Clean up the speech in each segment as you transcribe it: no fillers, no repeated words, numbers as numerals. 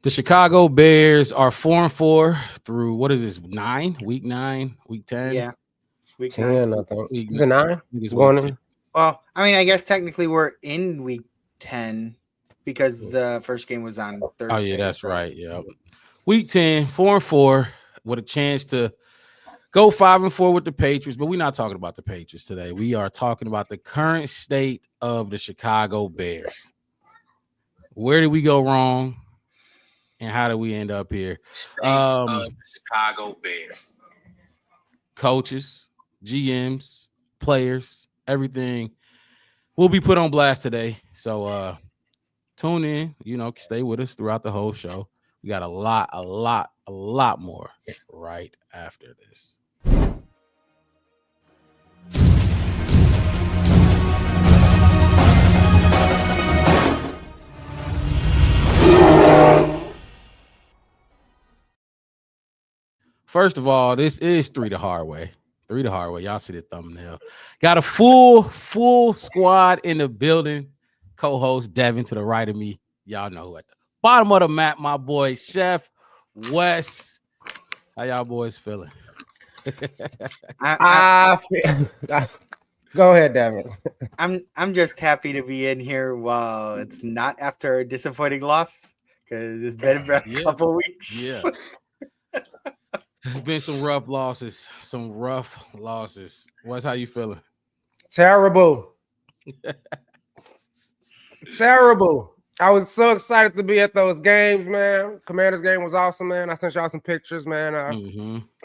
The Chicago Bears are 4-4 through what is this? Week 9, week 10, Yeah, week 9. 10, I think. week. Is it 9? I think it's Going week 10. in. Well, I mean, I guess technically we're in week 10 because the first game was on Thursday. Oh yeah, that's right. Yeah, week 10, 4-4 with a chance to go 5-4 with the Patriots. But we're not talking about the Patriots today. We are talking about the current state of the Chicago Bears. Where did we go wrong, and how did we end up here? Chicago Bears. Coaches, GMs, players, everything will be put on blast today. So tune in, stay with us throughout the whole show. We got a lot more right after this. First of all, this is 3 the hard way. 3 the hard way. Y'all see the thumbnail. Got a full squad in the building. Co-host Devin to the right of me. Y'all know who at the bottom of the map, my boy Chef Wes. How y'all boys feeling? Go ahead, Devin. I'm just happy to be in here while it's not after a disappointing loss because it's been a couple weeks. Yeah. There's been some rough losses. Wes, how you feeling? Terrible. Terrible. I was so excited to be at those games, man. Commanders game was awesome, man. I sent y'all some pictures, man.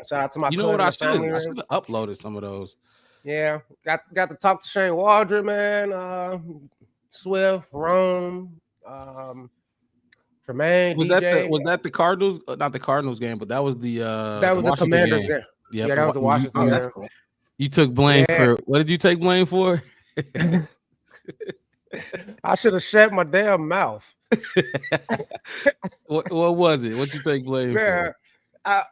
Shout out to my You know what? I should family, have uploaded some of those. Yeah, got to talk to Shane Waldron, man. Swift, Rome, Tremaine. Was DJ. that the Cardinals? Not the Cardinals game, but that was the Commanders game. Yep. Yeah, that was the Washington game. That's cool. You took blame for what did you take blame for? I should have shut my damn mouth. What was it? What you take blame for?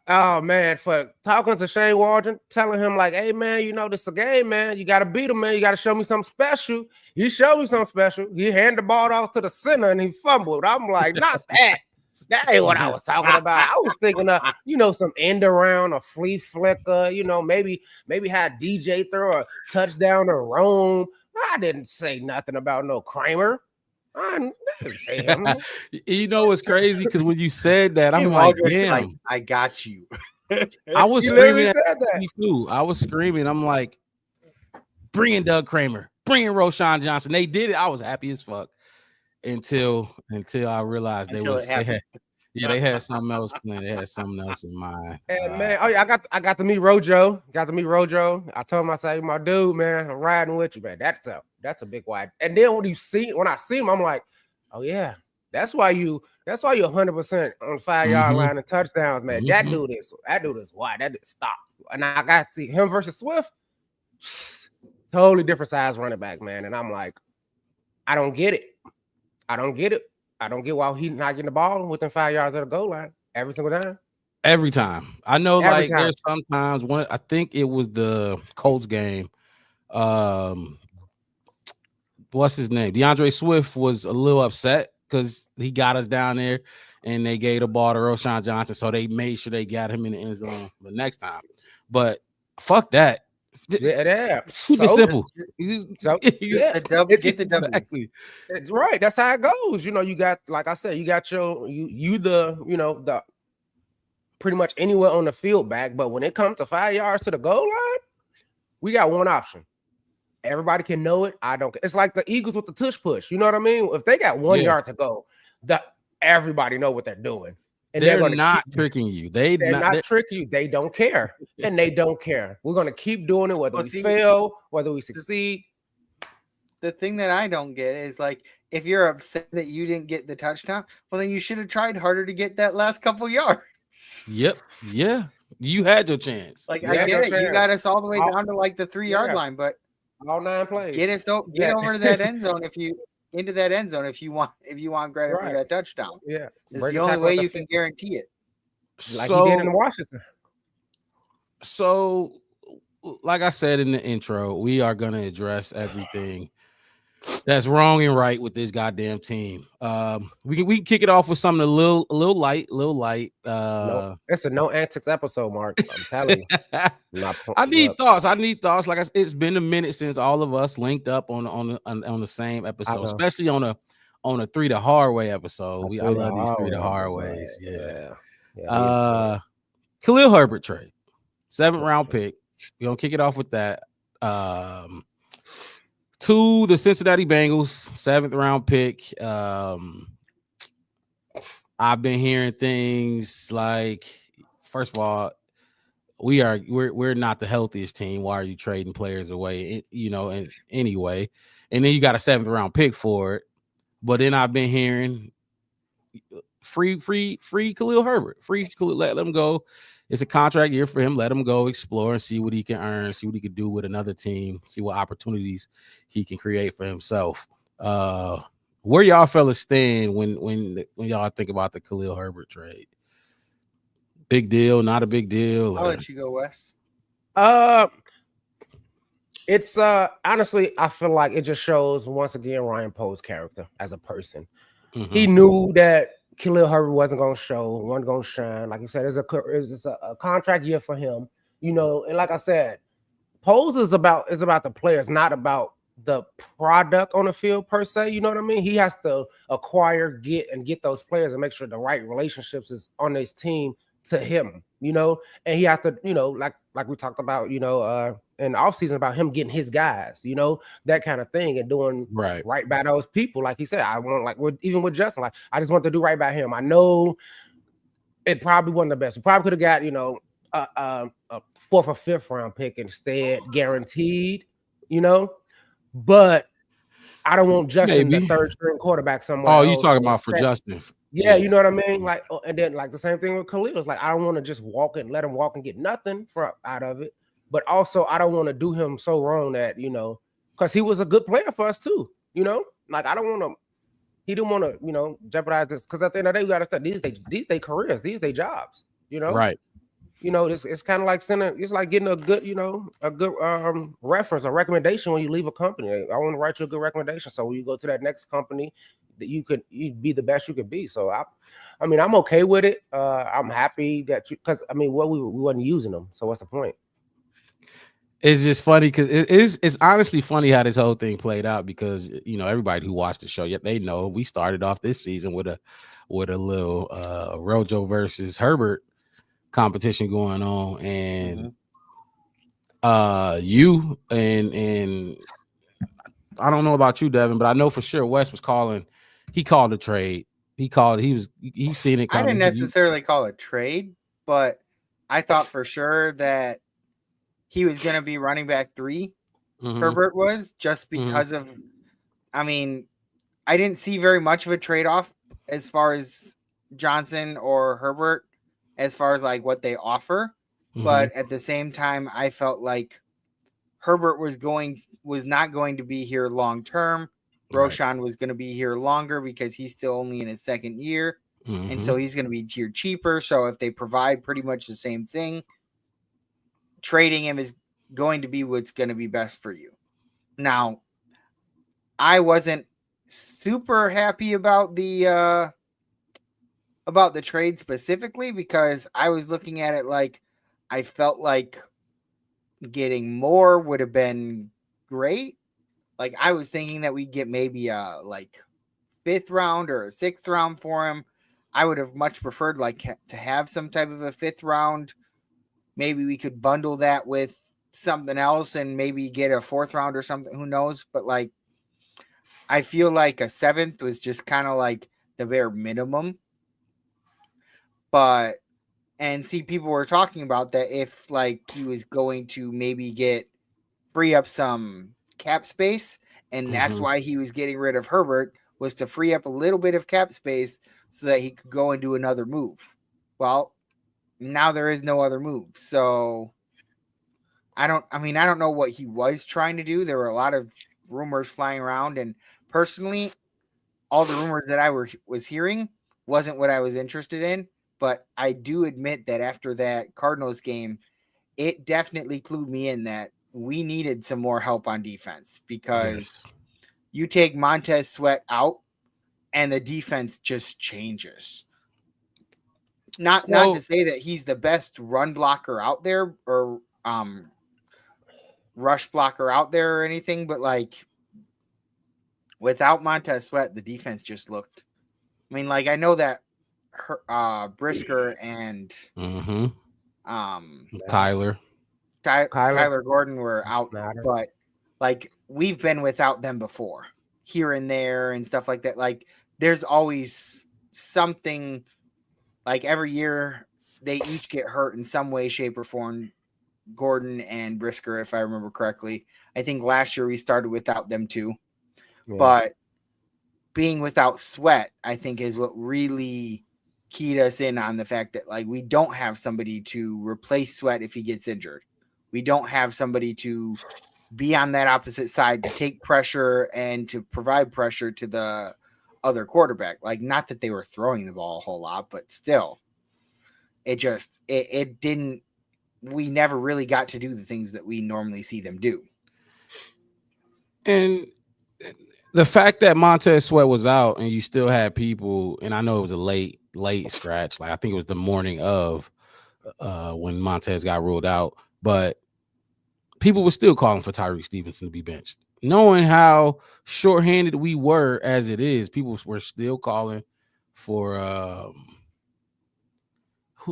Oh man, for talking to Shane Waldron, telling him like, "Hey man, this is a game, man. You got to beat him, man. You got to show me something special." He showed me something special. He handed the ball off to the center and he fumbled. I'm like, not that. That ain't what I was talking about. I was thinking of, some end around, a flea flicker, maybe have DJ throw a touchdown to Rome. I didn't say nothing about no Kramer. I didn't say him. It's crazy because when you said that, I'm like, damn, I got you. I was screaming at that too. I was screaming. I'm like, bring in Doug Kramer, bring in Roschon Johnson. They did it. I was happy as fuck until I realized they had something else planned. They had something else in mind. And man, I got to meet Rojo. I told him, I said, my dude, man, I'm riding with you, man. That's a big wide. And then when I see him, I'm like, oh yeah, that's why you 100% on the 5-yard line and touchdowns, man. That dude is wide. That dude stop. And I got to see him versus Swift. Totally different size running back, man. And I'm like, I don't get it. I don't get why he's not getting the ball within 5 yards of the goal line every single time. Every time. I know, there's sometimes I think it was the Colts game. What's his name? DeAndre Swift was a little upset because he got us down there and they gave the ball to Roschon Johnson. So they made sure they got him in the end zone the next time. But fuck that. Yeah. Keep it simple. Get the W. Exactly. It's right. That's how it goes. You got, like I said, you got the pretty much anywhere on the field back. But when it comes to 5 yards to the goal line, we got one option. Everybody can know it. I don't. It's like the Eagles with the tush push. You know what I mean? If they got 1 yard to go, everybody know what they're doing. And they're not tricking you. They're not tricking you. They don't care. And they don't care. We're going to keep doing it, whether we fail, whether we succeed. The thing that I don't get is, like, if you're upset that you didn't get the touchdown, well, then you should have tried harder to get that last couple yards. Yep. Yeah. You had your chance. Like, I get it. You got us all the way down to, like, the 3-yard line, but all 9 plays. Get over to that end zone into that end zone if you want credit for that touchdown. Yeah. It's the only way you can guarantee it. Like he did in Washington. So, like I said in the intro, we are going to address everything that's wrong and right with this goddamn team. We can kick it off with something a little light. No, it's a no antics episode, Mark. I'm telling you. I need thoughts. Like it's been a minute since all of us linked up on the same episode, especially on a 3 the hard way episode. I love these 3 the hard ways. Yeah. Khalil Herbert trade, 7th round pick. We're gonna kick it off with that. To the Cincinnati Bengals, 7th round pick. I've been hearing things like, first of all, we're not the healthiest team. Why are you trading players away? And anyway, and then you got a 7th round pick for it. But then I've been hearing free Khalil Herbert, let him go. It's a contract year for him. Let him go explore and see what he can earn, see what he can do with another team, see what opportunities he can create for himself. Where y'all fellas stand when y'all think about the Khalil Herbert trade? Big deal, not a big deal? I'll let you go, Wes. It's honestly, I feel like it just shows once again Ryan Poe's character as a person. Mm-hmm. He knew that Khalil Herbert wasn't going to shine. Like you said, it's a contract year for him, and like I said, Poe's is about the players, not about the product on the field per se. You know what I mean? He has to acquire, get those players and make sure the right relationships is on his team to him, and he has to, like we talked about, in the offseason about him getting his guys, that kind of thing, and doing right by those people. Like he said, I want, even with Justin, like I just want to do right by him. I know it probably wasn't the best. We probably could have got, a 4th or 5th round pick instead, guaranteed, but I don't want Justin, the 3rd string quarterback somewhere. Oh, you talking about for Justin? Yeah, you know what I mean? Like, and then like the same thing with Khalil. It's like I don't want to just let him walk and get nothing out of it. But also I don't want to do him so wrong that, because he was a good player for us too, like I don't want to, he didn't want to, jeopardize this, because at the end of the day, we got to start these they careers, these they jobs, right. It's kind of like it's like getting a good, a good reference, a recommendation when you leave a company. I want to write you a good recommendation, so when you go to that next company, that you'd be the best you could be. So I mean, I'm okay with it. I'm happy that because we wasn't using them. So what's the point? It's just funny because it's honestly funny how this whole thing played out, because everybody who watched the show, they know we started off this season with a little Rojo versus Herbert competition going on, and you and I don't know about you, Devin, but I know for sure Wes was calling. He called a trade. He seen it coming. I didn't necessarily call it trade, but I thought for sure that he was going to be running back 3. Herbert was, just because of, I didn't see very much of a trade-off as far as Johnson or Herbert, as far as like what they offer. But at the same time, I felt like Herbert was not going to be here long-term. Roschon was going to be here longer because he's still only in his 2nd year. And so he's going to be here cheaper. So if they provide pretty much the same thing, trading him is going to be what's going to be best for you. Now, I wasn't super happy about the trade specifically, because I was looking at it like I felt like getting more would have been great. Like I was thinking that we'd get maybe a 5th round or a 6th round for him. I would have much preferred to have some type of a 5th round. Maybe we could bundle that with something else and maybe get a 4th round or something. Who knows? But I feel like a 7th was just kind of like the bare minimum. And people were talking about that if he was going to maybe free up some cap space, and that's why he was getting rid of Herbert, was to free up a little bit of cap space so that he could go and do another move. Well, now there is no other move. So I don't know what he was trying to do. There were a lot of rumors flying around, and personally, all the rumors that I was hearing wasn't what I was interested in. But I do admit that after that Cardinals game, it definitely clued me in that we needed some more help on defense, because you take Montez Sweat out, and the defense just changes. Not to say that he's the best run blocker out there or rush blocker out there or anything, but like without Montez Sweat, the defense just looked. I mean, like I know that Brisker and Kyler Gordon were out, but like we've been without them before, here and there and stuff like that. Like there's always something. Like every year, they each get hurt in some way, shape, or form. Gordon and Brisker, if I remember correctly. I think last year we started without them too. Yeah. But being without Sweat, I think, is what really keyed us in on the fact that like we don't have somebody to replace Sweat if he gets injured. We don't have somebody to be on that opposite side to take pressure and to provide pressure to the other quarterback. Like, not that they were throwing the ball a whole lot, but still, it didn't. We never really got to do the things that we normally see them do. And the fact that Montez Sweat was out and you still had people, and I know it was a late scratch. Like I think it was the morning of when Montez got ruled out, but people were still calling for Tyrique Stevenson to be benched. Knowing how shorthanded we were as it is, people were still calling for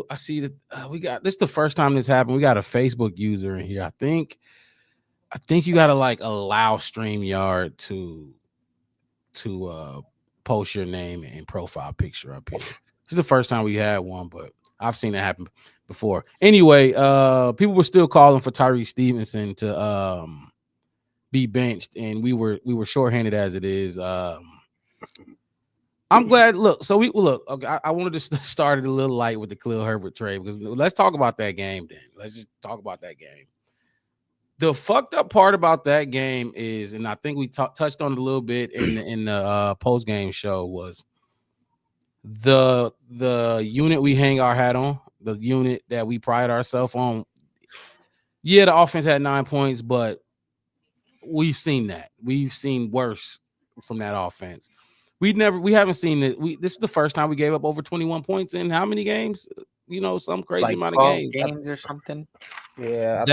I see that we got this is the first time this happened. We got a Facebook user in here. I think you gotta like allow StreamYard to post your name and profile picture up here. This is the first time we had one, but I've seen it happen before. Anyway, people were still calling for Tyrique Stevenson to be benched, and we were shorthanded as it is. I'm glad. Look, so okay, I wanted to start it a little light with the Khalil Herbert trade because let's talk about that game. Then let's just talk about that game. The fucked up part about that game is, and I think we touched on it a little bit in the post game show, was the unit we hang our hat on, the unit that we pride ourselves on. Yeah, the offense had 9 points, but we've seen that. We've seen worse from that offense. We haven't seen it. This is the first time we gave up over 21 points in how many games? Some crazy like amount of games or something. Yeah,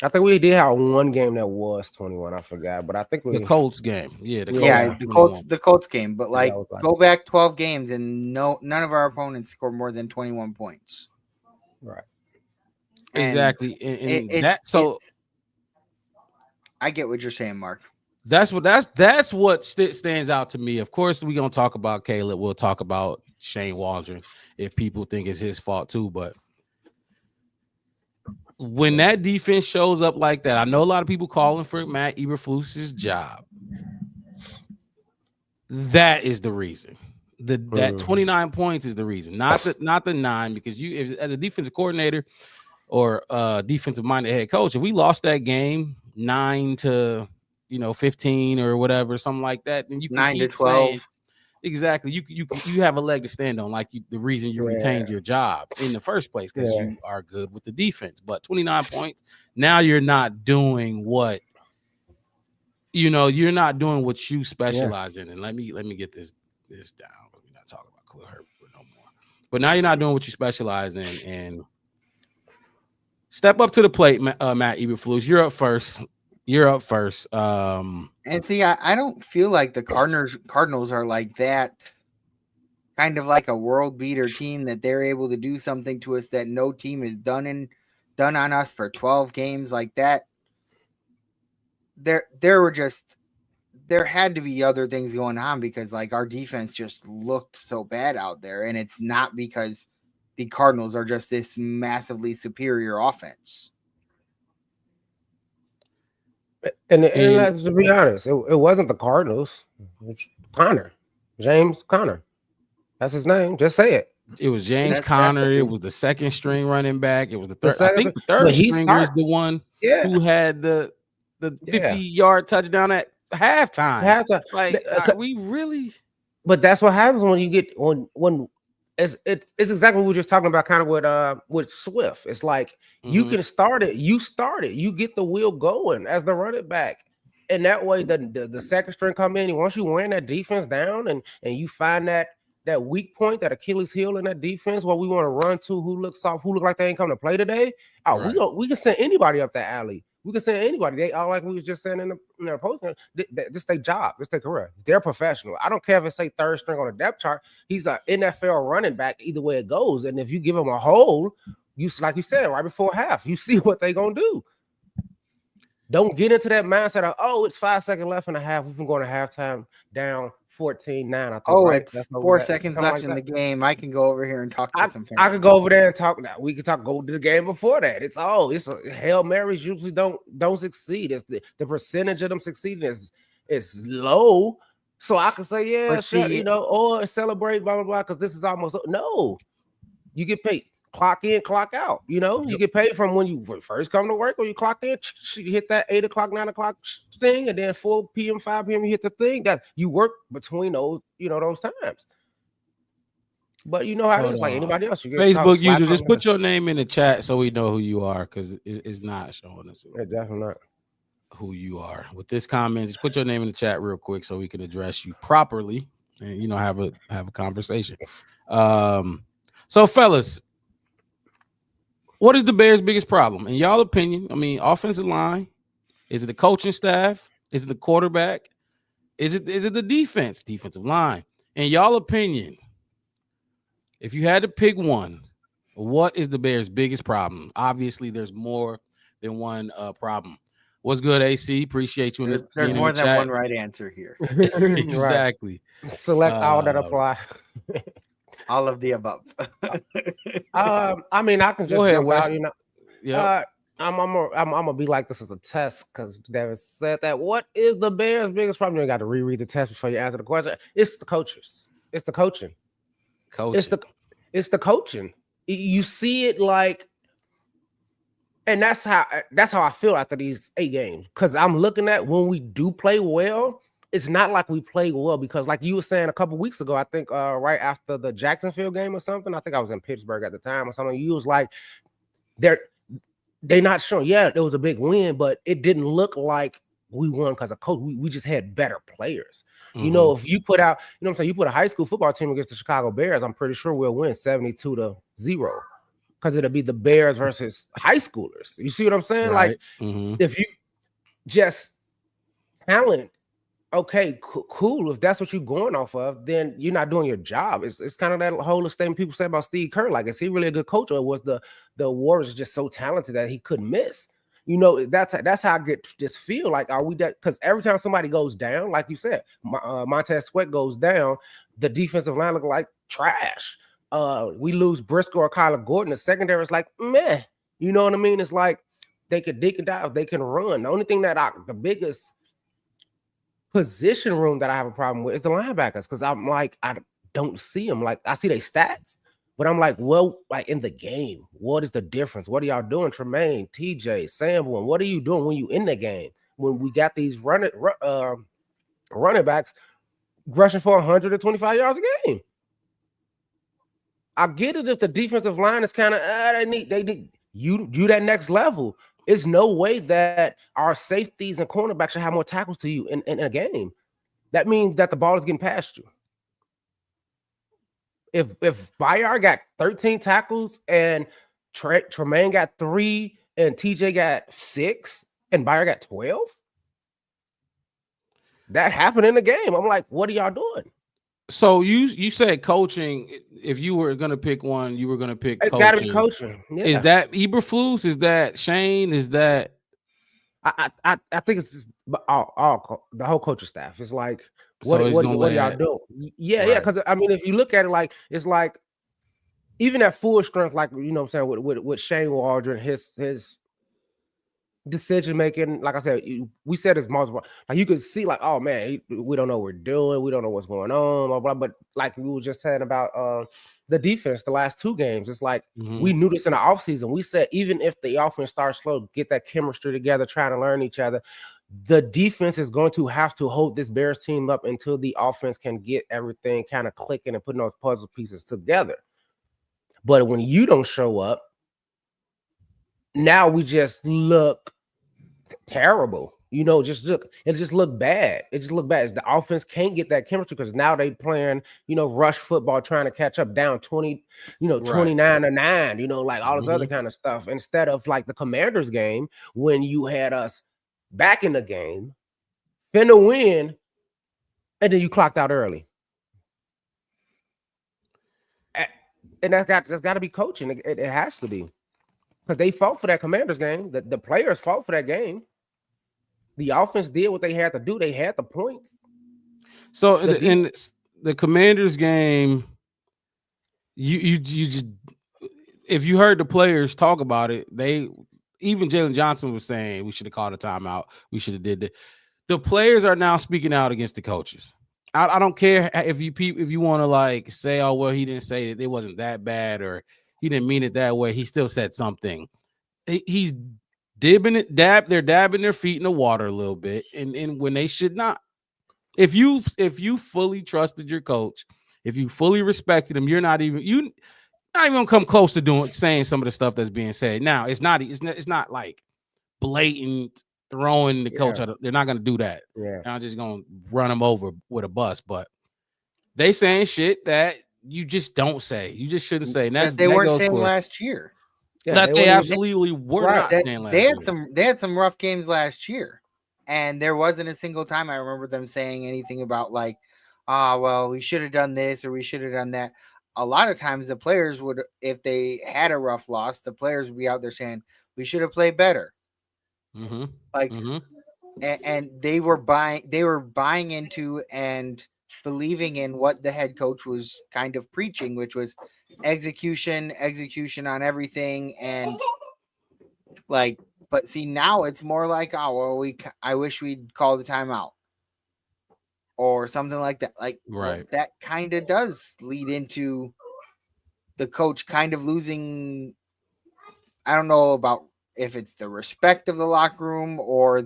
I think we did have one game that was 21. I forgot, but I think the Colts game. Yeah, the Colts game. But like, go back 12 games and none of our opponents scored more than 21 points. Right. Exactly. I get what you're saying, Mark. That's what stands out to me. Of course, we're gonna talk about Caleb. We'll talk about Shane Waldron if people think it's his fault too. But when that defense shows up like that, I know a lot of people calling for Matt Eberflus's job. That is the reason. That 29 points is the reason, not the 9. Because as a defensive coordinator or defensive minded head coach, if we lost that game 9-15 or whatever, something like that, then you can 9-12. Exactly. You have a leg to stand on, like the reason you retained your job in the first place, because you are good with the defense. But 29 points, now you're not doing what you're not doing what you specialize in. And let me get this down. We're not talking about Khalil Herbert no more. But now you're not doing what you specialize in, and step up to the plate, Matt Eberflus. You're up first. And see, I don't feel like the Cardinals are like that, kind of like a world beater team that they're able to do something to us that no team has done on us for 12 games like that. There had to be other things going on because like our defense just looked so bad out there, and it's not because the Cardinals are just this massively superior offense. And to be honest, it wasn't the Cardinals. James Conner. That's his name. Just say it. It was James Conner. It was the second string running back. It was the third. I think the third stringer is the one who had the 50-yard touchdown at halftime. Like, we really. But that's what happens when you get when it's exactly what we were just talking about, kind of with Swift. It's like you can start it. You get the wheel going as the running back. And that way, the second string come in. And once you wearing that defense down, and you find that weak point, that Achilles heel in that defense, what we want to run to, who looks soft, who look like they ain't coming to play today. Oh, Right. we can send anybody up that alley. We can send anybody. They all, like we was just saying in their post. This their job. This their career. They're professional. I don't care if it's say third string on the depth chart. He's an NFL running back. Either way it goes. And if you give him a hole, like you said right before half, you see what they gonna do. Don't get into that mindset of, oh, it's 5 seconds left in the half. We've been going to halftime down 14-9. I think, Oh, right? it's 4 seconds left in the game. I can go over here and talk to some fans. I could go over there and talk now. We could go to the game before that. It's Hail Marys usually don't succeed. It's the percentage of them succeeding is low. So I could say, yeah, sure, or celebrate, blah, blah, blah, because this is almost no. You get paid. Clock in, clock out. You get paid from when you first come to work, or you clock in, you hit that 8 o'clock, 9 o'clock thing, and then 4 p.m., 5 p.m. you hit the thing that you work between those, those times. But you know how it's like anybody else. You get Facebook user, just put your name in the chat so we know who you are, because it's not showing us. Definitely not who you are. With this comment, just put your name in the chat real quick so we can address you properly and have a conversation. So fellas, what is the Bears' biggest problem in y'all opinion? I mean, offensive line, is it the coaching staff? Is it the quarterback? Is it the defensive line? In y'all opinion, if you had to pick one, what is the Bears' biggest problem? Obviously, there's more than one problem. What's good, AC? Appreciate you. There's more than one right answer here. Exactly. Right. Select all that apply. All of the above. I mean, I can just go ahead, jump Wes. out, Yeah. I'm gonna be like this as a test, because David said that. What is the Bears' biggest problem? You got to reread the test before you answer the question. It's the coaches. It's the coaching. It's the coaching. You see it like, and that's how I feel after these 8 games. Because I'm looking at when we do play well, it's not like we played well, because like you were saying a couple weeks ago, I think right after the Jacksonville game or something, I think I was in Pittsburgh at the time or something, you was like, they're not showing. Yeah, it was a big win, but it didn't look like we won because of coach. We just had better players. Mm-hmm. If you put out, what I'm saying, you put a high school football team against the Chicago Bears, I'm pretty sure we'll win 72-0, because it'll be the Bears versus high schoolers. You see what I'm saying? Right. Like, if you just talent, okay, cool. If that's what you're going off of, then you're not doing your job. It's kind of that whole statement people say about Steve Kerr. Like, is he really a good coach, or was the Warriors just so talented that he couldn't miss? That's how I just feel like, are we that? Because every time somebody goes down, like you said, Montez Sweat goes down, the defensive line look like trash. We lose Briscoe or Kyler Gordon. The secondary is like, meh. You know what I mean? It's like they can dive, they can run. The only thing the biggest position room that I have a problem with is the linebackers, because I'm like, I don't see them. Like, I see their stats, but I'm like, well, like in the game, what is the difference? What are y'all doing? Tremaine, TJ, Sanborn, what are you doing when you in the game? When we got these running backs rushing for 125 yards a game. I get it if the defensive line is kind of they need you that next level. It's no way that our safeties and cornerbacks should have more tackles to you in a game. That means that the ball is getting past you. If Bayard got 13 tackles and Tremaine got 3 and TJ got 6 and Bayard got 12, that happened in the game. I'm like, what are y'all doing? So you said coaching. If you were gonna pick one, you were gonna pick coaching. It's gotta be coaching. Yeah. Is that Eberflus? Is that Shane? Is that I think it's just all the whole coaching staff. It's like, what are y'all doing? Yeah, right. Yeah. Because I mean, if you look at it, like, it's like even at full strength, like, you know what I'm saying, with Shane Waldron, his decision making, like I said, we said it's multiple. Like, you could see, like, oh man, we don't know what we're doing, we don't know what's going on, blah blah. But like we were just saying about the defense, the last 2 games, it's like we knew this in the offseason. We said even if the offense starts slow, get that chemistry together, trying to learn each other, the defense is going to have to hold this Bears team up until the offense can get everything kind of clicking and putting those puzzle pieces together. But when you don't show up, now we just look terrible. You know, it just looked bad. It just looked bad. The offense can't get that chemistry because now they playing, you know, rush football, trying to catch up down 20, you know, 29-9, you know, like all this other kind of stuff. Instead of like the Commanders game when you had us back in the game, finna win, and then you clocked out early. And that's got to be coaching. It has to be. Because they fought for that Commanders game. The players fought for that game. The offense did what they had to do. They had the points. So in the Commanders game, you just, if you heard the players talk about it, even Jalen Johnson was saying we should have called a timeout. We should have did that. The players are now speaking out against the coaches. I don't care if you want to like say, oh well, he didn't say it wasn't that bad or he didn't mean it that way. He still said something. He's they're dabbing their feet in the water a little bit, and when they should not. If you fully trusted your coach, if you fully respected him, you're not even gonna come close to saying some of the stuff that's being said. Now it's not like blatant throwing the coach out. They're not gonna do that. Yeah, I'm just gonna run him over with a bus, but they saying shit that you just don't say. You just shouldn't say. And they weren't saying last year. Yeah, that they absolutely were not saying last year. They had some rough games last year, and there wasn't a single time I remember them saying anything about like, well, we should have done this or we should have done that. A lot of times the players would, if they had a rough loss, the players would be out there saying we should have played better. And they were buying into and believing in what the head coach was kind of preaching, which was execution on everything. And like, but see, now it's more like, oh, well, I wish we'd call the timeout or something like that. Like, right. That kind of does lead into the coach kind of losing. I don't know about if it's the respect of the locker room or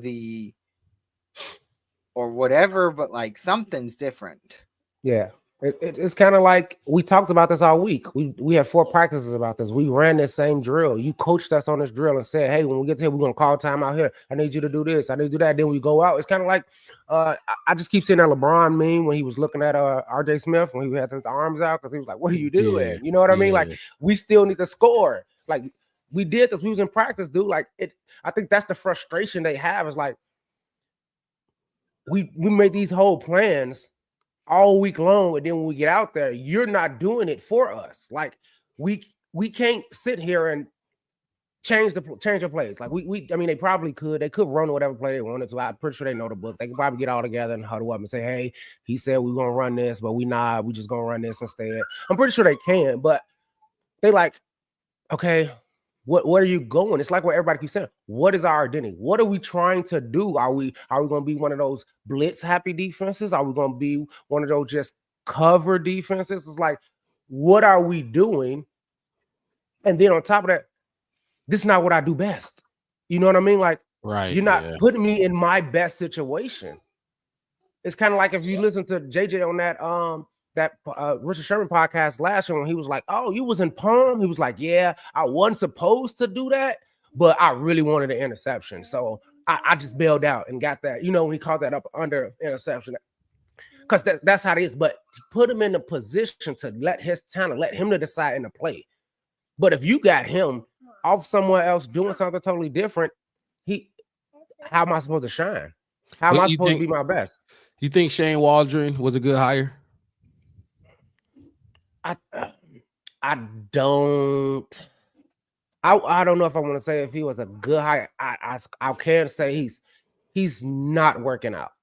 whatever, but like something's different. Yeah. It's kind of like we talked about this all week. We had 4 practices about this. We ran this same drill. You coached us on this drill and said, hey, when we get to here, we're going to call time out here. I need you to do this. I need to do that. Then we go out. It's kind of like I just keep seeing that LeBron meme when he was looking at RJ Smith when he had his arms out because he was like, what are you doing? Yeah. You know what I mean? Like, we still need to score. Like, we did this. We was in practice, dude. Like, I think that's the frustration they have is like, we made these whole plans all week long, and then when we get out there, you're not doing it for us. Like, we can't sit here and change the plays. Like, I mean, they probably could. They could run whatever play they wanted to. I'm pretty sure they know the book. They could probably get all together and huddle up and say, hey, he said we're gonna run this, but we just gonna run this instead. I'm pretty sure they can, but they like, okay, what are you going? It's like what everybody keeps saying. What is our identity? What are we trying to do? Are we going to be one of those blitz happy defenses? Are we going to be one of those just cover defenses? It's like, what are we doing? And then on top of that, this is not what I do best. You know what I mean? Like, right, you're not putting me in my best situation. It's kind of like if you listen to JJ on that Richard Sherman podcast last year when he was like, oh, you was in Palm? He was like, yeah, I wasn't supposed to do that, but I really wanted an interception. So I just bailed out and got that, you know, when he caught that up under interception. Because that's how it is. But to put him in a position to let him to decide in the play. But if you got him off somewhere else doing something totally different, how am I supposed to shine? How am I supposed to be my best? You think Shane Waldron was a good hire? I don't know if I want to say if he was a good hire. I can say he's not working out.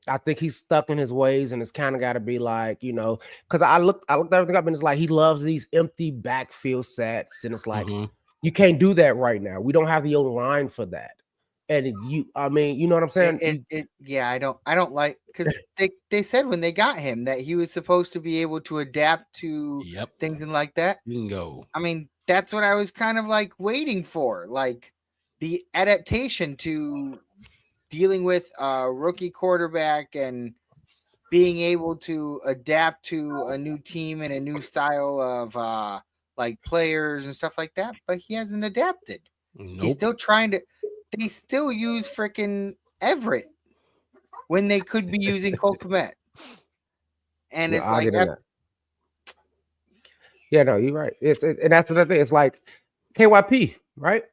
I think he's stuck in his ways, and it's kind of got to be like, you know, because I looked everything up, and it's like he loves these empty backfield sets, and it's like you can't do that right now. We don't have the O-line for that. And I mean, you know what I'm saying? I don't like, because they said when they got him that he was supposed to be able to adapt to things and like that. Bingo. I mean, that's what I was kind of like waiting for, like the adaptation to dealing with a rookie quarterback and being able to adapt to a new team and a new style of like players and stuff like that. But he hasn't adapted. Nope. He's still trying to. They still use freaking Everett when they could be using Cole Kmet. And Yeah, it's I'll like, get in that. Yeah, no, you're right. And that's the thing. It's like KYP, right?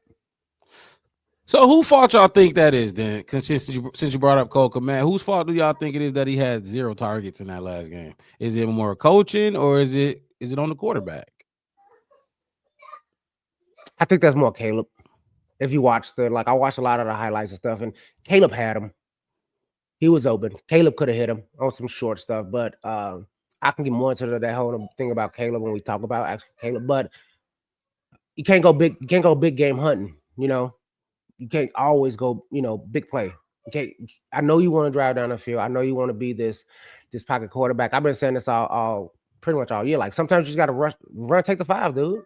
So who fault y'all think that is then? Since you brought up Cole Kmet, whose fault do y'all think it is that he had 0 targets in that last game? Is it more coaching or is it on the quarterback? I think that's more Caleb. If you watch I watched a lot of the highlights and stuff, and Caleb had him. He was open. Caleb could have hit him on some short stuff, but I can get more into that whole thing about Caleb when we talk about actually Caleb. But you can't go big. You can't go big game hunting. You know, you can't always go. You know, big play. Okay, I know you want to drive down the field. I know you want to be this pocket quarterback. I've been saying this all pretty much all year. Like sometimes you just got to run, take the 5, dude.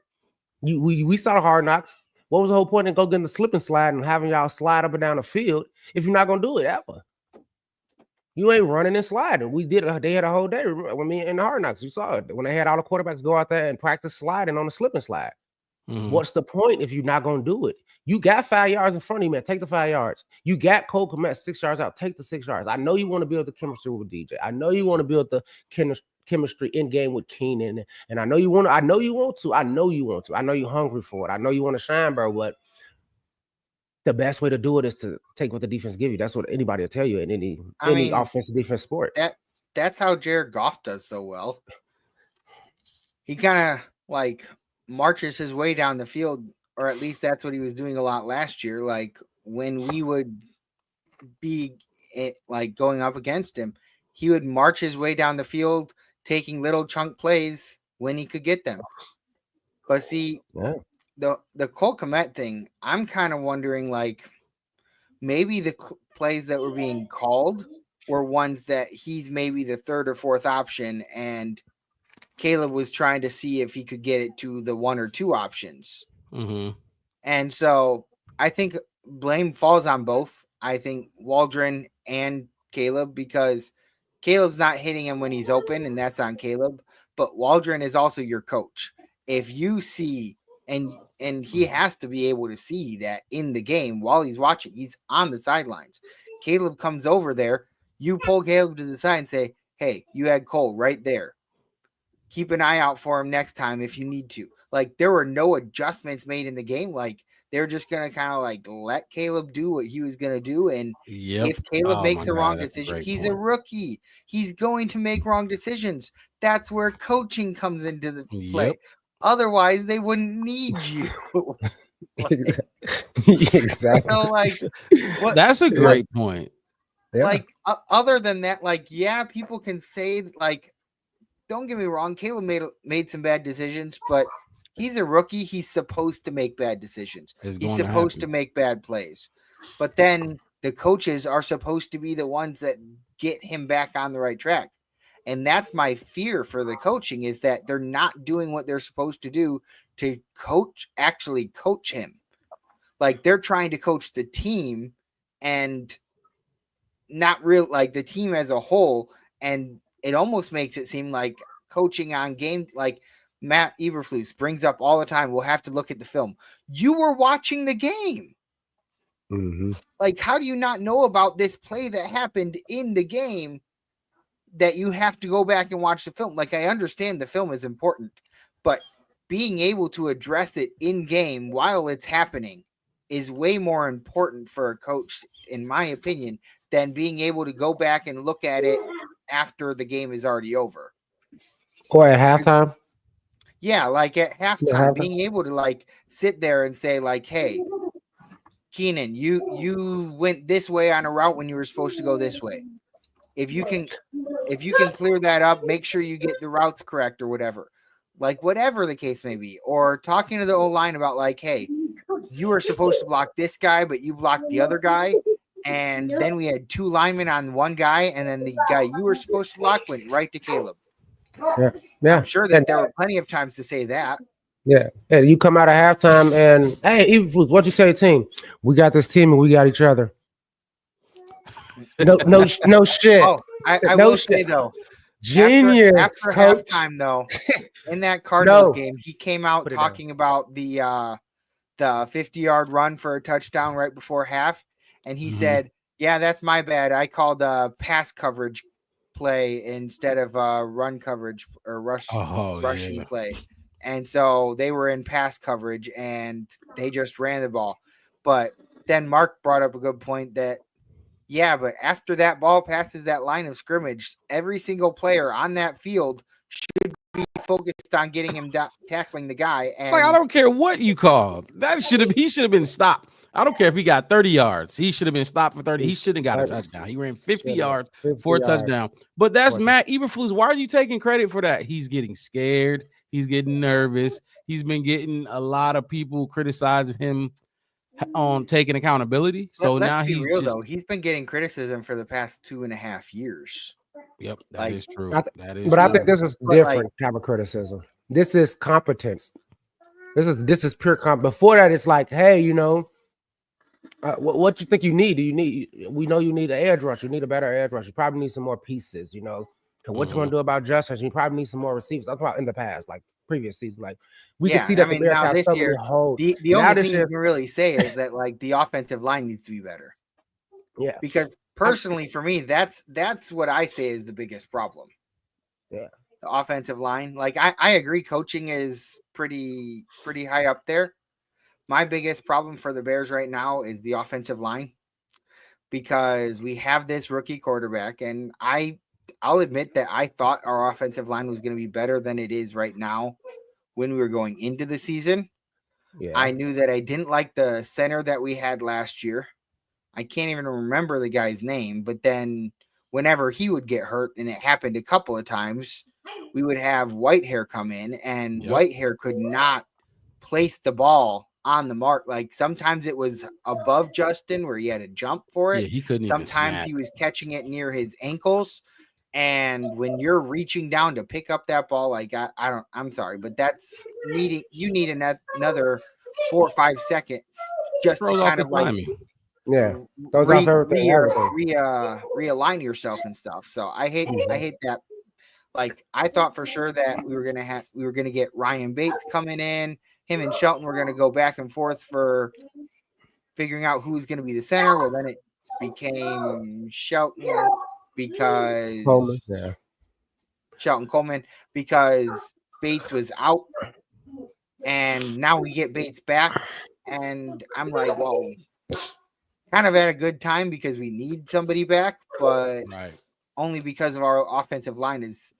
We saw the Hard Knocks. What was the whole point in go getting the slip and slide and having y'all slide up and down the field if you're not gonna do it ever? You ain't running and sliding. They had a whole day. When me in the Hard Knocks, you saw it when they had all the quarterbacks go out there and practice sliding on the slip and slide. Mm-hmm. What's the point if you're not gonna do it? You got 5 yards in front of you, man. Take the 5 yards. You got Cole Kmet 6 yards out. Take the 6 yards. I know you want to build the chemistry with DJ. I know you want to build the chemistry in game with Keenan, and I know you want to. I know you want to. I know you're hungry for it. I know you want to shine, bro. But the best way to do it is to take what the defense give you. That's what anybody will tell you in any offensive defense sport. That's how Jared Goff does so well. He kind of like marches his way down the field, or at least that's what he was doing a lot last year. Like when we would be like going up against him, he would march his way down the field, taking little chunk plays when he could get them. But see, the Cole Kmet thing, I'm kind of wondering, like, maybe the plays that were being called were ones that he's maybe the 3rd or 4th option, and Caleb was trying to see if he could get it to the 1 or 2 options. Mm-hmm. And so I think blame falls on both. I think Waldron and Caleb, because Caleb's not hitting him when he's open, and that's on Caleb. But Waldron is also your coach. If you see, and he has to be able to see that in the game while he's watching, he's on the sidelines. Caleb comes over there. You pull Caleb to the side and say, hey, you had Cole right there. Keep an eye out for him next time if you need to. Like, there were no adjustments made in the game. Like, they're just going to kind of like let Caleb do what he was going to do. And if Caleb makes a wrong decision, he's a rookie. He's going to make wrong decisions. That's where coaching comes into the play. Otherwise, they wouldn't need you. Exactly. So, like, that's a great point. Yeah. Like, other than that, like, yeah, people can say, like, don't get me wrong, Caleb made some bad decisions, but he's a rookie. He's supposed to make bad decisions. He's supposed to make bad plays. But then the coaches are supposed to be the ones that get him back on the right track. And that's my fear for the coaching, is that they're not doing what they're supposed to do to actually coach him. Like, they're trying to coach the team and not real, like the team as a whole. And it almost makes it seem like coaching on game, like Matt Eberflus brings up all the time. We'll have to look at the film. You were watching the game. Mm-hmm. Like, how do you not know about this play that happened in the game that you have to go back and watch the film? Like, I understand the film is important, but being able to address it in game while it's happening is way more important for a coach, in my opinion, than being able to go back and look at it after the game is already over. Or at halftime? Yeah, like at halftime, being able to like sit there and say, like, hey, Keenan, you went this way on a route when you were supposed to go this way. If you can clear that up, make sure you get the routes correct or whatever. Like, whatever the case may be. Or talking to the O-line about, like, hey, you were supposed to block this guy, but you blocked the other guy. And then we had 2 linemen on one guy, and then the guy you were supposed to block went right to Caleb. Yeah. I'm sure that there were plenty of times to say that. Yeah. And you come out of halftime and, hey, what you tell your team? We got this team and we got each other. No shit. Oh, I will say, though, genius. After halftime, though, in that Cardinals game, he came out talking about the 50-yard run for a touchdown right before half. And he said, Yeah, that's my bad. I called pass coverage play instead of run coverage or rushing play. And so they were in pass coverage and they just ran the ball. But then Mark brought up a good point that, yeah, but after that ball passes that line of scrimmage, every single player on that field should be focused on getting him tackling the guy. And like, I don't care what you call. He should have been stopped. I don't care if he got 30 yards. He should have been stopped for 30. He shouldn't have got a touchdown. He ran 50 yards for a touchdown. But that's Matt Eberflus. Why are you taking credit for that? He's getting scared. He's getting nervous. He's been getting a lot of people criticizing him on taking accountability. So now he's real though. He's been getting criticism for the past 2.5 years. Yep, that is true. I think this is different type of criticism. This is competence. This is pure competence. Before that, it's like, hey, you know, what you think you need? We know you need an edge rush. You need a better edge rush. You probably need some more pieces, you know. So what you want to do about Justice? You probably need some more receivers. That's about in the past, like previous season. Like we can see that. I mean, now this year, the only thing you can really say is that like the offensive line needs to be better. Yeah, because personally, for me, that's what I say is the biggest problem. Yeah, the offensive line. Like I agree, coaching is pretty high up there. My biggest problem for the Bears right now is the offensive line because we have this rookie quarterback, and I'll admit that I thought our offensive line was going to be better than it is right now when we were going into the season. Yeah. I knew that I didn't like the center that we had last year. I can't even remember the guy's name, but then whenever he would get hurt, and it happened a couple of times, we would have Whitehair come in, and Whitehair could not place the ball on the mark. Like sometimes it was above Justin where he had to jump for it. Yeah, he couldn't. Sometimes he was catching it near his ankles. And when you're reaching down to pick up that ball, like I'm sorry, but that's you need another 4 or 5 seconds just to kind of like realign yourself and stuff. So I hate that. Like I thought for sure that we were gonna get Ryan Bates coming in. Him and Shelton were gonna go back and forth for figuring out who's gonna be the center. Well, then it became Shelton because Shelton Coleman because Bates was out, and now we get Bates back, and I'm like, well, kind of at a good time because we need somebody back, but only because of our offensive line is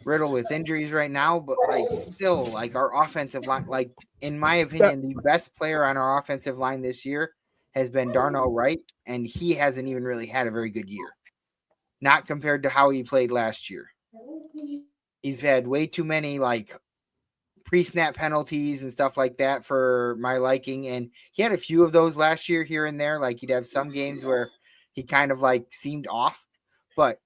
riddled with injuries right now. But like still, like our offensive line, like in my opinion, the best player on our offensive line this year has been Darnell Wright, and he hasn't even really had a very good year. Not compared to how he played last year. He's had way too many like pre-snap penalties and stuff like that for my liking. And he had a few of those last year here and there. Like he'd have some games where he kind of like seemed off. But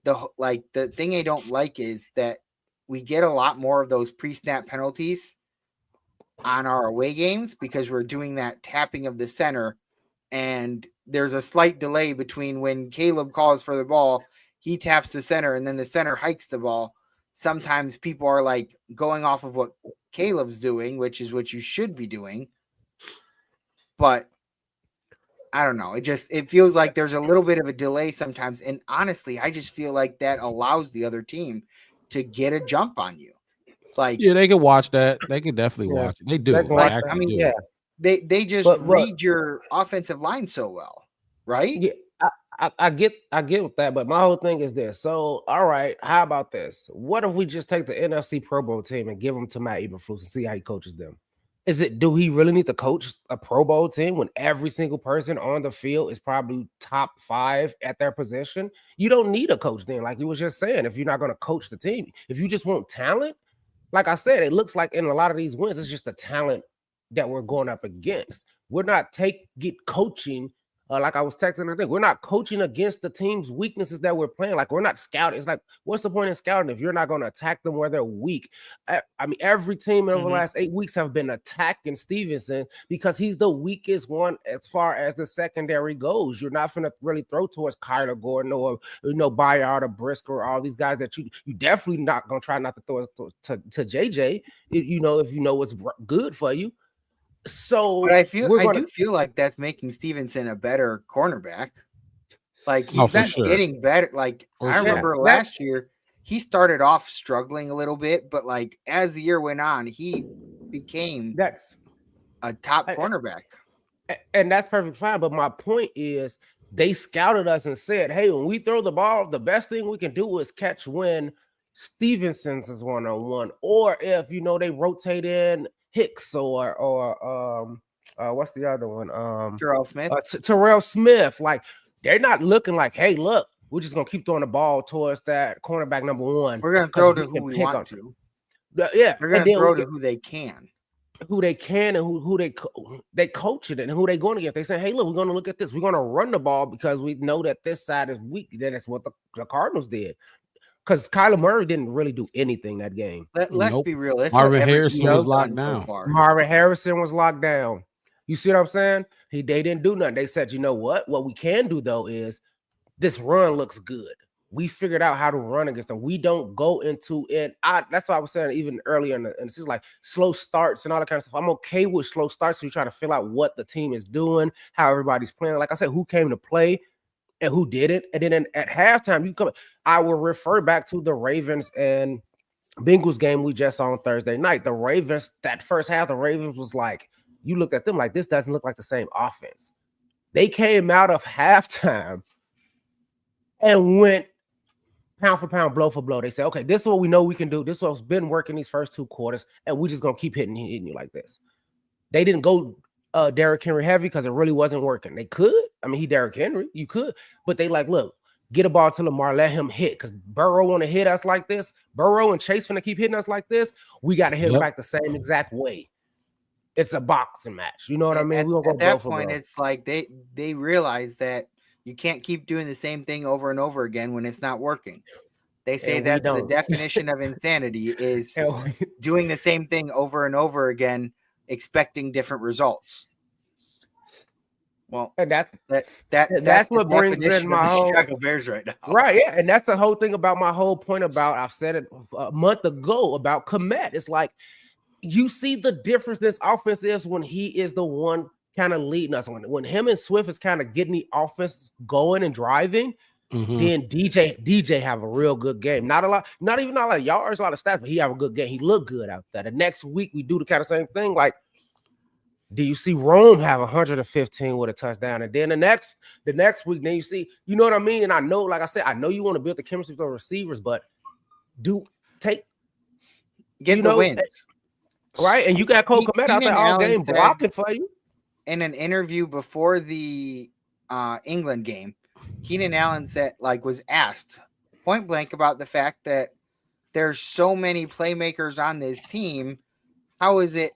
the thing I don't like is that we get a lot more of those pre-snap penalties on our away games because we're doing that tapping of the center. And there's a slight delay between when Caleb calls for the ball, he taps the center, and then the center hikes the ball. Sometimes people are like going off of what Caleb's doing, which is what you should be doing. But I don't know. It feels like there's a little bit of a delay sometimes. And honestly, I just feel like that allows the other team to get a jump on you. Like, yeah, they can watch that. They can definitely watch it. They do. They just read your offensive line so well, right? Yeah, I get with that, but my whole thing is this. So, all right, how about this? What if we just take the NFC Pro Bowl team and give them to Matt Eberflus and see how he coaches them? Do he really need to coach a Pro Bowl team when every single person on the field is probably top 5 at their position? You don't need a coach then, like he was just saying, if you're not going to coach the team. If you just want talent, like I said, it looks like in a lot of these wins, it's just the talent that we're going up against. We're not coaching, like I was texting, I think we're not coaching against the team's weaknesses that we're playing. Like we're not scouting. It's like, what's the point in scouting if you're not going to attack them where they're weak? I mean, every team over the last 8 weeks have been attacking Stevenson because he's the weakest one as far as the secondary goes. You're not going to really throw towards Kyler Gordon or Bayard or Brisker or all these guys that you definitely not going to try not to throw to JJ. If you know what's good for you. So But I do feel like that's making Stevenson a better cornerback. Like he's for sure. getting better. Like For I sure. remember last year, he started off struggling a little bit, but like as the year went on, he became a top cornerback. And that's perfect fine. But my point is, they scouted us and said, "Hey, when we throw the ball, the best thing we can do is catch when Stevenson's is 1-on-1, or if they rotate in Hicks or what's the other one? Terrell Smith. Terrell Smith. Like they're not looking like, hey, look, we're just gonna keep throwing the ball towards that cornerback number one. We're gonna throw to who we want to. Yeah, we're gonna throw to who they can." Who they can and who they coach it and who they going to get. They say, hey, look, we're going to look at this. We're going to run the ball because we know that this side is weak. Then that's what the Cardinals did. Because Kyler Murray didn't really do anything that game. Let's be real. Marvin Harrison was locked down. Marvin Harrison was locked down. You see what I'm saying? They didn't do nothing. They said, you know what? What we can do, though, is this run looks good. We figured out how to run against them. We don't go into it. That's what I was saying even earlier in this is like slow starts and all that kind of stuff. I'm okay with slow starts. So you try to figure out what the team is doing, how everybody's playing. Like I said, who came to play and who did it. And then at halftime, I will refer back to the Ravens and Bengals game we just saw on Thursday night. The Ravens, that first half, the Ravens was like, you looked at them like this doesn't look like the same offense. They came out of halftime and went pound for pound, blow for blow. They say, okay, this is what we know we can do. This is what's been working these first two quarters, and we're just gonna keep hitting you like this. They didn't go Derrick Henry heavy because it really wasn't working. They could. I mean, he Derrick Henry, you could, but they like, look, get a ball to Lamar, let him hit because Burrow want to hit us like this. Burrow and Chase finna keep hitting us like this. We got to hit him back the same exact way. It's a boxing match. You know what I mean? At that point, it's like they realize that you can't keep doing the same thing over and over again when it's not working. They say that the definition of insanity is doing the same thing over and over again, expecting different results. Well, and that's what brings in my whole Chicago Bears right now. Right, yeah, and that's the whole thing about my whole point about, I've said it a month ago about Kmet. It's like you see the difference this offense is when he is the one kind of leading us. When him and Swift is kind of getting the offense going and driving, then DJ have a real good game. Not even a lot of yards, a lot of stats, but he have a good game. He looked good out there. The next week we do the kind of same thing. Like, do you see Rome have 115 with a touchdown? And then the next week, then you see, you know what I mean? And I know, like I said, I know you want to build the chemistry with the receivers, but get the wins. Right? And you got Cole Kmet out there all game blocking for you. In an interview before the England game, Keenan Allen was asked point blank about the fact that there's so many playmakers on this team. How is it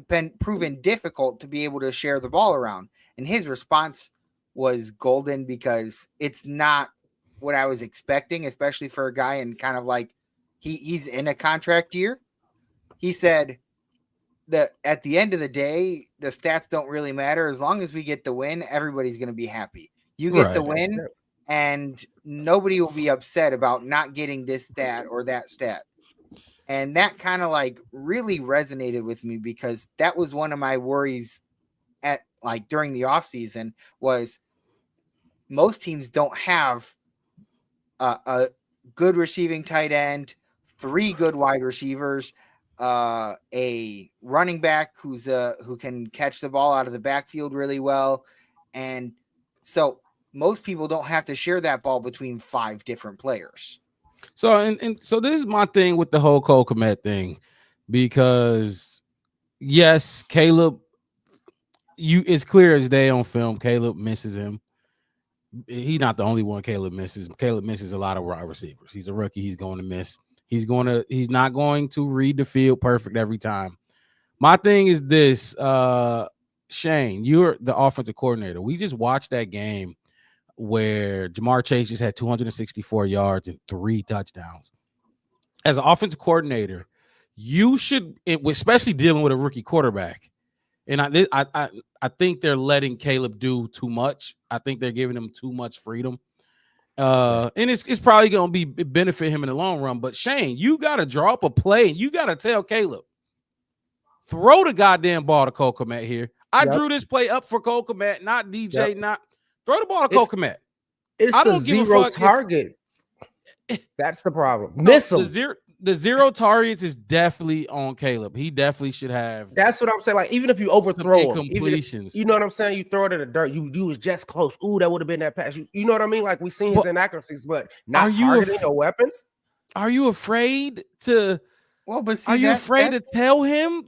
been proven difficult to be able to share the ball around? And his response was golden because it's not what I was expecting, especially for a guy and kind of like he's in a contract year. He said that at the end of the day, the stats don't really matter. As long as we get the win, everybody's going to be happy. You get the win, and nobody will be upset about not getting this stat or that stat. And that kind of really resonated with me because that was one of my worries during the offseason was most teams don't have a good receiving tight end, 3 good wide receivers, a running back who can catch the ball out of the backfield really well. And so most people don't have to share that ball between 5 different players. So and so this is my thing with the whole Cole Kmet thing, because yes, Caleb, it's clear as day on film, Caleb misses him. He's not the only one Caleb misses. Caleb misses a lot of wide receivers. He's a rookie. He's going to miss. He's not going to read the field perfect every time. My thing is this, Shane, you're the offensive coordinator. We just watched that game where Jamar Chase just had 264 yards and 3 touchdowns. As an offensive coordinator, you should, especially dealing with a rookie quarterback. And I think they're letting Caleb do too much. I think they're giving him too much freedom. And it's probably going to benefit him in the long run. But Shane, you got to draw up a play and you got to tell Caleb, Throw the goddamn ball to Cole Kmet here. I Yep. drew this play up for Cole Kmet, not DJ. Yep. Not throw the ball to Cole It's- Kmet. It's I the don't give a zero fuck if- target. That's the problem. No, Miss him. The zero targets is definitely on Caleb. He definitely should have That's what I'm saying. Like, even if you some overthrow him, even if, incompletions. you know what I'm saying? You throw it in the dirt. You was just close. Ooh, that would have been that pass. You know what I mean? Like, we seen his But inaccuracies, but are not you targeting your weapons. Are you afraid to? Well, but see, Are you afraid to tell him,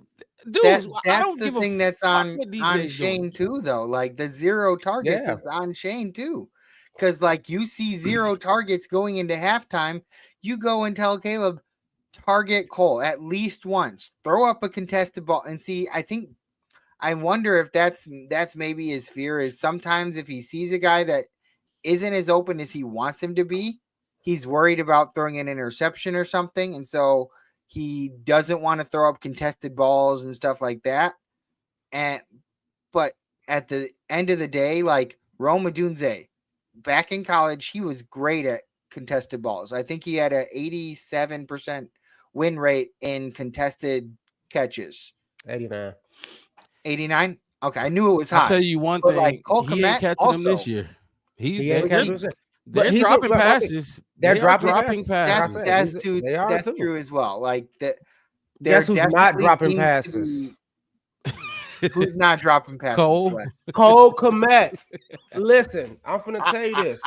dude? I that's don't the give thing a that's fuck on what DJ on is Shane doing. too, though. Like the zero targets Yeah. is on Shane too, because like you see zero targets going into halftime, you go and tell Caleb, target Cole at least once, throw up a contested ball, and see. I wonder if that's maybe his fear is sometimes if he sees a guy that isn't as open as he wants him to be, he's worried about throwing an interception or something, and so he doesn't want to throw up contested balls and stuff like that. But at the end of the day, like Rome Odunze, back in college, he was great at contested balls. I think he had a 87% win rate in contested catches. 89. 89? Okay, I knew it was high. I'll tell you one But, thing. like, Cole He ain't Kmet catching them this also- year. He ain't catching shit. But They're he's dropping look, I think passes. they're They are dropping dropping passes. passes. That's They are that's too. true as well. Like that. Guess who's not definitely dropping seems to passes? be- Who's not dropping passes? Cole. Wes? Cole Kmet. Listen, I'm finna tell you this.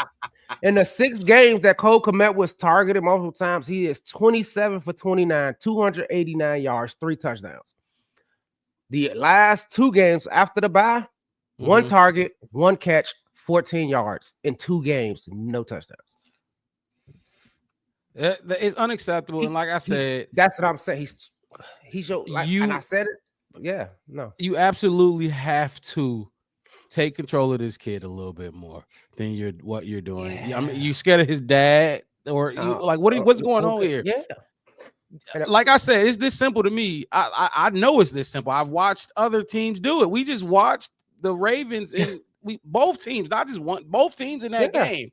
In the 6 games that Cole Kmet was targeted multiple times, he is 27 for 29, 289 yards, 3 touchdowns. The last 2 games after the bye, 1 Mhm. target, 1 catch, 14 yards in 2 games, no touchdowns. It's unacceptable. And like I said, That's what I'm saying. He's your like, You- and I said it. Yeah, no. you absolutely have to take control of this kid a little bit more than what you're doing. I mean, you scared of his dad, or you like what's going on here? Yeah. Like I said, it's this simple to me. I know it's this simple. I've watched other teams do it. We just watched the Ravens and both teams, not just one, both teams in that Yeah. game.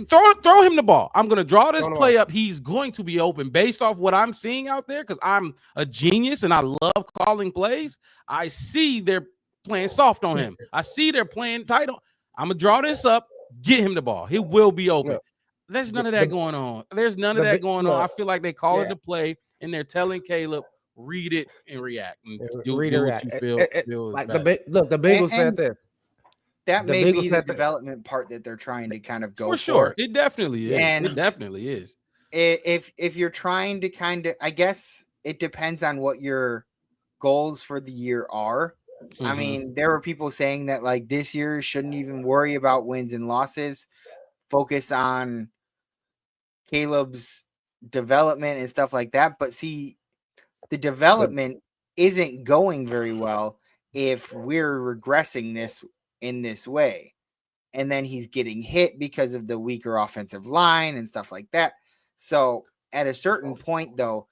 Throw him the ball. I'm gonna draw this Throw the play ball. up. He's going to be open based off what I'm seeing out there because I'm a genius and I love calling plays. I see they're playing soft on him. I see they're playing tight on. I'm gonna draw this up. Get him the ball. He will be open. Look, There's none of the- that going on. There's none of the that big- going on. I look, feel like they call it yeah. the play and they're telling Caleb, read it and react and do what Redirect. you feel. feel is Like best. the Bengals said And- this. That The may Bengals be the had this. development part that they're trying to kind of go for sure. It definitely is. And- It definitely is. If you're trying to kind of, I guess it depends on what your goals for the year are. I Mhm. mean, there were people saying that like this year shouldn't even worry about wins and losses, focus on Caleb's development and stuff like that. But see, the development isn't going very well if we're regressing this in this way. And then he's getting hit because of the weaker offensive line and stuff like that. So at a certain point, though,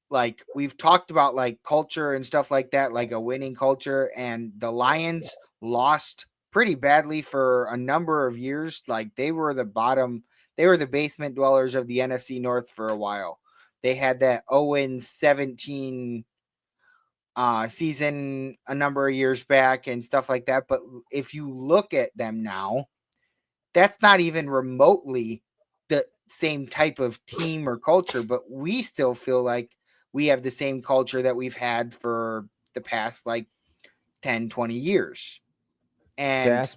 like we've talked about like culture and stuff like that, like a winning culture, and the Lions lost pretty badly for a number of years. Like they were the basement dwellers of the NFC North for a while. They had that 0-17 season a number of years back and stuff like that. But if you look at them now, that's not even remotely the same type of team or culture, but we still feel like we have the same culture that we've had for the past like 10, 20 years. And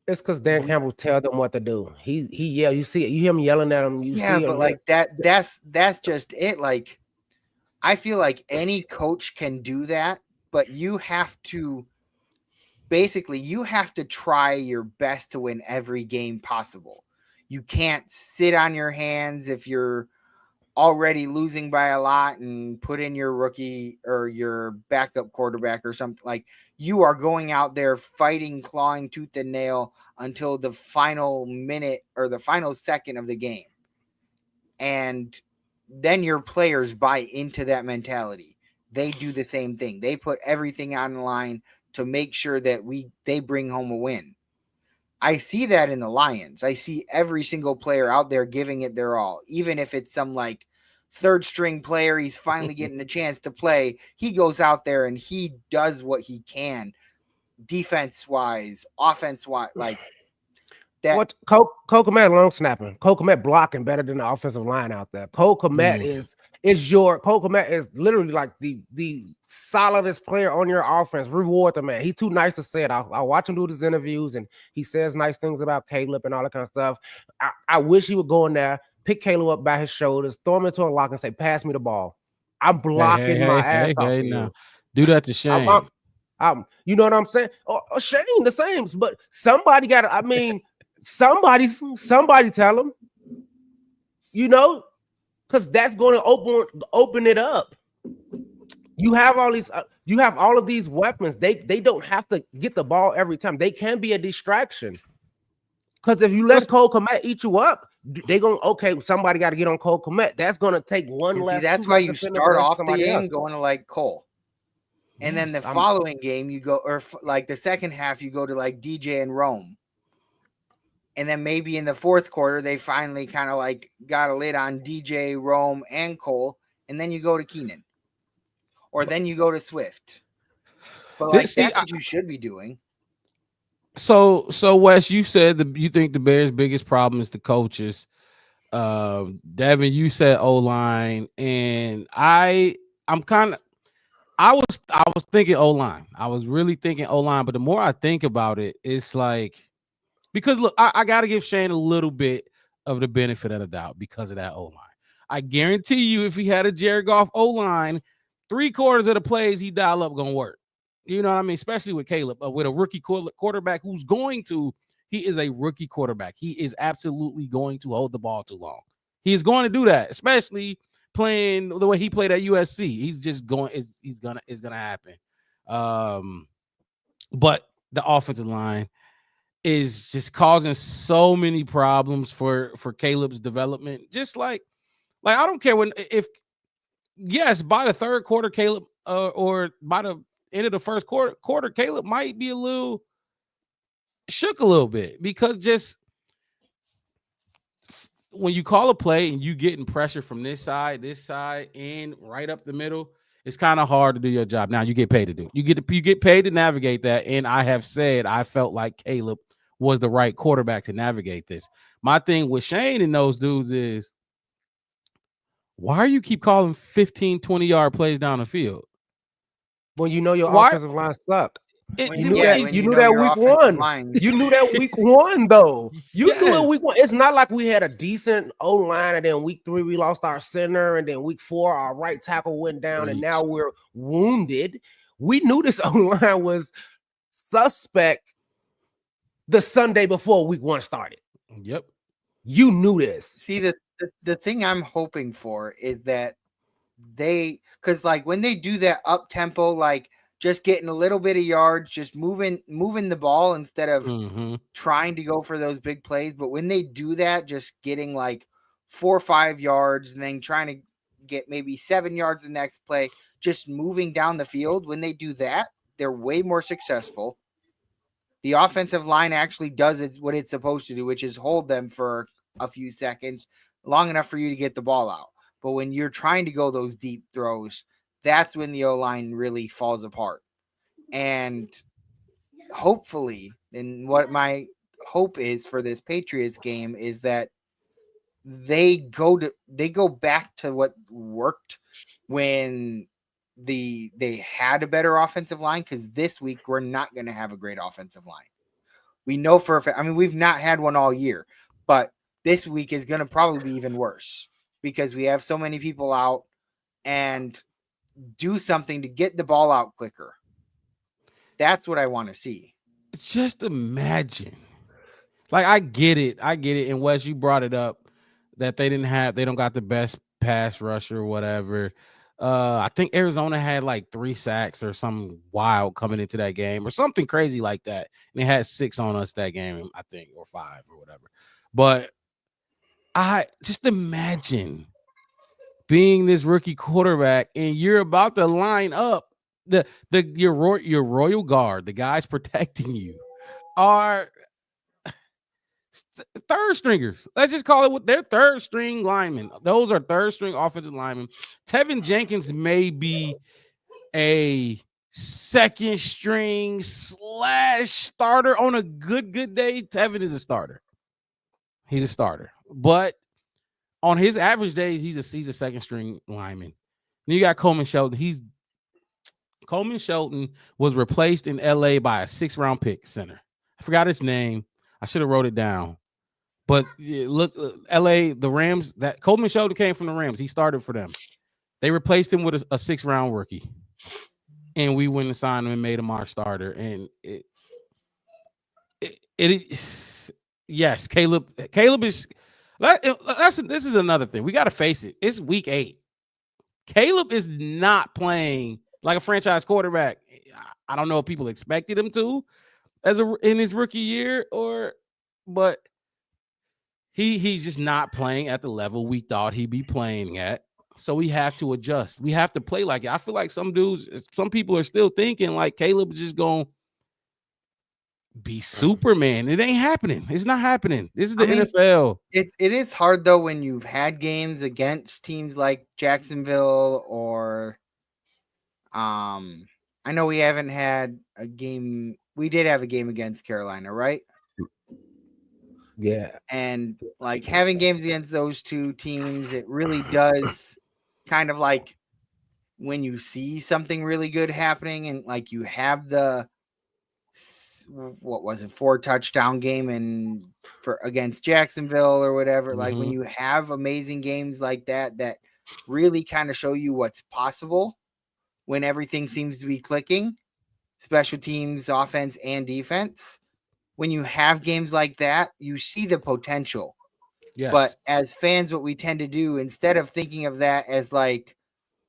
It's because Dan Campbell tell them what to do. He yell. You see it. You hear him yelling at him. You yeah, see but him, like that's just it. Like I feel like any coach can do that, but you have to try your best to win every game possible. You can't sit on your hands if you're already losing by a lot and put in your rookie or your backup quarterback or something. Like you are going out there fighting, clawing tooth and nail until the final minute or the final second of the game. And then your players buy into that mentality. They do the same thing. They put everything on the line to make sure that they bring home a win. I see that in the Lions. I see every single player out there giving it their all, even if it's some like third string player. He's finally getting a chance to play. He goes out there and he does what he can, defense wise, offense wise, like that. What Cole Kmet long snapping, Cole Kmet blocking better than the offensive line out there. Cole Kmet Cole Kmet is literally like the solidest player on your offense. Reward the man. He's too nice to say it. I watch him do his interviews and he says nice things about Caleb and all that kind of stuff. I wish he would go in there, pick Caleb up by his shoulders, throw him into a lock and say, pass me the ball. I'm blocking my ass off. Now. Do that to Shane. You know what I'm saying? Or Shane the same, but somebody got to, I mean, somebody tell him, you know, because that's going to open it up. You have all these, you have all of these weapons. They don't have to get the ball every time. They can be a distraction. Because if you let Cole Kmet eat you up, they going somebody got to get on Cole Kmet. That's going to take one less. That's why you start off the game going to like Cole. And then the following game, you go, or like the second half, you go to like DJ and Rome. And then maybe in the fourth quarter, they finally kind of like got a lid on DJ, Rome, and Cole. And then you go to Keenan. Or then you go to Swift. But like, that's what you should be doing. So Wes, you said you think the Bears' biggest problem is the coaches. Devin, you said O-line. And I was thinking O-line. I was really thinking O-line, but the more I think about it, it's like, because look, I got to give Shane a little bit of the benefit of the doubt because of that O-line. I guarantee you, if he had a Jared Goff O-line, 3/4 of the plays he dial up gonna work. You know what I mean? Especially with Caleb, with a rookie quarterback he is a rookie quarterback. He is absolutely going to hold the ball too long. He is going to do that, especially playing the way he played at USC. He's just going. It's gonna happen. But the offensive line is just causing so many problems for Caleb's development. Just like I don't care by the third quarter, Caleb, or by the end of the first quarter, Caleb might be a little shook a little bit, because just when you call a play and you getting pressure from this side, and right up the middle, it's kind of hard to do your job. Now you get paid to do. You get paid to navigate that, and I have said I felt like Caleb was the right quarterback to navigate this. My thing with Shane and those dudes is, why do you keep calling 15, 20-yard plays down the field? When you know your offensive line suck. You knew that week one. You knew that week one, though. You knew it week one. It's not like we had a decent O-line, and then week 3 we lost our center, and then week 4 our right tackle went down, and now we're wounded. We knew this O-line was suspect the Sunday before week 1 started. Yep. You knew this. See, the thing I'm hoping for is that because like when they do that up tempo, like just getting a little bit of yards, just moving the ball instead of trying to go for those big plays. But when they do that, just getting like 4 or 5 yards and then trying to get maybe 7 yards the next play, just moving down the field. When they do that, they're way more successful. The offensive line actually does what it's supposed to do, which is hold them for a few seconds, long enough for you to get the ball out. But when you're trying to go those deep throws, that's when the O-line really falls apart. And hopefully, and what my hope is for this Patriots game is that they go back to what worked when they had a better offensive line, because this week we're not going to have a great offensive line. We know for a fact. I mean, we've not had one all year, but this week is going to probably be even worse because we have so many people out, and do something to get the ball out quicker. That's what I want to see. Just imagine. Like, I get it. And Wes, you brought it up that they don't got the best pass rusher or whatever. I think Arizona had like 3 sacks or something wild coming into that game or something crazy like that. And they had 6 on us that game, I think, or 5 or whatever. But I just imagine being this rookie quarterback and you're about to line up your royal guard, the guys protecting you, are third stringers. Let's just call it what their third string linemen. Those are third string offensive linemen. Tevin Jenkins may be a second string / starter on a good day. Tevin is a starter. He's a starter, but on his average days, he's a second string lineman. Then you got Coleman Shelton. Coleman Shelton was replaced in LA by a 6th-round pick center. I forgot his name. I should have wrote it down. But look, LA, the Rams, that Coleman Shelton came from the Rams. He started for them. They replaced him with a 6th-round rookie. And we went and signed him and made him our starter. And yes, Caleb is this is another thing. We got to face it. It's week 8. Caleb is not playing like a franchise quarterback. I don't know if people expected him to in his rookie year but he's just not playing at the level we thought he'd be playing at. So we have to adjust. We have to play like it. I feel like some people are still thinking like Caleb is just going to be Superman. It ain't happening. It's not happening. This is the NFL. It is hard though when you've had games against teams like Jacksonville or I know we haven't had a game. We did have a game against Carolina, right? Yeah. And like having games against those two teams, it really does kind of like when you see something really good happening and like you have the 4 touchdown game against Jacksonville or whatever. Like when you have amazing games like that really kind of show you what's possible when everything seems to be clicking, special teams, offense, and defense. When you have games like that, you see the potential. Yes. But as fans, what we tend to do, instead of thinking of that as like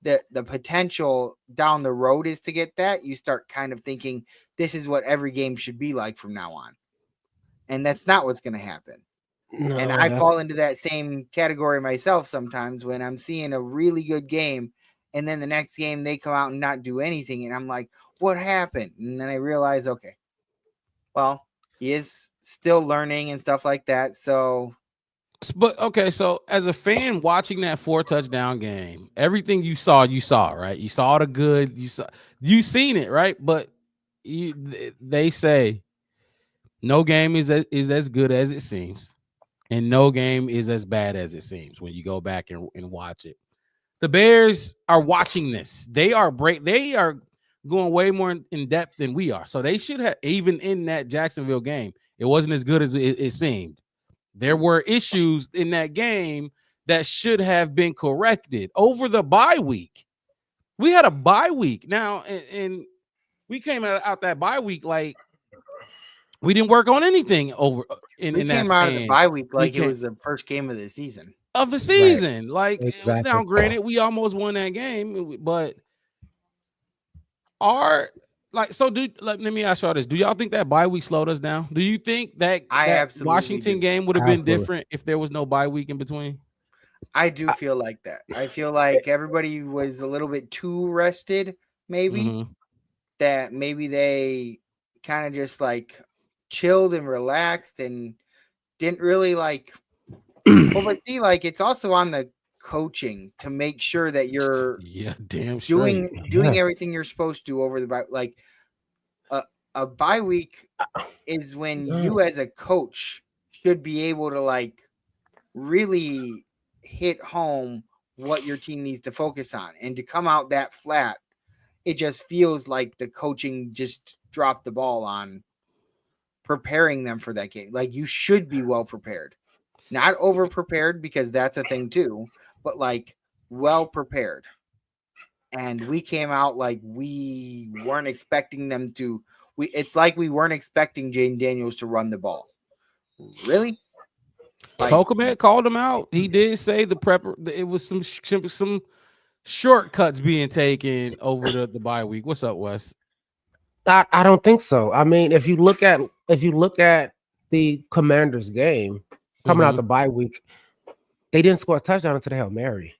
the potential down the road is to get that, you start kind of thinking this is what every game should be like from now on. And that's not what's going to happen. No, and I fall into that same category myself sometimes when I'm seeing a really good game and then the next game they come out and not do anything. And I'm like, what happened? And then I realize, okay, well, he is still learning and stuff like that. So as a fan watching that 4 touchdown game, everything you saw, right? You saw the good, you seen it, right? But they say no game is as good as it seems, and no game is as bad as it seems when you go back and watch it. The Bears are watching this. They are going way more in depth than we are. So they should have, even in that Jacksonville game, it wasn't as good as it seemed. There were issues in that game that should have been corrected over the bye week. We had a bye week now, and we came out that bye week like we didn't work on anything over in that. We came out of the bye week like it was the first game of the season. Right. Like exactly. Now, granted, we almost won that game, but let me ask y'all this. Do y'all think that bye week slowed us down? Do you think that Washington game would have been different if there was no bye week in between? I do feel like that. I feel like everybody was a little bit too rested, maybe. That maybe they kind of just like chilled and relaxed and didn't really like but see, like it's also on the coaching to make sure that you're doing everything you're supposed to over the bye. Like a bye week is when you as a coach should be able to like really hit home what your team needs to focus on, and to come out that flat, it just feels like the coaching just dropped the ball on preparing them for that game. Like you should be well prepared, not over prepared, because that's a thing too, but like well prepared. And we came out like we weren't expecting them to. It's like we weren't expecting Jaden Daniels to run the ball. Really? Like, Kokomet called him out. He did say it was some shortcuts being taken over the bye week. What's up, Wes? I don't think so. I mean, if you look at the Commanders game coming out the bye week, they didn't score a touchdown until the Hail Mary.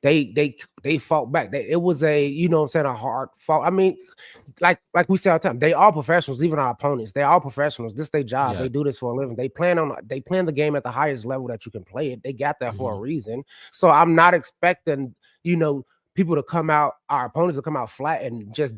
they fought back. It was a, you know what I'm saying, a hard fault. I mean, like we say all the time, they all professionals, even our opponents. They all professionals. This their job. Yes. They do this for a living. They plan the game at the highest level that you can play it. They got that for a reason. So I'm not expecting, you know, people to come out, our opponents to come out flat and just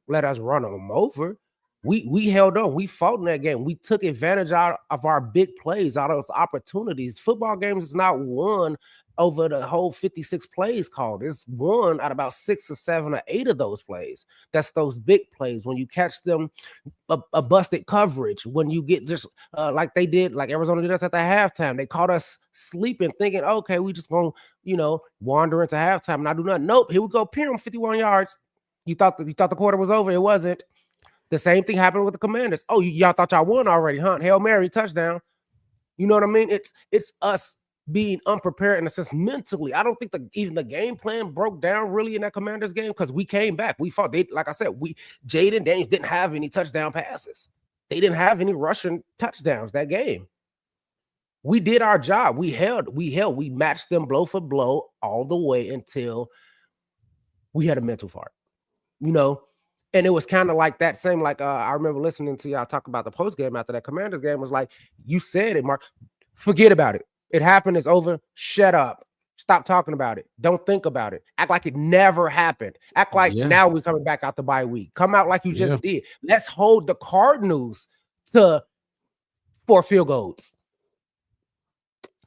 let us run them over. We held on. We fought in that game. We took advantage out of our big plays, out of those opportunities. Football games is not won over the whole 56 plays called. It's won at about 6 or 7 or 8 of those plays. That's those big plays when you catch them a busted coverage, when you get just like they did, like Arizona did us at the halftime. They caught us sleeping, thinking, okay, we just gonna, you know, wander into halftime and not do nothing. Nope, here we go, Pyram, 51 yards. You thought the quarter was over. It wasn't. The same thing happened with the Commanders. Oh, y'all thought y'all won already, huh? Hail Mary, touchdown. You know what I mean? It's us being unprepared in a sense mentally. I don't think even the game plan broke down really in that Commanders game because we came back. We fought. Like I said, Jaden Daniels didn't have any touchdown passes. They didn't have any rushing touchdowns that game. We did our job. We matched them blow for blow all the way until we had a mental fart, you know. And it was kind of like that same, like I remember listening to y'all talk about the post game after that Commanders game. Was like, you said it, Mark. Forget about it. It happened. It's over. Shut up. Stop talking about it. Don't think about it. Act like it never happened. Act like now we're coming back out the bye week. Come out like you just did. Let's hold the Cardinals to 4 field goals.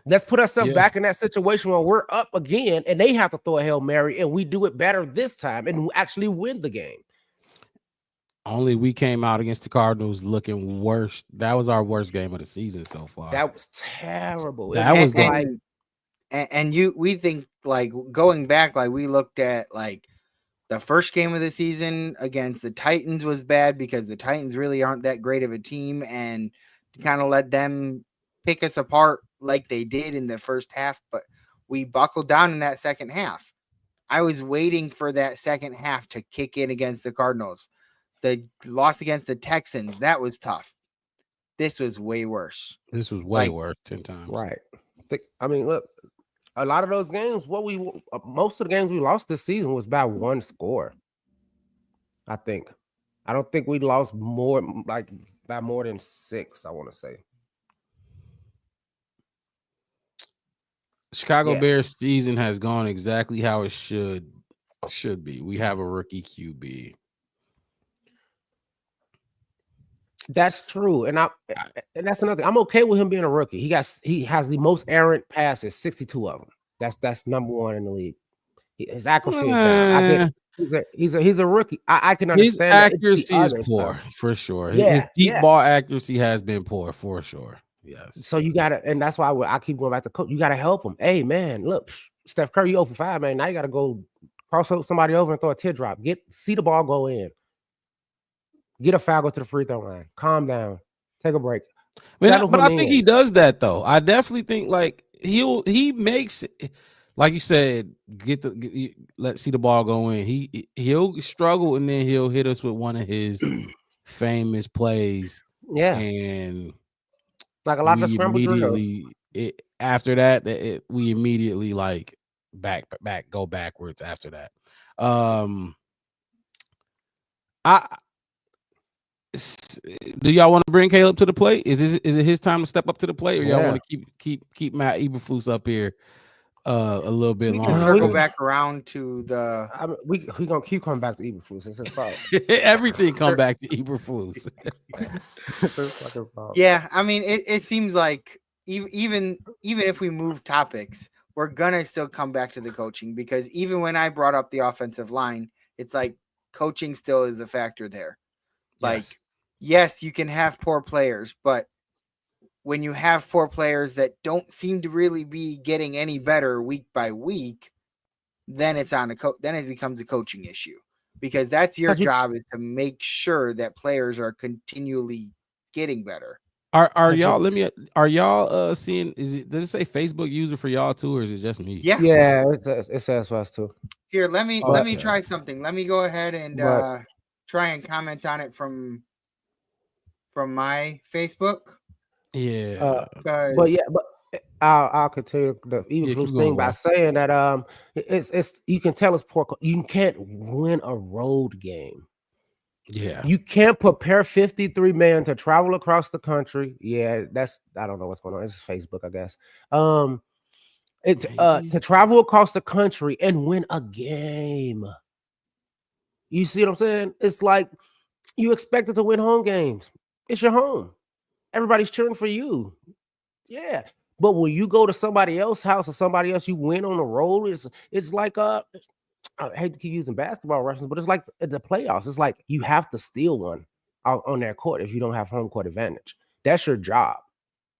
Let's put ourselves back in that situation where we're up again and they have to throw a Hail Mary and we do it better this time and we actually win the game. Only we came out against the Cardinals looking worse. That was our worst game of the season so far. That was terrible. That was like, and we think like going back, like we looked at like the first game of the season against the Titans was bad because the Titans really aren't that great of a team, and kind of let them pick us apart like they did in the first half. But we buckled down in that second half. I was waiting for that second half to kick in against the Cardinals. The loss against the Texans, that was tough. This was way worse. This was way worse 10 times. Right. I mean, look, a lot of those games, most of the games we lost this season was by 1 score. I think. I don't think we lost more, like by more than 6, I want to say. Chicago Bears season has gone exactly how it should be. We have a rookie QB. That's true, and that's another thing. I'm okay with him being a rookie. He has the most errant passes, 62 of them. That's number 1 in the league. His accuracy is down. He's a rookie. I can understand. His accuracy is poor for sure. His deep ball accuracy has been poor for sure. Yes. So you gotta, and that's why I keep going back to coach. You gotta help him. Hey man, look, Steph Curry, you 0 for 5, man. Now you gotta go cross somebody over and throw a teardrop. See the ball go in. Get a foul, go to the free throw line. Calm down. Take a break. But I think he does that though. I definitely think like he makes, like you said, let's see the ball go in. He'll struggle and then he'll hit us with one of his famous plays. Yeah, and like a lot of scramble drills. After that, we immediately like go backwards after that. Do y'all want to bring Caleb to the plate? Is it his time to step up to the plate, or y'all want to keep Matt Eberflus up here a little bit longer? Circle back around to the. I mean, we gonna keep coming back to Eberflus. It's his fault. Everything come back to Eberflus. Yeah, I mean, it seems like even if we move topics, we're gonna still come back to the coaching, because even when I brought up the offensive line, it's like coaching still is a factor there. Like, yes, you can have poor players, but when you have poor players that don't seem to really be getting any better week by week, then it's on then it becomes a coaching issue, because that's your job, is to make sure that players are continually getting better. Are y'all seeing? Does it say Facebook user for y'all too, or is it just me? Yeah, it says for us too. Here, let me try something. Let me go ahead and try and comment on it from my Facebook. Yeah. But I'll continue the Yeah, even keep Flus going, thing by bro. saying that it's you can tell it's poor. You can't win a road game. Yeah. You can't prepare 53 men to travel across the country. Yeah, that's I don't know what's going on. It's Facebook, I guess. It's Maybe. to travel across the country and win a game. You see what I'm saying? It's like you expected to win home games. It's your home. Everybody's cheering for you. Yeah. But when you go to somebody else's house or somebody else, you win on the road. It's like I hate to keep using basketball references, but it's like the playoffs. It's like you have to steal one out on their court if you don't have home court advantage. That's your job.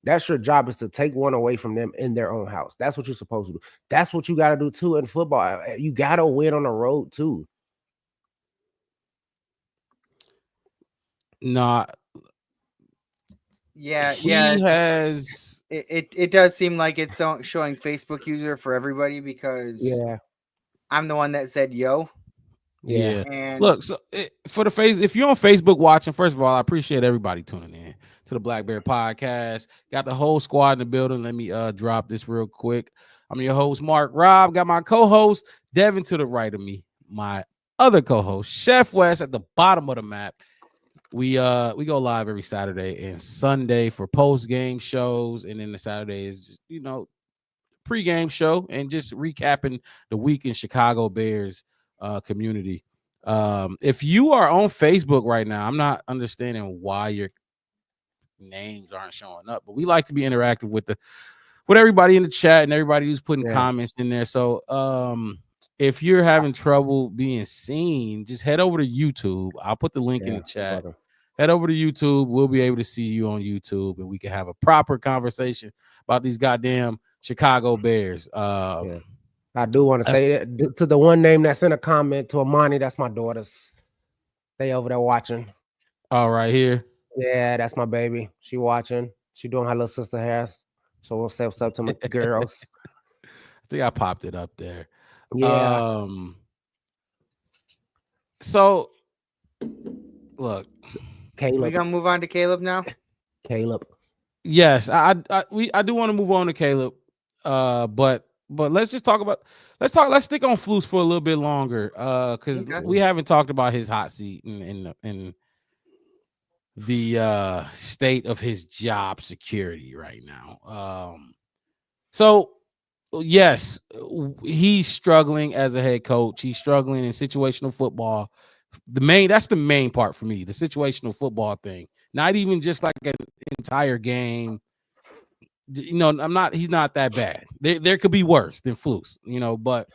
That's your job is to take one away from them in their own house. That's what you're supposed to do. That's what you got to do too in football. You got to win on the road too. Not. Yeah, He yeah. has. It does seem like it's showing Facebook user for everybody because I'm the one that said yo. Yeah. And Look, so for the face, if you're on Facebook watching, first of all, I appreciate everybody tuning in to the Blackberry Podcast. Got the whole squad in the building. Let me drop this real quick. I'm your host, Mark Rob. Got my co-host, Devin, to the right of me. My other co-host, Chef West, at the bottom of the map. We go live every Saturday and Sunday for post-game shows, and then the Saturday is just, pre-game show and just recapping the week in Chicago Bears community. If you are on Facebook right now, I'm not understanding why your names aren't showing up, but we like to be interactive with everybody in the chat and everybody who's putting comments in there. So if you're having trouble being seen, just head over to YouTube. I'll put the link in the chat. Head over to YouTube. We'll be able to see you on YouTube, and we can have a proper conversation about these goddamn Chicago Bears. I do want to say that to the one name that's in a comment to Amani, that's my daughter's. They over there watching. All right, here. Yeah, that's my baby. She watching. She doing her little sister hair. So we'll say what's up to my girls. I think I popped it up there. Yeah. So look, Caleb. We gonna move on to Caleb now. Caleb. Yes, I do want to move on to Caleb. But let's stick on Flus for a little bit longer. Because we haven't talked about his hot seat in the state of his job security right now. So yes, he's struggling as a head coach. He's struggling in situational football. That's the main part for me, the situational football thing. Not even just like an entire game. He's not that bad. There could be worse than Flus, but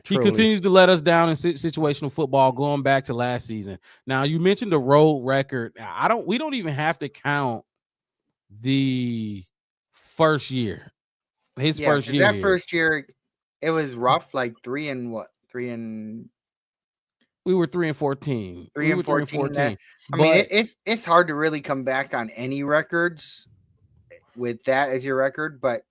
he continues to let us down in situational football going back to last season. Now, you mentioned the road record. We don't even have to count the first year. His first year. That first year, it was rough, like 3 and what? 3 and we were 3-14. 3-14. I mean, it's hard to really come back on any records with that as your record, but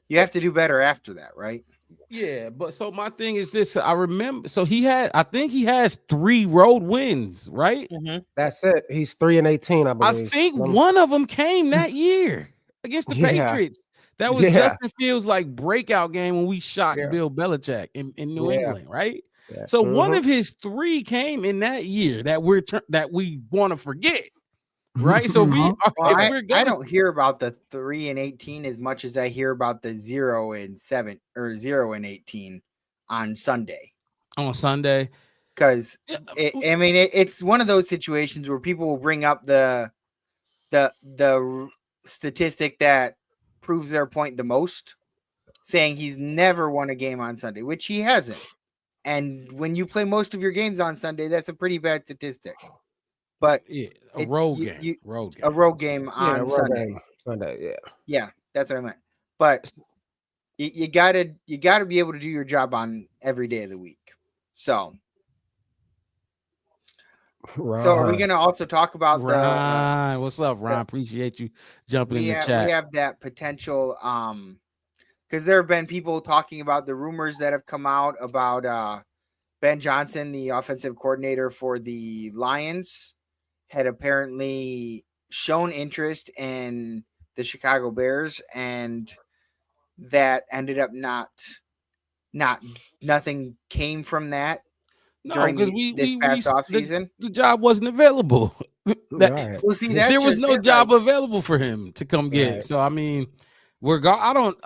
you have to do better after that, right? Yeah, but so my thing is this. I remember, so I think he has 3 road wins, right? Mm-hmm. That's it. He's 3-18, I believe. I think one of them came that year against the Patriots. That was Justin Fields' like breakout game when we shocked Bill Belichick in New England, right? Yeah. So one of his 3 came in that year that we want to forget, right? So I don't hear about the 3-18 as much as I hear about the 0-7 or 0-18 on Sunday. On Sunday, because it's one of those situations where people will bring up the statistic that proves their point the most, saying he's never won a game on Sunday, which he hasn't. And when you play most of your games on Sunday, that's a pretty bad statistic. But a road game on Sunday. Yeah, that's what I meant. But you gotta be able to do your job on every day of the week. So are we gonna also talk about Ron? What's up, Ron? Appreciate you jumping in the chat. We have that potential because there have been people talking about the rumors that have come out about Ben Johnson, the offensive coordinator for the Lions, had apparently shown interest in the Chicago Bears, and that ended up nothing came from that No, during because this past offseason. the job wasn't available. Right. Well, see, that's There was just no it, job like, available for him to come get. Right. So I mean, I don't.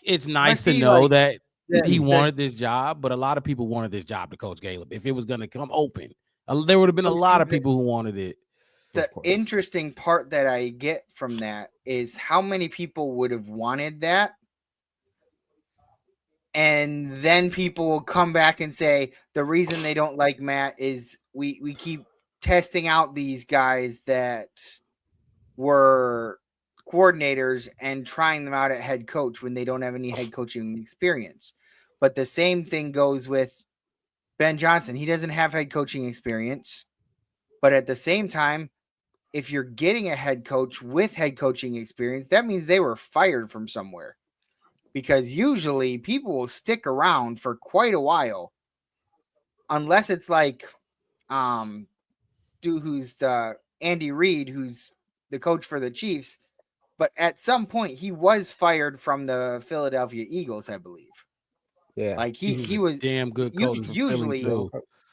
It's nice to see, know like, that he the wanted this job, but a lot of people wanted this job to coach Caleb. If it was going to come open, there would have been a Well, lot see, of people who wanted it. the Of course. interesting part that I get from that is how many people would have wanted that. And then people will come back and say the reason they don't like Matt is we keep testing out these guys that were coordinators and trying them out at head coach when they don't have any head coaching experience. But the same thing goes with Ben Johnson. He doesn't have head coaching experience. But at the same time, if you're getting a head coach with head coaching experience, that means they were fired from somewhere. Because usually people will stick around for quite a while, unless it's like who's Andy Reid, who's the coach for the Chiefs. But at some point, he was fired from the Philadelphia Eagles, I believe. Yeah. Like he was damn good coach for Philly, usually. too.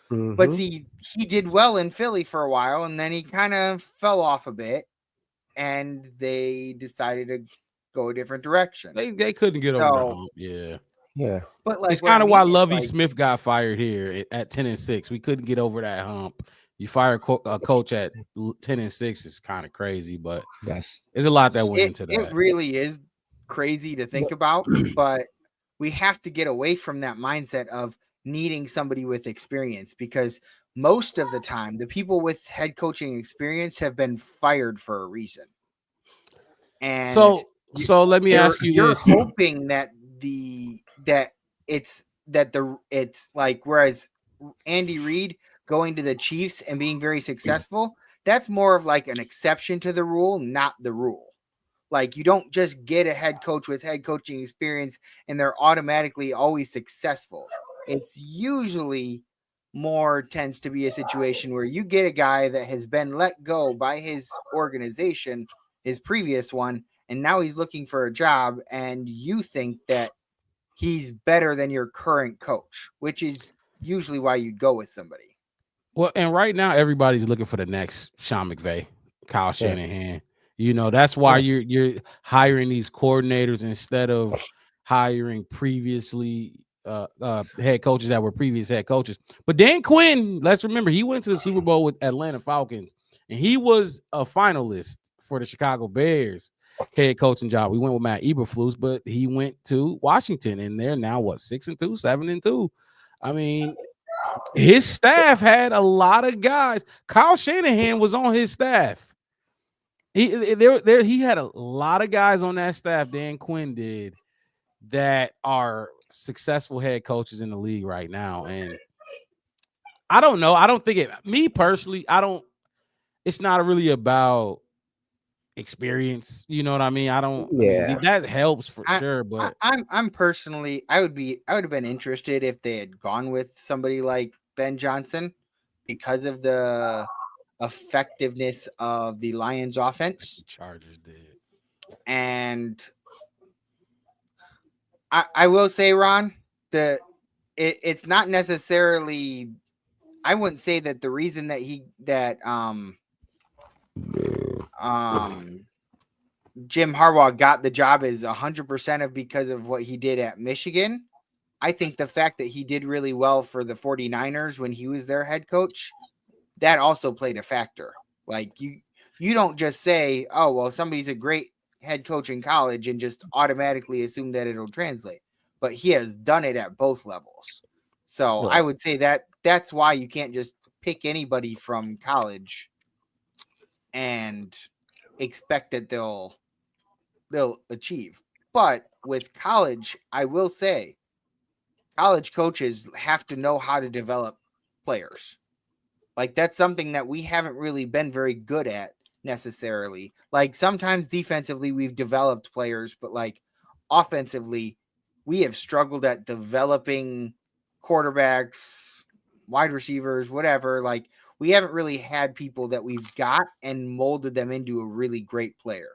But see, he did well in Philly for a while, and then he kind of fell off a bit, and they decided to go a different direction. They couldn't get over the hump. Yeah. Yeah. But like, It's kind of why Lovie like, Smith got fired here at 10-6. We couldn't get over that hump. You fire a coach at 10-6 is kind of crazy, but Yes. there's a lot that went into that. It really is crazy to think about, but we have to get away from that mindset of needing somebody with experience, because most of the time the people with head coaching experience have been fired for a reason. And so let me ask you you're this. hoping that it's like, whereas Andy Reid going to the Chiefs and being very successful, that's more of like an exception to the rule, not the rule. Like, you don't just get a head coach with head coaching experience and they're automatically always successful. It's usually more tends to be a situation where you get a guy that has been let go by his organization, his previous one, and now he's looking for a job, and you think that he's better than your current coach, which is usually why you'd go with somebody. Well, and right now everybody's looking for the next Sean McVay, Kyle Shanahan. You know, that's why you're hiring these coordinators instead of hiring previously head coaches that were previous head coaches. But Dan Quinn, let's remember, he went to the Super Bowl with Atlanta Falcons, and he was a finalist for the Chicago Bears head coaching job. We went with Matt Eberflus, but he went to Washington, and they're now 6-2, 7-2. I mean, his staff had a lot of guys. Kyle Shanahan was on his staff. He had a lot of guys on that staff, Dan Quinn did, that are successful head coaches in the league right now. And I don't know. I don't think me personally, it's not really about experience. You know what I mean? I mean, that helps for sure. But I'm personally, I would have been interested if they had gone with somebody like Ben Johnson because of the effectiveness of the Lions offense. The Chargers did. And I will say, Ron, it's not necessarily, I wouldn't say that the reason that Jim Harbaugh got the job is 100% of because of what he did at Michigan. I think the fact that he did really well for the 49ers when he was their head coach, that also played a factor. Like, you don't just say, oh, well, somebody's a great head coach in college and just automatically assume that it'll translate. But he has done it at both levels. So I would say that that's why you can't just pick anybody from college and expect that they'll achieve. But with college, I will say college coaches have to know how to develop players. Like, that's something that we haven't really been very good at necessarily. Like, sometimes defensively we've developed players, but like offensively we have struggled at developing quarterbacks, wide receivers, whatever. Like, we haven't really had people that we've got and molded them into a really great player.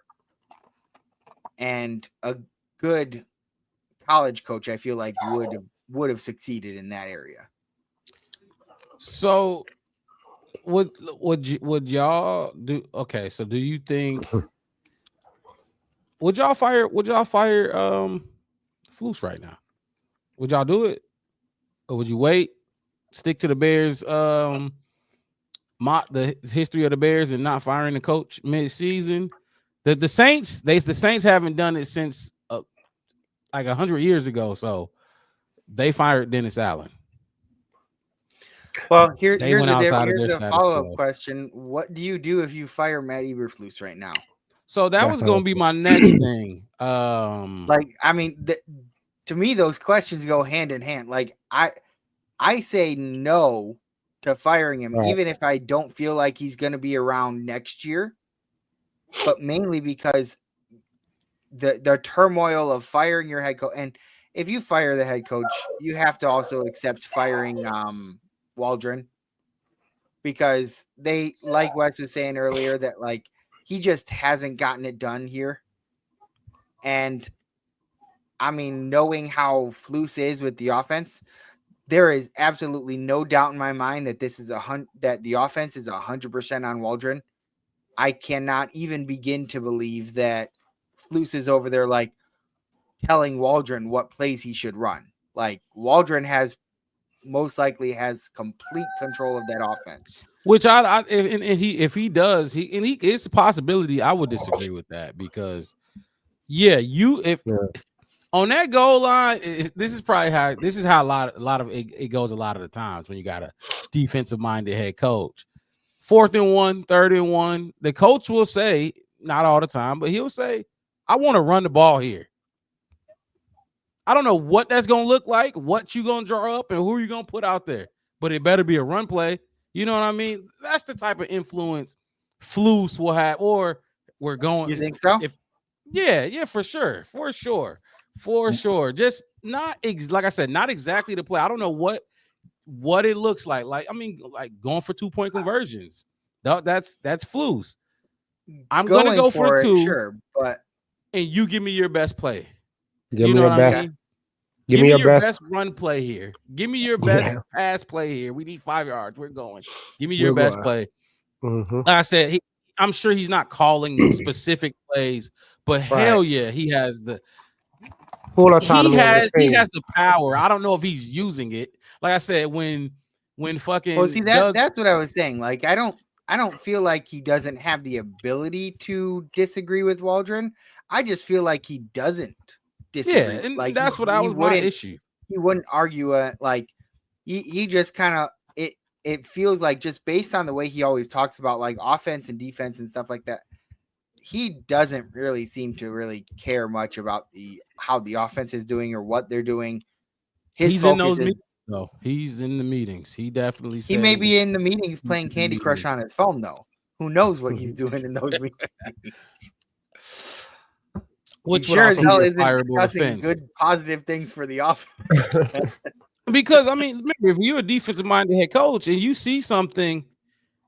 and a good college coach, I feel like would have succeeded in that area. So would y'all do? Okay, so do you think would y'all fire Flus right now? Would y'all do it, or would you wait, stick to the Bears the history of the Bears and not firing the coach mid-season? The Saints haven't done it since like 100 years ago, so they fired Dennis Allen. Well, here's a follow-up question. What do you do if you fire Matt Eberflus right now? So that was going to be my next thing. Like, I mean, to me, those questions go hand in hand. Like, I say no to firing him, even if I don't feel like he's going to be around next year, but mainly because the turmoil of firing your head coach. And if you fire the head coach, you have to also accept firing Waldron, because they, like Wes was saying earlier, that like he just hasn't gotten it done here. And I mean, knowing how Flus is with the offense, there is absolutely no doubt in my mind that that the offense is 100% on Waldron. I cannot even begin to believe that Flus is over there like telling Waldron what plays he should run. Like, Waldron most likely has complete control of that offense. Which if he does, it's a possibility. I would disagree with that, because on that goal line, this is how a lot of it goes a lot of the times when you got a defensive minded head coach. 4th and 1, 3rd and 1, the coach will say, not all the time, but he'll say, I want to run the ball here. I don't know what that's going to look like, what you're going to draw up, and who you're going to put out there, but it better be a run play. You know what I mean? That's the type of influence Flus will have, or we're going. You think so? Yeah, for sure. Just not like I said, not exactly the play. I don't know what it looks like. Like, I mean, like going for 2-point conversions. That's Flus. I'm going to go for 2, sure, but and you give me your best play. Give me your best. Give me your best run play here. Give me your best pass play here. We need 5 yards. We're going. Give me your best play. Mm-hmm. Like I said, I'm sure he's not calling specific plays, but hell yeah, he has the full autonomy. He has the power. I don't know if he's using it. Like I said, when fucking that's what I was saying. Like, I don't feel like he doesn't have the ability to disagree with Waldron. I just feel like he doesn't disagree. Yeah, and like, that's what was my issue. He wouldn't argue like he just kind of it feels like, just based on the way he always talks about like offense and defense and stuff like that, he doesn't really seem to really care much about how the offense is doing or what they're doing. He's in those meetings. No, he's in the meetings. He definitely he may be in the meetings playing Candy Crush on his phone, though. Who knows what he's doing in those meetings? Which sure as hell isn't discussing good positive things for the offense. Because I mean, remember, if you're a defensive minded head coach and you see something,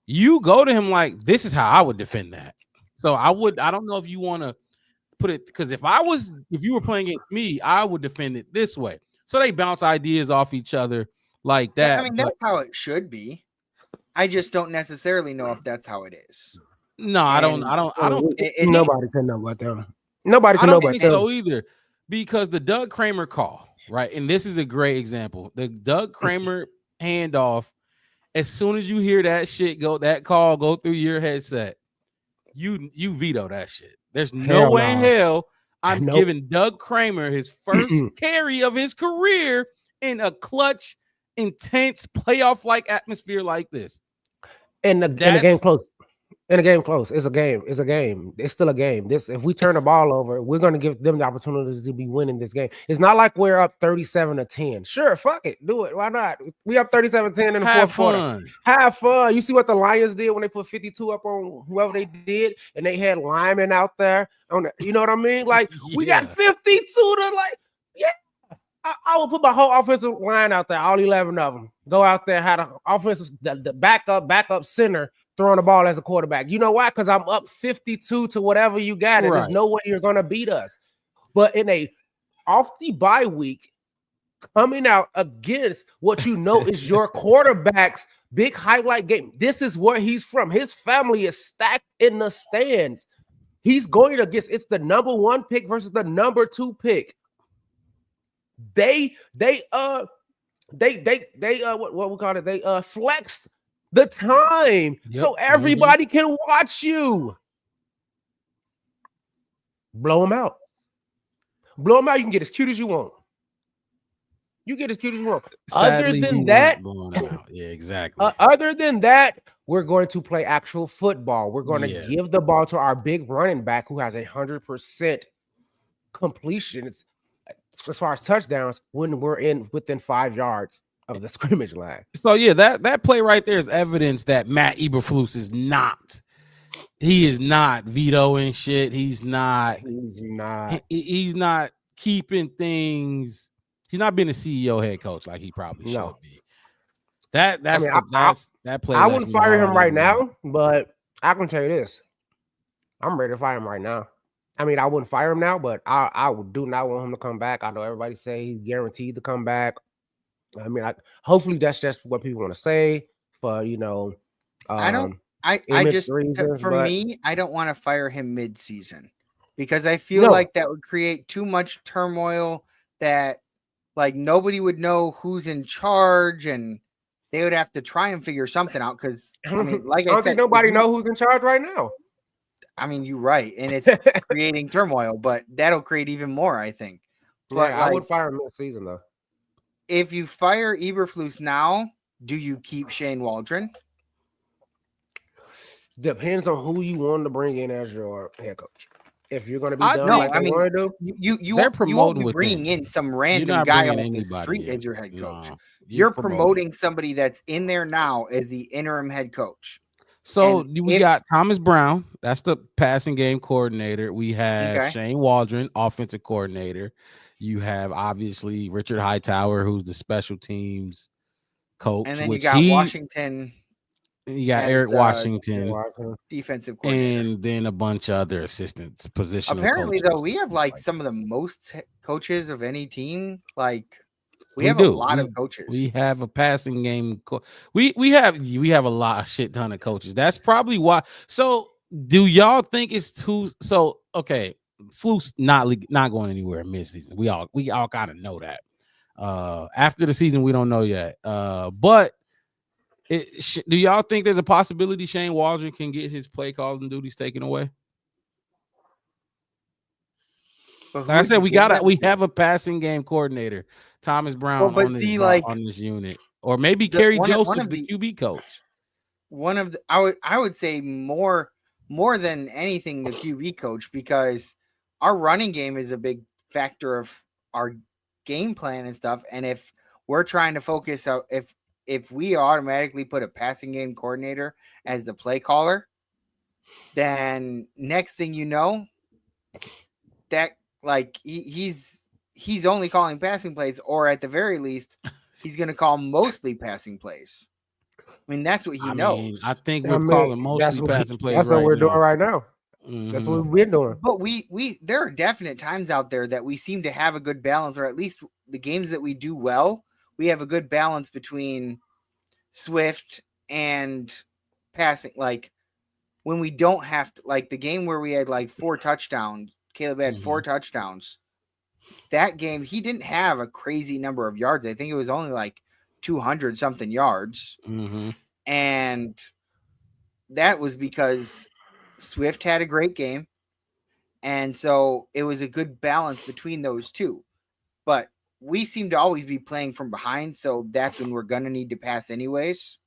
you go to him like, this is how I would defend that. So I don't know if you want to put it, because if you were playing against me, I would defend it this way. So they bounce ideas off each other like that. Yeah, I mean, that's how it should be. I just don't necessarily know if that's how it is. No, I don't. Nobody can know about them. Nobody can know about them. So either, because the Doug Kramer call, right? And this is a great example. The Doug Kramer handoff. As soon as you hear that call go through your headset, you veto that shit. There's no way in hell I'm giving Doug Kramer his first carry of his career in a clutch, intense playoff-like atmosphere like this. And the game close. And the game close. It's a game. It's a game. It's still a game. If we turn the ball over, we're going to give them the opportunity to be winning this game. It's not like we're up 37-10. Sure, fuck it. Do it. Why not? We up 37-10 in the fourth quarter. Have fun. You see what the Lions did when they put 52 up on whoever they did, and they had linemen out there. You know what I mean? Like, we got 52 to like, yeah. I will put my whole offensive line out there, all 11 of them. Go out there, had an offensive, the backup center throwing the ball as a quarterback. You know why? Because I'm up 52 to whatever you got, and there's Right. no way you're gonna beat us. But in a off the bye week, coming out against what you know is your quarterback's big highlight game. This is where he's from. His family is stacked in the stands. He's going against it's the number 1 pick versus the number 2 pick. They what we call it? They flexed the time so everybody can watch you. Blow them out. Blow them out. You can get as cute as you want. You get as cute as you want. Sadly, other than that, yeah, exactly. other than that, we're going to play actual football. We're going to give the ball to our big running back who has 100% completion as far as touchdowns when we're within 5 yards of the scrimmage line. So yeah, that play right there is evidence that Matt Eberflus is not. He is not vetoing shit. He's not keeping things. He's not being a CEO head coach like he probably should be. That play. I wouldn't fire him right now, but I can tell you this: I'm ready to fire him right now. I mean, I wouldn't fire him now, but I do not want him to come back. I know everybody say he's guaranteed to come back. I mean, hopefully that's just what people want to say for I don't want to fire him mid-season because I feel like that would create too much turmoil that like nobody would know who's in charge and they would have to try and figure something out because I mean, like I said, nobody know who's in charge right now. I mean, you're right, and it's creating turmoil, but that'll create even more, I think. But I would fire him mid-season though. If you fire Eberflus now, do you keep Shane Waldron? Depends on who you want to bring in as your head coach. If you're going to be done like I want to do, you won't be bringing in some random guy off the street as your head coach. No, you're promoting somebody that's in there now as the interim head coach. So we got Thomas Brown, that's the passing game coordinator. We have Shane Waldron, offensive coordinator. You have obviously Richard Hightower, who's the special teams coach. And then you got Washington. You got Eric Washington, defensive coordinator, and then a bunch of other assistants, positional. Apparently, coaches, though, we have like some of the most coaches of any team. Like we have a lot of coaches. We have a passing game. We have a lot of shit ton of coaches. That's probably why. So, do y'all think it's too? So, okay, Fluke's not going anywhere mid-season. We all kind of know that. After the season, we don't know yet. But. Do y'all think there's a possibility Shane Waldron can get his play calling duties taken away? Like I said, we have a passing game coordinator, Thomas Brown, on this unit, or maybe Kerry Joseph, the QB coach. I would say more than anything the QB coach, because our running game is a big factor of our game plan and stuff. And if we're trying to focus out, if we automatically put a passing game coordinator as the play caller, then next thing you know, that like he's only calling passing plays, or at the very least, he's going to call mostly passing plays. I mean, that's what he knows. I think we're calling mostly passing plays. That's what we're doing right now. Mm-hmm. That's what we're doing. But we there are definite times out there that we seem to have a good balance, or at least the games that we do well, we have a good balance between Swift and passing. Like when we don't have to, like the game where we had like 4 touchdowns, Caleb had 4 touchdowns. That game, he didn't have a crazy number of yards. I think it was only like 200 something yards. Mm-hmm. And that was because Swift had a great game. And so it was a good balance between those two. But we seem to always be playing from behind, so that's when we're going to need to pass anyways.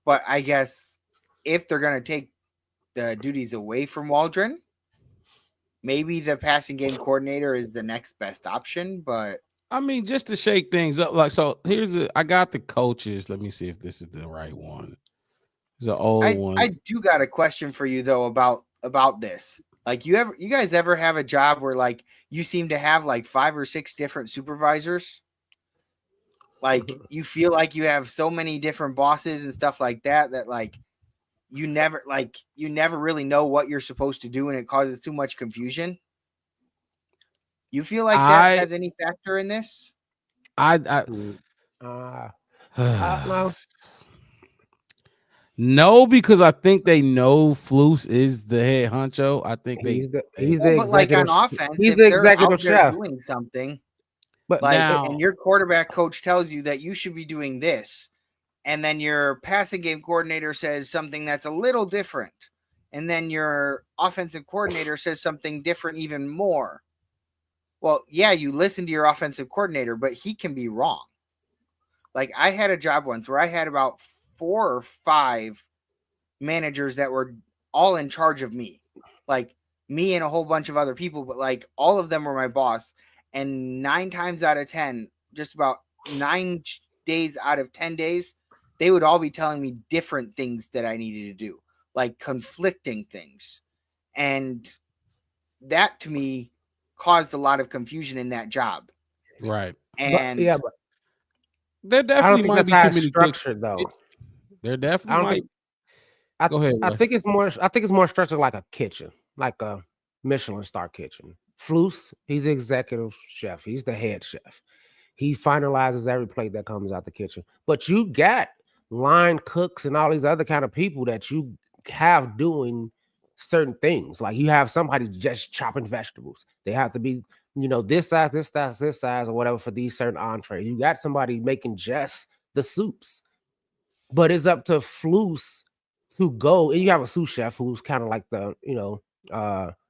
But I guess if they're going to take the duties away from Waldron, maybe the passing game coordinator is the next best option. But I mean, just to shake things up, like, so I got the coaches. Let me see if this is the right one. It's an old one. I do got a question for you though about this. Like you guys ever have a job where like you seem to have like 5 or 6 different supervisors? Like you feel like you have so many different bosses and stuff like that like you never really know what you're supposed to do, and it causes too much confusion. You feel like that has any factor in this? No, because I think they know Flus is the head honcho. I think he's the but like on offense, he's if the they're executive out there chef doing something, but like, now, and your quarterback coach tells you that you should be doing this, and then your passing game coordinator says something that's a little different, and then your offensive coordinator says something different even more. Well, yeah, you listen to your offensive coordinator, but he can be wrong. Like, I had a job once where I had about 4 or 5 managers that were all in charge of me, like me and a whole bunch of other people, but like all of them were my boss. And 9 times out of 10, just about 9 days out of 10 days, they would all be telling me different things that I needed to do, like conflicting things. And that to me caused a lot of confusion in that job. right. And but there definitely might be too many structured though. There definitely might. Go ahead. I think it's more structured like a kitchen, like a Michelin star kitchen. Flus, he's the executive chef. He's the head chef. He finalizes every plate that comes out the kitchen. But you got line cooks and all these other kind of people that you have doing certain things. Like you have somebody just chopping vegetables. They have to be, this size, this size, this size, or whatever for these certain entrees. You got somebody making just the soups. But it's up to Flus to go, and you have a sous chef who's kind of like the,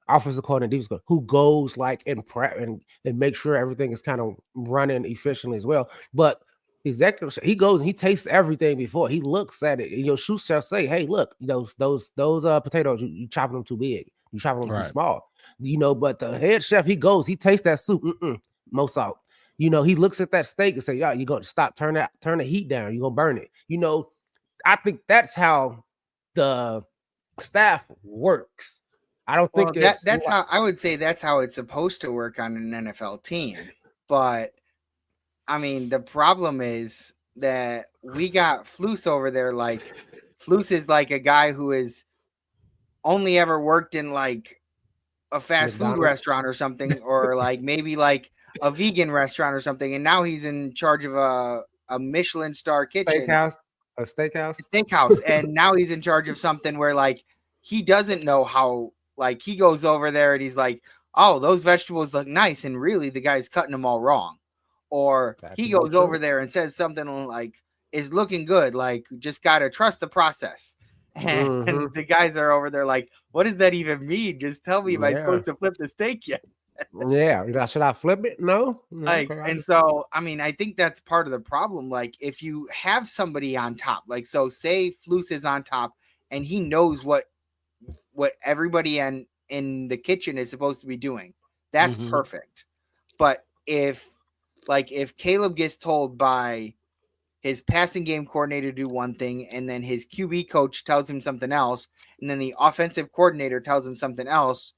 offensive coordinator who goes like and prep and make sure everything is kind of running efficiently as well. But the executive, he goes and he tastes everything before he looks at it. And your sous chef say, "Hey, look, those potatoes, you chopping them too big, you chopping them too small." But the head chef, he goes, he tastes that soup, more salt. He looks at that steak and say, "Yeah, you're gonna stop, turn the heat down, you're gonna burn it." I think that's how the staff works. I don't think that's how I would say that's how it's supposed to work on an NFL team. But I mean, the problem is that we got Flus over there. Like, Flus is like a guy who has only ever worked in like a fast food restaurant or something, or like maybe like a vegan restaurant or something, and now he's in charge of a Michelin star kitchen. A steakhouse. And now he's in charge of something where like he doesn't know how, like he goes over there and he's like, "Oh, those vegetables look nice," and really the guy's cutting them all wrong. Or he goes over there and says something like, "Is looking good, like just gotta trust the process." And the guys are over there like, "What does that even mean? Just tell me, am I supposed to flip the steak yet?" Should I flip it? No. And so, I mean, I think that's part of the problem. Like, if you have somebody on top, like, so say Flus is on top and he knows what everybody in the kitchen is supposed to be doing, that's perfect. But if Caleb gets told by his passing game coordinator to do one thing, and then his QB coach tells him something else, and then the offensive coordinator tells him something else,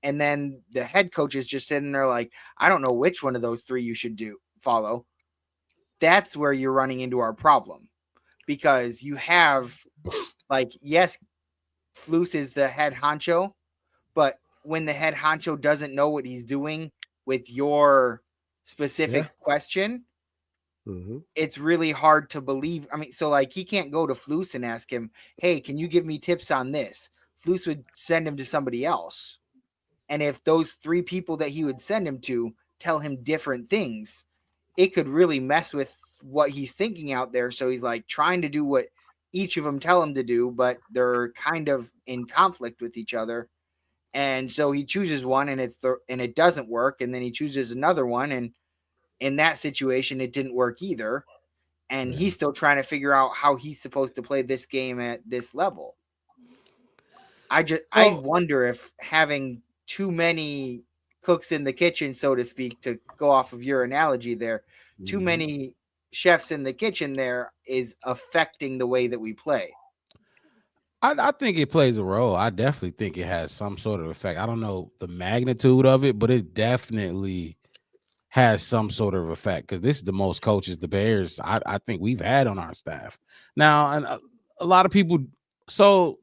and then the head coach is just sitting there like, "I don't know which one of those 3 you should follow." That's where you're running into our problem, because you have like, yes, Flus is the head honcho, but when the head honcho doesn't know what he's doing with your specific question, it's really hard to believe. I mean, so like he can't go to Flus and ask him, "Hey, can you give me tips on this?" Flus would send him to somebody else. And if those 3 people that he would send him to tell him different things, it could really mess with what he's thinking out there. So he's like trying to do what each of them tell him to do, but they're kind of in conflict with each other. And so he chooses one and it doesn't work. And then he chooses another one. And in that situation, it didn't work either. And he's still trying to figure out how he's supposed to play this game at this level. I wonder if having too many cooks in the kitchen, so to speak, to go off of your analogy there, too many chefs in the kitchen there is affecting the way that we play. I think it plays a role. I definitely think it has some sort of effect. I don't know the magnitude of it, but it definitely has some sort of effect, because this is the most coaches the Bears I think we've had on our staff now. And a lot of people, so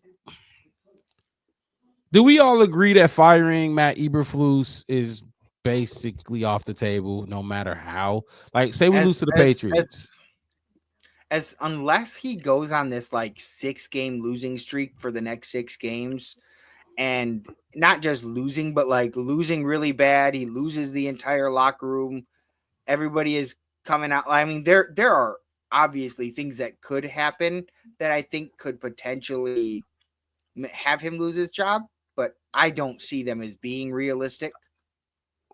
Do we all agree that firing Matt Eberflus is basically off the table, no matter how? Like, say we lose to the Patriots. As unless he goes on this like 6-game losing streak for the next 6 games, and not just losing, but like losing really bad. He loses the entire locker room. Everybody is coming out. I mean, there are obviously things that could happen that I think could potentially have him lose his job, but I don't see them as being realistic.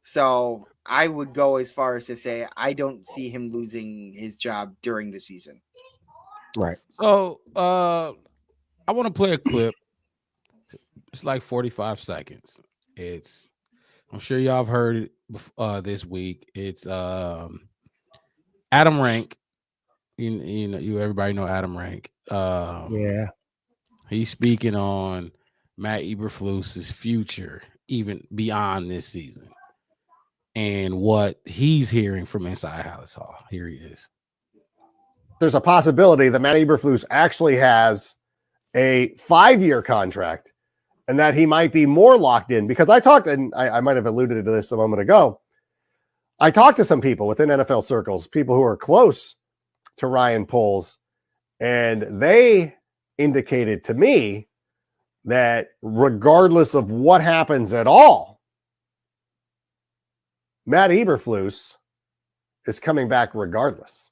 So I would go as far as to say I don't see him losing his job during the season. Right. So I want to play a clip. It's like 45 seconds. I'm sure y'all have heard it this week. It's Adam Rank. Everybody know Adam Rank. Yeah. He's speaking on Matt Eberflus's future, even beyond this season, and what he's hearing from inside Halas Hall. Here he is. There's a possibility that Matt Eberflus actually has a 5-year contract and that he might be more locked in, because I talked, and I might have alluded to this a moment ago. I talked to some people within NFL circles, people who are close to Ryan Poles, and they indicated to me that regardless of what happens at all, Matt Eberflus is coming back regardless.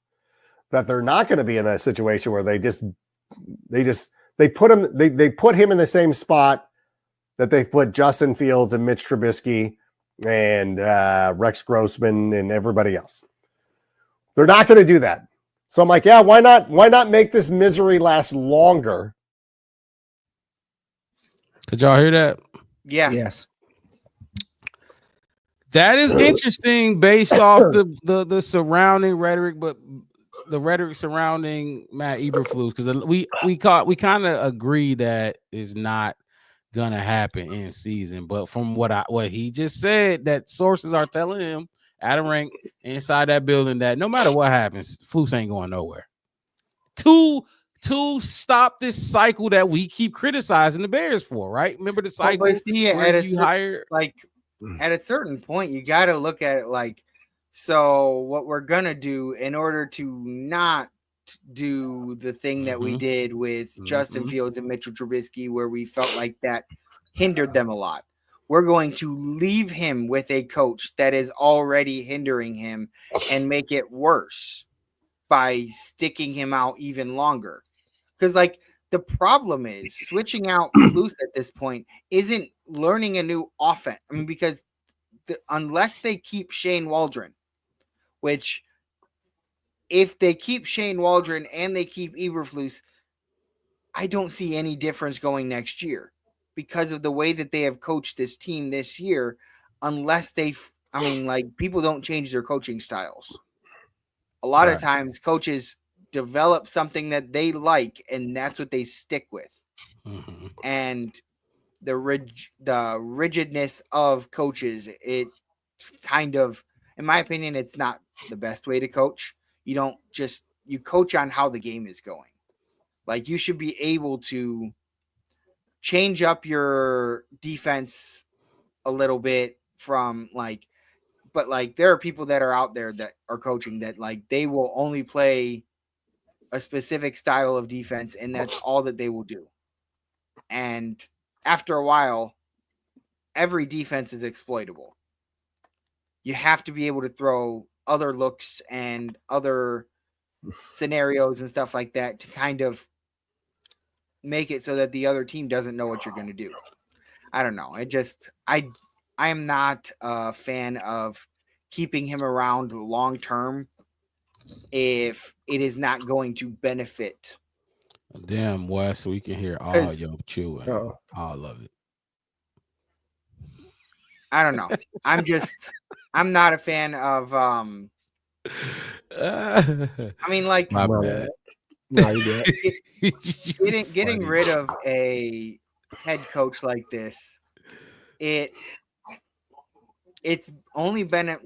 That they're not going to be in a situation where they put him in the same spot that they've put Justin Fields and Mitch Trubisky and Rex Grossman and everybody else. They're not going to do that. So I'm like, yeah, why not? Why not make this misery last longer? Did y'all hear that? Yeah. Yes. That is interesting based off the surrounding rhetoric, but the rhetoric surrounding Matt Eberflus, because we kind of agree that is not gonna happen in season. But from what he just said, that sources are telling him, Adam Rank inside that building, that no matter what happens, Flus ain't going nowhere. To stop this cycle that we keep criticizing the Bears for, right? Remember the cycle at a certain point, you got to look at it like, so what we're gonna do in order to not do the thing that we did with Justin Fields and Mitchell Trubisky, where we felt like that hindered them a lot. We're going to leave him with a coach that is already hindering him and make it worse by sticking him out even longer. Because like the problem is switching out Flus at this point isn't learning a new offense. I mean, because unless they keep Shane Waldron, which if they keep Shane Waldron and they keep Eberflus, I don't see any difference going next year because of the way that they have coached this team this year, unless people don't change their coaching styles. A lot of times coaches develop something that they like, and that's what they stick with. Mm-hmm. And the rigidness of coaches, it's kind of, in my opinion, it's not the best way to coach. You coach on how the game is going. Like, you should be able to change up your defense a little bit but there are people that are out there that are coaching that they will only play a specific style of defense, and that's all that they will do. And after a while, every defense is exploitable. You have to be able to throw other looks and other scenarios and stuff like that to kind of make it so that the other team doesn't know what you're going to do. I don't know. I am not a fan of keeping him around long term if it is not going to benefit. Damn, Wes, we can hear all your chewing. All of it. I don't know. I'm not a fan of I mean, my bad. Getting rid of a head coach like this, it's only been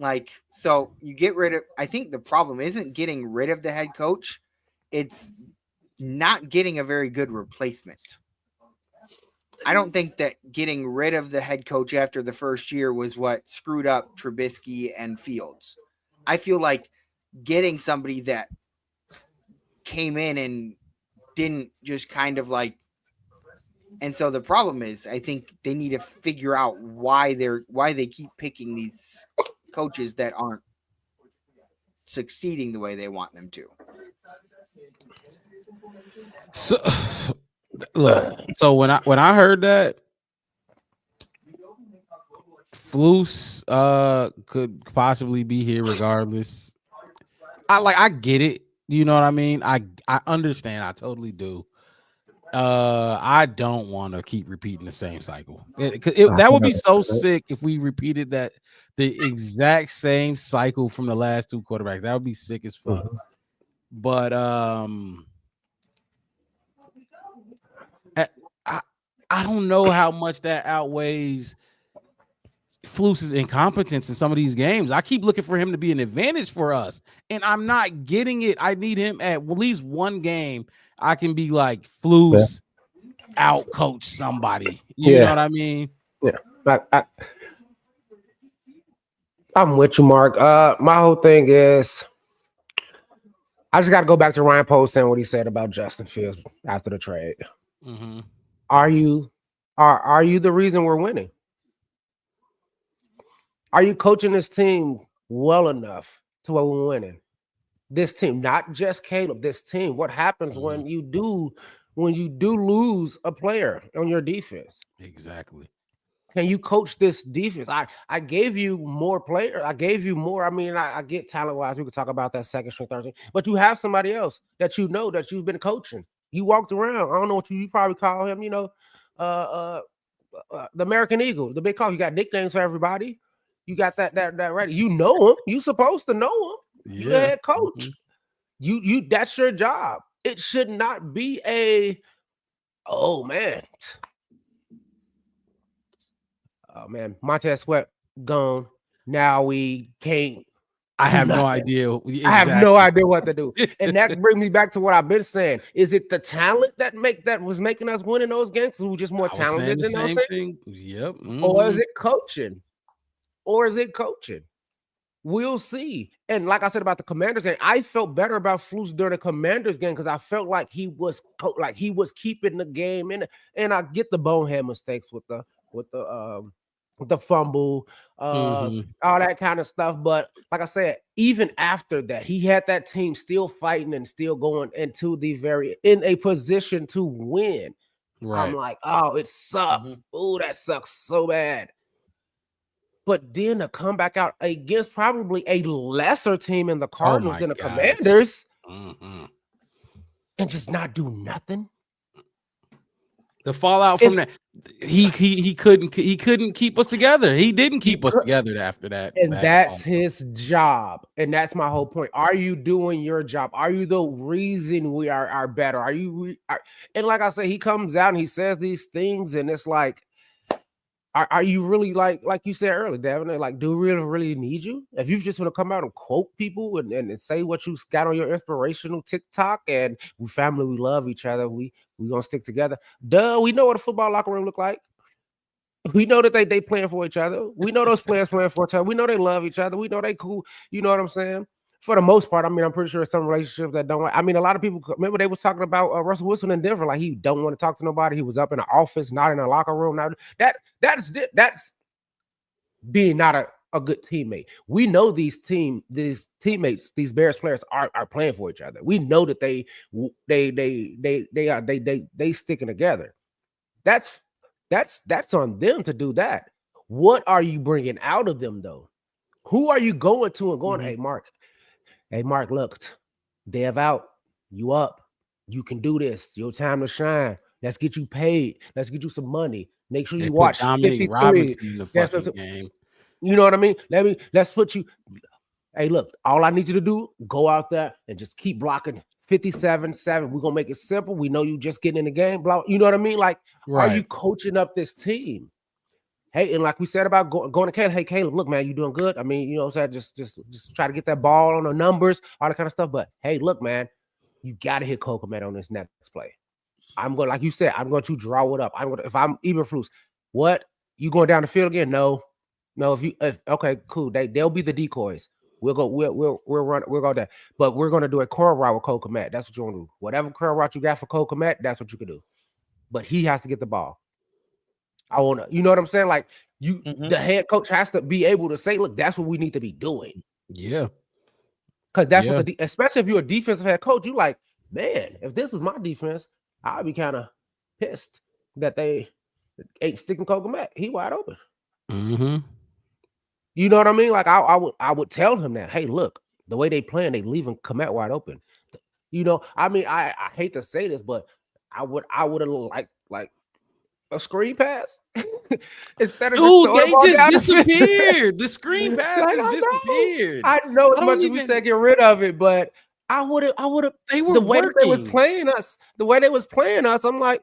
so you get rid of, I think the problem isn't getting rid of the head coach, it's not getting a very good replacement. I don't think that getting rid of the head coach after the first year was what screwed up Trubisky and Fields. I feel like getting somebody that came in and didn't just kind of like, and so the problem is, I think they need to figure out why they keep picking these coaches that aren't succeeding the way they want them to. So look, so when I heard that Flus could possibly be here regardless, I get it. You know what I mean? I understand. I totally do. I don't want to keep repeating the same cycle. That would be so sick if we repeated the exact same cycle from the last two quarterbacks. That would be sick as fuck. But I don't know how much that outweighs Flus's incompetence in some of these games. I keep looking for him to be an advantage for us, and I'm not getting it. I need him at least one game. I can be like Flus out coach somebody. You know what I mean? Yeah. I'm with you, Mark. My whole thing is I just got to go back to Ryan Poles saying what he said about Justin Fields after the trade. Mm-hmm. Are you the reason we're winning? Are you coaching this team well enough to where we're winning? This team, not just Caleb, this team. What happens when you do lose a player on your defense? Exactly. Can you coach this defense? I gave you more players. I gave you more. I mean, I get talent-wise. We could talk about that second string, third string. But you have somebody else that you know that you've been coaching. You walked around. I don't know what you probably call him, the American Eagle, the big call. You got nicknames for everybody. You got that ready. You know him. You supposed to know him. You the head coach. You that's your job. It should not be oh man, Montez Sweat gone. Now we can't. I have no idea. Exactly. I have no idea what to do. And that brings me back to what I've been saying. Is it the talent that was making us win in those games? We were just more talented than those things? Yep. Or is it coaching? We'll see. And like I said about the Commanders game, I felt better about Flus during the Commanders game because I felt like he was keeping the game in. And I get the bonehead mistakes with the fumble, all that kind of stuff. But like I said, even after that, he had that team still fighting and still going into in a position to win. Right. I'm like, oh, it sucked. Oh, that sucks so bad. But then to come back out against probably a lesser team in the Cardinals than the Commanders and just not do nothing. The fallout from that, he couldn't keep us together. He didn't keep us together after that. And that's his job. And that's my whole point. Are you doing your job? Are you the reason we are better? Are you? And like I said, he comes out and he says these things, and it's like, are you really like you said earlier, Devin? Like, do we really need you? If you just want to come out and quote people and say what you got on your inspirational TikTok and we family, we love each other, we gonna stick together. Duh, we know what a football locker room look like. We know that they playing for each other. We know those players playing for each other. We know they love each other. We know they cool. You know what I'm saying? For the most part, I mean, I'm pretty sure some relationships that don't. I mean, a lot of people remember they was talking about Russell Wilson in Denver, like he don't want to talk to nobody. He was up in the office, not in the locker room. Now that's being not a good teammate. We know these teammates, these Bears players are playing for each other. We know that they sticking together. That's on them to do that. What are you bringing out of them though? Who are you going to and going? Hey, Mark, look, Dev out, you up, you can do this. Your time to shine. Let's get you paid. Let's get you some money. Make sure you watch 53. Robinson in the fucking game. You know what I mean? Let's put you. Hey, look, all I need you to do, go out there and just keep blocking 57-7. We're gonna make it simple. We know you just getting in the game. Blah, you know what I mean? Like, Are you coaching up this team? Hey, and like we said about going to Caleb, hey, Caleb, look, man, you doing good. I mean, you know what I'm saying? Just try to get that ball on the numbers, all that kind of stuff. But hey, look, man, you got to hit Cole Kmet on this next play. I'm going, like you said, I'm going to draw it up. If I'm Eberflus, what you going down the field again? No. Okay, cool. They'll be the decoys. We'll go there. But we're gonna do a curl route with Cole Kmet. That's what you want to do. Whatever curl route you got for Cole Kmet, that's what you can do. But he has to get the ball. I want to, you know what I'm saying? Like the head coach has to be able to say, look, that's what we need to be doing. Yeah. Because that's what especially if you're a defensive head coach, you like, man, if this was my defense, I'd be kind of pissed that they ain't sticking Cole Kmet. He wide open. Mm-hmm. You know what I mean? Like I would tell him that, hey, look, the way they playing, they leaving Kmet wide open. You know, I mean, I hate to say this, but I would have like a screen pass instead of they just disappeared. The screen passes disappeared. I know as much as we said get rid of it, but I would have. They were the way working. they was playing us. I'm like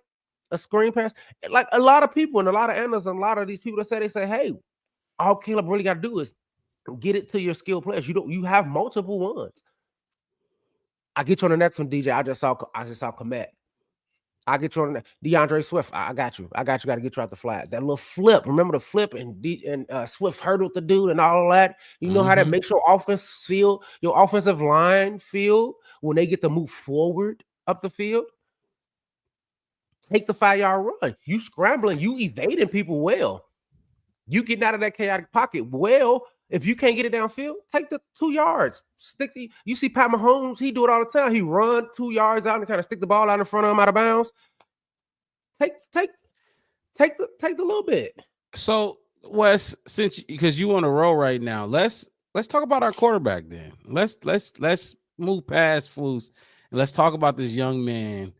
a screen pass. Like a lot of people and a lot of analysts and a lot of these people that say, hey, all Caleb really got to do is get it to your skilled players. You have multiple ones. I get you on the next one, DJ. I just saw Kmet. I get you on DeAndre Swift. I got you. Got to get you out the flat. That little flip. Remember the flip and Swift hurdled the dude and all of that. You know how that makes your offense feel, your offensive line feel when they get to move forward up the field. Take the 5-yard run. You scrambling. You evading people well. You getting out of that chaotic pocket well. If you can't get it downfield, take the 2 yards. You see Pat Mahomes, he do it all the time. He run 2 yards out and kind of stick the ball out in front of him out of bounds. Take the little bit. So Wes, because you on a roll right now, let's talk about our quarterback then. Let's move past Flus and let's talk about this young man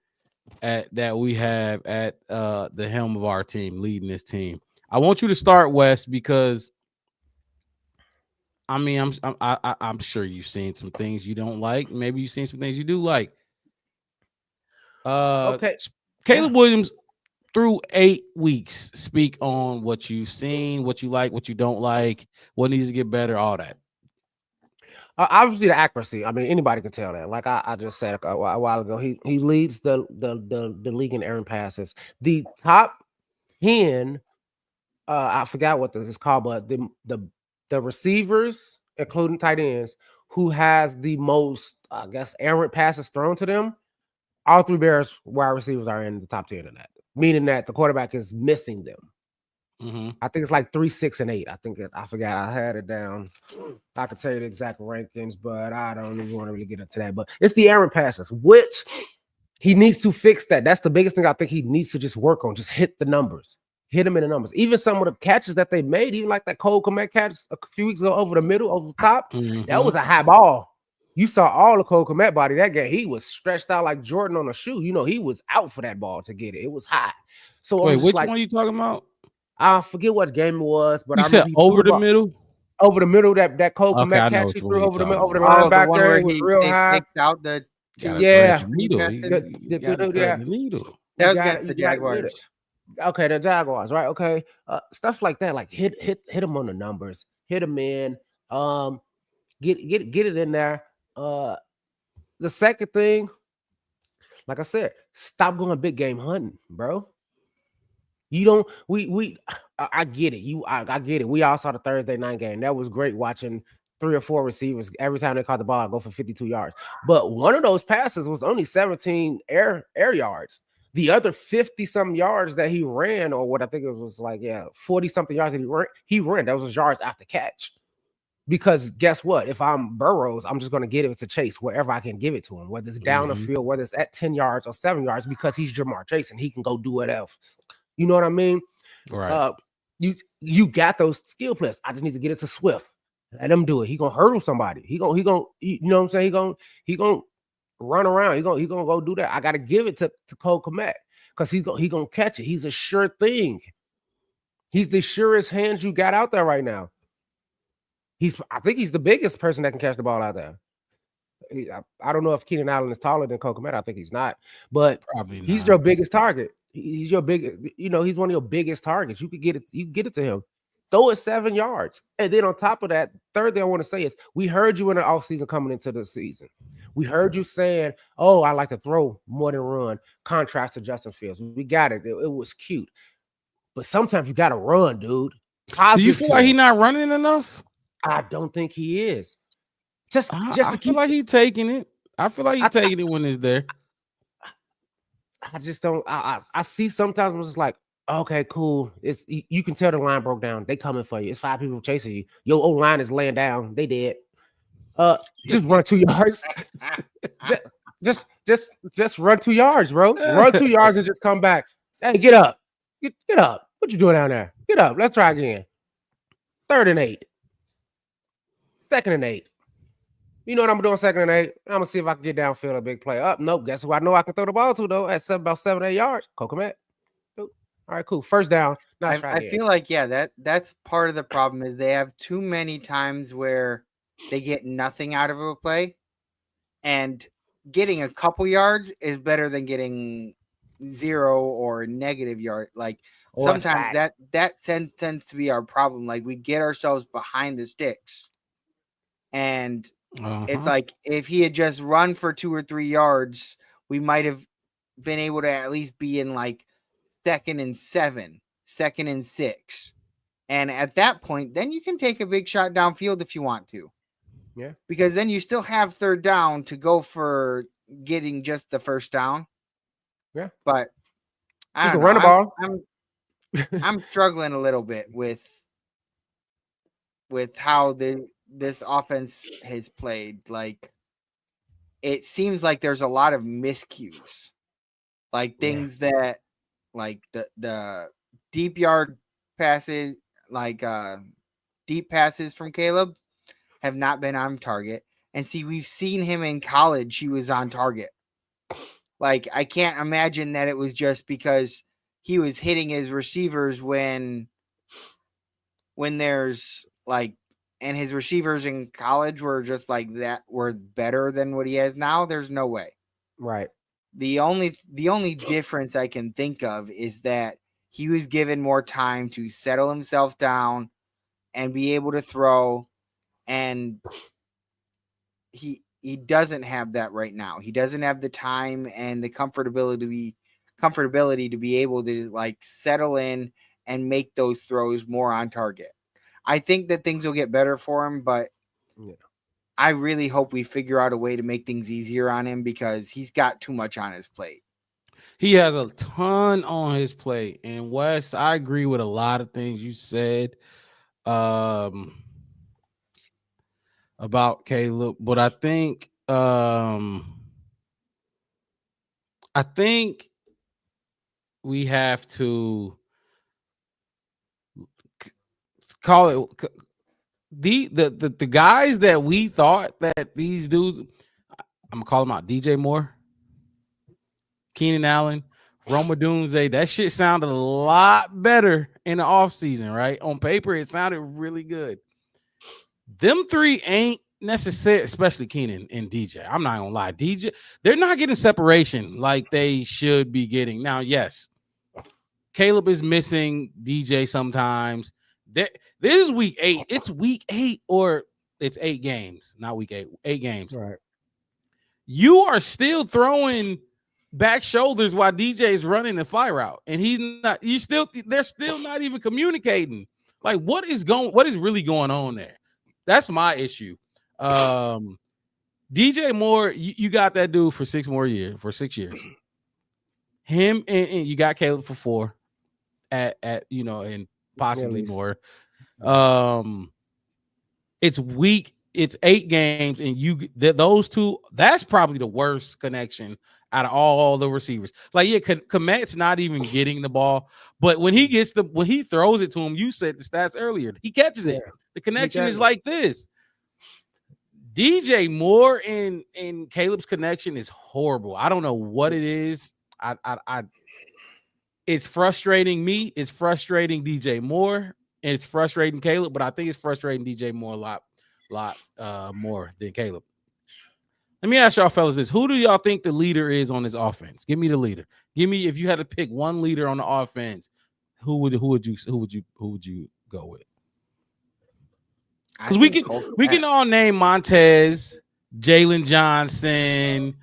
that we have at the helm of our team, leading this team. I want you to start, Wes, because I mean, I'm sure you've seen some things you don't like. Maybe you've seen some things you do like. Okay, Caleb Williams, through 8 weeks, speak on what you've seen, what you like, what you don't like, what needs to get better, all that. Obviously, the accuracy. I mean, anybody can tell that. Like I just said a while ago, he leads the league in errant passes. The top 10. I forgot what this is called, but the receivers, including tight ends, who has the most, I guess, errant passes thrown to them, all 3 Bears wide receivers are in the top 10 of that, meaning that the quarterback is missing them. Mm-hmm. I think it's like 3, 6, and 8. I forgot. I had it down. I could tell you the exact rankings, but I don't even want to really get into that. But it's the errant passes, which he needs to fix that. That's the biggest thing I think he needs to just work on. Just hit the numbers. Hit them in the numbers. Even some of the catches that they made, even like that Cole Kmet catch a few weeks ago over the middle, over the top, that was a high ball. You saw all the Cole Kmet body that game. He was stretched out like Jordan on a shoe. You know, he was out for that ball to get it. It was high. So wait, which one are you talking about? I forget what game it was, but you said over the middle. Over the middle, that Cole Kmet catch he threw over the linebacker. He real high. Picked out the needle. That was against the Jaguars. Okay, the Jaguars, right? Okay, stuff like that, like hit them on the numbers, hit them in, get it in there. The second thing, like I said, stop going big game hunting, bro. You don't. I get it. I get it. We all saw the Thursday night game. That was great watching 3 or 4 receivers every time they caught the ball go for 52 yards. But one of those passes was only 17 air yards. The other 50-something yards that he ran, or what I think it was like, 40-something yards that he ran. That was yards after catch. Because guess what? If I'm Burrows, I'm just going to get it to Chase wherever I can give it to him, whether it's down the field, whether it's at 10 yards or 7 yards, because he's Jamar Chase and he can go do whatever. You know what I mean? Right. You got those skill players. I just need to get it to Swift. Let him do it. He gonna hurdle somebody. He gonna you know what I'm saying? He gonna run around. He gonna go do that. I gotta give it to Cole Kmet because he gonna catch it. He's a sure thing. He's the surest hands you got out there right now. I think he's the biggest person that can catch the ball out there. I don't know if Keenan Allen is taller than Cole Kmet. I think he's not, but probably not. He's your biggest target. He's your big, he's one of your biggest targets. You could get it, to him. Throw it 7 yards. And then on top of that, third thing I want to say is we heard you in the offseason coming into the season. We heard you saying, "Oh, I like to throw more than run." Contrast to Justin Fields. We got it. It was cute, but sometimes you got to run, dude. Do you feel like Positive. he's not running enough? I don't think he is. Just I to feel keep. like he's taking it. I feel like he's taking it when it's there. I just don't. I see sometimes it's just like, okay, cool. It's you can tell the line broke down. They coming for you. It's 5 people chasing you. Your old line is laying down. They dead. Just run 2 yards. just run 2 yards, bro. Run 2 yards and just come back. Hey, get up. Get up. What you doing down there? Get up. Let's try again. 3rd and 8. 2nd and 8. You know what I'm doing? 2nd and 8. I'm gonna see if I can get downfield a big play. Up, nope. Guess who I know I can throw the ball to though? At about 7, 8 yards. Kokomet. All right, cool. 1st down. Nice. I feel like that's part of the problem is they have too many times where they get nothing out of a play, and getting a couple yards is better than getting 0 or negative yard. Like Or sometimes that tends to be our problem. Like we get ourselves behind the sticks, and it's like if he had just run for 2 or 3 yards, we might have been able to at least be in like 2nd and 7, 2nd and 6. And at that point, then you can take a big shot downfield if you want to. Yeah. Because then you still have 3rd down to go for getting just the 1st down. Yeah. But I don't can know. run the ball. I'm struggling a little bit with how this offense has played. Like it seems like there's a lot of miscues. Like things that like the deep yard passes, like deep passes from Caleb have not been on target. And see, we've seen him in college. He was on target. Like, I can't imagine that it was just because he was hitting his receivers when there's like, and his receivers in college were just like that, were better than what he has now. There's no way. Right. The only difference I can think of is that he was given more time to settle himself down and be able to throw, and he doesn't have that right now. He doesn't have the time and the comfortability to be able to like settle in and make those throws more on target. I think that things will get better for him, but I really hope we figure out a way to make things easier on him because he's got too much on his plate. He has a ton on his plate. And Wes, I agree with a lot of things you said about Caleb, but I think we have to call it the guys that we thought that these dudes, I'm gonna call them out: DJ Moore, Keenan Allen, Roma Dunze. That shit sounded a lot better in the offseason, right? On paper, it sounded really good. Them 3 ain't necessary, especially Keenan and DJ. I'm not gonna lie, DJ, they're not getting separation like they should be getting. Now, yes, Caleb is missing DJ sometimes. This is week 8. It's week 8, or it's 8 games, not week 8. 8 games. Right. You are still throwing back shoulders while DJ is running the fly route, and he's not. They're still not even communicating. Like, what is really going on there? That's my issue. DJ Moore, you got that dude for 6 years. Him and you got Caleb for 4 at and possibly more. It's 8 games, and those 2, that's probably the worst connection out of all the receivers. Like, yeah, Komet's not even getting the ball, but when he throws it to him, you said the stats earlier, he catches it. The connection is like this. DJ Moore and Caleb's connection is horrible. I don't know what it is. It's frustrating me. It's frustrating DJ Moore, and it's frustrating Caleb. But I think it's frustrating DJ Moore a lot more than Caleb. Let me ask y'all fellas this: who do y'all think the leader is on this offense? Give me the leader. Give me, if you had to pick one leader on the offense, who would you go with? Because we can all name Montez, Jalen Johnson,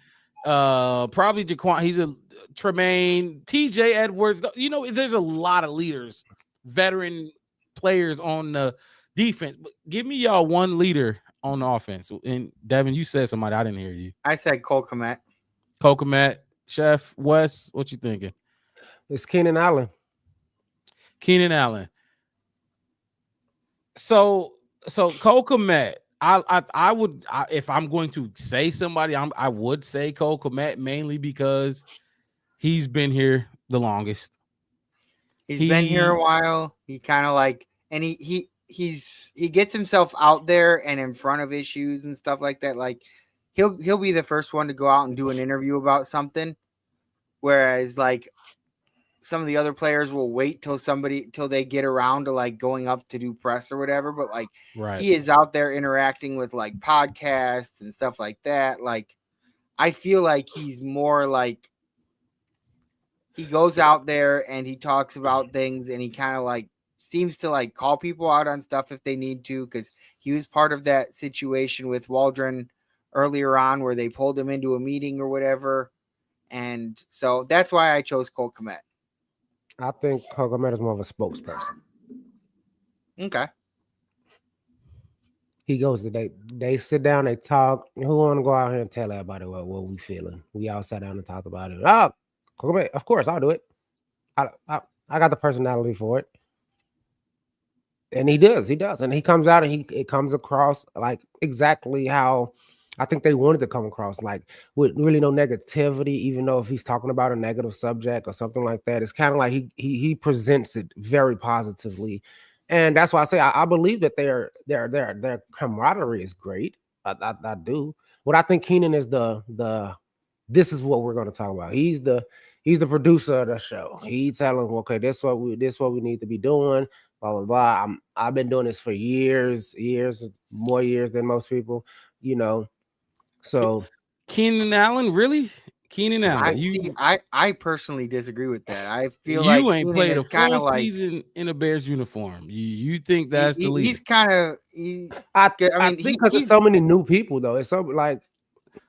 probably Jaquan. He's a Tremaine, TJ Edwards. You know, there's a lot of leaders, veteran players on the defense. But give me y'all one leader on the offense. And Devin, you said somebody. I didn't hear you. I said Cole Kmet. Kokomat, Chef Wes, what you thinking? It's Keenan Allen. Keenan Allen. So Cole Kmet, I would if I'm going to say somebody, I would say Cole Kmet mainly because he's been here the longest. He's been here a while. He kind of like, and he gets himself out there and in front of issues and stuff like that. Like he'll be the first one to go out and do an interview about something, whereas like some of the other players will wait till they get around to like going up to do press or whatever. But like he is out there interacting with like podcasts and stuff like that. Like I feel like he's more like he goes out there and he talks about things and he kind of like seems to like call people out on stuff if they need to, because he was part of that situation with Waldron earlier on where they pulled him into a meeting or whatever. And so that's why I chose Cole Kmet. I think Cole Kmet is more of a spokesperson. Okay. He goes to they sit down, they talk. Who want to go out here and tell everybody what we feeling? We all sat down and talked about it. Oh, Cole Kmet, of course, I'll do it. I got the personality for it. And he does. And he comes out and it comes across like exactly how I think they wanted to come across, like with really no negativity, even though if he's talking about a negative subject or something like that, it's kind of like he presents it very positively. And that's why I say I believe that their camaraderie is great. I do. What I think Keenan is this is what we're going to talk about. He's the producer of the show. He's telling, okay, this what we need to be doing. Blah blah blah. I've been doing this for years, more years than most people, you know. So Keenan Allen, really? Keenan Allen. I personally disagree with that. I feel you like ain't Keenan played a full like, season in a Bears uniform. You think that's the leader? He's kind of. I mean, because there's so many new people though. It's so like,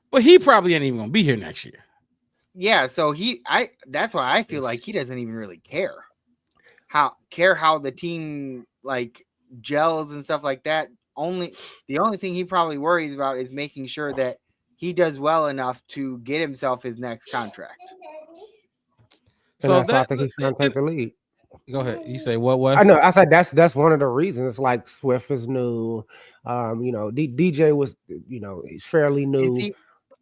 but he probably ain't even gonna be here next year. Yeah, so that's why I feel like he doesn't even really care how the team like gels and stuff like that. The only thing he probably worries about is making sure that he does well enough to get himself his next contract. So I think he's trying to take the lead. Go ahead. You say what was? I know. I said that's one of the reasons. Like Swift is new. DJ was, he's fairly new.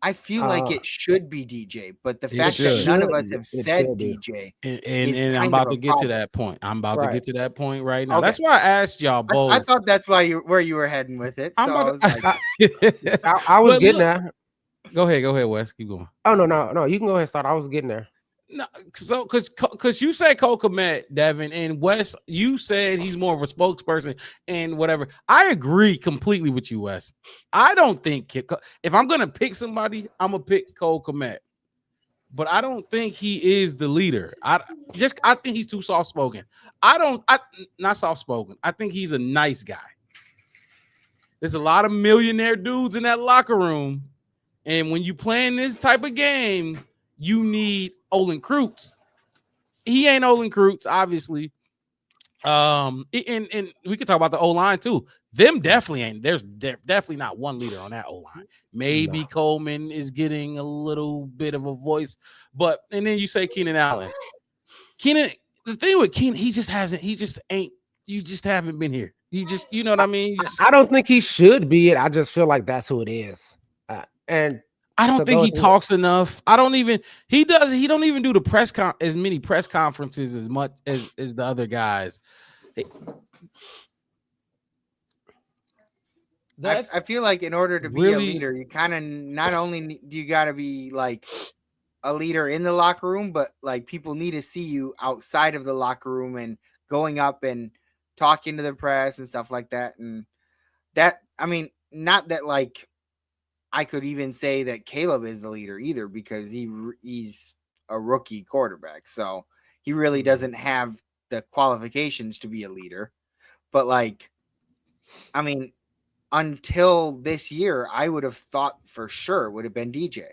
I feel like it should be DJ, but the fact that none of us have said DJ, and I'm about to get to that point. I'm about to get to that point right now. Okay. That's why I asked y'all both. I thought that's why where you were heading with it. So I was like, I was getting there. Go ahead, Wes. Keep going. Oh no. You can go ahead and start. I was getting there. No, so because you said Cole Kmet, Devin, and Wes, you said he's more of a spokesperson and whatever. I agree completely with you, Wes. I don't think if I'm gonna pick somebody, I'm gonna pick Cole Kmet, but I don't think he is the leader. I think he's too soft spoken. Not soft spoken. I think he's a nice guy. There's a lot of millionaire dudes in that locker room, and when you playing this type of game, you need Olin Kreutz. He ain't Olin Kreutz, obviously. And we could talk about the O-line too. Them definitely ain't. There's definitely not one leader on that O-line. Maybe Coleman is getting a little bit of a voice, and then you say Keenan Allen. The thing with Keenan, you just haven't been here. You know what I mean? I don't think he should be it. I just feel like that's who it is. And I don't think he talks enough. He don't even do the as many press conferences as much as the other guys. I feel like in order to be a leader, you kind of not only do you got to be like a leader in the locker room, but like people need to see you outside of the locker room and going up and talking to the press and stuff like that. And that, I mean, not that like I could even say that Caleb is the leader either, because he's a rookie quarterback. So he really doesn't have the qualifications to be a leader. But like, I mean, until this year, I would have thought for sure would have been DJ.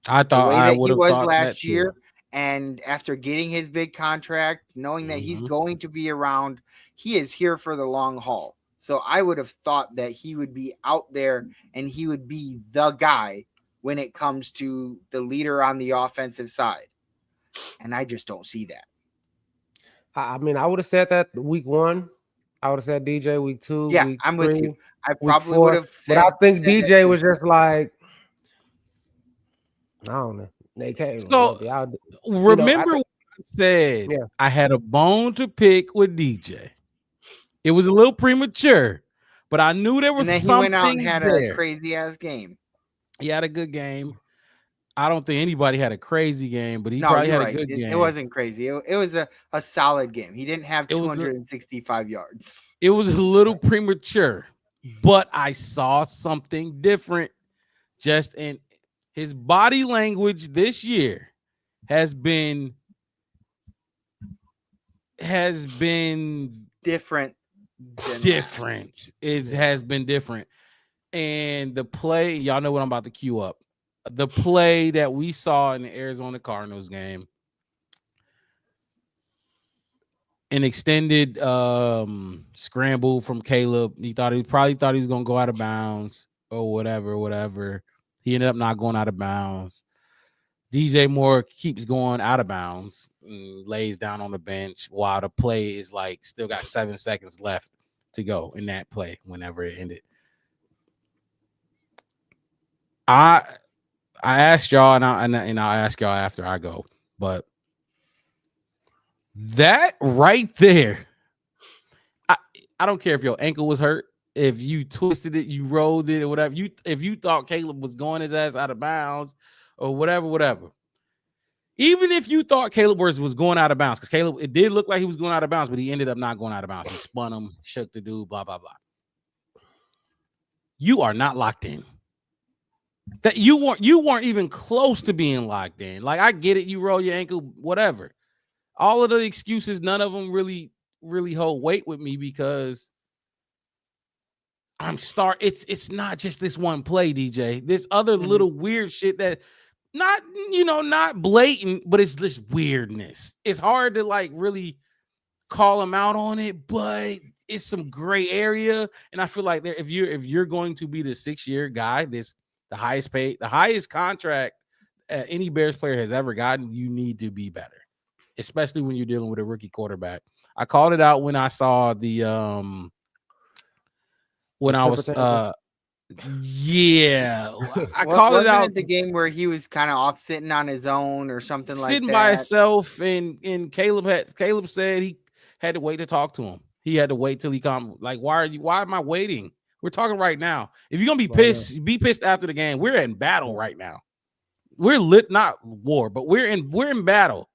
I The thought way I that would he have was thought last that year, too. and after getting his big contract, knowing that he's Mhm. going to be around, he is here for the long haul. So I would have thought that he would be out there and he would be the guy when it comes to the leader on the offensive side. And I just don't see that. I mean, I would have said that week 1. I would have said DJ week 2. Yeah, week I'm 3, with you. I week probably 4. would have said, But I think said DJ that was too. just like, I don't know. They came. So remember what I said? Yeah. I had a bone to pick with DJ. It was a little premature, but I knew there was And then he something went out and had there. a crazy ass game. He had a good game. I don't think anybody had a crazy game, but he No, probably you're had right. a good game. It wasn't crazy. It was a solid game. He didn't have It was 265 yards. It was a little premature, but I saw something different just in his body language this year has been Different. It has been different. And the play, y'all know what I'm about to cue up. The play that we saw in the Arizona Cardinals game, an extended scramble from Caleb. He probably thought he was gonna go out of bounds or whatever. He ended up not going out of bounds. DJ Moore keeps going out of bounds and lays down on the bench while the play is like still got 7 seconds left to go in that play whenever it ended. I asked y'all, and I'll ask y'all after I go, but that right there, I don't care if your ankle was hurt, if you twisted it, you rolled it, or whatever. If you thought Caleb was going his ass out of bounds or whatever. Even if you thought Caleb was going out of bounds, because Caleb, it did look like he was going out of bounds, but he ended up not going out of bounds. He spun him, shook the dude, blah, blah, blah. You are not locked in. That you weren't even close to being locked in. Like, I get it, you roll your ankle, whatever. All of the excuses, none of them really hold weight with me because it's not just this one play, DJ. There's other little weird shit that not blatant, but it's just weirdness. It's hard to like really call him out on it, but it's some gray area. And I feel like if you're going to be the 6-year guy, the highest paid, the highest contract any Bears player has ever gotten, you need to be better, especially when you're dealing with a rookie quarterback. I called it out when I saw the I called it out. The game where he was kind of off sitting on his own or something like that. Sitting by himself, and Caleb said he had to wait to talk to him. He had to wait till he come. Like, why am I waiting? We're talking right now. If you're gonna be pissed, be pissed after the game. We're in battle right now. We're not war, but we're in battle.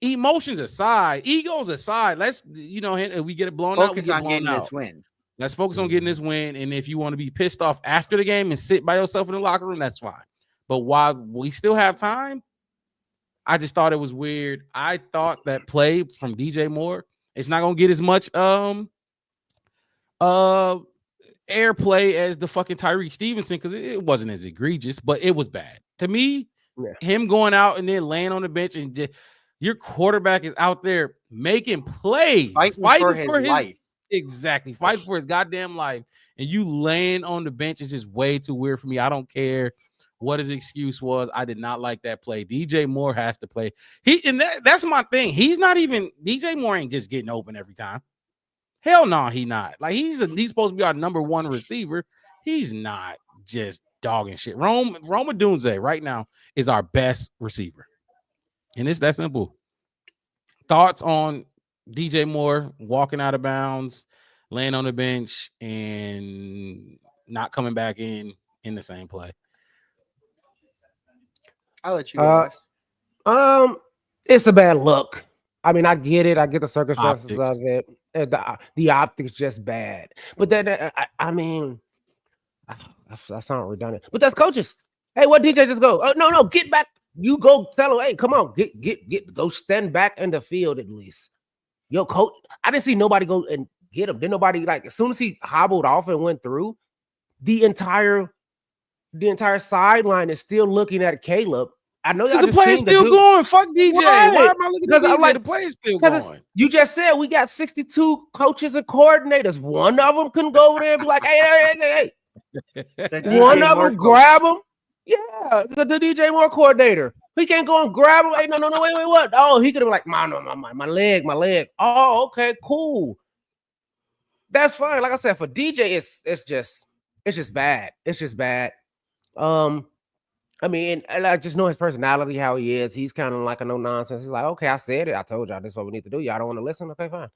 Emotions aside, egos aside, let's if we get it blown out, focus on getting this win. Let's focus on getting this win. And if you want to be pissed off after the game and sit by yourself in the locker room, that's fine. But while we still have time, I just thought it was weird. I thought that play from DJ Moore, it's not gonna get as much airplay as the fucking Tyreek Stevenson because it wasn't as egregious, but it was bad. To me, him going out and then laying on the bench and your quarterback is out there making plays, fighting for his life. Exactly. Fighting for his goddamn life. And you laying on the bench is just way too weird for me. I don't care what his excuse was. I did not like that play. DJ Moore has to play. That's my thing. DJ Moore ain't just getting open every time. Hell no, he not. Like he's supposed to be our number one receiver. He's not just dogging shit. Rome Odunze right now is our best receiver. And it's that simple. Thoughts on DJ Moore walking out of bounds, laying on the bench, and not coming back in the same play? I'll let you go. It's a bad look. I mean, I get it. I get the circumstances of it. The optics just bad. But then, I mean, I sound redundant. But that's coaches. Hey, what DJ just go? Oh, no, get back. You go tell him, hey, come on, go stand back in the field at least. Yo, coach, I didn't see nobody go and get him. Then nobody like as soon as he hobbled off and went through, the entire sideline is still looking at Caleb. I know because the play's still going. Fuck DJ. Right. Why am I looking at DJ? Like, the play's still going. You just said we got 62 coaches and coordinators. One of them couldn't go over there and be like, hey. One of them grab him. Yeah, the DJ Moore coordinator. He can't go and grab him. Hey, no, wait, what? Oh, he could have like, my leg. Oh, okay, cool. That's fine. Like I said, for DJ, it's just bad. It's just bad. I mean, and I just know his personality, how he is. He's kind of like a no nonsense. He's like, okay, I said it. I told y'all this is what we need to do. Y'all don't want to listen. Okay, fine.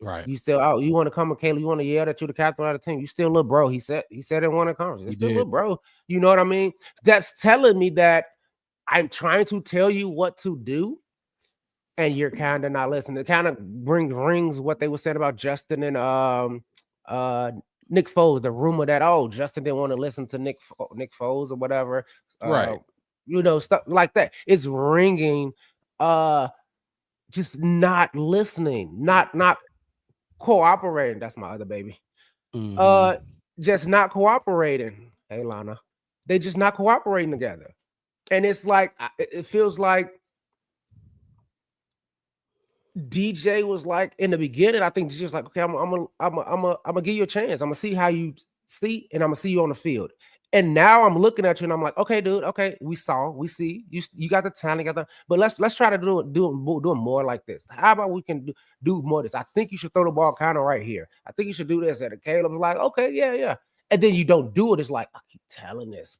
Right. You still out. You want to come with Caleb. You want to yell that you're the captain of the team. You still little bro. He said in one of the conferences. Still little bro. You know what I mean? That's telling me that I'm trying to tell you what to do, and you're kind of not listening. It kind of rings what they were saying about Justin and Nick Foles. The rumor that Justin didn't want to listen to Nick Foles or whatever. Right. You know, stuff like that. It's ringing. Just not listening. Not cooperating. That's my other baby. Mhm. Just not cooperating. Hey, Lana. They just not cooperating together. And it's like it feels like DJ was like in the beginning. I think DJ's like, okay, I'm gonna give you a chance. I'm gonna see how you see, and I'm gonna see you on the field. And now I'm looking at you, and I'm like, okay, dude, okay, we see you got the talent, but let's try to do it more like this. How about we can do more of this? I think you should throw the ball kind of right here. I think you should do this. And Caleb's like, okay, yeah. And then you don't do it. It's like, I keep telling this.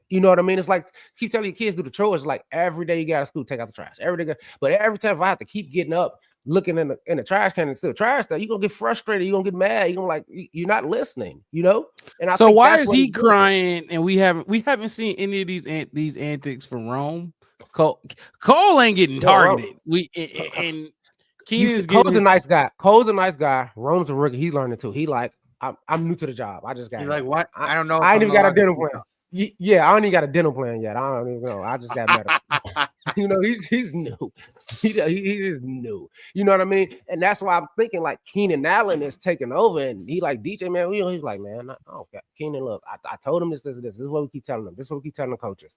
You know what I mean? It's like keep telling your kids do the chores. Like every day you got to school, take out the trash. Every day, but every time if I have to keep getting up, looking in the trash can and still trash that, you're gonna get frustrated, you're gonna get mad, you're gonna like you're not listening, you know. And I so think why that's is he crying? And we haven't seen any of these antics from Rome. Cole ain't getting targeted. And Keenan's Cole's a nice guy. Cole's a nice guy. Rome's a rookie. He's learning too. He like I'm new to the job. I just got. He's like, what? I don't know. I ain't even got a dental plan. Yeah, I don't even got a dental plan yet. I don't even know. I just got medical. You know, he's new. He is new. You know what I mean? And that's why I'm thinking like Keenan Allen is taking over, and he like DJ, man. You know, he's like, man, okay, Keenan, look, I told him this. This is what we keep telling them. This is what we keep telling the coaches.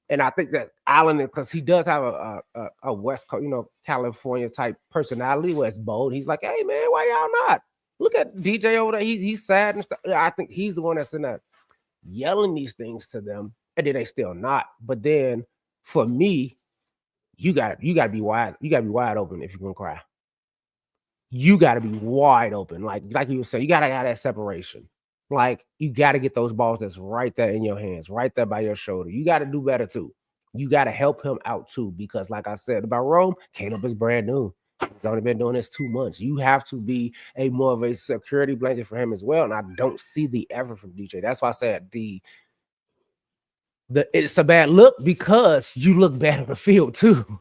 And I think that Allen, because he does have a West Coast, you know, California type personality where it's bold. He's like, hey man, why y'all not? Look at DJ over there. He's sad and stuff. I think he's the one that's in that yelling these things to them, and then they still not. But then for me, you gotta be wide. You gotta be wide open if you're gonna cry. You gotta be wide open, like you were saying. You gotta have that separation. Like you gotta get those balls that's right there in your hands, right there by your shoulder. You gotta do better too. You gotta help him out too, because like I said about Rome, Caleb is brand new. He's only been doing this 2 months. You have to be more of a security blanket for him as well. And I don't see the effort from DJ. That's why I said it's a bad look, because you look bad on the field too.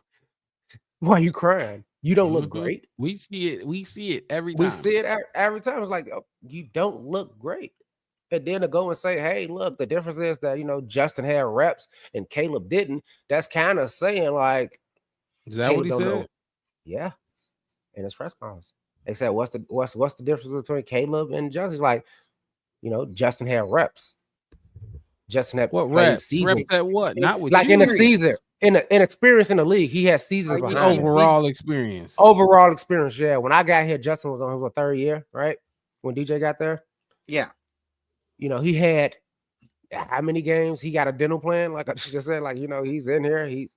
Why are you crying? You don't look great. We see it every time. We see it every time. It's like, oh, you don't look great. And then to go and say, hey, look, the difference is that, you know, Justin had reps and Caleb didn't. That's kind of saying like, is that what he said? Know. Yeah. In his press conference, they said, "What's the difference between Caleb and Justin?" He's like, you know, Justin had reps. Justin had what reps? Season. Reps at what? Not with like you. In the season, in experience in the league. He has seasons like behind overall experience. Overall experience, yeah. When I got here, Justin was on his third year, right? When DJ got there, yeah. You know, he had how many games? He got a dental plan, like I just said. Like, you know, he's in here. He's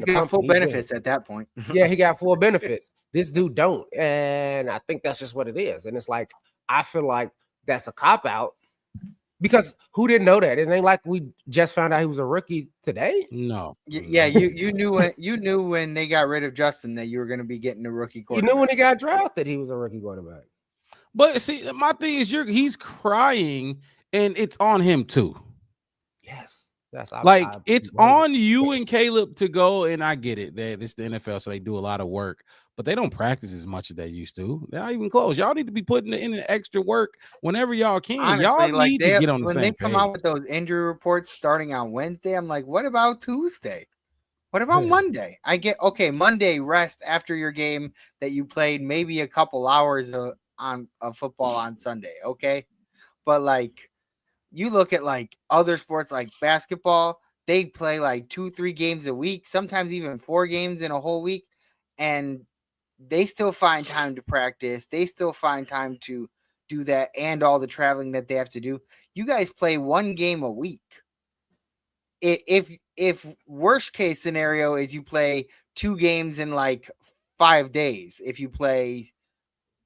got full benefits at that point. Yeah, he got full benefits. This dude don't, and I think that's just what it is. And it's like I feel like that's a cop out, because who didn't know that? It ain't like we just found out he was a rookie today. No. Yeah, you knew when they got rid of Justin that you were going to be getting a rookie quarterback. You knew when he got drafted he was a rookie quarterback. But see, my thing is, he's crying, and it's on him too. Yes. It's on you and Caleb to go, and I get it. This is the NFL, so they do a lot of work, but they don't practice as much as they used to. They're not even close. Y'all need to be putting in the extra work whenever y'all can. Honestly, y'all need to get on the same When they page. come out with those injury reports starting on Wednesday, I'm like, what about Tuesday? What about Monday? I get okay. Monday rest after your game that you played, maybe a couple hours of football on Sunday. Okay, but like you look at like other sports like basketball, they play like 2-3 games a week, sometimes even 4 games in a whole week, and they still find time to practice. They still find time to do that and all the traveling that they have to do. You guys play 1 game a week. If worst case scenario is you play 2 games in like 5 days, if you play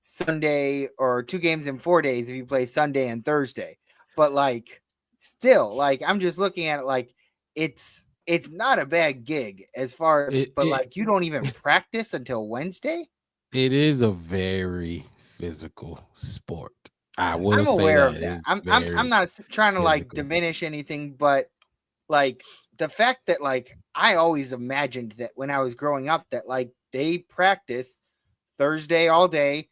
Sunday, or 2 games in 4 days if you play Sunday and Thursday. But like still, like I'm just looking at it like it's not a bad gig as far as like you don't even practice until Wednesday. It is a very physical sport. I'm aware of that. I'm not trying to like diminish anything, but like the fact that like I always imagined that when I was growing up that like they practice Thursday all day,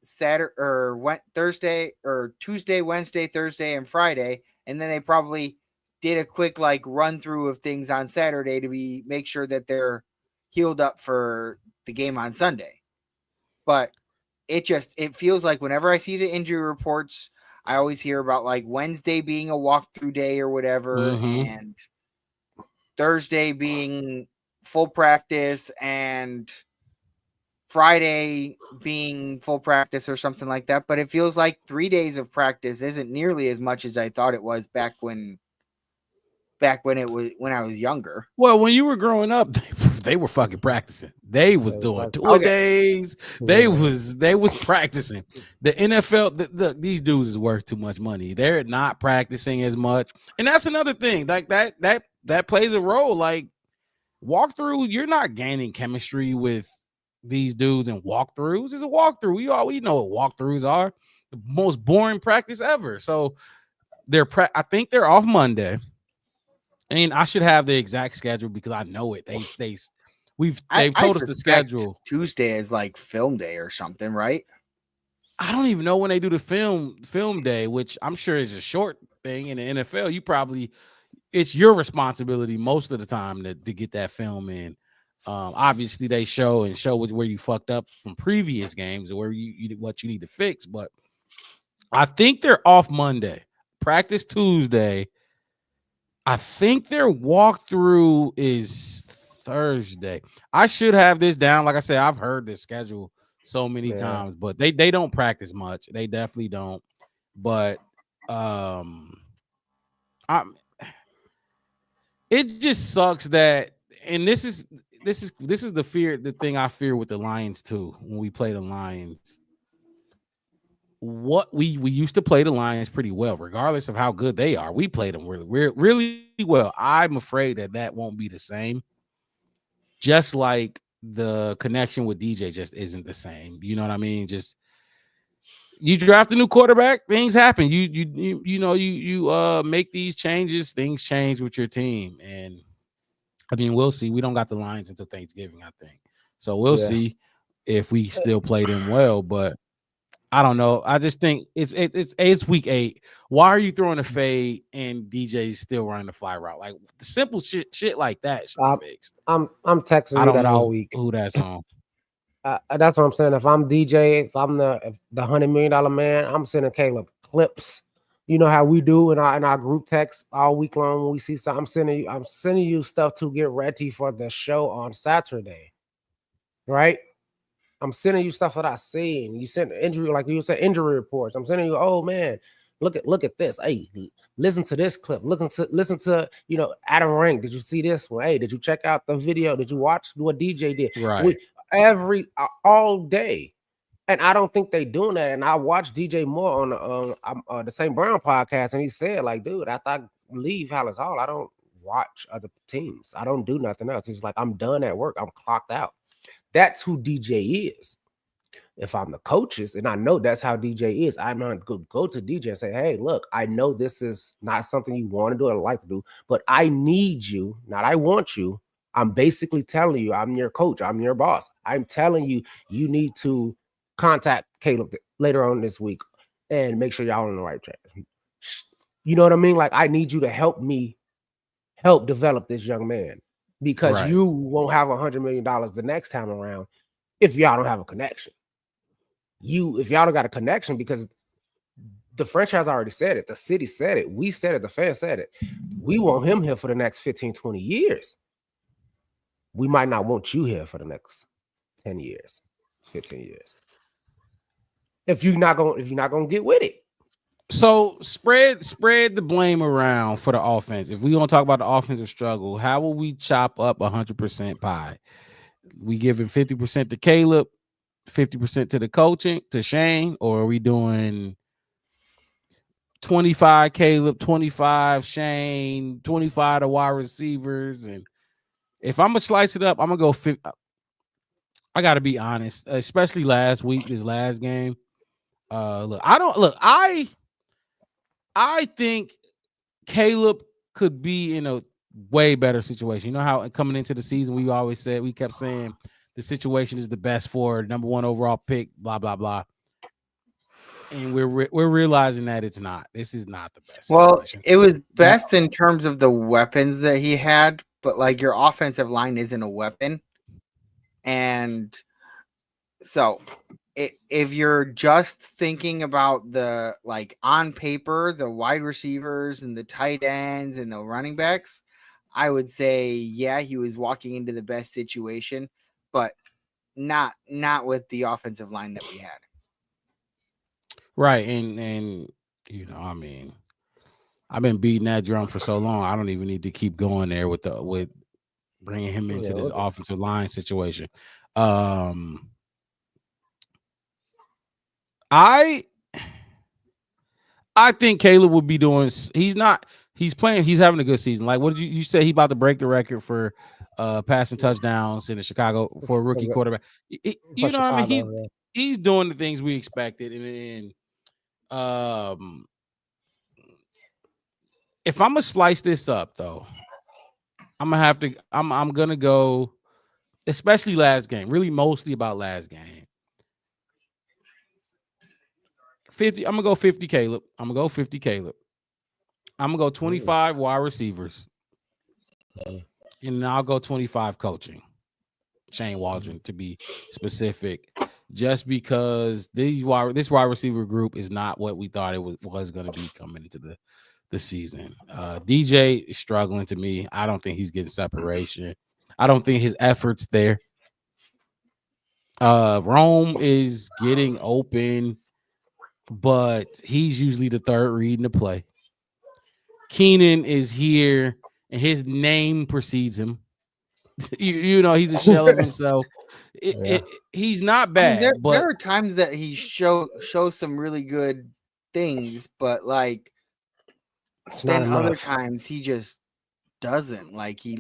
Saturday or Thursday or Tuesday, Wednesday, Thursday, and Friday, and then they probably did a quick like run through of things on Saturday to make sure that they're healed up for the game on Sunday. But it feels like whenever I see the injury reports, I always hear about like Wednesday being a walkthrough day or whatever, and Thursday being full practice and Friday being full practice or something like that. But it feels like 3 days of practice isn't nearly as much as I thought it was back when I was younger. Well, when you were growing up, they were fucking practicing. They was doing 2 days. They was practicing. The NFL, these dudes is worth too much money. They're not practicing as much, and that's another thing. Like that plays a role. Like walkthrough, you're not gaining chemistry with these dudes in walkthroughs. It's a walkthrough. We know what walkthroughs are. The most boring practice ever. So I think they're off Monday. And I should have the exact schedule because I know it. They've told us the schedule. Tuesday is like film day or something, right? I don't even know when they do the film day, which I'm sure is a short thing. In the NFL, it's your responsibility most of the time to get that film in. Obviously, they show where you fucked up from previous games or where what you need to fix. But I think they're off Monday. Practice Tuesday. I think their walkthrough is Thursday. I should have this down. Like I said, I've heard this schedule so many times, but they don't practice much. They definitely don't. But it just sucks that, and this is the thing I fear with the Lions too. When we play the Lions, what we used to play the Lions pretty well, regardless of how good they are. We played them really well. I'm afraid that won't be the same. Just like the connection with DJ just isn't the same. You know what I mean? Just you draft a new quarterback, things happen. You make these changes, things change with your team, and I mean we'll see. We don't got the Lions until Thanksgiving, I think, so we'll see if we still play them well, but. I don't know. I just think it's week 8. Why are you throwing a fade and DJ's still running the fly route? Like the simple shit like that should be fixed. I'm texting you that all week. Who that's on? That's what I'm saying. If I'm DJ, if I'm the $100 million man, I'm sending Caleb clips. You know how we do in our group text all week long when we see something. I'm sending you stuff to get ready for the show on Saturday, right? I'm sending you stuff that I seen. You sent injury, like you said, injury reports. I'm sending you, oh man, look at this. Hey, listen to this clip. Listen to Adam Rank. Did you see this one? Hey, did you check out the video? Did you watch what DJ did? Right. All day. And I don't think they doing that. And I watched DJ Moore on the St. Brown podcast, and he said, like, dude, after I leave Hallis Hall, I don't watch other teams. I don't do nothing else. He's like, I'm done at work. I'm clocked out. That's who DJ is. If I'm the coaches, and I know that's how DJ is, I'm not going to go to DJ and say, hey, look, I know this is not something you want to do or like to do, but I need you, not I want you. I'm basically telling you, I'm your coach. I'm your boss. I'm telling you, you need to contact Caleb later on this week and make sure y'all on the right track. You know what I mean? Like, I need you to help me help develop this young man. because Right. you won't have $100 million the next time around if y'all don't have a connection. If y'all don't got a connection, because the franchise already said it, the city said it, we said it, the fans said it. We want him here for the next 15, 20 years. We might not want you here for the next 10 years, 15 years. If you're not gonna get with it. So spread the blame around for the offense. If we gonna talk about the offensive struggle, how will we chop up 100% pie? We giving 50% to Caleb, 50% to the coaching, to Shane, or are we doing 25 Caleb, 25 Shane, 25 to wide receivers? And if I'm gonna slice it up, I'm gonna go 50. I gotta be honest, especially last week, this last game. I think Caleb could be in a way better situation. You know how coming into the season, we kept saying the situation is the best for number 1 overall pick, blah, blah, blah. And we're realizing that it's not. This is not the best situation. It was best in terms of the weapons that he had, but like your offensive line isn't a weapon. And so if you're just thinking about the, like, on paper, the wide receivers and the tight ends and the running backs, I would say, yeah, he was walking into the best situation, but not with the offensive line that we had. Right. And you know, I mean, I've been beating that drum for so long. I don't even need to keep going there with bringing him into this offensive line situation. I think Caleb would be doing. He's having a good season. Like, what did you say? He about to break the record for passing touchdowns in the Chicago for a rookie quarterback. You know what I mean? He's doing the things we expected. And if I'm gonna splice this up, though, I'm gonna go, especially last game. Really, mostly about last game. 50. I'm gonna go 50 Caleb. I'm gonna go 25 wide receivers, and I'll go 25 coaching. Shane Waldron, to be specific, just because this wide receiver group is not what we thought it was going to be coming into the season. DJ is struggling to me. I don't think he's getting separation. I don't think his effort's there. Rome is getting open, but he's usually the third read in the play. Keenan is here, and his name precedes him. you know, he's a shell of himself. He's not bad. I mean, there are times that he shows some really good things, but like then other times he just doesn't. Like he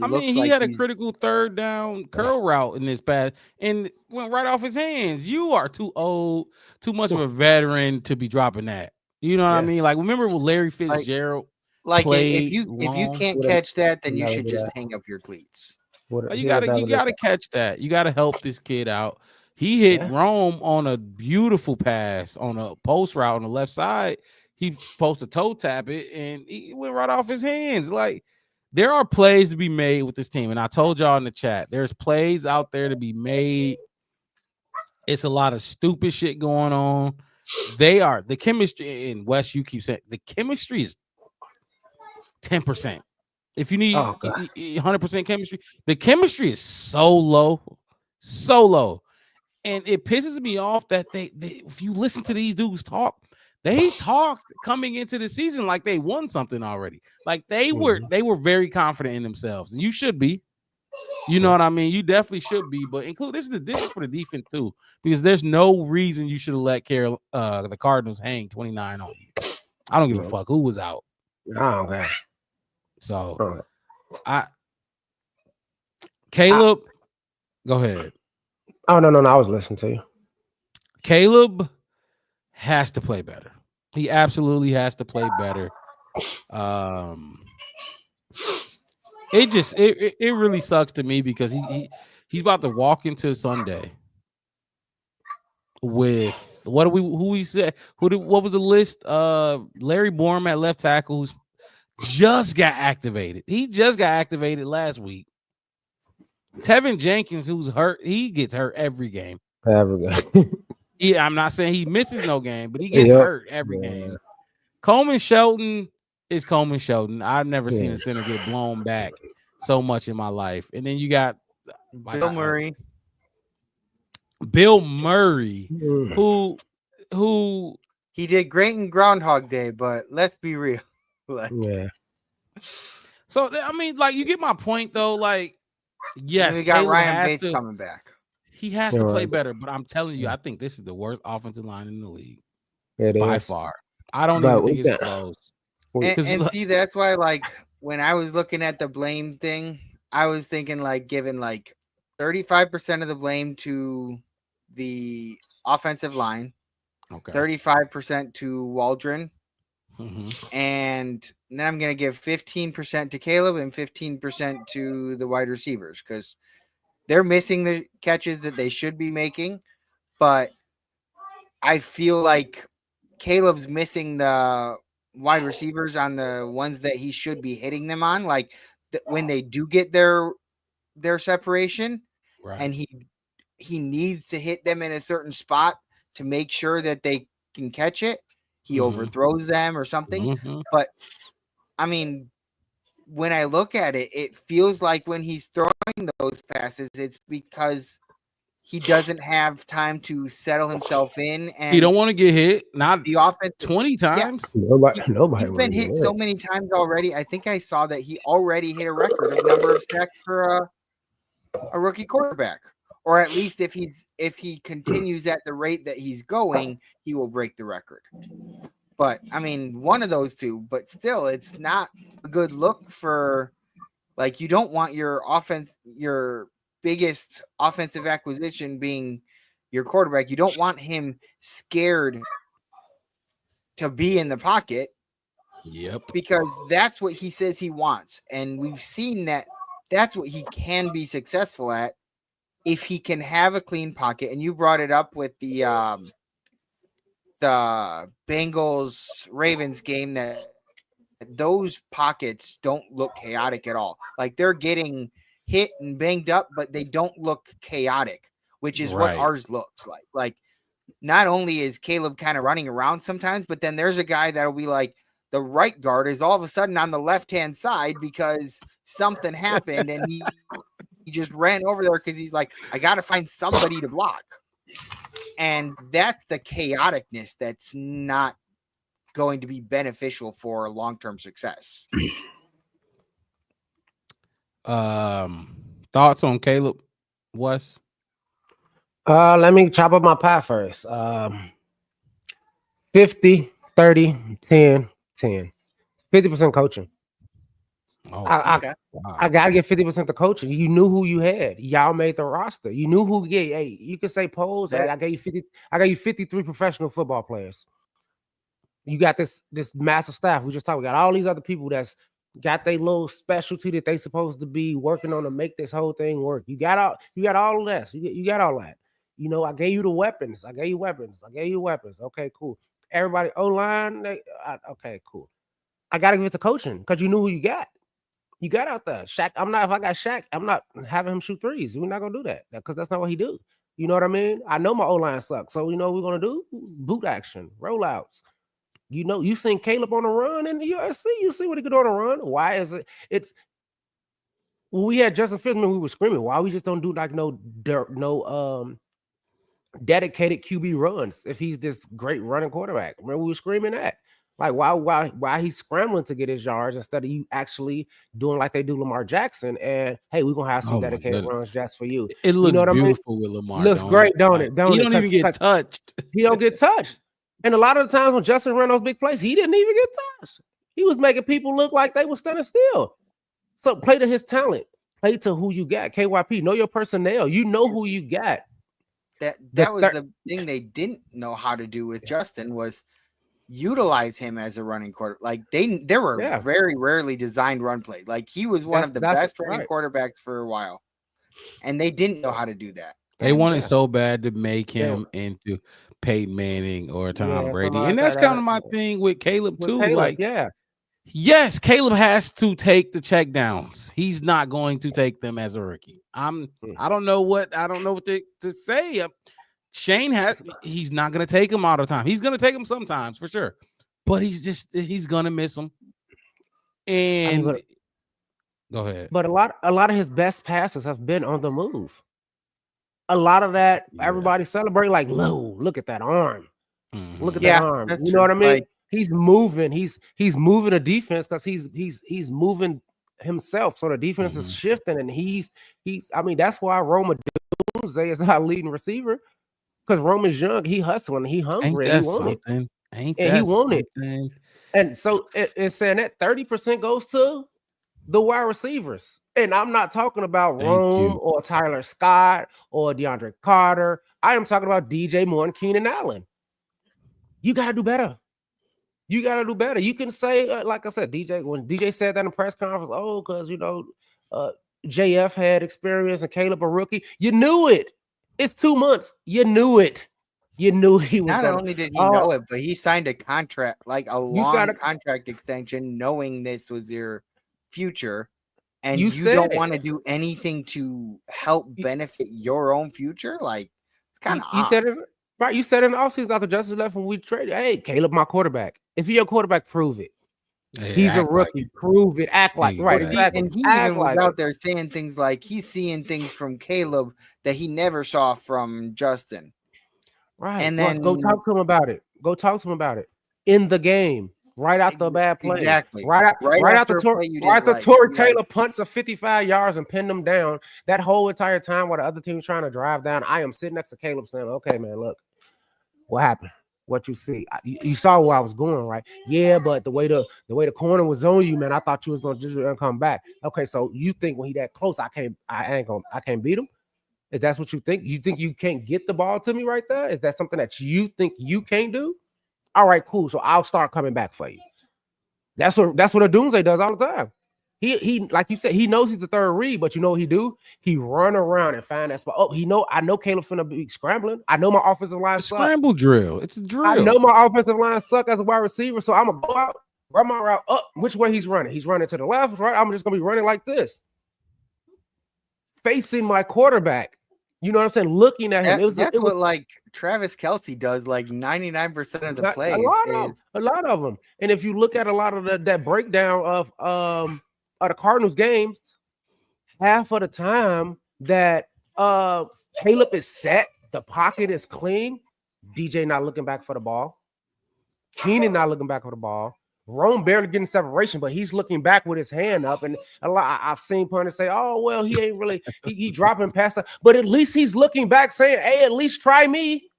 had a critical third down curl route in this pass and went right off his hands. You are too old, too much of a veteran to be dropping that. You know what I mean? Like, remember when Larry Fitzgerald? Like if you can't catch that, then you should just hang up your cleats. You gotta catch that. You gotta help this kid out. He hit Rome on a beautiful pass on a post route on the left side. He supposed to toe tap it, and he went right off his hands. Like, there are plays to be made with this team, and I told y'all in the chat, there's plays out there to be made. It's a lot of stupid shit going on. The chemistry in West. You keep saying the chemistry is 10%. If you need 100% chemistry, the chemistry is so low, and it pisses me off that they if you listen to these dudes talk, they talked coming into the season like they won something already. Like they were very confident in themselves, and you should be. You know what I mean? You definitely should be. But this is for the defense too, because there's no reason you should have let the Cardinals hang 29 on you. I don't give a fuck who was out. Oh, okay. So, Caleb, go ahead. Oh, no, I was listening to you. Caleb has to play better. He absolutely has to play better. It really sucks to me because he's about to walk into Sunday with what was the list? Larry Borom at left tackle, who's just got activated. He just got activated last week. Tevin Jenkins, who's hurt, he gets hurt every game. Every Yeah, I'm not saying he misses no game, but he gets Yep. hurt every Yeah. game. Coleman Shelton is Coleman Shelton. I've never seen Yeah. a center get blown back so much in my life. And then you got Bill Murray. Bill Murray, Mm. who He did great in Groundhog Day, but let's be real. Like, Yeah. so I mean, like, you get my point though. Like, yes, we got Caleb Ryan has Bates to- coming back. He has Yeah, to play right. better, but I'm telling you, I think this is the worst offensive line in the league It by is. far. I don't But even we think it's got- close. And, 'Cause and look- see, that's why, like, when I was looking at the blame thing, I was thinking, like, giving like 35% of the blame to the offensive line, Okay. 35% to Waldron, Mhm. and then I'm going to give 15% to Caleb and 15% to the wide receivers because they're missing the catches that they should be making. But I feel like Caleb's missing the wide receivers on the ones that he should be hitting them on. Like when they do get their separation, Right. and he needs to hit them in a certain spot to make sure that they can catch it. He Mhm. overthrows them or something. Mhm. But I mean, when I look at it, it feels like when he's throwing those passes, it's because he doesn't have time to settle himself in, and He don't want to get hit. Not the offense 20 times. Nobody he's wanna been get hit so many times already. I think I saw that he already hit a record of number of sacks for a rookie quarterback, or at least if he continues at the rate that he's going, he will break the record. But I mean, one of those two. But still, it's not a good look for, like, you don't want your offense, your biggest offensive acquisition being your quarterback. You don't want him scared to be in the pocket, Yep. because that's what he says he wants. And we've seen that that's what he can be successful at if he can have a clean pocket. And you brought it up with the Bengals Ravens game, that those pockets don't look chaotic at all. Like, they're getting hit and banged up, but they don't look chaotic, which is Right. what ours looks like. Like, not only is Caleb kind of running around sometimes, but then there's a guy that'll be like, the right guard is all of a sudden on the left-hand side because something happened and he just ran over there because he's like, I got to find somebody to block. And that's the chaoticness that's not going to be beneficial for long-term success. Thoughts on Caleb West? Let me chop up my pie first. 50, 30, 10, 10. 50% coaching. Oh, Okay. wow. I gotta get 50% to coaching. You knew who you had. Y'all made the roster. You knew who gave. Hey, you could say polls. Hey, I gave you 50. I got you 53 professional football players. You got this massive staff. We just talked. We got all these other people that's got their little specialty that they supposed to be working on to make this whole thing work. You got all of this. You got all that. You know, I gave you the weapons. I gave you weapons. Okay, cool. Everybody O-line. Okay, cool. I gotta give it to coaching because you knew who you got. You got out there. Shaq. If I got Shaq, I'm not having him shoot threes. We're not gonna do that because that's not what he do. You know what I mean? I know my O-line sucks. So you know what we're gonna do? Boot action, rollouts. You know, you seen Caleb on the run in the USC. You see what he could do on the run. Why is it? It's when we had Justin Fields, we were screaming. Why we just don't do like no dedicated QB runs if he's this great running quarterback? Remember, we were screaming that. Like, why he's scrambling to get his yards instead of you actually doing like they do Lamar Jackson? And hey, we're gonna have some Oh my dedicated goodness. runs just for you. It looks know what I mean? beautiful with Lamar. Looks don't great, it? don't it? Don't He it? don't even get touched. He don't get touched. And a lot of the times when Justin ran those big plays, he didn't even get touched. He was making people look like they were standing still. So play to his talent. Play to who you got. KYP, know your personnel. You know who you got. That was the thing they didn't know how to do with Justin, was utilize him as a running quarter. Like there were very rarely designed run plays. Like he was one of the best running quarterbacks for a while, and they didn't know how to do that. They wanted so bad to make him into Peyton Manning or Tom Brady, and that's kind of my thing with Caleb too. Like, Yes, Caleb has to take the check downs. He's not going to take them as a rookie. I don't know what to say. Shane he's not going to take them all the time. He's going to take them sometimes for sure, but he's going to miss them. And go ahead. But a lot of his best passes have been on the move. A lot of that, everybody celebrate like, look at that arm. Mm-hmm. Look at that arm. You know what I mean? Like, he's moving. He's moving the defense because he's moving himself. So the defense is shifting, and he's. I mean, that's why Rome Odunze is our leading receiver, because Roman's young. He hustling. He hungry. He want it. He want it. And so it's saying that 30% goes to the wide receivers. And I'm not talking about Rome or Tyler Scott or DeAndre Carter. I am talking about DJ Moore and Keenan Allen. You got to do better. You got to do better. You can say, like I said, when DJ said that in the press conference, because, JF had experience and Caleb a rookie. You knew it. It's 2 months. You knew it. You knew he was. Not only did he know it, but he signed a contract, like a long contract extension, knowing this was your future. And you don't want to do anything to help benefit your own future. Like, it's kind of you said it right. You said in the offseason after Justice left when we traded, hey, Caleb, my quarterback. If you're your quarterback, prove it. Yeah, he's a rookie. Like prove it. Act like right. Exactly. And he even was out there saying things like he's seeing things from Caleb that he never saw from Justin. Right. And then go talk to him about it. Go talk to him about it in the game. Right after a bad play. Exactly. Right after Torrey Taylor punts of 55 yards and pinned them down. That whole entire time while the other team was trying to drive down, I am sitting next to Caleb saying, okay, man, look, what happened? What you see? You saw where I was going, right? Yeah, but the way the corner was on you, man, I thought you was gonna just come back. Okay, so you think when he that close, I can't beat him? If that's what you think you can't get the ball to me right there? Is that something that you think you can't do? All right, cool. So I'll start coming back for you. That's what Odunze does all the time. He like you said, he knows he's the third read, but you know what he do? He run around and find that spot. I know Caleb finna be scrambling. I know my offensive line suck. Scramble drill. It's a drill. I know my offensive line suck as a wide receiver, so I'm gonna go out, run my route up. Which way he's running? He's running to the left, right? I'm just gonna be running like this, facing my quarterback. You know what I'm saying? Looking at him. That's what like Travis Kelce does like 99% of the plays. A lot of them. And if you look at a lot of that breakdown of the Cardinals games, half of the time that Caleb is set, the pocket is clean, DJ not looking back for the ball, Keenan not looking back for the ball, Rome barely getting separation, but he's looking back with his hand up. And I've seen punters say, oh, well, he ain't really, he dropping past it. But at least he's looking back saying, hey, at least try me.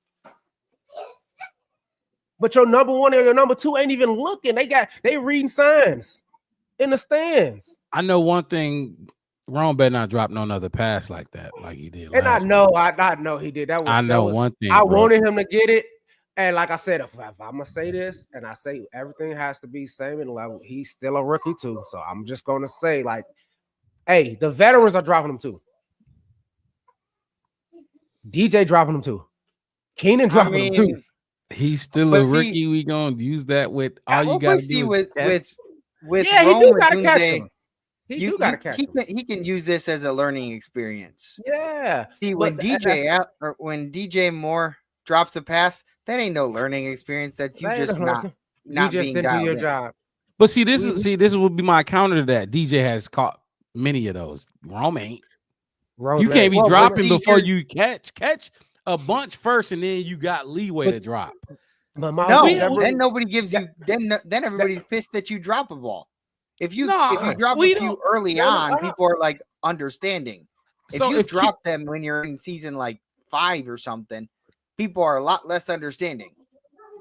But your number one or your number two ain't even looking. They reading signs in the stands. I know one thing, Rome better not drop no another pass like that, like he did. And I know he did. One thing. I wanted him to get it. And like I said, if I'm gonna say this, and I say everything has to be same in level, he's still a rookie too. So I'm just gonna say, like, hey, the veterans are dropping him too. DJ dropping him too. Keenan dropping him too. He's still a rookie. We gonna use that with all you gotta do with yeah, he do gotta catch him. He can use this as a learning experience. Yeah. See, when DJ Moore drops a pass, that ain't no learning experience. That's you just not being didn't do your job. But this would be my counter to that. DJ has caught many of those. Rome ain't. You can't be dropping before you catch a bunch first, and then you got leeway to drop. Then nobody gives you. Then everybody's pissed that you drop a ball. If you drop a few early on, people are like understanding. If you drop them when you're in season like 5 or something, people are a lot less understanding.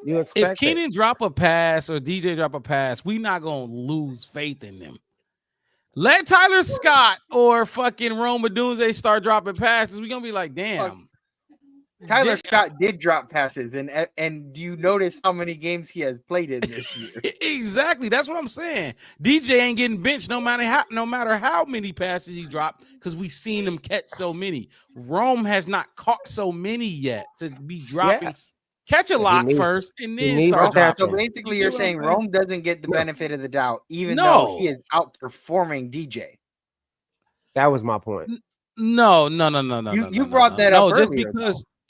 If Keenan drop a pass or DJ drop a pass, we're not gonna lose faith in them. Let Tyler Scott or fucking Rome Odunze start dropping passes. We're gonna be like, damn. Tyler Scott did drop passes, and do you notice how many games he has played in this year? Exactly, that's what I'm saying. DJ ain't getting benched no matter how many passes he dropped, because we seen him catch so many. Rome has not caught so many yet to be dropping Catch a lot needs- first, and then needs start to catch So dropping. basically, You you're get what I'm saying saying? Rome doesn't get the No. benefit of the doubt, even No. though he is outperforming DJ. That was my point. No. You brought that up earlier,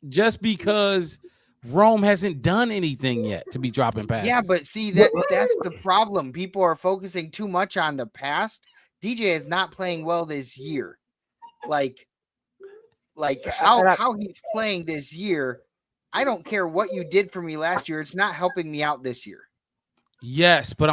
just because Rome hasn't done anything yet to be dropping passes. Yeah, but see that's the problem. People are focusing too much on the past. DJ is not playing well this year. Like how he's playing this year. I don't care what you did for me last year. It's not helping me out this year. Yes, but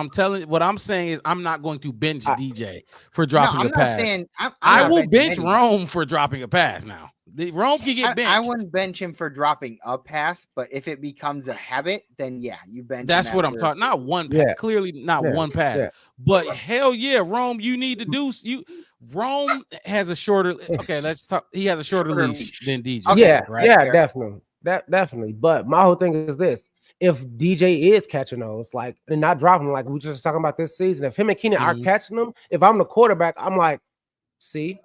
what I'm saying is I'm not going to bench DJ for No, dropping I'm a not pass. saying I'm I not will benching bench anybody. Rome for dropping a pass now. Rome can get benched. I wouldn't bench him for dropping a pass, but if it becomes a habit, then yeah, you bench. That's him what I'm after- talking. Not one pass. Yeah. Clearly not Yeah. one pass. Yeah. But hell yeah, Rome, you need to do you. Rome has a shorter. Okay, let's talk. He has a shorter Shorter leash leash. than DJ. Okay, Yeah, right? yeah, Fair. definitely. Definitely. But my whole thing is this: if DJ is catching those, like, and not dropping them, like we were just talking about this season, if him and Keenan are Mhm. catching them, if I'm the quarterback, I'm like, see,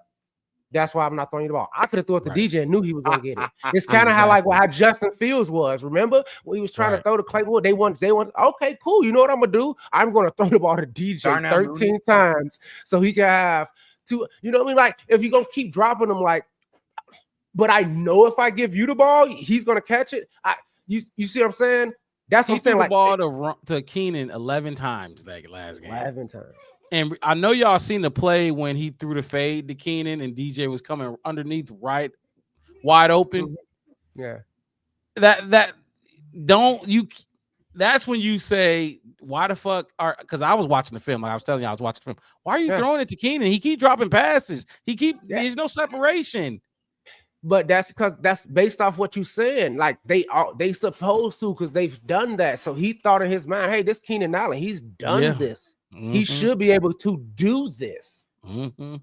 that's why I'm not throwing you the ball. I could have thrown it to Right. DJ and knew he was gonna get it. It's kind of how Justin Fields was. Remember when he was trying to throw to Claypool? They want. Okay, cool. You know what I'm gonna do? I'm gonna throw the ball to DJ Darnell 13 times so he can have two. You know what I mean? Like if you're gonna keep dropping them, like. But I know if I give you the ball, he's gonna catch it. You see what I'm saying? That's what He I'm saying. threw the Like ball to Keenan 11 times that last game. 11 times. And I know y'all seen the play when he threw the fade to Keenan and DJ was coming underneath right wide open. Yeah. That's when you say, why the fuck are, because I was watching the film, like I was telling you, I was watching the film. Why are you throwing it to Keenan? He keep dropping passes. There's no separation. But that's because that's based off what you saying. Like they supposed to, because they've done that. So he thought in his mind, hey, this Keenan Allen, he's done this. Mm-hmm. He should be able to do this. Mm-hmm.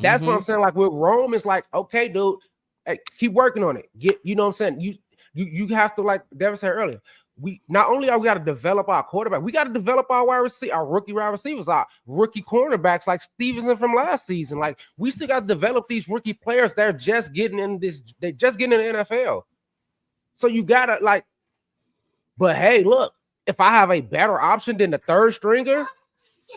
That's what I'm saying. Like with Rome, it's like, okay, dude, hey, keep working on it. You know what I'm saying? You have to, like Devin said earlier. We not only are we got to develop our quarterback, we got to develop our our rookie wide receivers, our rookie cornerbacks like Stevenson from last season. Like we still got to develop these rookie players. They're just getting in this. They just getting in the NFL. So you gotta like. But hey, look, if I have a better option than the third stringer,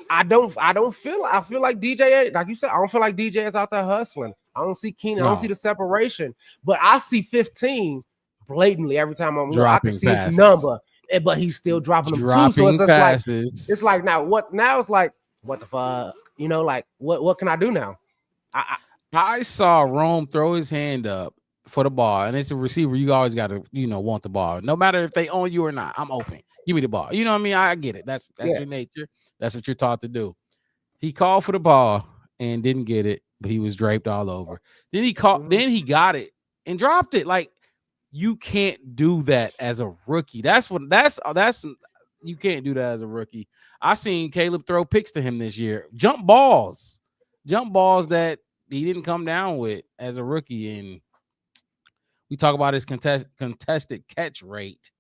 I feel like DJ, like you said, I don't feel like DJ is out there hustling. I don't see Keenan. I don't see the separation, but I see 15 blatantly every time I'm looking. I can see his number, but he's still dropping them too. So it's just passes. Like it's like now it's like what the fuck, you know, like what can I do now? I saw Rome throw his hand up for the ball, and it's a receiver. You always got to want the ball, no matter if they own you or not. I'm open. Give me the ball. You know what I mean? I get it. That's your nature. That's what you're taught to do. He called for the ball and didn't get it, but he was draped all over. Then he then he got it and dropped it. Like, you can't do that as a rookie. That's you can't do that as a rookie. I seen Caleb throw picks to him this year. Jump balls that he didn't come down with as a rookie. And we talk about his contested catch rate.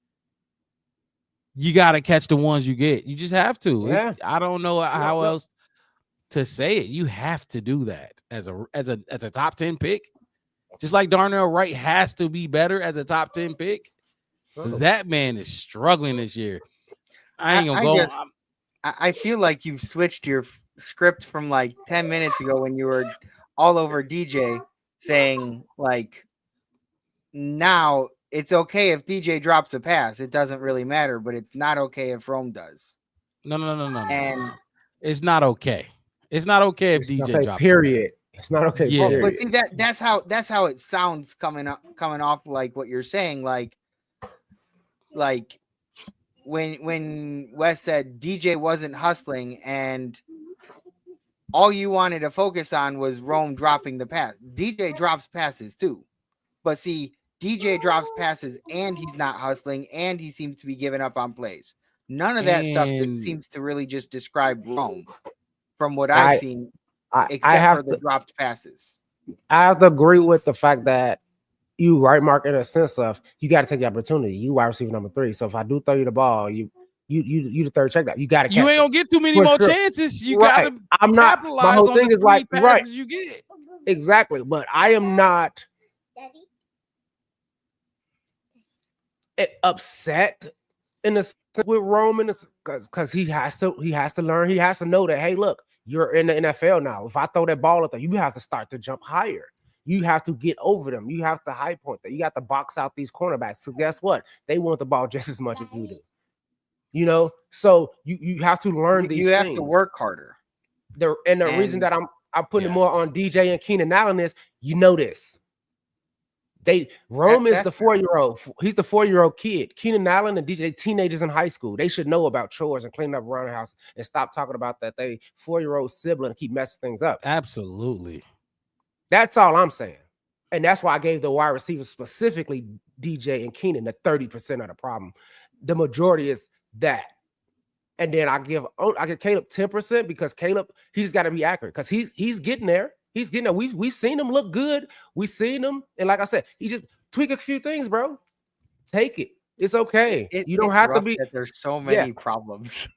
You got to catch the ones you get. You just have to. Yeah. I don't know how else to say it. You have to do that as a top 10 pick. Just like Darnell Wright has to be better as a top 10 pick. Because that man is struggling this year. I ain't gonna go. I feel like you've switched your script from like 10 minutes ago when you were all over DJ saying like, now it's okay if DJ drops a pass. It doesn't really matter, but it's not okay if Rome does. No. And it's not okay. It's not okay if DJ drops. Period. It's not okay. Yeah. But see that's how it sounds coming off like what you're saying. Like when Wes said DJ wasn't hustling and all you wanted to focus on was Rome dropping the pass. DJ drops passes too. But see, DJ drops passes and he's not hustling and he seems to be giving up on plays. None of that stuff that seems to really just describe Rome from what I've seen, except for the dropped passes. I have to agree with the fact that you right, Mark, in a sense of you got to take the opportunity. You wide receiver number 3. So if I do throw you the ball, you the third check that. You got to catch. You ain't gonna get too many more chances. You gotta capitalize. My whole thing is like right. You get exactly, but I am not. upset in the sense with Roman because he has to learn. He has to know that, hey, look, you're in the NFL now. If I throw that ball up there, you have to start to jump higher. You have to get over them. You have to high point that. You got to box out these cornerbacks. So guess what? They want the ball just as much as you do. You know, so you have to learn these. You have things. to work harder. The reason that I'm putting more on DJ and Keenan Allen is, you know, this. Rome is the 4-year-old. He's the 4-year-old kid. Keenan Allen and DJ, teenagers in high school. They should know about chores and cleaning up around the house and stop talking about that they 4-year-old sibling and keep messing things up. Absolutely. That's all I'm saying. And that's why I gave the wide receivers, specifically DJ and Keenan, the 30% of the problem. The majority is that. And then I give Caleb 10% because Caleb, he's got to be accurate because he's getting there. He's getting there. We've seen him look good. We've seen him. And like I said, he just tweak a few things, bro. Take it. It's okay. You don't have to be. There's so many problems.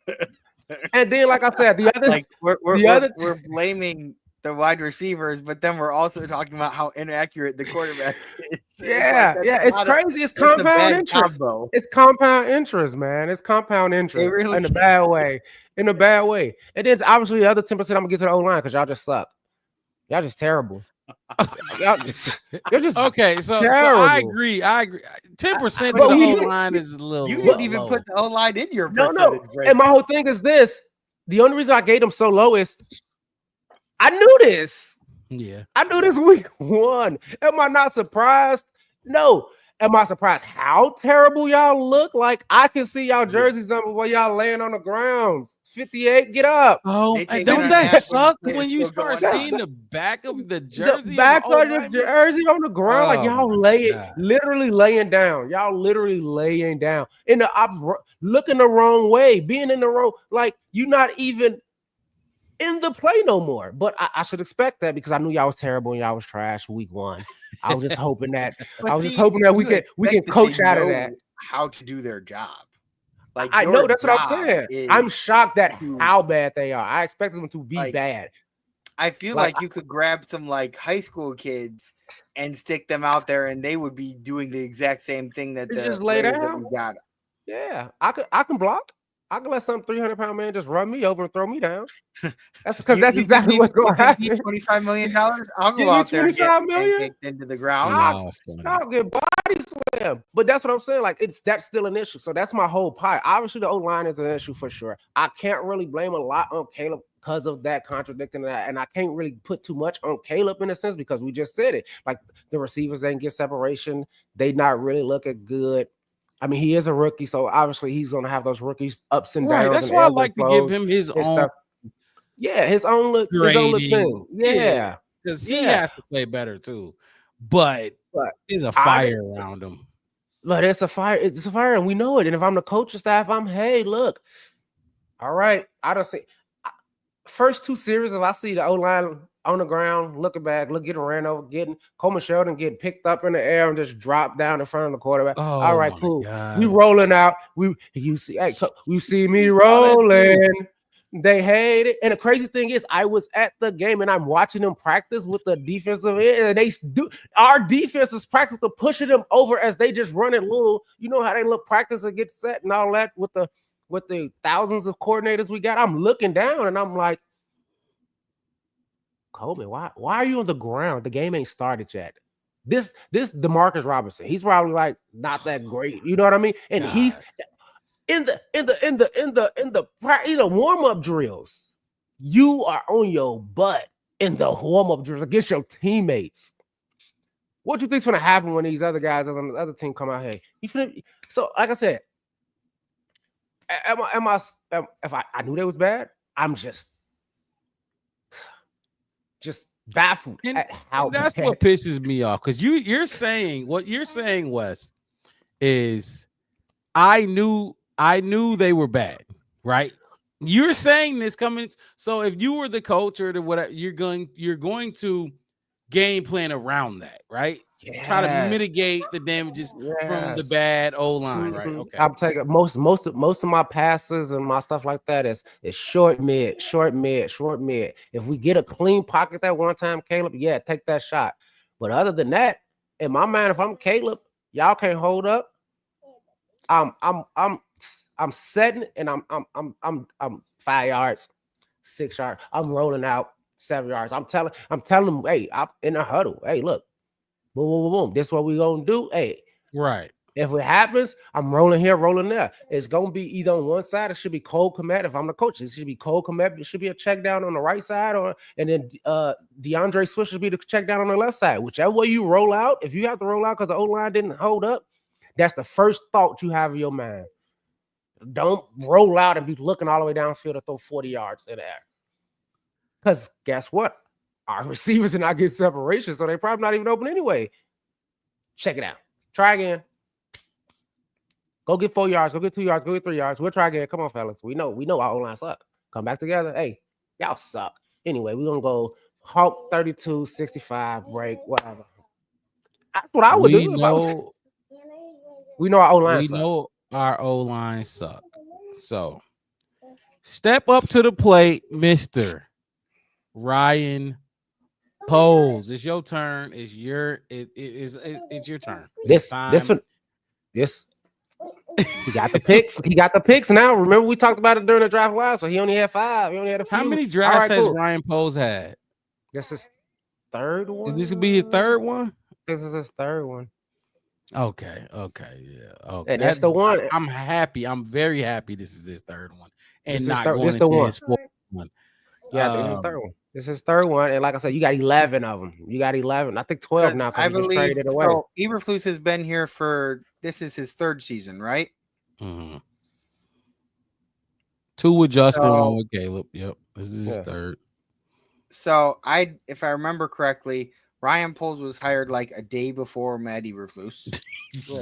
And then, like I said, the other, like we're blaming the wide receivers, but then we're also talking about how inaccurate the quarterback is. It's crazy. It's compound interest. Combo. It's compound interest, man. It's compound interest in a bad way. In a bad way. And then obviously the other 10% I'm gonna get to the O-line because y'all just suck. Y'all just terrible. You're just okay. So I agree. 10% of the O-line is a little. You didn't even put the O-line in your no. And my whole thing is this: the only reason I gave them so low is I knew this. Yeah, I knew this week 1. Am I not surprised? No. Am I surprised how terrible y'all look? Like, I can see y'all jerseys number while y'all laying on the ground. 58, get up. Oh, don't that suck when you start seeing the back of the jersey? The back of the jersey on the ground, like y'all literally laying down. Y'all literally laying down. Looking the wrong way, being in the wrong, like you're not even in the play no more. But I should expect that because I knew y'all was terrible and y'all was trash week 1. I was just hoping that we can coach out of that. How to do their job. Like I know that's what I'm saying. I'm shocked at how bad they are. I expected them to be bad. I feel like you could grab some like high school kids and stick them out there and they would be doing the exact same thing that the just lay down. That we got. Yeah, I can block. I can let some 300-pound man just run me over and throw me down. That's because that's exactly what's going to happen. $25 million. I'll go out there and get kicked into the ground. I'll get body slammed. But that's what I'm saying. Like that's still an issue. So that's my whole pie. Obviously, the O-line is an issue for sure. I can't really blame a lot on Caleb because of that contradicting that, and I can't really put too much on Caleb in a sense because we just said it. Like the receivers didn't get separation. They not really looking good. I mean, he is a rookie, so obviously he's going to have those rookies ups and downs. Right, that's why I like to give him his own stuff. Yeah, his own look thing. Yeah, because he has to play better too. But there's a fire around him. But it's a fire. It's a fire, and we know it. And if I'm the coaching staff, hey, look, all right. I don't see first 2 series. If I see the O-line on the ground, looking back, getting ran over, getting Coleman Sheldon getting picked up in the air and just dropped down in front of the quarterback. Oh, all right, cool. God. We rolling out. You see me rolling. They hate it. And the crazy thing is, I was at the game and I'm watching them practice with the defensive end. And our defense is practically pushing them over as they just run it little. You know how they look practice and get set and all that with the thousands of coordinators we got. I'm looking down and I'm like, Coleman, why are you on the ground? The game ain't started yet. This DeMarcus Robinson, he's probably like not that great. You know what I mean? And he's in the warm-up drills. You are on your butt in the warm-up drills against your teammates. What do you think's gonna happen when these other guys on the other team come out here? So, like I said, if I knew they was bad, I'm just baffled at how that's bad. What pisses me off because you're saying what you're saying, Wes, is I knew they were bad, right? You're saying this coming. So if you were the coach or whatever, you're going to game plan around that, right? Yes. Try to mitigate the damages from the bad O-line, right? Okay. I'm taking most of my passes and my stuff like that is short mid. If we get a clean pocket that one time, Caleb, take that shot. But other than that, in my mind, if I'm Caleb, y'all can't hold up. I'm setting and I'm 5 yards, 6 yards. I'm rolling out 7 yards. I'm telling them, hey, I'm in a huddle. Hey, look, boom, boom, boom, boom. This is what we gonna do. Hey, Right. if it happens, I'm rolling here, rolling there. It's gonna be either on one side. It should be Cole Kmet. If I'm the coach, it should be Cole Kmet. It should be a check down on the right side, and then DeAndre Swift should be the check down on the left side. Whichever way you roll out, if you have to roll out because the O-line didn't hold up, that's the first thought you have in your mind. Don't roll out and be looking all the way downfield to throw 40 yards in the air. Because guess what? Our receivers are not getting separation, so they're probably not even open anyway. Check it out. Try again. Go get 4 yards. Go get 2 yards. Go get 3 yards. We'll try again. Come on, fellas. We know our O-line suck. Come back together. Hey, y'all suck. Anyway, we're going to go Hawk 32, 65, break, whatever. That's what I would do. We know our O-line suck. We know our O-line suck. So, step up to the plate, Mr. Ryan Poles. It's your turn. It's your turn. This he got the picks. He got the picks now. Remember, we talked about it during the draft live, so he only had 5. He only had a few. How many drafts has cool. Ryan Poles had? This is third one. This could be his third one. This is his third one. Okay, yeah. Okay. And that's the one. I'm happy. I'm very happy this is his third one. And this not is going this into the one. his fourth one. Yeah, this is his third one. This is his third one. And like I said, you got 11 of them. You got 11. I think 12 now. I believe traded away. so. Eberflus has been here for this is his third season, right? Mm-hmm. 2 with Justin, 1 with Caleb. Yep. This is his third. So if I remember correctly, Ryan Poles was hired like a day before Matt Eberflus.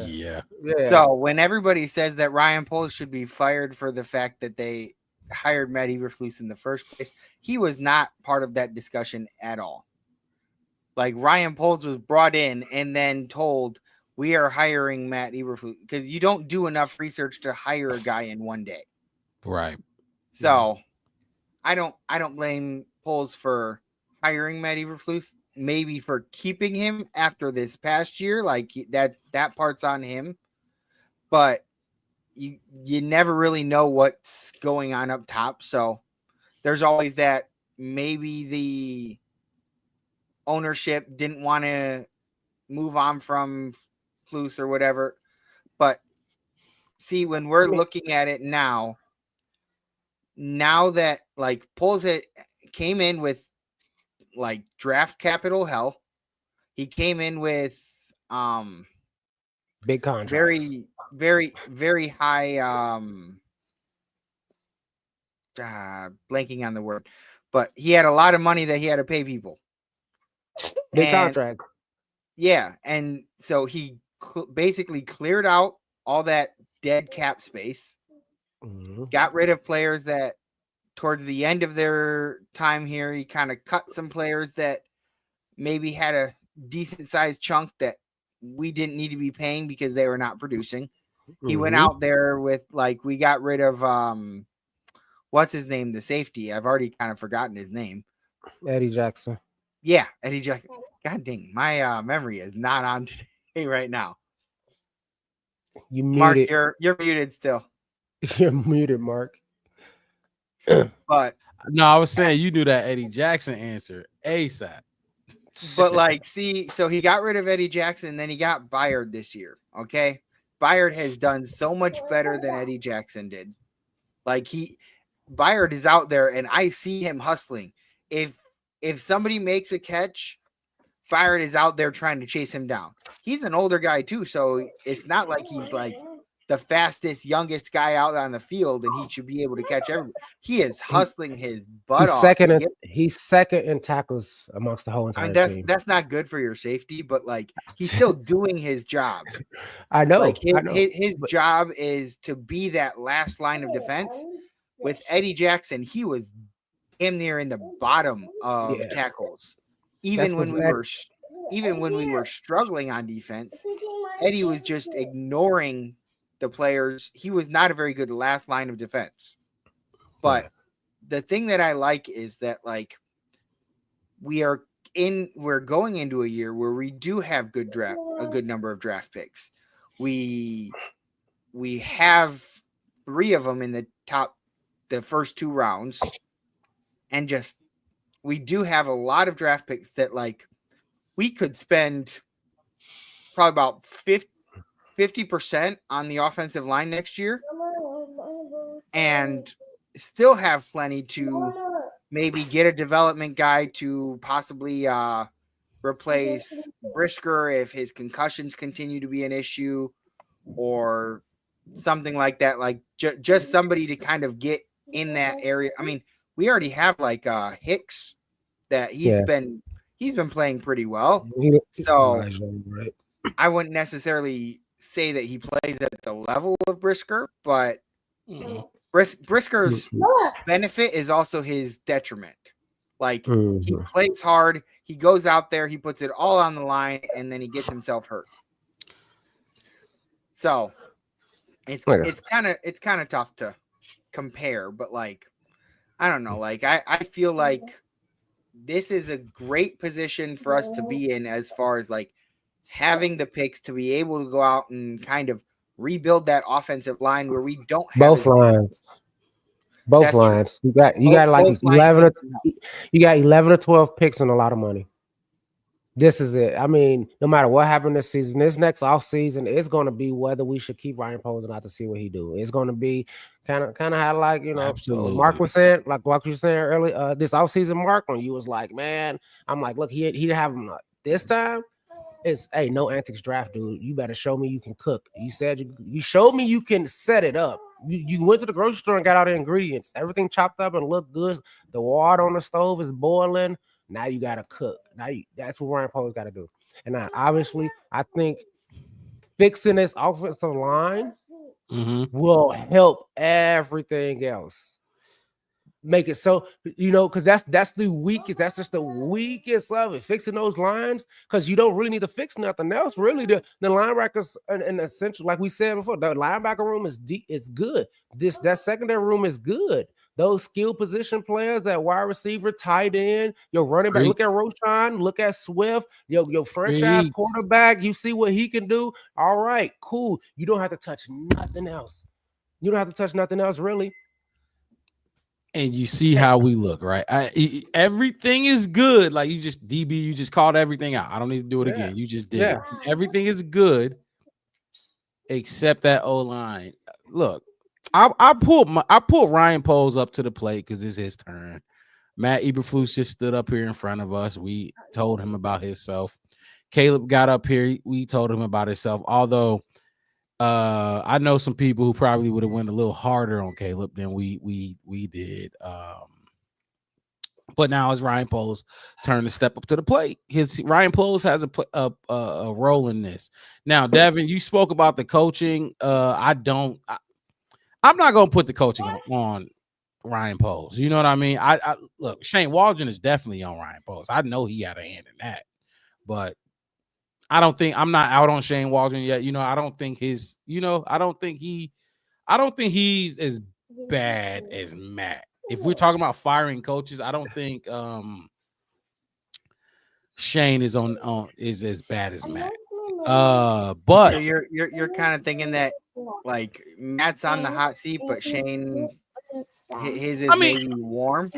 Yeah. So when everybody says that Ryan Poles should be fired for the fact that they hired Matt Eberflus in the first place, he was not part of that discussion at all. Like Ryan Poles was brought in and then told, we are hiring Matt Eberflus, because you don't do enough research to hire a guy in one day. Right. So I don't blame Poles for hiring Matt Eberflus. Maybe for keeping him after this past year, like that part's on him. But you never really know what's going on up top. So there's always that maybe the ownership didn't want to move on from Flus or whatever. But see, when we're looking at it now that like Poles came in with like draft capital hell, he came in with big contract, very, very, very high blanking on the word, but he had a lot of money that he had to pay people. Big contract. Yeah, and so he basically cleared out all that dead cap space, got rid of players that towards the end of their time here, he kind of cut some players that maybe had a decent sized chunk that we didn't need to be paying because they were not producing. He went out there with like, we got rid of what's his name, the safety. I've already kind of forgotten his name. Eddie Jackson. Yeah, Eddie Jackson. God dang, my memory is not on today right now. You Mark, muted. you're muted still. You're muted, Mark. But no, I was saying you knew that Eddie Jackson answer ASAP. But like, see, so he got rid of Eddie Jackson, then he got Byard this year. Okay, Byard has done so much better than Eddie Jackson did. Like Byard is out there, and I see him hustling. If somebody makes a catch, Byard is out there trying to chase him down. He's an older guy too, so it's not like he's like the fastest, youngest guy out on the field, and he should be able to catch everybody. He is hustling his butt off. He's second in tackles amongst the whole entire team. That's not good for your safety, but like he's still doing his job. I know. Like his job is to be that last line of defense. With Eddie Jackson, he was damn near in the bottom of tackles. Even when we were struggling on defense, Eddie was just ignoring the players. He was not a very good last line of defense. But the thing that I like is that like we're going into a year where we do have a good number of draft picks. We we have 3 of them in the first 2 rounds, and just we do have a lot of draft picks that like we could spend probably about 50% on the offensive line next year and still have plenty to maybe get a development guy to possibly replace Brisker if his concussions continue to be an issue or something like that. Like just somebody to kind of get in that area. I mean, we already have like Hicks that he's been playing pretty well. So I wouldn't necessarily say that he plays at the level of Brisker, but Brisker's benefit is also his detriment. Like he plays hard, he goes out there, he puts it all on the line, and then he gets himself hurt. So it's kind of tough to compare, but like I don't know, like I feel like this is a great position for us to be in as far as like having the picks to be able to go out and kind of rebuild that offensive line where we don't have both lines. Both lines. True. You got like 11 you got 11 or 12 picks and a lot of money. This is it. I mean, no matter what happened this season, this next offseason, it's going to be whether we should keep Ryan Poles or not to see what he do. It's going to be kind of how like, you know, absolutely. Mark was saying, like what you were saying earlier, this offseason, Mark, when you was like, man, I'm like, look, he'd have him this time. It's hey, no antics draft, dude. You better show me you can cook. You said you showed me you can set it up. You went to the grocery store and got all the ingredients. Everything chopped up and looked good. The water on the stove is boiling. Now you gotta cook. That's what Ryan Poles got to do. And now, obviously, I think fixing this offensive line will help everything else. Make it so, you know, because that's the weakest. That's just the weakest of it. Fixing those lines, because you don't really need to fix nothing else. Really, the linebackers and essential, like we said before, the linebacker room is deep. It's good. That secondary room is good. Those skill position players, that wide receiver, tight end, your running back. Look at Roschon. Look at Swift. Your franchise quarterback. You see what he can do. All right, cool. You don't have to touch nothing else. You don't have to touch nothing else, really. And you see how we look, right? Everything is good. Like you just called everything out. I don't need to do it again. You just did it. Everything is good except that O-line. Look, I pulled Ryan Poles up to the plate because it's his turn. Matt Eberflus just stood up here in front of us. We told him about himself. Caleb got up here. We told him about himself. Although I know some people who probably would have went a little harder on Caleb than we did. But now it's Ryan Poles' turn to step up to the plate. Ryan Poles has a role in this. Now, Devin, you spoke about the coaching. I'm not gonna put the coaching on Ryan Poles. You know what I mean? I look, Shane Waldron is definitely on Ryan Poles. I know he had a hand in that, but I'm not out on Shane Waldron yet. You know, I don't think he's as bad as Matt. If we're talking about firing coaches, I don't think Shane is as bad as Matt. But so you're kind of thinking that like Matt's on the hot seat, but Shane his is maybe warm.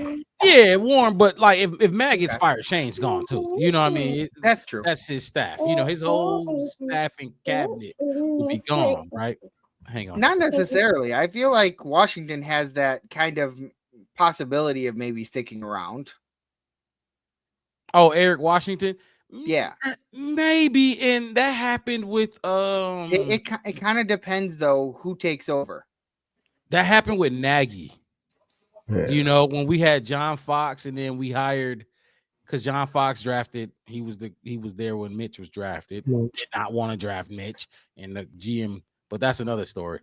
Yeah, warm, but like if Matt gets fired, Shane's gone too. You know what I mean? That's true. That's his staff. You know, his whole staff and cabinet will be gone, right? Hang on. Not necessarily. I feel like Washington has that kind of possibility of maybe sticking around. Oh, Eric Washington? Yeah. Maybe, and that happened with it kind of depends though who takes over. That happened with Nagy. Yeah. You know, when we had John Fox and then we hired, because John Fox drafted, he was there when Mitch was drafted. Did not want to draft Mitch and the GM, but that's another story.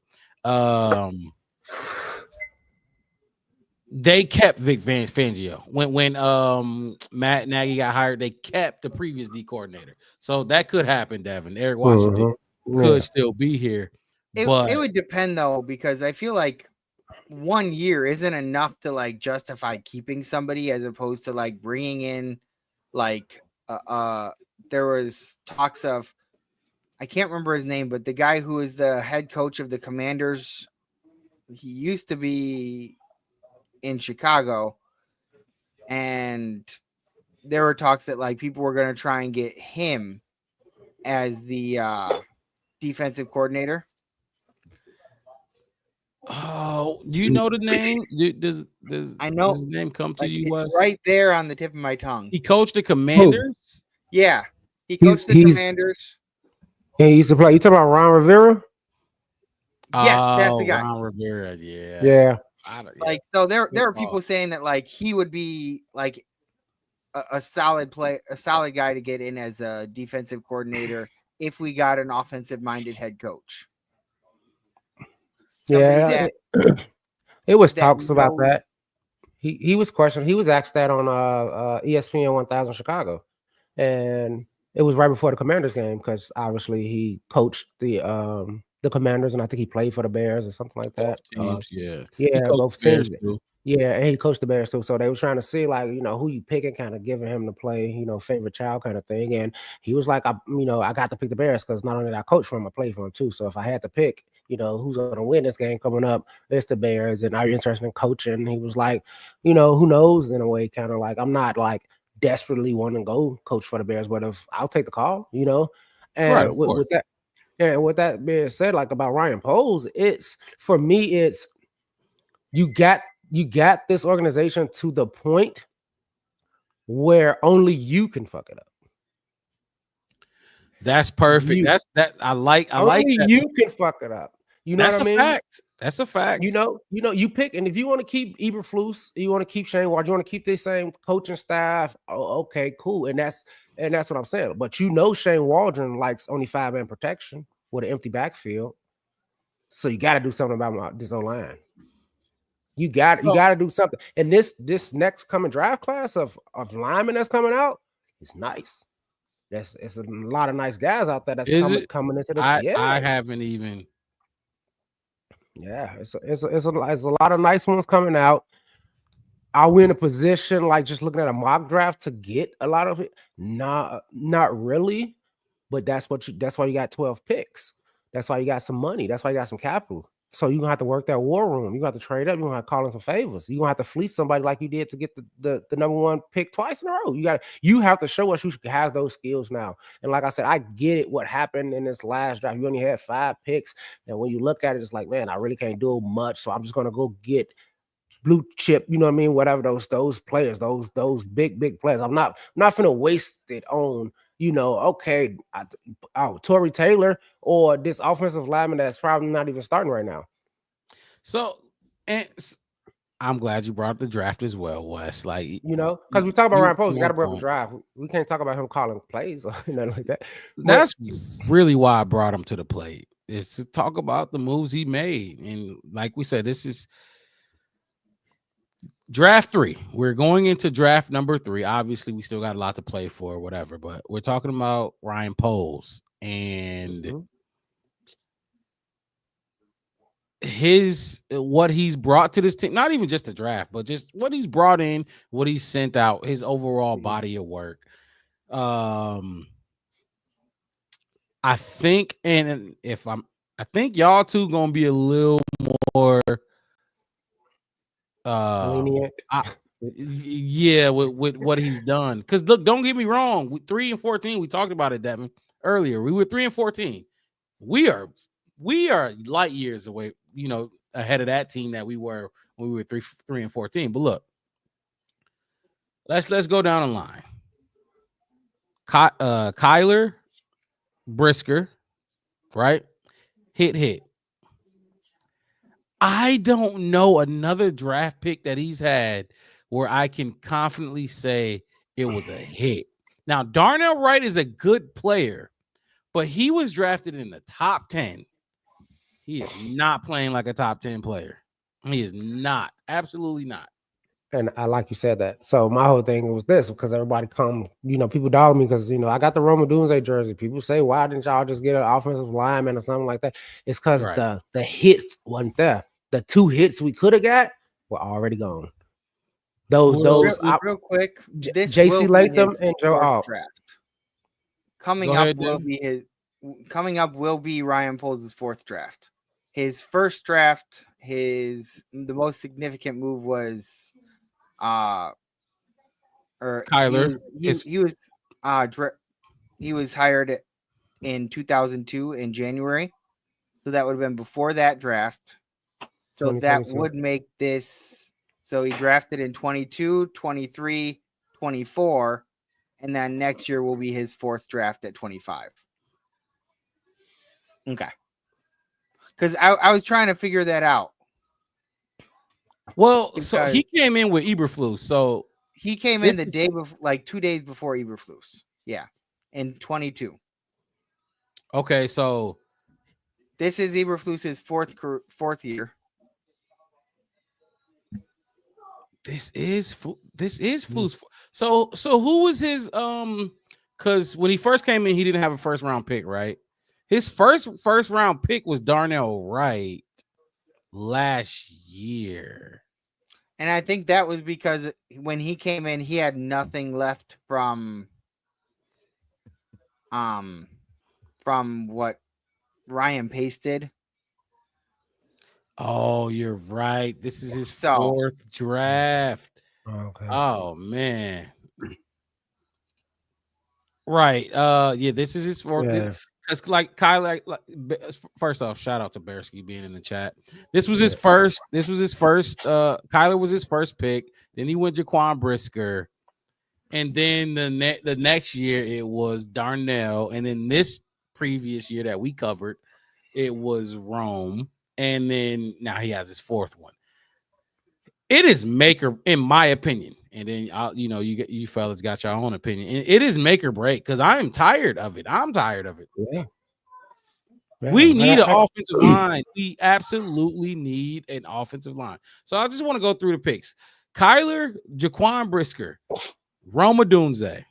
They kept Vic Fangio. When Matt Nagy got hired, they kept the previous D coordinator. So that could happen, Devin. Eric Washington could still be here. It would depend though, because I feel like 1 year isn't enough to like justify keeping somebody as opposed to like bringing in like there was talks of I can't remember his name, but the guy who is the head coach of the Commanders, he used to be in Chicago, and there were talks that like people were going to try and get him as the defensive coordinator. Oh, do you know the name? Does I know does his name come to like, you? it's Wes? right there on the tip of my tongue. He coached the Commanders. Yeah, he coached the Commanders. And he used to play. You talking about Ron Rivera? Yes, that's the guy. Ron Rivera. Yeah. Yeah. Like so, there are people saying that like he would be like a solid guy to get in as a defensive coordinator if we got an offensive minded head coach. Yeah, it was that talks about knows- that. He was questioned. He was asked that on ESPN 1000 Chicago, and it was right before the Commanders game because obviously he coached the Commanders, and I think he played for the Bears or something like that. Teams, yeah. Yeah, He coached both the Bears teams. too. Yeah, and he coached the Bears too. So they were trying to see like, you know, who you picking, kind of giving him to play, you know, favorite child kind of thing. And he was like, I got to pick the Bears because not only did I coach for him, I played for him too. So if I had to pick, you know, who's going to win this game coming up, it's the Bears. And are you interested in coaching? He was like, you know, who knows, in a way, kind of like, I'm not like desperately wanting to go coach for the Bears, but if I'll take the call, you know. And Right, with that, and with that being said, like about Ryan Poles, it's for me, it's you got this organization to the point where only you can fuck it up. That's perfect. I like Only that. you can fuck it up. You know That's what I a mean? fact. That's a fact. You know, you pick, and if you want to keep Eberflus, you want to keep Shane Ward, you want to keep the same coaching staff. Oh, okay, cool. And that's what I'm saying. But you know, Shane Waldron likes only 5-man protection with an empty backfield. So you got to do something about this O-line. You got to do something. And this next coming draft class of linemen that's coming out is nice. It's a lot of nice guys out there that's coming into this. I haven't even. Yeah, it's a lot of nice ones coming out. Are we in a position like just looking at a mock draft to get a lot of it? Not really, but that's why you got 12 picks. That's why you got some money. That's why you got some capital. So you're gonna have to work that war room. You're gonna have to trade up. You're gonna have to call in some favors. You're gonna have to fleece somebody like you did to get the number one pick twice in a row. You have to show us who has those skills now. And like I said, I get it what happened in this last draft. You only had 5 picks. And when you look at it, it's like, man, I really can't do much. So I'm just gonna go get blue chip, you know what I mean? Whatever those players, those big players. I'm not gonna waste it on, you know, okay, Torrey Taylor or this offensive lineman that's probably not even starting right now. So, and I'm glad you brought up the draft as well, Wes. Like, you know, because we talk about Ryan Poles, we got to bring up the draft. We can't talk about him calling plays or nothing like that. That's really why I brought him to the plate, is to talk about the moves he made. And like we said, this is draft 3. We're going into draft number 3. Obviously, we still got a lot to play for, whatever, but we're talking about Ryan Poles and what he's brought to this team. Not even just the draft, but just what he's brought in, what he sent out, his overall body of work. I think, and I think y'all two gonna be a little more lenient. Yeah, with what he's done. Because look, don't get me wrong, with 3 and 14, we talked about it, Devin, earlier. We were 3 and 14. We are light years away, you know, ahead of that team that we were when we were 3 and 14. But look, let's go down the line. Kyler Brisker, right? Hit. I don't know another draft pick that he's had where I can confidently say it was a hit. Now, Darnell Wright is a good player, but he was drafted in the top 10. He is not playing like a top 10 player. He is not. Absolutely not. And I like you said that. So my whole thing was this, because everybody come, you know, people dog me because, you know, I got the Roma Doomsday jersey. People say, why didn't y'all just get an offensive lineman or something like that? It's because the hits wasn't there. The 2 hits we could have got were already gone. Real quick, this JC Latham and Joe Alt draft. Coming up will be coming up will be Ryan Poles' fourth draft. His first draft, the most significant move was Kyler. He was hired in 2002 in January. So that would have been before that draft. So that would make this. So he drafted in 22, 23, 24, and then next year will be his fourth draft at 25. Okay. Because I was trying to figure that out. Well, so he came in with Eberflus. So he came in the day before, like 2 days before Eberflus. Yeah. In 22. Okay, so this is Eberflus's fourth year. This is Flus. So who was his because when he first came in, he didn't have a first round pick, right? His first round pick was Darnell Wright last year. And I think that was because when he came in, he had nothing left from what Ryan Pace did. Oh, you're right. This is his fourth draft. Okay. Oh man. Right. Yeah, this is his fourth. Yeah. Because like Kyler, first off, shout out to Bearsky being in the chat. This was his first. Kyler was his first pick. Then he went Jaquan Brisker, and then the next year it was Darnell, and then this previous year that we covered, it was Rome, and then now he has his fourth one. It is maker, in my opinion, and then you fellas got your own opinion. It is make or break because I am tired of it. I'm tired of it. Yeah. We need an offensive line. We absolutely need an offensive line. So I just want to go through the picks. Kyler, Jaquan Brisker, Rome Odunze.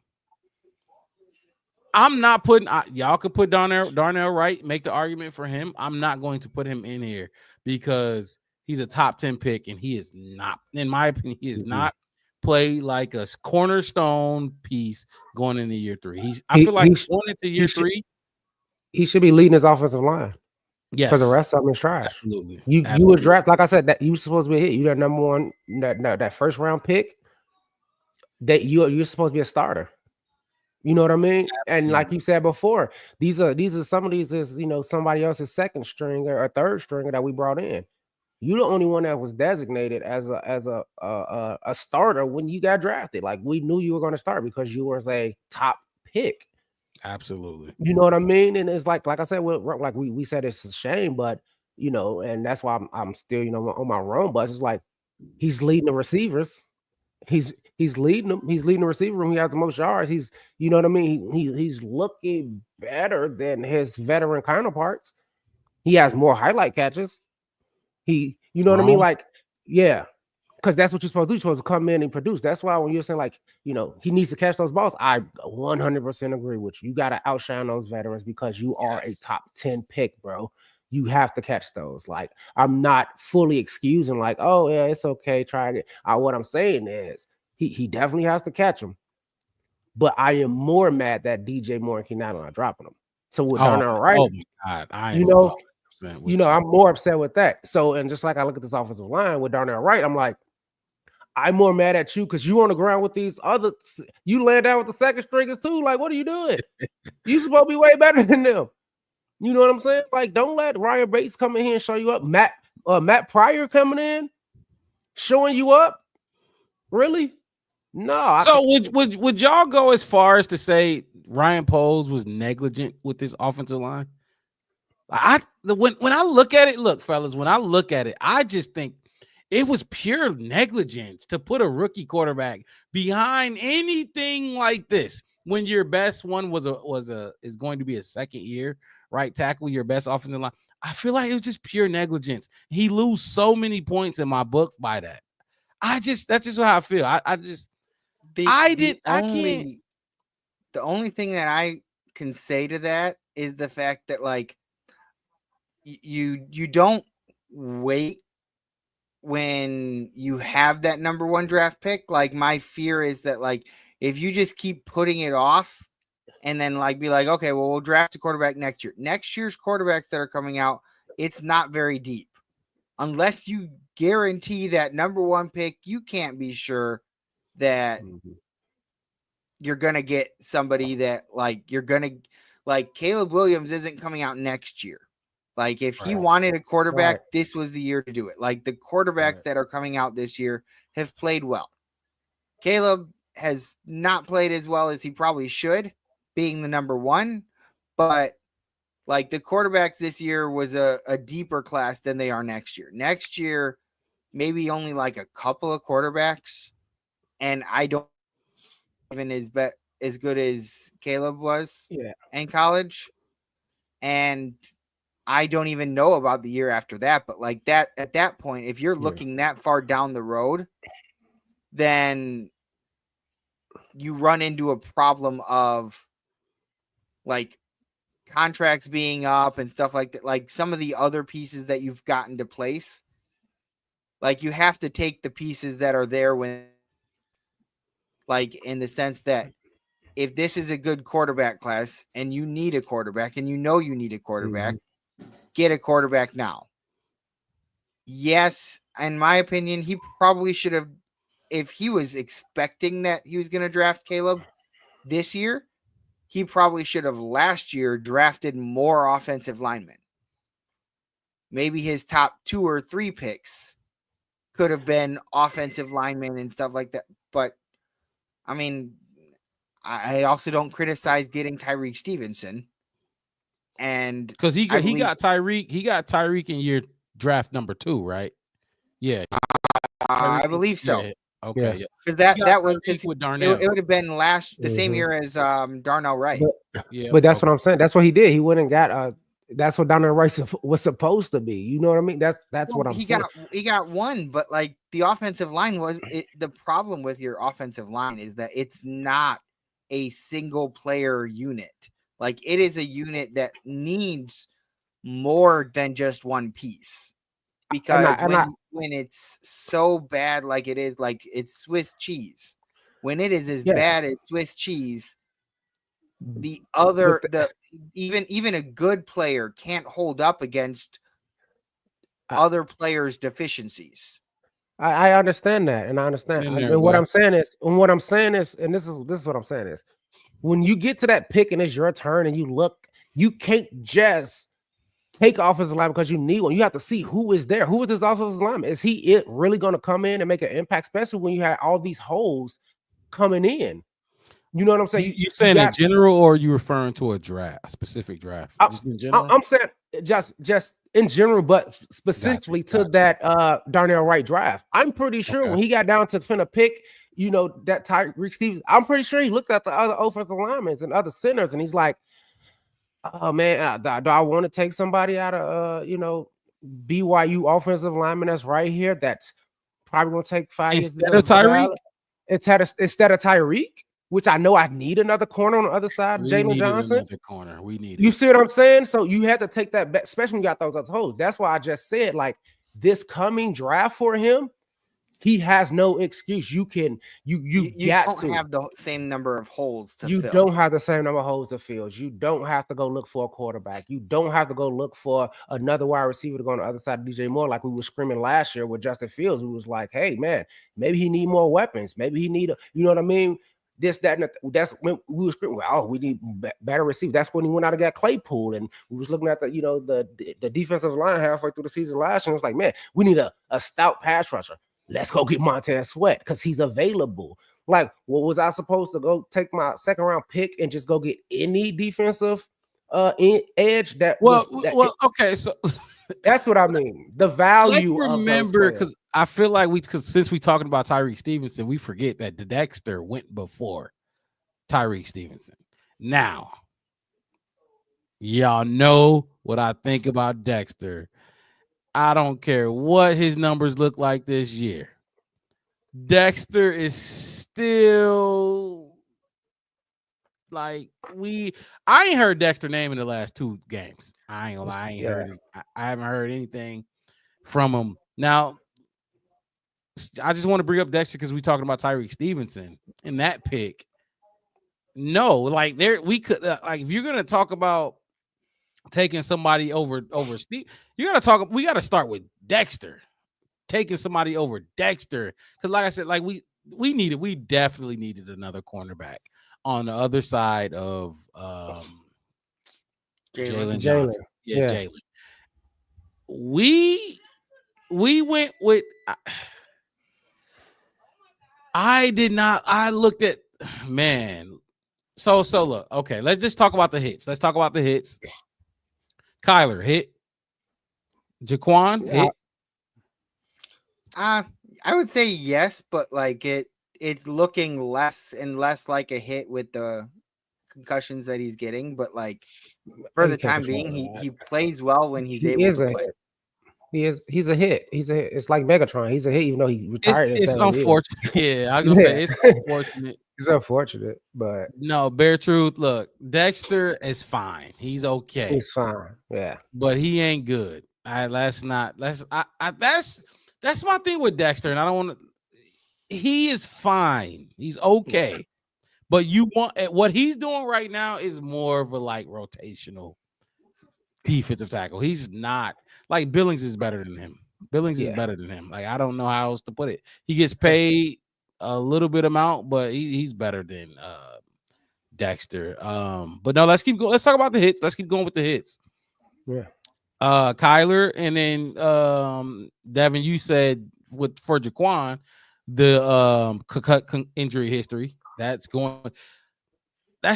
I'm not putting y'all could put Darnell Wright, make the argument for him. I'm not going to put him in here because he's a top 10 pick, and he is not, in my opinion, he is not played like a cornerstone piece going into year 3. I feel like going into year 3, he should be leading his offensive line. Yes, because the rest of them is trash. Absolutely. You would draft, like I said, that you supposed to be hit. You that number one, that first round pick. That you're supposed to be a starter. You know what I mean? And like you said before, these are some of these is somebody else's second stringer or third stringer that we brought in. You're the only one that was designated as a starter when you got drafted. Like we knew you were going to start because you was a top pick. Absolutely. You know what I mean? And it's like I said, like we said, it's a shame, but and that's why I'm still on my Rome bus. It's like he's leading the receivers. He's leading them. He's leading the receiver room. He has the most yards. He's what I mean. He's looking better than his veteran counterparts. He has more highlight catches. What I mean? Like, yeah, because that's what you're supposed to do. You're supposed to come in and produce. That's why when you're saying like, he needs to catch those balls, I 100% agree with you. You got to outshine those veterans because you are a top 10 pick, bro. You have to catch those. Like, I'm not fully excusing like, oh yeah, it's okay, try it. What I'm saying is he definitely has to catch them. But I am more mad that DJ Moore and Keenan Allen are dropping them. So with Darnell Wright, oh my God, I'm more upset with that. So, and just like I look at this offensive line with Darnell Wright, I'm like, I'm more mad at you because you on the ground with these other, you laying down with the second stringers too. Like, what are you doing? You supposed to be way better than them. You know what I'm saying? Like, don't let Ryan Bates come in here and show you up. Matt Pryor coming in, showing you up. Really? No. So would y'all go as far as to say Ryan Poles was negligent with this offensive line? When I look at it, look, fellas, when I look at it, I just think it was pure negligence to put a rookie quarterback behind anything like this when your best one is going to be a second year right tackle, your best offensive line. I feel like it was just pure negligence. He lose so many points in my book by that. That's just how I feel. The only thing that I can say to that is the fact that like you don't wait when you have that number one draft pick. Like my fear is that like if you just keep putting it off and then like be like, okay, well, we'll draft a quarterback next year. Next year's quarterbacks that are coming out, it's not very deep. Unless you guarantee that number 1 pick, you can't be sure that you're going to get somebody that like you're going to like Caleb Williams isn't coming out next year. Like if he wanted a quarterback, this was the year to do it. Like the quarterbacks that are coming out this year have played well. Caleb has not played as well as he probably should, being the number 1, but like the quarterbacks this year was a deeper class than they are next year. Next year, maybe only like a couple of quarterbacks, and I don't even as good as Caleb was in college. And I don't even know about the year after that, but like that at that point, if you're looking that far down the road, then you run into a problem of like contracts being up and stuff like that. Like some of the other pieces that you've got into place, like you have to take the pieces that are there when, like in the sense that if this is a good quarterback class and you need a quarterback and you know you need a quarterback, get a quarterback now. Yes, in my opinion, he probably should have, if he was expecting that he was going to draft Caleb this year, he probably should have last year drafted more offensive linemen. Maybe his top 2 or 3 picks could have been offensive linemen and stuff like that. But I mean, I also don't criticize getting Tyreek Stevenson. And because he got Tyreek in your draft number 2, right? Yeah, I believe so. Yeah. Okay, because that was with Darnell. It would have been the same year as Darnell Wright. But that's what I'm saying. That's what he did. He went and got that's what Darnell Wright was supposed to be. You know what I mean? That's what I'm saying. He got 1, but like the offensive line the problem with your offensive line is that it's not a single player unit. Like it is a unit that needs more than just one piece. Because when it's so bad, like it is, like it's Swiss cheese. When it is as bad as Swiss cheese, even a good player can't hold up against other players' deficiencies. I understand that, and I understand. And what I'm saying is, and this is what I'm saying is, when you get to that pick and it's your turn, and you look, you can't just take offensive line because you need one. You have to see who is there. Who is this offensive lineman? Is he really going to come in and make an impact, especially when you have all these holes coming in? You know what I'm saying? You saying in general, or are you referring to a specific draft? Just in general? I'm saying just in general, but specifically to that Darnell Wright draft. I'm pretty sure when he got down to finna pick, that Tyreek Stevens, I'm pretty sure he looked at the other offensive linemen and other centers, and he's like, oh man, do I want to take somebody out of BYU offensive lineman that's right here? That's probably gonna take 5 years. Instead of Tyreek, instead of Tyreek, which I know I need another corner on the other side of Jalen Johnson. Another corner. We need. You see what I'm saying? So you had to take that back, especially when you got those other holes. That's why I just said, like, this coming draft for him, he has no excuse. You don't have the same number of holes to fill. You don't have the same number of holes to fill. You don't have to go look for a quarterback. You don't have to go look for another wide receiver to go on the other side of DJ Moore, like we were screaming last year with Justin Fields, who was like, hey, man, maybe he need more weapons. Maybe he need you know what I mean? This, that, and that's when we were screaming, well, we need better receivers. That's when he went out and got Claypool, and we was looking at the defensive line halfway through the season last year. It was like, man, we need a stout pass rusher. Let's go get Montez Sweat because he's available. Like, what was I supposed to go take my second round pick and just go get any defensive edge? Okay, so that's what I mean. The value. Let's remember, because I feel like since we talking about Tyreek Stevenson, we forget that Dexter went before Tyreek Stevenson. Now, y'all know what I think about Dexter. I don't care what his numbers look like this year. Dexter is still like I ain't heard Dexter name in the last 2 games. I ain't gonna lie. I haven't heard anything from him. Now, I just want to bring up Dexter because we're talking about Tyreek Stevenson in that pick. No, like we could like if you're gonna talk about taking somebody over Steve, you gotta talk. We gotta start with Dexter, taking somebody over Dexter, because like I said, like we definitely needed another cornerback on the other side of Jalen Johnson. Yeah, Jalen. We went with. I did not. I looked at man. So look. Okay, let's just talk about the hits. Let's talk about the hits. Kyler hit. Jaquan hit. I would say yes, but like it's looking less and less like a hit with the concussions that he's getting. But like for the time being, he plays well when he's able to play. He's a hit. It's like Megatron. He's a hit, even though he retired. It's unfortunate. Yeah, I'm gonna say it's unfortunate. It's unfortunate, but no, bare truth. Look, Dexter is fine. He's okay. He's fine. Yeah, but he ain't good. That's my thing with Dexter, and I don't want to. He is fine. He's okay. Yeah. But you want what he's doing right now is more of a like rotational defensive tackle. He's not like Billings is better than him. Billings is better than him. Like I don't know how else to put it. He gets paid a little bit amount, but he's better than Dexter. But no, let's keep going. Let's talk about the hits. Let's keep going with the hits. Yeah. Kyler, and then Devin, you said for Jaquan, the injury history. That's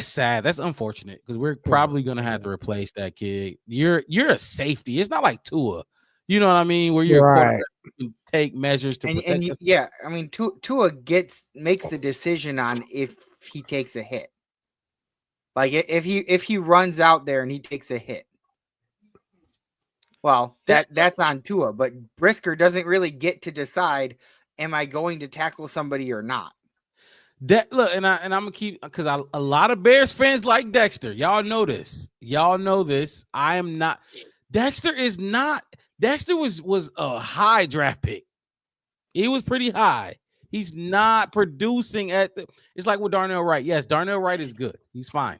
sad. That's unfortunate because we're probably gonna have to replace that kid. You're a safety. It's not like Tua. You know what I mean? Where you're right. You can take measures to protect. Yeah, I mean Tua makes the decision on if he takes a hit. Like if he runs out there and he takes a hit. Well, that's on Tua, but Brisker doesn't really get to decide, am I going to tackle somebody or not? Look, and I'm gonna keep because a lot of Bears fans like Dexter. Y'all know this. I am not. Dexter is not. Dexter was a high draft pick. He was pretty high. He's not producing at the. It's like with Darnell Wright. Yes, Darnell Wright is good. He's fine.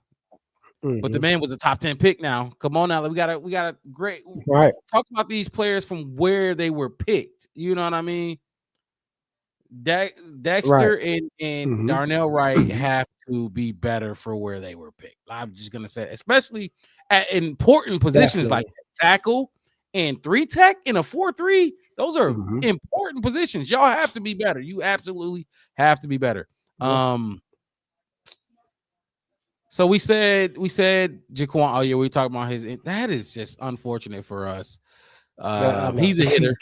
Mm-hmm. But the man was a top 10 pick now. Come on now. We got a great right. Talk about these players from where they were picked. You know what I mean? Dexter and mm-hmm. Darnell Wright have to be better for where they were picked. I'm just gonna say, especially at important positions like tackle and 3-tech in a 4-3. Those are important positions. Y'all have to be better. You absolutely have to be better. So we said Jaquan. Oh yeah, we talking about his. That is just unfortunate for us. He's a hitter.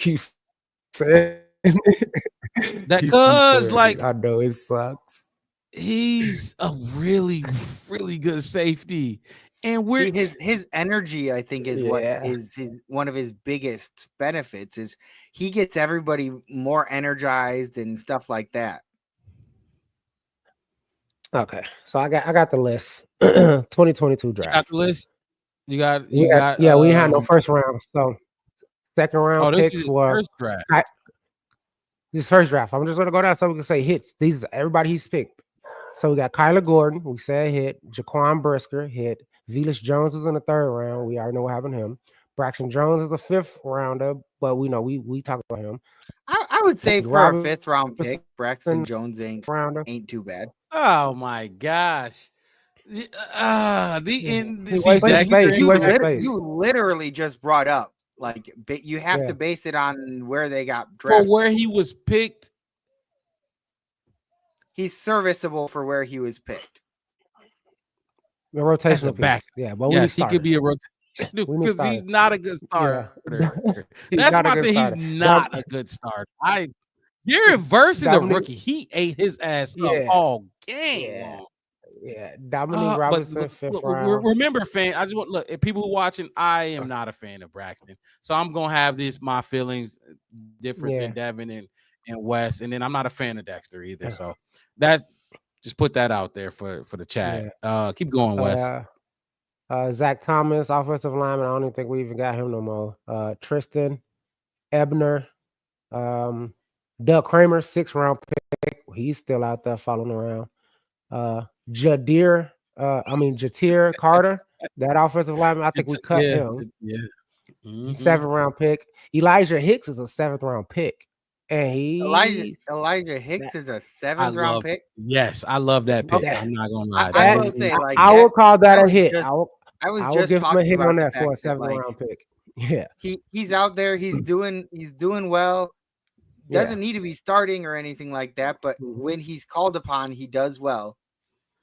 That cause like I know it sucks. He's a really, really good safety, and we're his energy. I think is what is one of his biggest benefits is he gets everybody more energized and stuff like that. Okay, so I got the list. 2022 draft. You got the list. You got. Yeah, we had no first round. So second round picks were first draft. This first draft. I'm just gonna go down so we can say hits. These are everybody he's picked. So we got Kyler Gordon. We said hit. Jaquan Brisker hit. Velus Jones was in the third round. We already know what happened to him. Braxton Jones is the fifth rounder, but we know we talked about him. I would say for a fifth round pick, Braxton Jones ain't too bad. Oh my gosh. You literally just brought up like you have to base it on where they got drafted. For where he was picked. He's serviceable for where he was picked. The rotation back. Yeah, but yes, he could be a rotation because he's not a good starter. Yeah. That's my thing. He's not a good starter. Garrett Verse is a rookie. He ate his ass up all game. Yeah, Dominique Robinson, fifth round. Remember, fan. I just want look at people who watching. I am not a fan of Braxton, so I'm gonna have my feelings different than Devin and Wes, and then I'm not a fan of Dexter either. So that just put that out there for the chat. Keep going, Wes. Zach Thomas, offensive lineman. I don't even think we even got him no more. Tristan Ebner, Doug Kramer, 6th round pick. He's still out there following around. Jatir Carter, that offensive lineman. I think we cut him. Yeah. He's 7th round pick. Elijah Hicks is a 7th round pick. And Elijah Hicks is a 7th round pick. Yes, I love that pick. I'm not gonna lie. I will say, like, I will call that a hit. I was just give him a hit on that for a 7th round pick. Yeah, he's out there. He's doing well. Doesn't need to be starting or anything like that, but when he's called upon, he does well.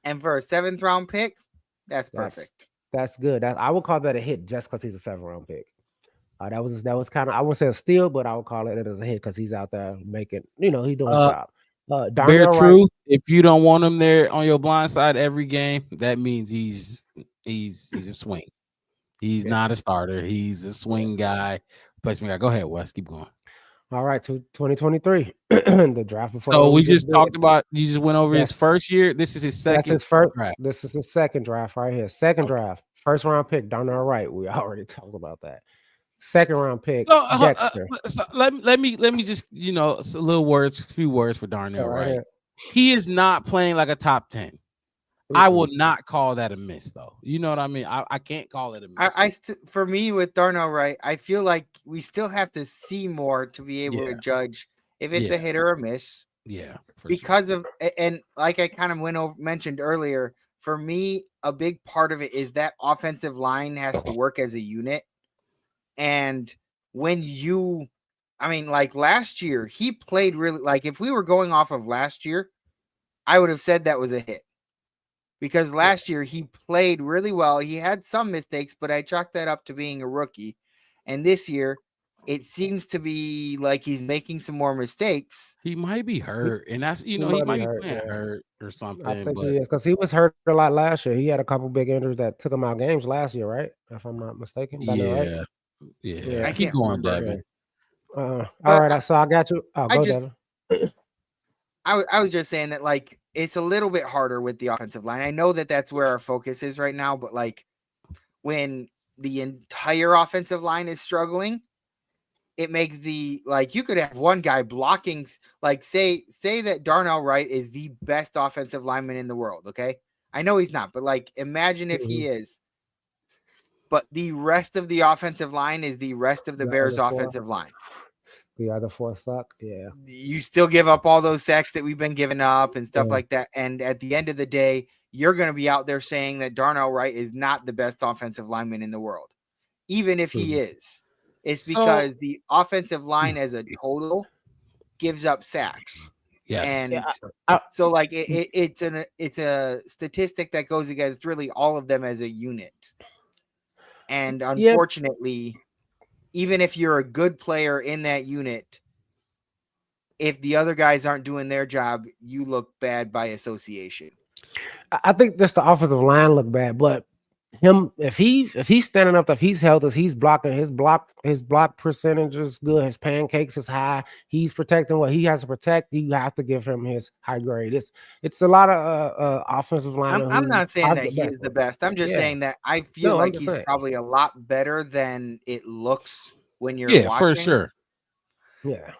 And for a 7th round pick, that's perfect. That's good. I would call that a hit just because he's a 7th round pick. That was kind of, I wouldn't say a steal, but I would call it as a hit because he's out there making, he's doing his job. Bare truth. If you don't want him there on your blind side every game, that means he's a swing. He's not a starter. He's a swing guy, replacement guy. Go ahead, Wes. Keep going. All right, to 2023, the draft before. So we just talked about. You just went over his first year. This is his second. That's his first draft. This is his second draft right here. Second draft, 1st round pick. Darnell Wright. We already talked about that. 2nd round pick. Dexter. So let me just a few words for Darnell Wright. He is not playing like a top 10. Mm-hmm. I will not call that a miss, though. You know what I mean? I can't call it a miss. For me, with Darnell Wright, I feel like we still have to see more to be able to judge if it's a hit or a miss. Yeah, because of, and like I kind of mentioned earlier, for me, a big part of it is that offensive line has to work as a unit. And when like last year, he played really, like, if we were going off of last year, I would have said that was a hit. Because last year he played really well. He had some mistakes, but I chalked that up to being a rookie. And this year, it seems to be like he's making some more mistakes. He might be hurt, and that's he might be hurt or something. I think he is, because he was hurt a lot last year. He had a couple big injuries that took him out games last year, right? If I'm not mistaken. Yeah. I keep going, Devin. All right, so I got you. Devin. I was just saying that, like, it's a little bit harder with the offensive line. I know that that's where our focus is right now, but like when the entire offensive line is struggling, it makes you could have one guy blocking, like say that Darnell Wright is the best offensive lineman in the world. Okay. I know he's not, but like, imagine if he is, but the rest of the offensive line is the rest of the Bears offensive line. The other 4 suck. Yeah. You still give up all those sacks that we've been giving up and stuff like that. And at the end of the day, you're going to be out there saying that Darnell Wright is not the best offensive lineman in the world. Even if he is, it's because the offensive line as a total gives up sacks. Yes. And so like it's a statistic that goes against really all of them as a unit. And unfortunately, even if you're a good player in that unit, if the other guys aren't doing their job, you look bad by association. I think just the offensive line look bad, but him, if he's standing up, if he's healthy, he's blocking, his block percentage is good, his pancakes is high, he's protecting what he has to protect. You have to give him his high grade. It's a lot of offensive line. I'm not saying that he is the best. I'm just saying that I feel like he's probably a lot better than it looks when you're watching. For sure. Yeah,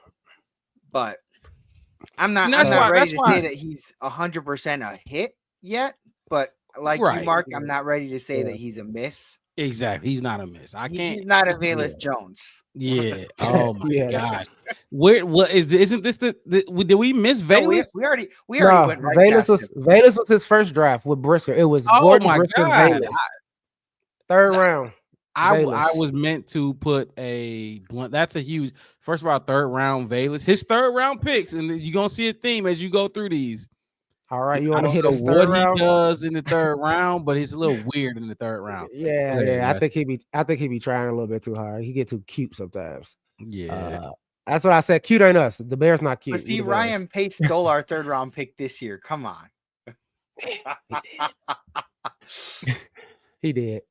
but I'm not ready to say that he's 100% a hit yet. But like you, Mark, I'm not ready to say that he's a miss. Exactly, he's not a miss. He's not a Velus Jones. Yeah. Oh my gosh. What isn't this did we miss Velus? We already went right. Velus was his first draft with Brisker. It was Gordon Brisker Velus. 3rd round. I was meant to put a blunt. That's a huge. First of all, 3rd round Velus. His 3rd round picks, and you're gonna see a theme as you go through these. All right, you want to hit his 3rd round? He does in the 3rd round, but he's a little weird in the 3rd round. Yeah. I think he be trying a little bit too hard. He get too cute sometimes. Yeah. That's what I said. Cute ain't us. The Bears not cute. But see, Ryan Pace stole our 3rd round pick this year. Come on. He did.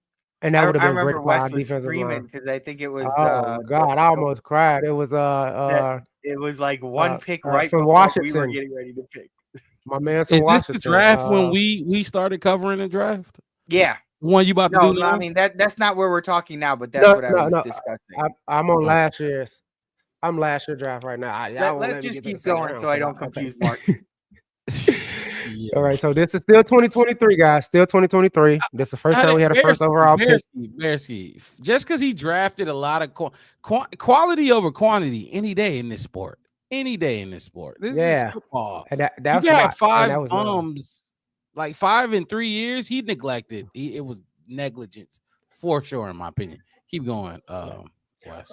And that would have been great. Wes was screaming because I think it was. Oh my God! I almost cried. It was it was like one pick right from before Washington. We were getting ready to pick. My man Is from Washington. this the draft when we started covering the draft? Yeah. The one you about to do now? I mean that's not where we're talking now, but that's what I was discussing. I'm on last year's. I'm last year draft right now. Let's just keep going so I don't confuse Mark. Yeah. All right, so this is still 2023, guys. Still 2023. This is the first time we had a first overall pick. Bearsky. Just because he drafted a lot of quality over quantity any day in this sport. Any day in this sport. This is football. And that You was got smart. five And that was bums, like 5 in 3 years. He neglected. It was negligence for sure, in my opinion. Keep going. Wes.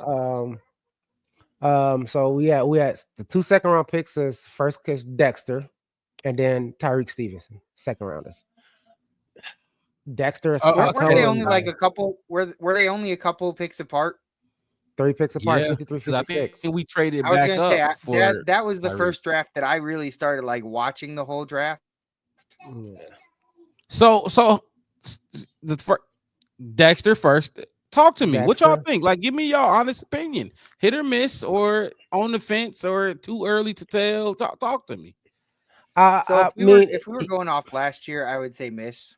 So we had the 2 second-round picks as first case Dexter, and then Tyreek Stevenson, second rounders. Dexter is Weren't they only like a couple? Were they only a couple picks apart? 3 picks apart, 53, 'cause I 56. think we traded I was back gonna up say, for that was the Tyreek. first draft that I really started like watching the whole draft. So Dexter first. Talk to me. What y'all Dexter. think? Like, give me y'all honest opinion. Hit or miss, or on the fence, or too early to tell. Talk to me. So if we were going off last year, I would say miss.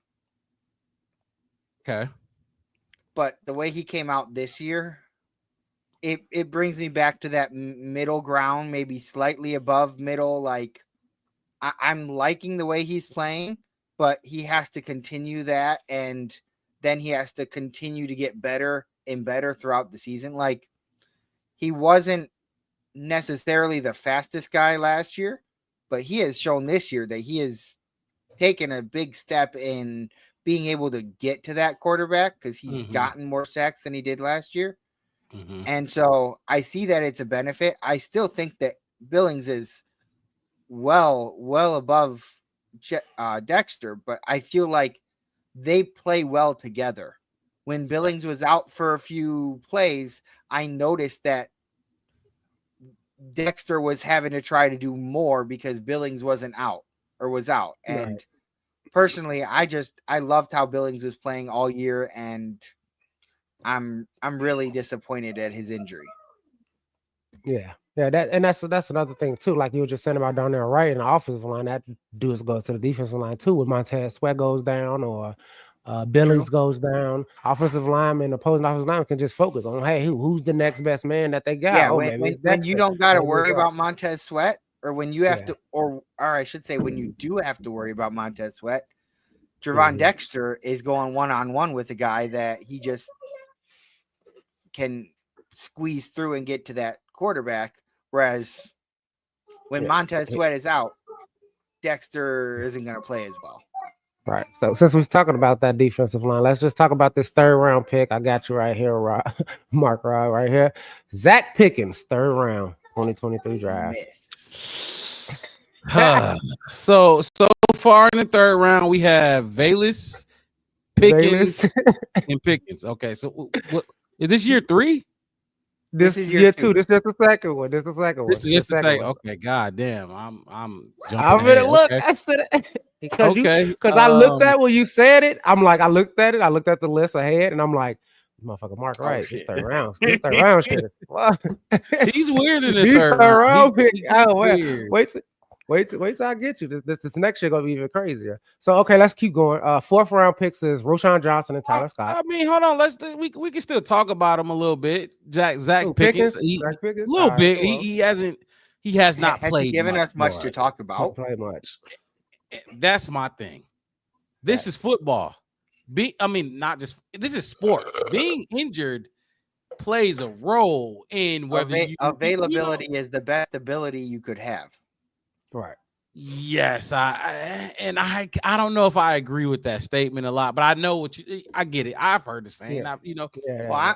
Okay. But the way he came out this year, it brings me back to that middle ground, maybe slightly above middle. Like I'm liking the way he's playing, but he has to continue that, and then he has to continue to get better and better throughout the season. Like he wasn't necessarily the fastest guy last year, but he has shown this year that he has taken a big step in being able to get to that quarterback because he's gotten more sacks than he did last year. And so I see that it's a benefit. I still think that Billings is well above Dexter, but I feel like they play well together. When Billings was out for a few plays, I noticed that Dexter was having to try to do more because Billings wasn't out or was out. And personally, I loved how Billings was playing all year, and I'm really disappointed at his injury. Yeah, that's another thing too. Like you were just saying about down there, right in the offensive line, that dudes go to the defensive line too. When Montez Sweat goes down or Billings goes down, offensive lineman, opposing offensive lineman can just focus on, hey, who's the next best man that they got? Yeah, when you don't got to worry about Montez Sweat, or when you have to, or I should say, when you do have to worry about Montez Sweat, Javon Dexter is going one-on-one with a guy that he just can squeeze through and get to that quarterback. Whereas when Montez Sweat is out, Dexter isn't going to play as well. Right. So since we're talking about that defensive line, let's just talk about this 3rd round pick. I got you right here, Mark Rod, right here. Zach Pickens, 3rd round, 2023 draft. So far in the 3rd round, we have Velus, Pickens, and Pickens. Okay, so what is this year 3? This is year 2. This is the second one. This is the second one. This is the second. Okay, god damn. I'm jumping. I'm gonna look. Okay. I said because I looked at when you said it. I'm like, I looked at the list ahead, and I'm like, motherfucker, Mark, right? This 3rd round. This 3rd round shit. He's weird in the These 3rd round pick. Weird. Wait till I get you. This next year gonna be even crazier. So okay, let's keep going. 4th round picks is Roschon Johnson and Tyler Scott. I mean, hold on. We can still talk about him a little bit. Zach Pickens. Zach Pickens? A little bit. Cool. He has not played. Given us much to talk about. Play much. That's my thing. This is football. This is sports. Being injured plays a role in whether availability is the best ability you could have. Right. Yes, I don't know if I agree with that statement a lot, but I know I get it. I've heard the same. Yeah.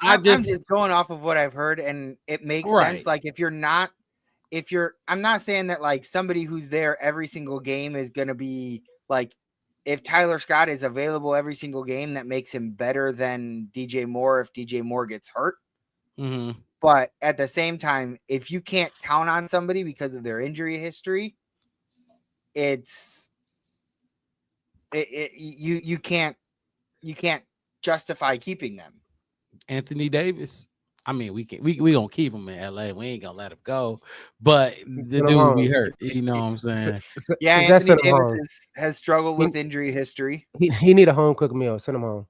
I'm just going off of what I've heard, and it makes sense. Like I'm not saying that like somebody who's there every single game is going to be like, if Tyler Scott is available every single game, that makes him better than DJ Moore if DJ Moore gets hurt. But at the same time, if you can't count on somebody because of their injury history, you can't justify keeping them. Anthony Davis. I mean, we gonna keep him in LA. We ain't gonna let him go, but the dude will be hurt. You know what I'm saying? Yeah, Anthony Davis has struggled with injury history. He need a home cooked meal. Send him home.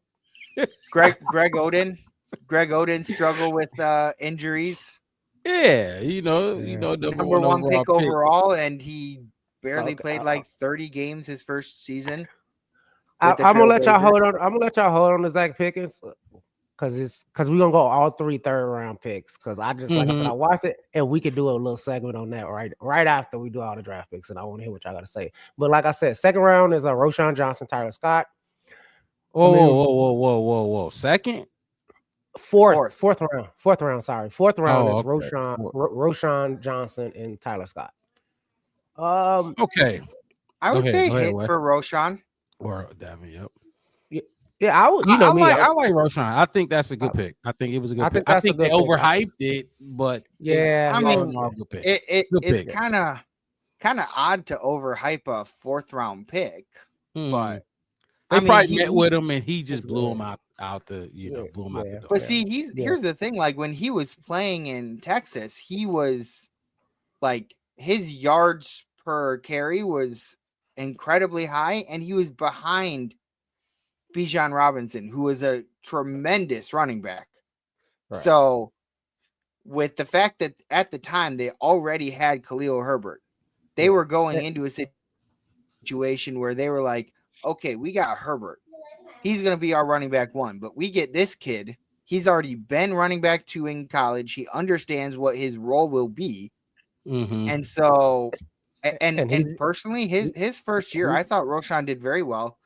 Greg Oden struggled with injuries. Yeah, you know, number one pick overall, and he barely Okay, played like 30 games his first season. I'm with the gonna let y'all Trailblazers. hold on. I'm gonna let y'all hold on to Zach Pickens because we're gonna go all 3 third-round picks. Because I just like I said, I watched it, and we could do a little segment on that right after we do all the draft picks, and I want to hear what y'all got to say. But like I said, second round is Roshan Johnson, Tyler Scott. Whoa. Second? Fourth round. Sorry, fourth round is okay. Roshan Johnson and Tyler Scott. Okay. I would say hit Wes. for Roshan. Or Davin, yep. Yeah, I would. You know me. I like Roshan. I think that's a good pick. I think it was a good pick. I think they overhyped it, but yeah, I mean, good pick. It's kind of odd to overhype a 4th round pick, but they probably met with him and he just blew him out the blew him out the door. But see, here's the thing: like when he was playing in Texas, he was like his yards per carry was incredibly high, and he was behind Bijan Robinson, who was a tremendous running back. Right. So, with the fact that at the time they already had Khalil Herbert, they were going into a situation where they were like, okay, we got Herbert. He's going to be our running back 1, but we get this kid. He's already been running back 2 in college. He understands what his role will be. And so, and personally, his first year, I thought Roshan did very well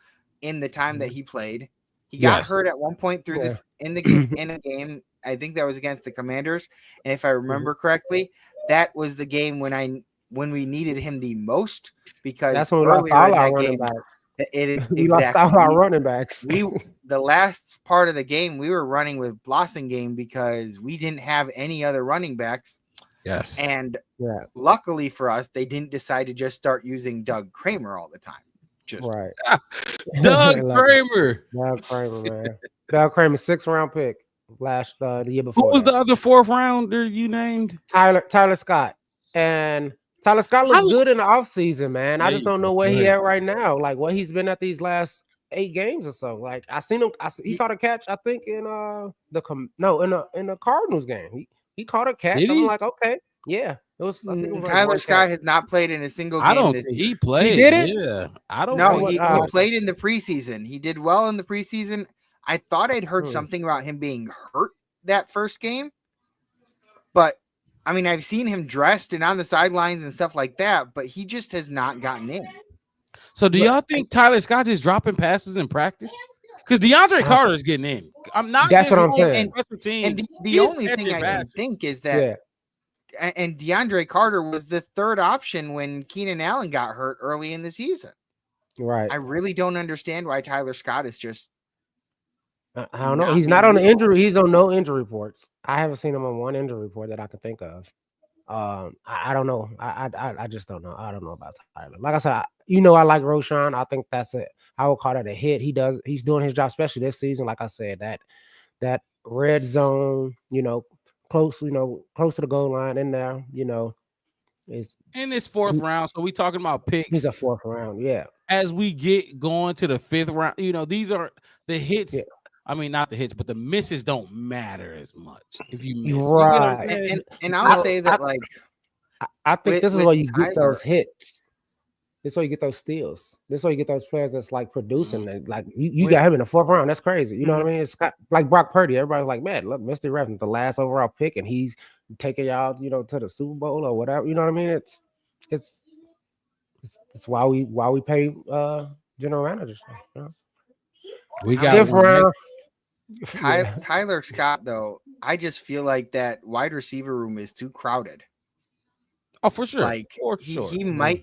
in the time that he played. He got hurt at one point through this in a game. I think that was against the Commanders. And if I remember correctly, that was the game when we needed him the most, because that's when we lost all our running backs. We lost all our running backs. The last part of the game, we were running with Blossingame because we didn't have any other running backs. Yes. And luckily for us, they didn't decide to just start using Doug Kramer all the time. Just right. Doug Kramer. Doug Kramer, man. Doug Kramer, 6th round pick the year before. Who was the other 4th rounder you named? Tyler Scott. And Tyler Scott looks good in the offseason, man. I just don't know where he at right now. Like what he's been at these last 8 games or so. Like I seen him. He caught a catch, I think, in the Cardinals game. He caught a catch. I'm like, okay, yeah. It was. Tyler Scott has not played in a single game. I don't think he played. He did it. Yeah, I don't. No, he played in the preseason. He did well in the preseason. I thought I'd heard something about him being hurt that first game, but I mean, I've seen him dressed and on the sidelines and stuff like that, but he just has not gotten in. So do y'all think Tyler Scott is dropping passes in practice? Because DeAndre Carter is getting in. I'm not. That's what I'm saying. And the only thing I can think is that, and DeAndre Carter was the 3rd option when Keenan Allen got hurt early in the season. Right. I really don't understand why Tyler Scott is just. I don't know. He's not on the injury. He's on no injury reports. I haven't seen him on one injury report that I can think of. I don't know. I just don't know. I don't know about Tyler. Like I said, I like Roshan. I think that's it. I would call that a hit. He's doing his job, especially this season. Like I said, that red zone, close to the goal line in there, it's in this 4th round. So we talking about picks. He's a 4th round, yeah. As we get going to the 5th round, these are the hits. Yeah. I mean, not the hits, but the misses don't matter as much if you miss. Right. And I'll say that, I think this is where you get those hits. This is where you get those steals. This is where you get those players that's like producing. Like you got him in the 4th round. That's crazy. You know what I mean? It's like Brock Purdy. Everybody's like, man, look, Mr. Reverend, the last overall pick, and he's taking y'all, to the Super Bowl or whatever. You know what I mean? It's why we pay general managers. We got 5th round. Tyler Scott, though, I just feel like that wide receiver room is too crowded. Oh, for sure. Like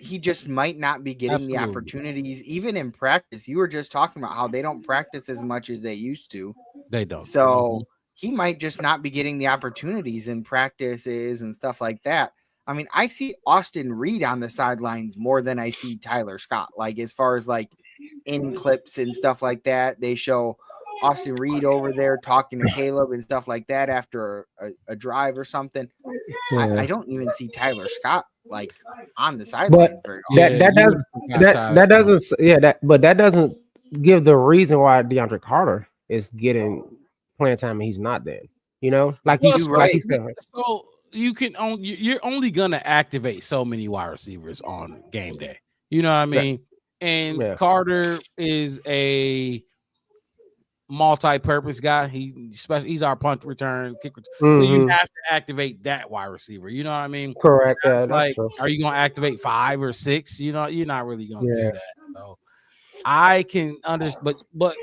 he just might not be getting the opportunities, even in practice. You were just talking about how they don't practice as much as they used to. They don't. So he might just not be getting the opportunities in practices and stuff like that. I mean, I see Austin Reed on the sidelines more than I see Tyler Scott. Like as far as like in clips and stuff like that, they show Austin Reed over there talking to Caleb and stuff like that after a drive or something. Yeah. I don't even see Tyler Scott like on the sidelines very often. That doesn't give the reason why DeAndre Carter is getting playing time and he's not there. Like you said. So you're only gonna activate so many wide receivers on game day. You know what I Yeah. mean? And Yeah. Carter is a multi-purpose guy. He's our punt return, kick return. So you Mhm. have to activate that wide receiver. You know what I mean? Correct. Yeah, that's Like, true. are you gonna activate 5 or 6? You know, you're not really gonna Yeah. do that. So I can understand, but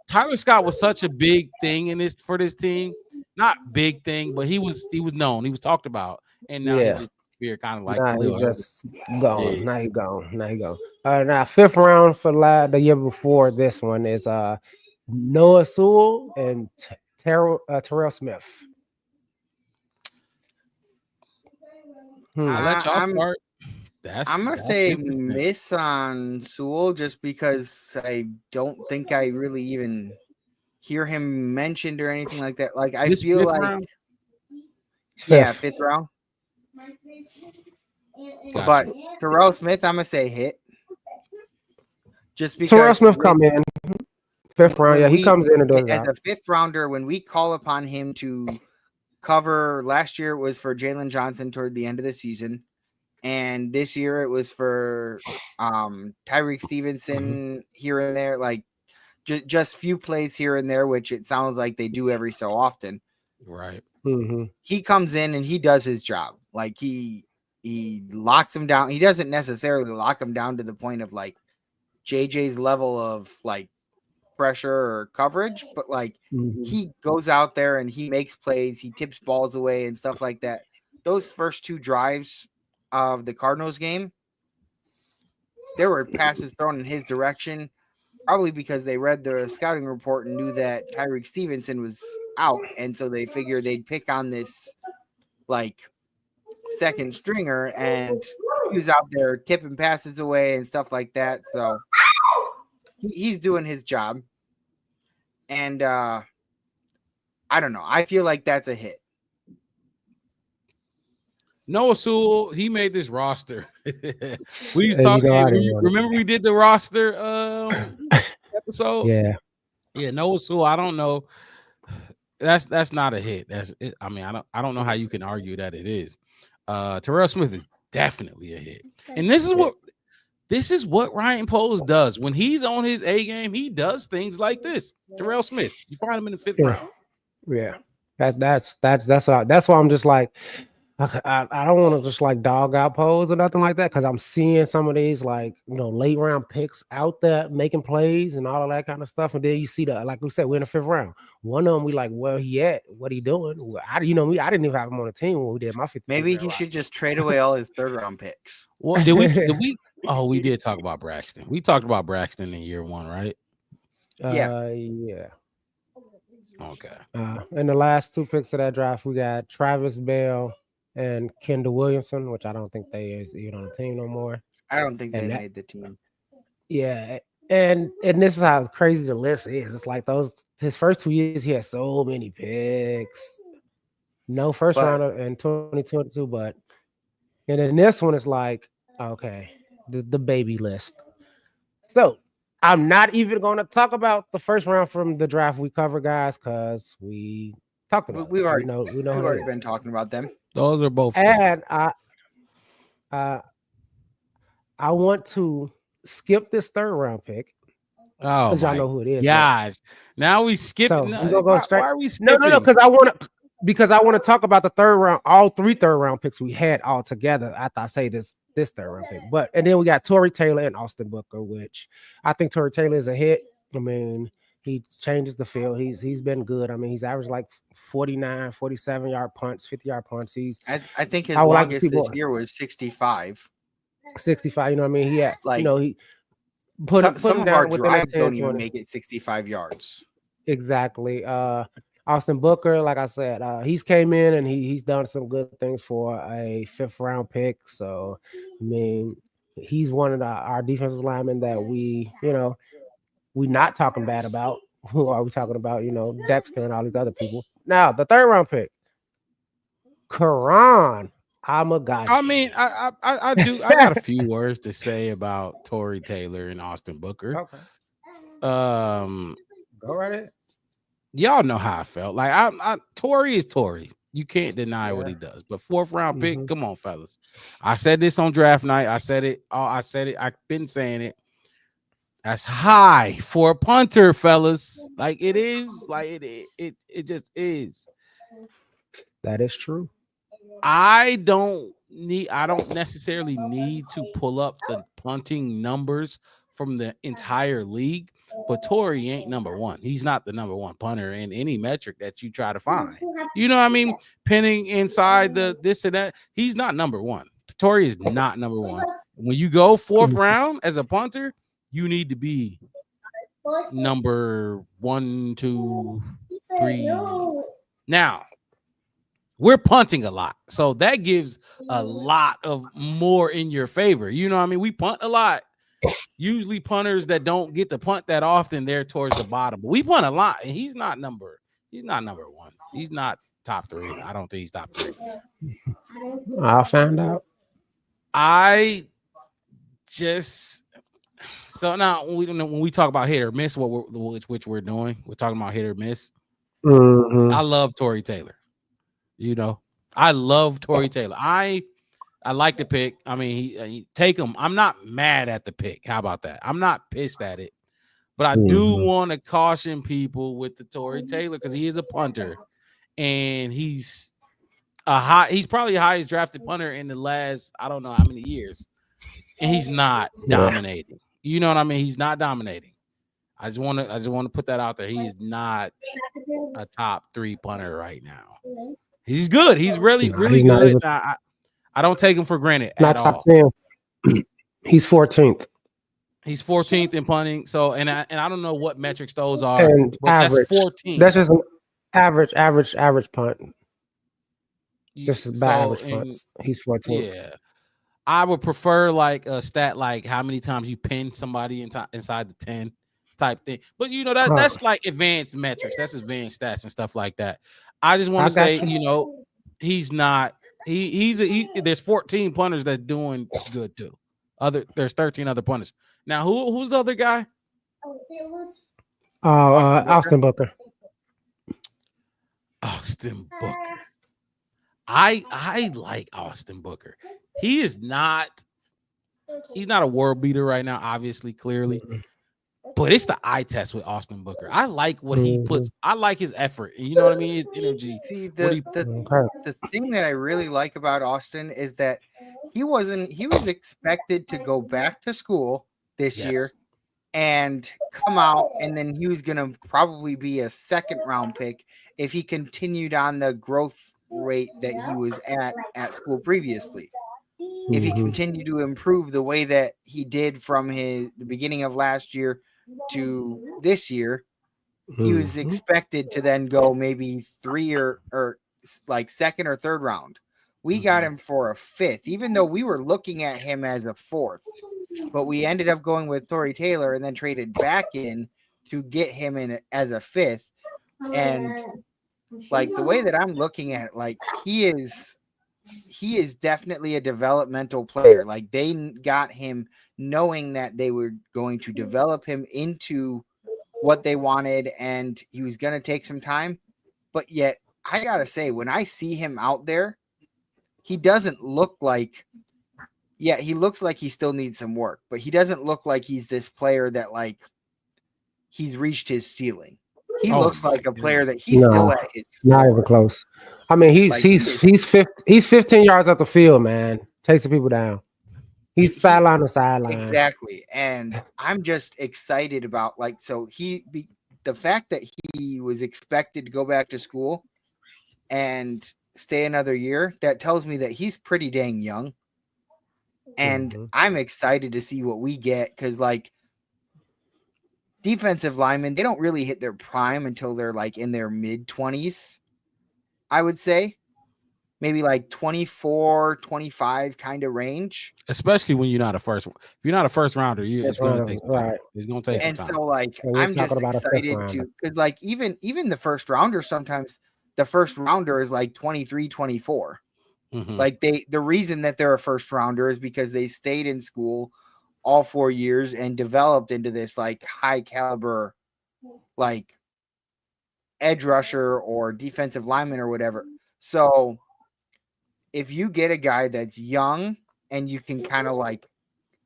Tyler Scott was such a big thing in this for this team. Not big thing, but he was known. He was talked about, and now he Yeah. just appeared kind of like Nah, he Khalil Herbert. just gone. Yeah. Now he gone. Now he gone. Now 5th round for the year before this one is Noah Sewell and Terrell Smith. I'll let y'all I'm start. I'm gonna That's say interesting. miss on Sewell just because I don't think I really even hear him mentioned or anything like that. Like I This feel 5th like round? yeah, 5th. 5th round. Gotcha. But Terrell Smith, I'm gonna say hit. Just because Terrell Smith come in 5th round. Yeah, he comes in and does as that. a 5th rounder when we call upon him to cover. Last year it was for Jalen Johnson toward the end of the season, and this year it was for Tyreek Stevenson here and there, like just few plays here and there, which it sounds like they do every so often. Right. Mm-hmm. He comes in and he does his job. Like he locks him down. He doesn't necessarily lock him down to the point of like JJ's level of like pressure or coverage, but like Mm-hmm. he goes out there and he makes plays, he tips balls away and stuff like that. Those first 2 drives of the Cardinals game, there were passes thrown in his direction, probably because they read the scouting report and knew that Tyreek Stevenson was out, and so they figured they'd pick on this like second stringer, and he was out there tipping passes away and stuff like that. So he's doing his job. And I don't know. I feel like that's a hit. Noah Sewell, he made this roster. We was And talking. I didn't want it. Remember we did the roster episode? Yeah. Yeah, Noah Sewell. I don't know. That's not a hit. That's it. I mean, I don't know how you can argue that it is. Terrell Smith is definitely a hit. And this is what Ryan Poles does. When he's on his A game, he does things like this. Terrell Smith. You find him in the 5th round. Yeah. That's why I'm just like I don't want to just like dog out Poles or nothing like that, because I'm seeing some of these like late round picks out there making plays and all of that kind of stuff, and then you see the, like we said, we're in the 5th round. One of them we like, where he at? What he doing? Well, I didn't even have him on the team when we did my 50. Maybe he should just trade away all his 3rd round picks. Well, did we? Oh, we did talk about Braxton. We talked about Braxton in year 1, right? Yeah. Okay. In the last 2 picks of that draft, we got Travis Bell and Kendall Williamson, which I don't think they is even on the team no more. I don't think they And made the team. Yeah, and this is how crazy the list is. It's like his first 2 years, he had so many picks. No first rounder in 2022, but and then this one is like, okay, the baby list. So I'm not even going to talk about the first round from the draft we cover, guys, because we talked about. We've already we've already been talking about them. Those are both. And I want to skip this 3rd round pick. Oh, because y'all know who it is. Gosh, now we skip. So why are we skipping? No, because I want to talk about the 3rd round, all 3 3rd round picks we had all together after I say this 3rd round pick. And then we got Tory Taylor and Austin Booker, which I think Tory Taylor is a hit. I mean, he changes the field. He's been good. I mean, he's averaged like 49, 47-yard punts, 50-yard punts. I think his longest this year was 65. 65, you know what I mean? He had, like, he put some him of down our within drives that don't even 10-20. make it 65 yards. Exactly. Austin Booker, like I said, he's came in and he's done some good things for a 5th round pick. So, I mean, he's one of our defensive linemen that we not talking bad about. Who are we talking about? Dexter and all these other people. Now, the 3rd round pick, Karan Amagachi. I mean, I do. I got a few words to say about Tory Taylor and Austin Booker. Okay. Go right ahead. Y'all know how I felt. Like Tory is Tory. You can't deny what he does. But 4th round pick, Mhm. come on, fellas. I said this on draft night. I said it. I've been saying it. That's high for a punter, fellas. Like it is. Like it just is. That is true. I don't necessarily need to pull up the punting numbers from the entire league, but Torrey ain't number one. He's not the number one punter in any metric that you try to find. You know what I mean? Pinning inside the this and that. He's not number one. Torrey is not number one. When you go 4th round as a punter, you need to be number 1, 2, 3. Now, we're punting a lot, so that gives a lot of more in your favor. You know what I mean? We punt a lot. Usually punters that don't get to punt that often, they're towards the bottom. But we punt a lot, and he's not number 1. He's not top 3. I don't think he's top 3. I'll find out. I just so now when we talk about hit or miss, which we're doing, we're talking about hit or miss. Mhm. I love Tory Taylor. You know, I love Tory Taylor. I like the pick. I mean, he take him. I'm not mad at the pick. How about that? I'm not pissed at it. But I do want to caution people with the Tory Taylor because he is a punter, and he's probably the highest drafted punter in the last I don't know how many years, and he's not dominating. You know what I mean? He's not dominating. I just want to put that out there. He is not a top 3 punter right now. He's good. He's really he's good. I don't take him for granted Not at top all. 10. He's 14th. He's 14th in punting. So and I don't know what metrics those are. And but average. That's 14. That's just an average punt. Just by average and punts. He's 14th. Yeah. I would prefer like a stat like how many times you pin somebody inside the 10 type thing. But you know that's like advanced metrics. That's advanced stats and stuff like that. I just want to say, you know, he's not there's 14 punters that's doing good too. There's 13 other punters. Now who's the other guy? Austin Booker. Austin Booker. I like Austin Booker. He's not a world beater right now, obviously, clearly. But it's the eye test with Austin Booker. I like what he puts. I like his effort. You know what I mean? His energy. See, the thing that I really like about Austin is that he was expected to go back to school this year and come out, and then he was going to probably be a 2nd round pick if he continued on the growth rate that he was at school previously. If he continued to improve the way that he did from the beginning of last year to this year, he was expected to then go maybe 3 or like 2nd or 3rd round. We got him for a 5th, even though we were looking at him as a 4th, but we ended up going with Tory Taylor and then traded back in to get him in as a 5th. And like the way that I'm looking at it, like he is definitely a developmental player. Like they got him knowing that they were going to develop him into what they wanted, and he was going to take some time. But yet, I got to say, when I see him out there, he doesn't look like, he looks like he still needs some work, but he doesn't look like he's this player that like he's reached his ceiling. He looks like a player that he's still at his floor. Not even close. I mean, he's 15 yards up the field, man. Takes the people down. He's sideline to sideline. Exactly. And I'm just excited about the fact that he was expected to go back to school and stay another year, that tells me that he's pretty dang young. And I'm excited to see what we get, because like defensive linemen, they don't really hit their prime until they're like in their mid-20s, I would say. Maybe like 24, 25 kind of range. Especially when you're not a first. If you're not a first rounder, it's going to take some time. It's going to take some time. And so like I'm just excited to, because like even the first rounder, sometimes the first rounder is like 23, 24. Like the reason that they're a first rounder is because they stayed in school all 4 years and developed into this like high caliber, like edge rusher or defensive lineman or whatever. So if you get a guy that's young and you can kind of like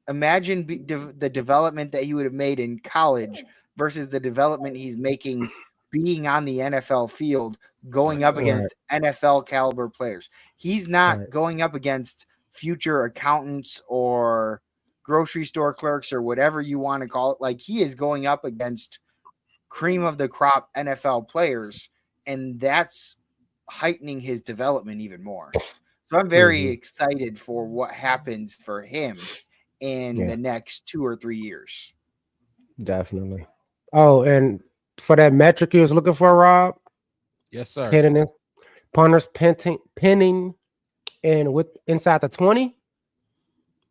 imagine the development that he would have made in college versus the development he's making being on the NFL field, going up against NFL caliber players. He's not going up against future accountants or grocery store clerks or whatever you want to call it. Like, he is going up against cream of the crop NFL players, and that's heightening his development even more. So I'm very excited for what happens for him in the next 2 or 3 years. Definitely. Oh, and for that metric you was looking for, Rob? Yes, sir. Punters pinning and with inside the 20.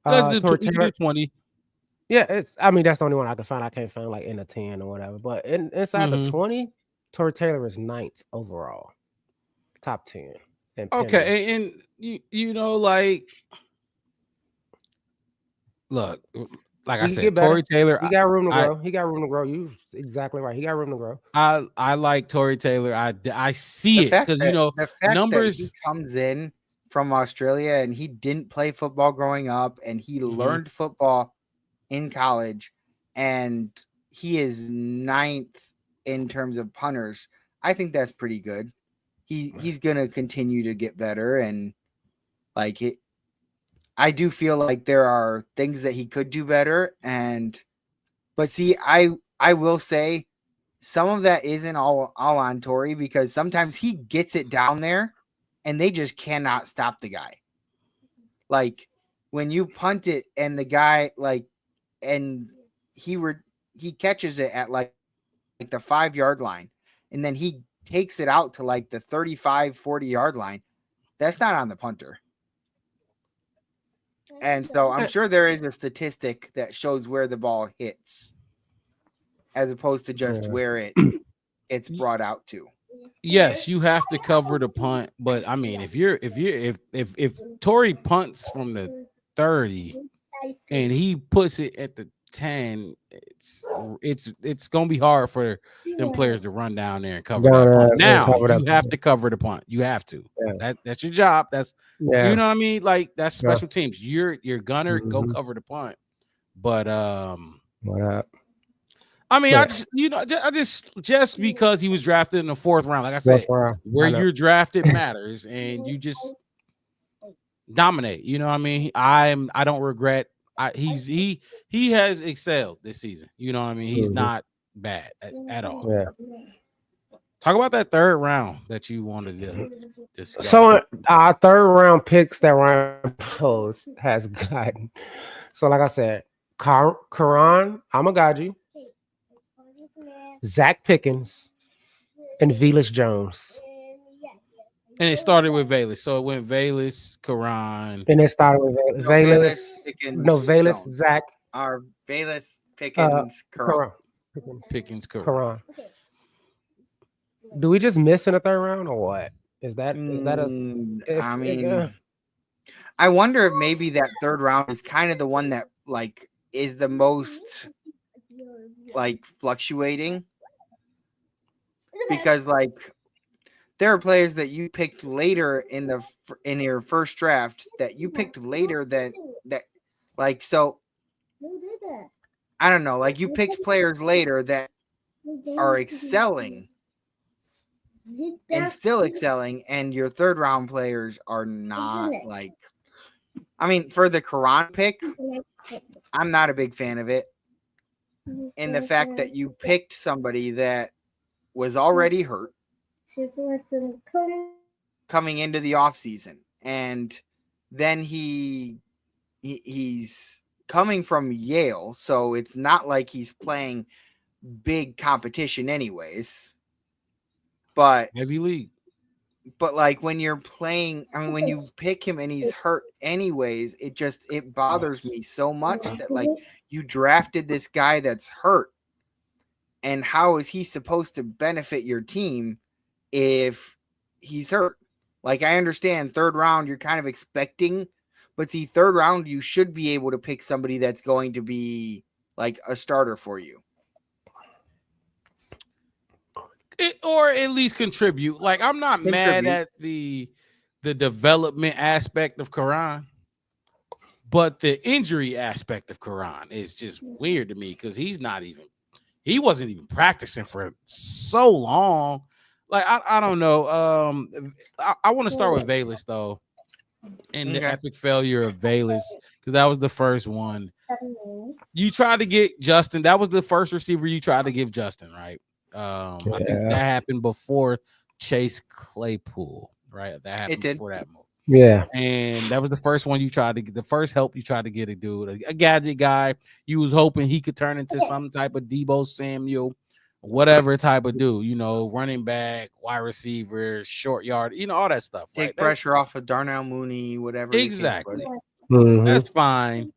Let's do 20. Yeah, that's the only one I can find. I can't find like in the 10 or whatever. But inside the 20, Tory Taylor is 9th overall. Top 10. Okay, and you know, like, look, like I said, Tory Taylor, he got room to grow. He got room to grow. You exactly right. He got room to grow. I like Tory Taylor. I see it because the fact numbers. That he comes in from Australia and he didn't play football growing up, and he learned football in college, and he is 9th in terms of punters. I think that's pretty good. He's gonna continue to get better, and like it. I do feel like there are things that he could do better, but see, I will say some of that isn't all on Tory, because sometimes he gets it down there and they just cannot stop the guy. Like when you punt it and the guy and he catches it at like the 5-yard line, and then he takes it out to like the 35, 40-yard line. That's not on the punter. And so I'm sure there is a statistic that shows where the ball hits as opposed to just where it's brought out to. Yes, you have to cover the punt, but I mean, if Tory punts from the 30 and he puts it at the 10, it's gonna be hard for them players to run down there and cover that punt. Now you have to cover the punt. You have to. That's your job. That's you know what I mean. Like, that's special teams. You're gunner. Go cover the punt. But I mean, I just because he was drafted in the 4th round, like I said, where you're drafted matters, and you just dominate. You know what I mean? I don't regret. He has excelled this season. You know what I mean? He's not bad at all. Yeah. Talk about that 3rd round that you wanted to discuss. So our 3rd round picks that Ryan Post has gotten. So like I said, Karan Amagaji, Zach Pickens, and Velus Jones. And it started with Velus. So it went Velus, Karan. And it started with Velus. Velus, Zach. Or Velus, Pickens, Karan. Pickens, Karan. Do we just miss in the 3rd round or what? Is that I wonder if maybe that 3rd round is kind of the one that like is the most like fluctuating, because like there are players that you picked later in your first draft that you picked later than that. Like, so I don't know, like you picked players later that are excelling and still excelling, and your 3rd round players are not. Like, I mean, for the Karan pick, I'm not a big fan of it. And the fact that you picked somebody that was already hurt coming into the offseason, and then he's coming from Yale, so it's not like he's playing big competition anyways. But heavy league. But like when you're playing, I mean, when you pick him and he's hurt anyways, it bothers me so much that like you drafted this guy that's hurt, and how is he supposed to benefit your team if he's hurt? Like, I understand 3rd round you're kind of expecting, but see, 3rd round you should be able to pick somebody that's going to be like a starter for you. or at least contribute. Like I'm not mad Contribute. at the development aspect of Quran, but the injury aspect of Quran is just weird to me because he wasn't even practicing for so long. Like I don't know. I want to start with Velus though, and the Okay. epic failure of Velus because that was the first one. You tried to get Justin. That was the first receiver you tried to give Justin, right? I think that happened before Chase Claypool, right? That happened It did. before that move. Yeah. And that was the first one you tried to get, the first help you tried to get a dude, a gadget guy. You was hoping he could turn into some type of Debo Samuel, whatever type of dude, running back, wide receiver, short yard, all that stuff. Take right? pressure off of Darnell Mooney, whatever. Exactly. Mhm. That's fine.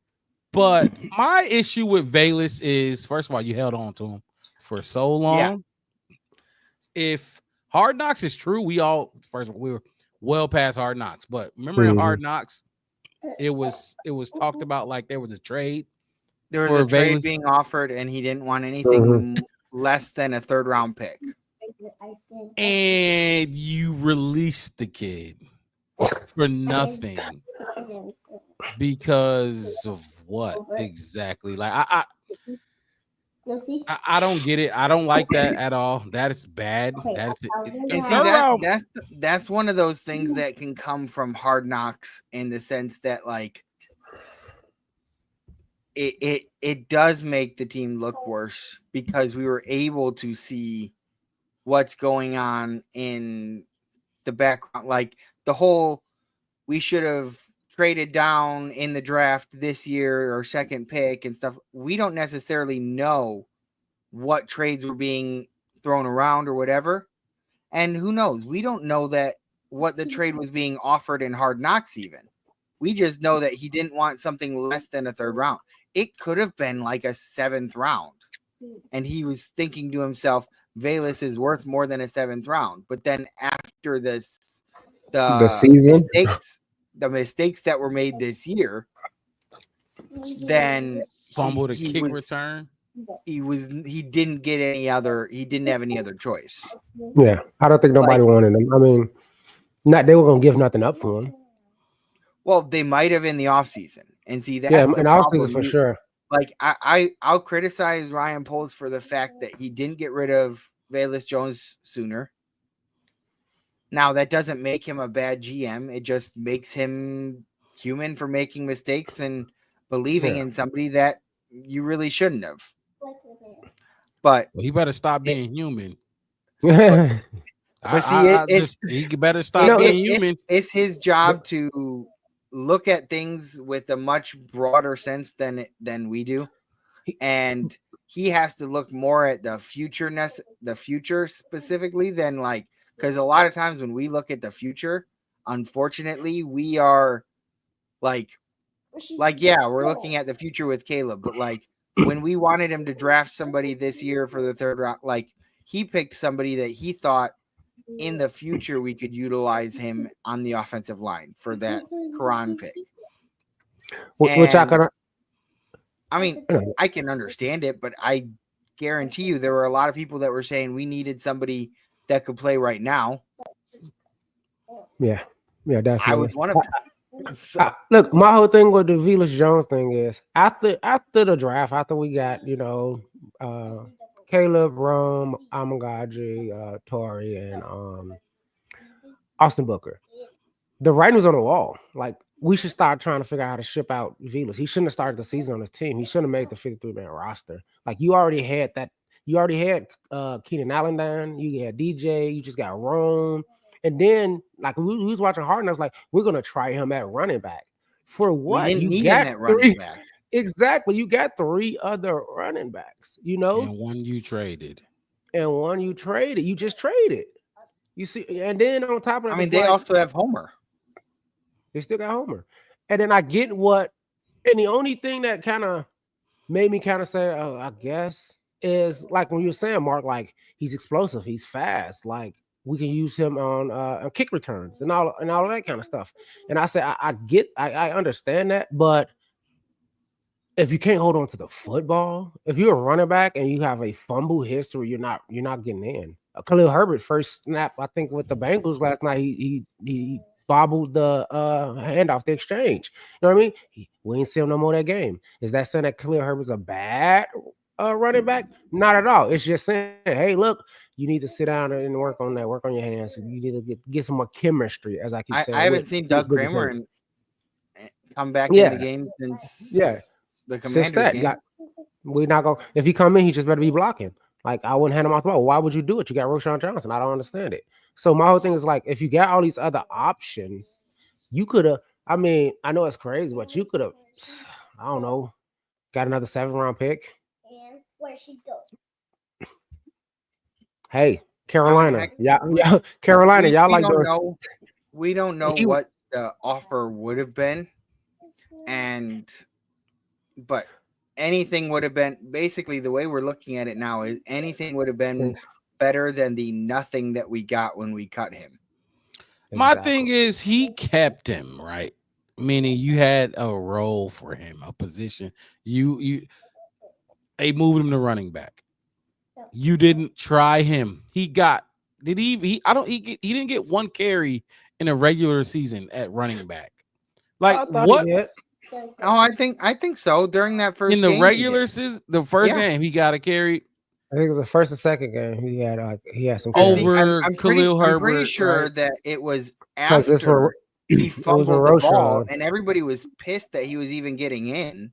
But my issue with Velus is, first of all, you held on to him for so long. Yeah. If Hard Knocks is true, we were well past Hard Knocks. But remember in Hard Knocks, it was talked about like there was a trade. There was for a trade Velus. being offered, and he didn't want anything less than a 3rd round pick. And you released the kid for nothing because of what exactly? Like I don't get it. I don't like that at all. That is bad. That's it. And see, that's one of those things that can come from Hard Knocks in the sense that like it does make the team look worse because we were able to see what's going on in the background. Like the whole, we should have traded down in the draft this year or 2nd pick and stuff. We don't necessarily know what trades were being thrown around or whatever. And who knows? We don't know that what the trade was being offered in Hard Knocks even. We just know that he didn't want something less than a 3rd round. It could have been like a 7th round. And he was thinking to himself, Velus is worth more than a 7th round. But then after this, the season, the mistakes that were made this year, then fumbled a kick return. He didn't have any other choice. Yeah, I don't think nobody wanted him. I mean, they were gonna give nothing up for him. Well, they might have in the offseason. And see, that's in the offseason for sure. Like I'll criticize Ryan Poles for the fact that he didn't get rid of Velus Jones sooner. Now that doesn't make him a bad GM. It just makes him human for making mistakes and believing in somebody that you really shouldn't have. But he better stop being human. But see, he better stop being human. It's his job to look at things with a much broader sense than we do, and he has to look more at the future specifically than like, because a lot of times when we look at the future, unfortunately, we are like we're looking at the future with Caleb, but like when we wanted him to draft somebody this year for the 3rd round, like he picked somebody that he thought in the future we could utilize him on the offensive line for that Quran pick. Which I can understand it, but I guarantee you there were a lot of people that were saying we needed somebody that could play right now. Yeah, definitely. I was one of them. So. Look, my whole thing with the Velus Jones thing is after the draft, after we got Caleb, Rum, Amagaji, Torrey, and Austin Booker, the writing was on the wall. Like we should start trying to figure out how to ship out Velus. He shouldn't have started the season on his team. He shouldn't have made the 53-man roster. Like you already had that. You already had Keenan Allen down. You had DJ. You just got Rome. And then, like, we was watching Hard Knocks, like, we're going to try him at running back. For what? We didn't need him at running back. Exactly. You got 3 other running backs, And one you traded. You just traded. You see, and then on top of that, they also have Homer. They still got Homer. And then I get and the only thing that kind of made me kind of say, oh, I guess, is like when you were saying, Mark, like, he's explosive, he's fast, like, we can use him on kick returns and all of that kind of stuff. And I say, I understand that, but if you can't hold on to the football, if you're a running back and you have a fumble history, you're not getting in. Khalil Herbert first snap, I think, with the Bengals last night, he bobbled the handoff, the exchange. You know what I mean? We ain't see him no more that game. Is that saying that Khalil Herbert's a bad running back? Not at all. It's just saying, hey, look, you need to sit down and work on that, work on your hands. You need to get some more chemistry, as I keep saying. I haven't seen Doug Kramer come back in the game since the Commanders game. We're not going. If he come in, he just better be blocking. Like, I wouldn't hand him off the ball. Why would you do it? You got Roschon Johnson. I don't understand it. So my whole thing is like, if you got all these other options, you could have. I mean, I know it's crazy, but you could have. I don't know. Got another 7th-round pick. And where'd she go? Hey, Carolina. Yeah, Carolina. Y'all like those. We don't know what the offer would have been, but anything would have been, basically the way we're looking at it now is anything would have been better than the nothing that we got when we cut him. My thing is, he kept him, right? Meaning you had a role for him, a position. They moved him to running back. You didn't try him. He didn't get 1 carry in a regular season at running back. Like what? Oh, I think so. During that first in the game regular season, the first game he got a carry. I think it was the first and second game. He had some over Khalil Herbert. I'm pretty sure right? that it was after he fumbled the ball, and everybody was pissed that he was even getting in.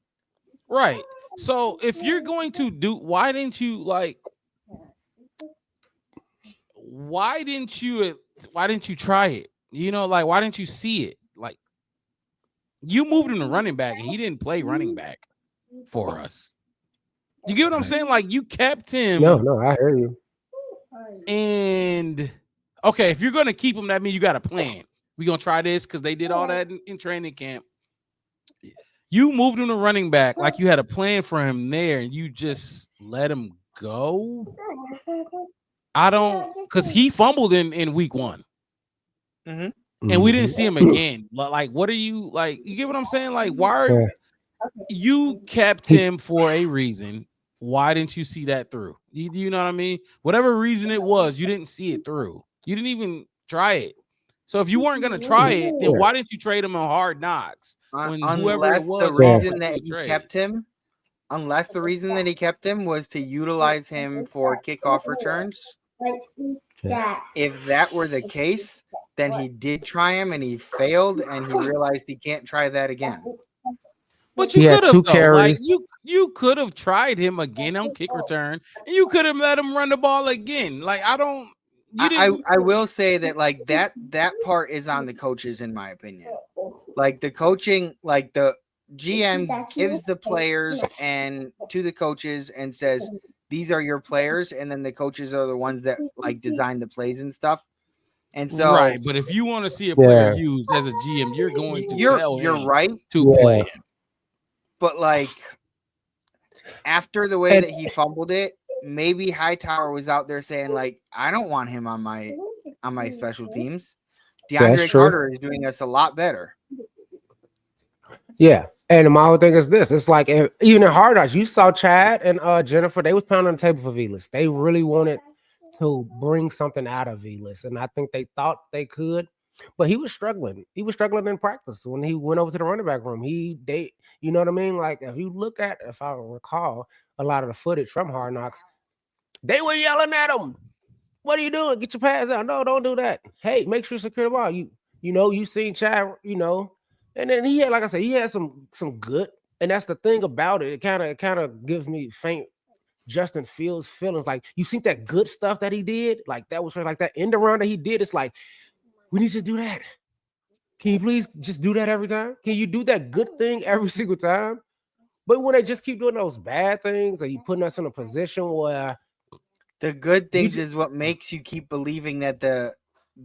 Right. So if you're going to do, why didn't you try it? You know, like, why didn't you see it? Like, you moved him to running back and he didn't play running back for us. You get what I'm saying? Like, you kept him. No, I hear you. And okay, if you're gonna keep him, that means you got a plan. We're gonna try this because they did all that in training camp. You moved him to running back like you had a plan for him there, and you just let him go. I don't, because he fumbled in week 1. Mm-hmm. And we didn't see him again. Like, what are you like? You get what I'm saying? Like, why you kept him for a reason? Why didn't you see that through? You know what I mean? Whatever reason it was, you didn't see it through. You didn't even try it. So if you weren't gonna try it, then why didn't you trade him on Hard Knocks? When unless the reason that he kept him, unless the reason that he kept him was to utilize him for kickoff returns. If that were the case, then he did try him and he failed, and he realized he can't try that again. But you could have 2 carries. Like, you could have tried him again on kick return, and you could have let him run the ball again. Like, I will say that, like, that part is on the coaches, in my opinion. Like, the coaching, like the GM gives the players and to the coaches and says, these are your players, and then the coaches are the ones that like design the plays and stuff. And so, right, but if you want to see a player used as a GM, you're going to tell him right to play him. But like, after the way that he fumbled it, maybe Hightower was out there saying, like, I don't want him on my special teams. DeAndre Carter is doing us a lot better. Yeah. And my whole thing is this. It's like, even in Hard Knocks, you saw Chad and Jennifer, they was pounding on the table for Velus. They really wanted to bring something out of Velus. And I think they thought they could, but he was struggling. He was struggling in practice. When he went over to the running back room, you know what I mean? Like, if I recall a lot of the footage from Hard Knocks, they were yelling at him. What are you doing? Get your pads out. No, don't do that. Hey, make sure you secure the ball. You seen Chad, and then he had, like I said, he had some good, and that's the thing about it. It kind of gives me faint Justin Fields feelings. Like, you see that good stuff that he did, like that was like that end around that he did. It's like, we need to do that. Can you please just do that every time? Can you do that good thing every single time? But when they just keep doing those bad things, or you putting us in a position where the good things is what makes you keep believing that the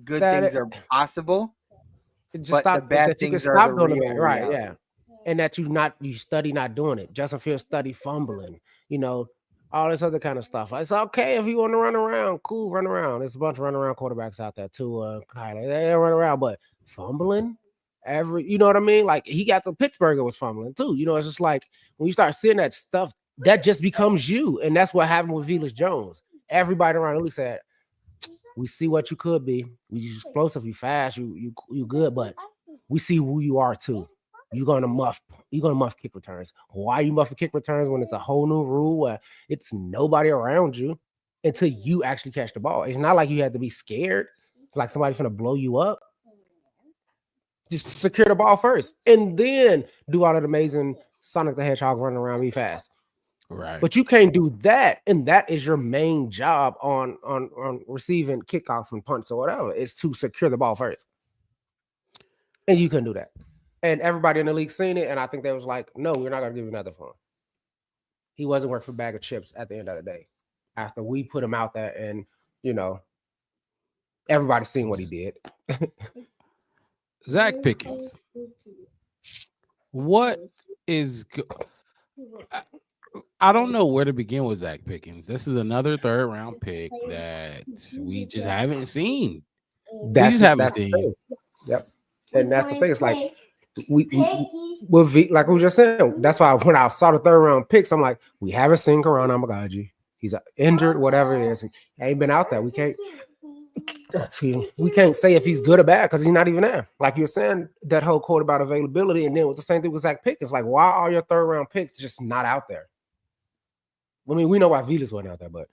good things are possible. But the bad things are the real, right? Yeah, and that you study not doing it. Justin Fields study fumbling, all this other kind of stuff. It's okay if you want to run around, cool, run around. There's a bunch of run around quarterbacks out there too. They run around, but fumbling you know what I mean? Like, he got the Pittsburgher was fumbling too. It's just like when you start seeing that stuff, that just becomes you, and that's what happened with Velus Jones. Everybody around him looks at, We see what you could be. You explosive, you fast, you good, but we see who you are too. You're gonna muff kick returns. Why are you muffing kick returns when it's a whole new rule where it's nobody around you until you actually catch the ball? It's not like you have to be scared, like somebody's gonna blow you up. Just secure the ball first, and then do all that amazing Sonic the Hedgehog running around be fast. Right. But you can't do that, and that is your main job on receiving kickoff and punts or whatever, is to secure the ball first. And you couldn't do that. And everybody in the league seen it, and I think they was like, no, we're not gonna give you another for him. He wasn't worth a bag of chips at the end of the day. After we put him out there, and everybody seen what he did. Zach Pickens. What is I don't know where to begin with Zach Pickens. This is another third round pick that we just haven't seen. That's the thing. Yep. And that's the thing. It's like we like we were just saying. That's why when I saw the third round picks, I'm like, we haven't seen Karan Amagaji. He's injured, whatever it is. He ain't been out there. We can't say if he's good or bad because he's not even there. Like you were saying, that whole quote about availability, and then with the same thing with Zach Pickens, like, why are your third round picks just not out there? I mean, we know why Velas wasn't out there, but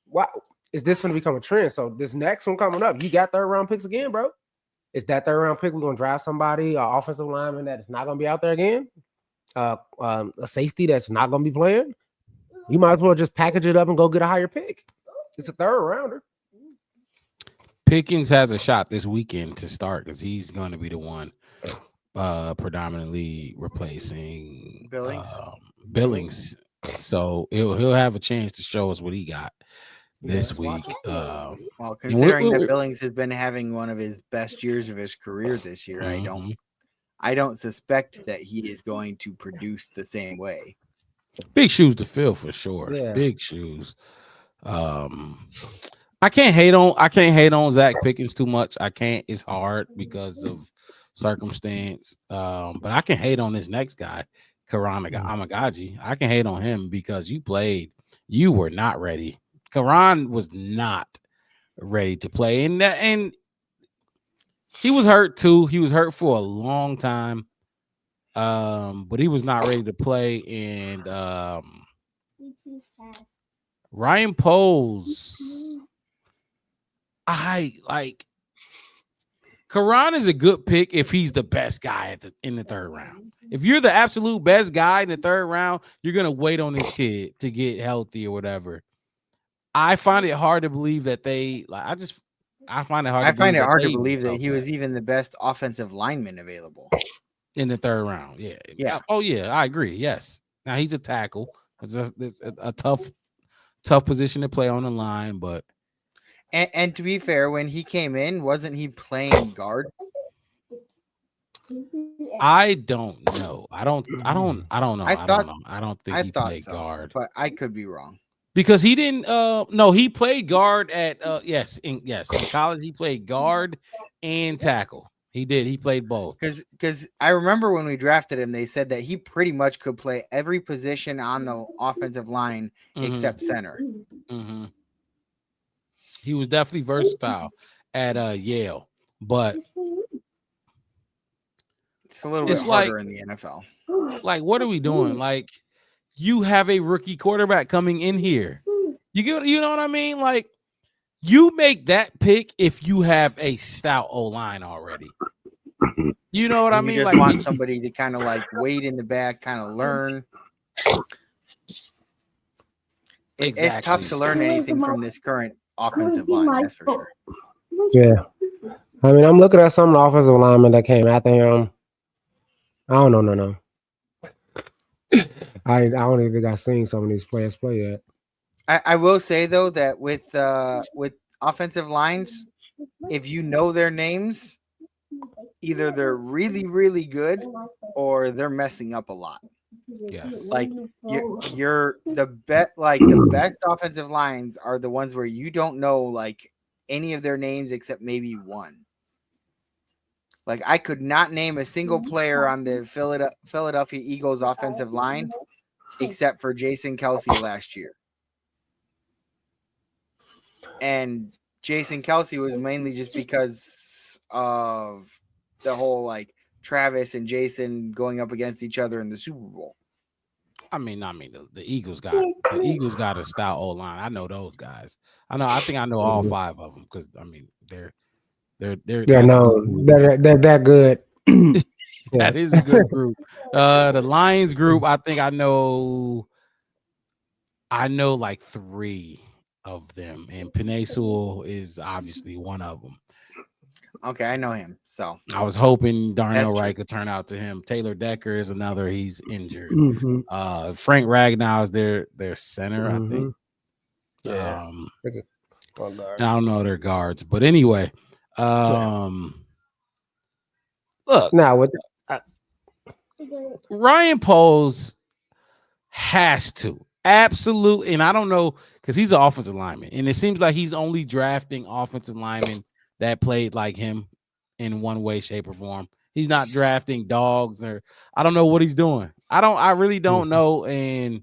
why is this going to become a trend? So this next one coming up, you got third round picks again, bro. Is that third round pick we're going to draft somebody, an offensive lineman that is not going to be out there again? A safety that's not going to be playing? You might as well just package it up and go get a higher pick. It's a third rounder. Pickens has a shot this weekend to start because he's going to be the one predominantly replacing Billings. So he'll have a chance to show us what he got this week. Well, considering that Billings has been having one of his best years of his career this year, I don't suspect that he is going to produce the same way. Big shoes to fill for sure. Yeah. Big shoes. I can't hate on Zach Pickens too much. I can't. It's hard because of circumstance. But I can hate on this next guy, Karan Amagaji. I can hate on him because you were not ready. Karan was not ready to play, and he was hurt too. He was hurt for a long time. But he was not ready to play, and Ryan Poles. I like Karan is a good pick if he's the best guy in the third round. If you're the absolute best guy in the third round, you're gonna wait on this kid to get healthy or whatever. I find it hard to believe that I find it hard to believe that he was even the best offensive lineman available in the third round. Yeah. Oh yeah, I agree. Yes. Now he's a tackle. It's a tough position to play on the line, but. And to be fair, when he came in, wasn't he playing guard? I don't know. I don't know. I don't think he played guard. But I could be wrong. Because he didn't no, he played guard at in college he played guard and tackle. He did. He played both. Because I remember when we drafted him, they said that he pretty much could play every position on the offensive line except center. Mm-hmm. He was definitely versatile at Yale, but it's a little bit harder in the NFL. Like, what are we doing? Like, you have a rookie quarterback coming in here. You know what I mean? Like, you make that pick if you have a stout O-line already. You know what I mean? You just like, want somebody to kind of like wait in the back, kind of learn. Exactly. It's tough to learn anything from this current offensive line, that's for sure. Yeah. I mean, I'm looking at some offensive linemen that came after him. I don't know, no. I don't even think I've seen some of these players play yet. I will say though that with offensive lines, if you know their names, either they're really, really good or they're messing up a lot. Yes. Like you're the best. Like the best offensive lines are the ones where you don't know like any of their names except maybe one. Like I could not name a single player on the Philadelphia Eagles offensive line except for Jason Kelce last year. And Jason Kelsey was mainly just because of the whole like Travis and Jason going up against each other in the Super Bowl. I mean, the Eagles got a stout O line. I know those guys. I think I know all 5 of them because I mean they're Yeah, that's no, a good group. they're that good. That is a good group. The Lions group, I think I know like 3 of them, and Penei Sewell is obviously one of them. Okay, I know him. So I was hoping Darnell That's Wright true. could turn out to him. Taylor Decker is another. He's injured. Mhm. Frank Ragnow is their center, I think. Yeah. And I don't know their guards, but anyway, look, Now with Ryan Poles has to absolutely, and I don't know because he's an offensive lineman, and it seems like he's only drafting offensive linemen that played like him in one way, shape, or form. He's not drafting dogs, or I don't know what he's doing. I really don't know, and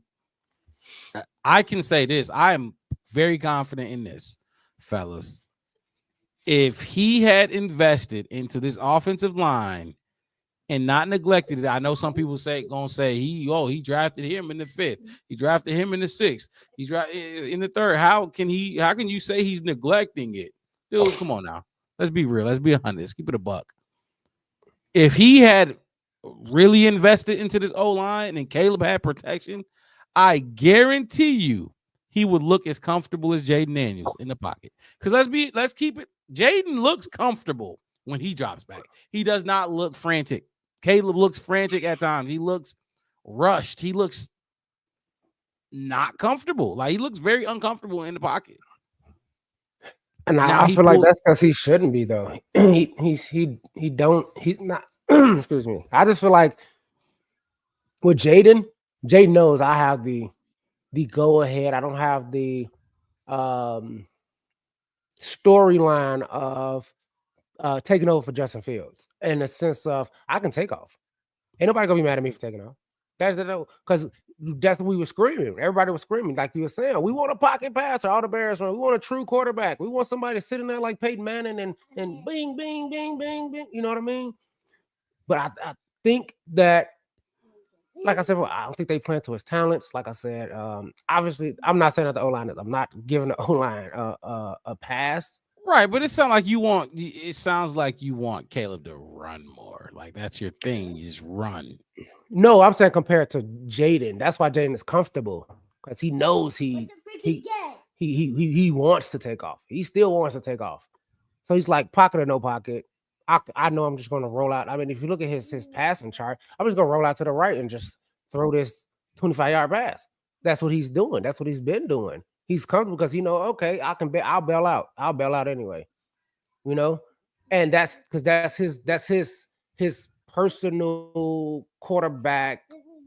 I can say this: I am very confident in this, fellas. If he had invested into this offensive line and not neglected it, I know some people gonna say he drafted him in the 5th, he drafted him in the 6th, he drafted in the 3rd. How can you say he's neglecting it? Dude, come on now. Let's be real. Let's be honest. Let's keep it a buck. If he had really invested into this O-line and Caleb had protection, I guarantee you he would look as comfortable as Jaden Daniels in the pocket. Because let's keep it. Jaden looks comfortable when he drops back. He does not look frantic. Caleb looks frantic at times. He looks rushed. He looks not comfortable. Like he looks very uncomfortable in the pocket. And I feel like that's because he shouldn't be though. He's not. Excuse me. I just feel like with Jaden knows I have the go ahead. I don't have the storyline of taking over for Justin Fields in the sense of I can take off. Ain't nobody gonna be mad at me for taking off. That's because that's what we were screaming. Everybody was screaming, like you were saying. We want a pocket passer. All the Bears we want a true quarterback. We want somebody sitting there like Peyton Manning and bing, bing, bing, bing, bing. You know what I mean? But I think that, like I said, I don't think they plan to his talents. Like I said, obviously, I'm not saying that the O-line is. I'm not giving the O-line a pass. Right, but it sounds like you want. It sounds like you want Caleb to run more. Like that's your thing. You just run. No, I'm saying compared to Jaden. That's why Jaden is comfortable because he knows he wants to take off. He still wants to take off. So he's like pocket or no pocket. I know I'm just going to roll out. I mean, if you look at his passing chart, I'm just going to roll out to the right and just throw this 25-yard pass. That's what he's doing. That's what he's been doing. He's comfortable because okay, I'll bail out. I'll bail out anyway. You know, and that's because that's his personal quarterback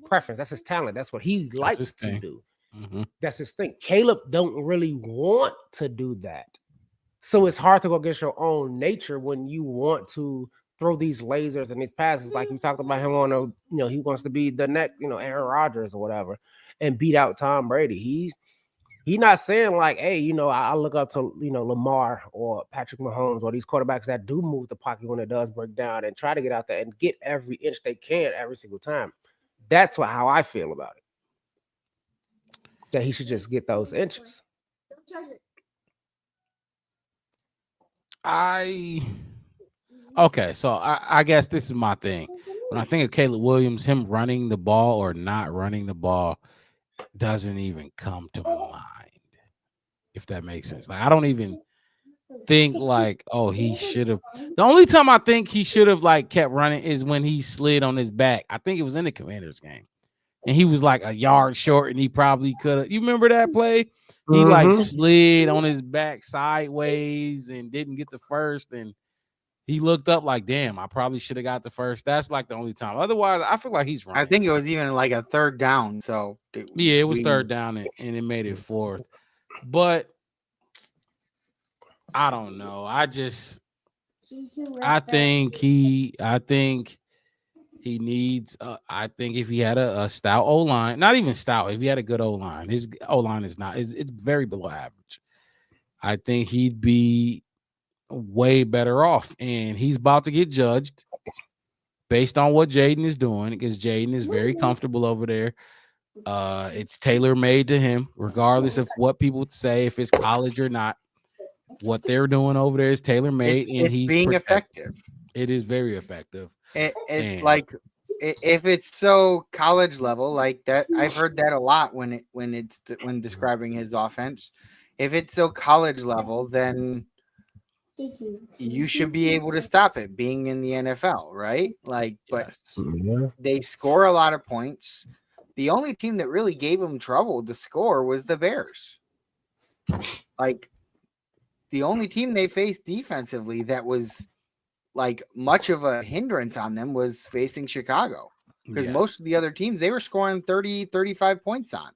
preference. That's his talent. That's what he likes to do. Mm-hmm. That's his thing. Caleb don't really want to do that. So it's hard to go against your own nature when you want to throw these lasers and these passes. Like you talked about him on he wants to be the next, Aaron Rodgers or whatever and beat out Tom Brady. He's not saying like, hey, I look up to, Lamar or Patrick Mahomes or these quarterbacks that do move the pocket when it does break down and try to get out there and get every inch they can every single time. That's how I feel about it. That he should just get those inches. Okay, so I guess this is my thing. When I think of Caleb Williams, him running the ball or not running the ball doesn't even come to mind, if that makes sense. Like I don't even think like, oh, he should have. The only time I think he should have like kept running is when he slid on his back. I think it was in the Commanders game, and he was like a yard short, and he probably could have. You remember that play? He like slid on his back sideways and didn't get the first, and he looked up like, damn, I probably should have got the first. That's like the only time. Otherwise, I feel like he's running. I think it was even like a 3rd down. So yeah, it was 3rd down and it made it 4th. But I don't know. I think he needs. I think if he had a stout O-line, not even stout, if he had a good O-line, his O-line is not. It's very below average. I think he'd be way better off. And he's about to get judged based on what Jaden is doing, because Jaden is very comfortable over there. It's tailor made to him, regardless of what people say, if it's college or not. What they're doing over there is tailor made, and it's he's being protected. effective. It is very effective. It like if it's so college level like that, I've heard that a lot when describing his offense. If it's so college level, then you should be able to stop it being in the NFL, right? Like, but Yes. they score a lot of points. The only team that really gave them trouble to score was the Bears. Like, the only team they faced defensively that was like much of a hindrance on them was facing Chicago, because Yes. most of the other teams they were scoring 30, 35 points on.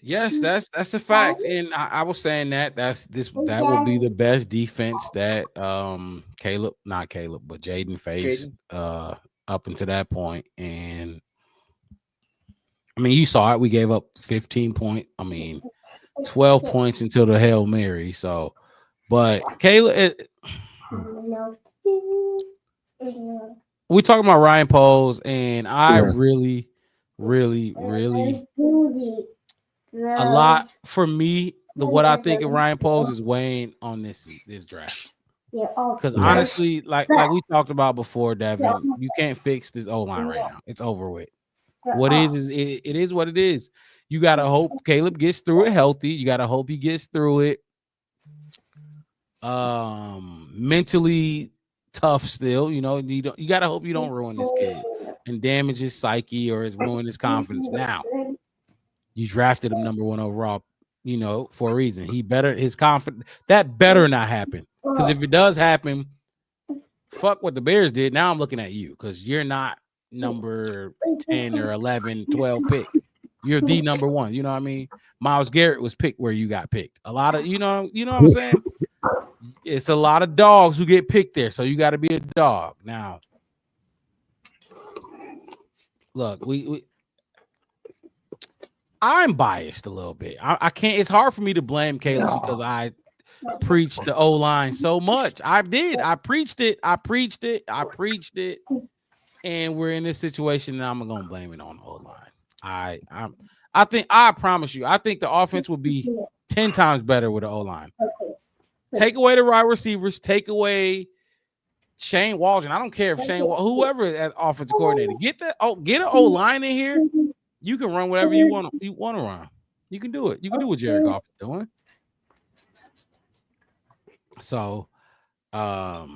Yes, that's a fact. And I was saying that that will be the best defense that Jaden faced up until that point. And I mean, you saw it. We gave up 12 points until the Hail Mary. So, but Caleb, we talking about Ryan Poles, and I really a lot for me. What I think of Ryan Poles is weighing on this draft. Because honestly, like we talked about before, Devin, you can't fix this O-line right now. It's over with. What it is what it is. You gotta hope Caleb gets through it healthy. You gotta hope he gets through it mentally tough still. You know, you gotta hope you don't ruin this kid and damage his psyche or ruin his confidence. Now, you drafted him number 1 overall, you know, for a reason. His confidence, that better not happen. Because if it does happen, fuck what the Bears did. Now I'm looking at you, because you're not number 10 or 11, 12 pick. You're the number 1. You know what I mean? Myles Garrett was picked where you got picked. A lot of, you know what I'm saying? It's a lot of dogs who get picked there. So you got to be a dog. Now, look, I'm biased a little bit. I can't, it's hard for me to blame Caleb because I preached the O-line so much. I did. I preached it. And we're in this situation now. I'm gonna blame it on the O-line. I promise you, I think the offense would be 10 times better with the O-line. Take away the wide receivers, take away Shane Waldron. I don't care if whoever as offensive coordinator, get an O-line in here. You can run whatever you want to run. You can do it. You can do what Jared Goff is doing. So, I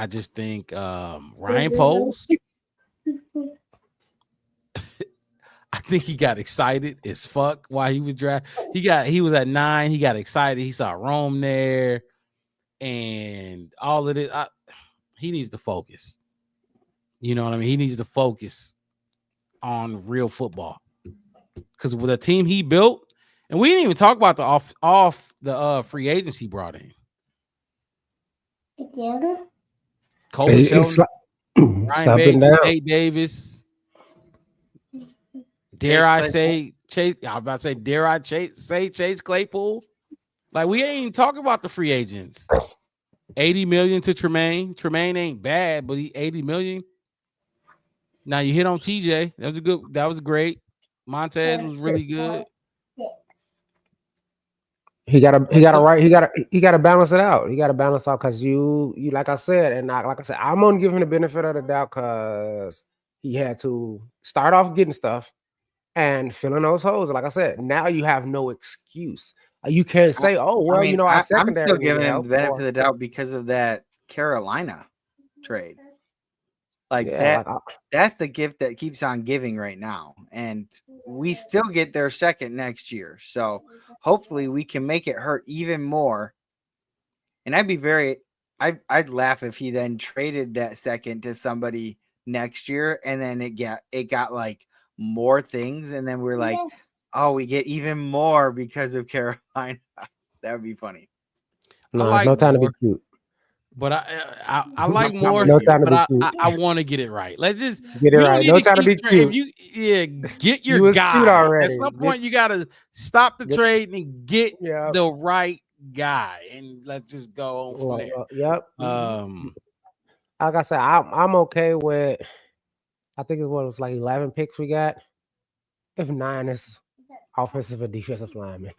just think Ryan Poles, I think he got excited as fuck while he was drafted. He was at 9. He got excited. He saw Rome there and all of it. He needs to focus. You know what I mean? He needs to focus on real football, because with the team he built, and we didn't even talk about the off the free agents he brought in. Coleman Shelton, Ryan Bates, Nate Davis. Dare I say Chase Claypool? Like, we ain't even talking about the free agents. 80 million to Tremaine. Tremaine ain't bad, but he 80 million. Now you hit on TJ. That was great. Montez was really good. He gotta balance it out. He gotta balance out, because you like I said, and like I said, I'm gonna give him the benefit of the doubt because he had to start off getting stuff and filling those holes. Like I said, now you have no excuse. You can't say, "Oh, well, I mean, I'm still giving him the benefit of the doubt because of that Carolina trade. Like that's the gift that keeps on giving right now, and we still get their second next year. So hopefully we can make it hurt even more. And I'd laugh if he then traded that second to somebody next year, and then it got like more things, and then we're like, oh, we get even more because of Carolina. That would be funny. No time to be cute. but I like No more, time to but be cute. I want to get it right. Let's just Get it we don't right. need No to time to keep be cute. if you get your You was cute guy. At already. some point, you gotta stop the Get- trade and get Yeah. the right guy, and let's just go on from there. Yep. Like I said, I'm okay with. I think it was like 11 picks we got. If 9 is offensive and defensive linemen,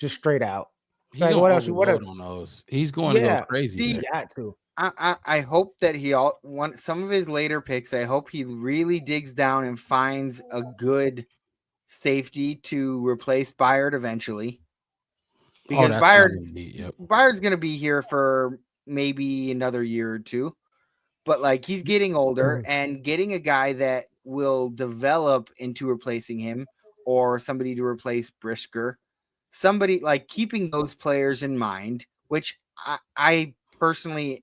just straight out. He Like, gonna what else? overload on those. He's going to Yeah. go crazy. See, there. You got to. I hope that he some of his later picks. I hope he really digs down and finds a good safety to replace Byard eventually. Because that's what I'm gonna need, yep. Byard's going to be here for maybe another year or two, but like he's getting older, and getting a guy that will develop into replacing him, or somebody to replace Brisker, somebody like keeping those players in mind. Which I personally,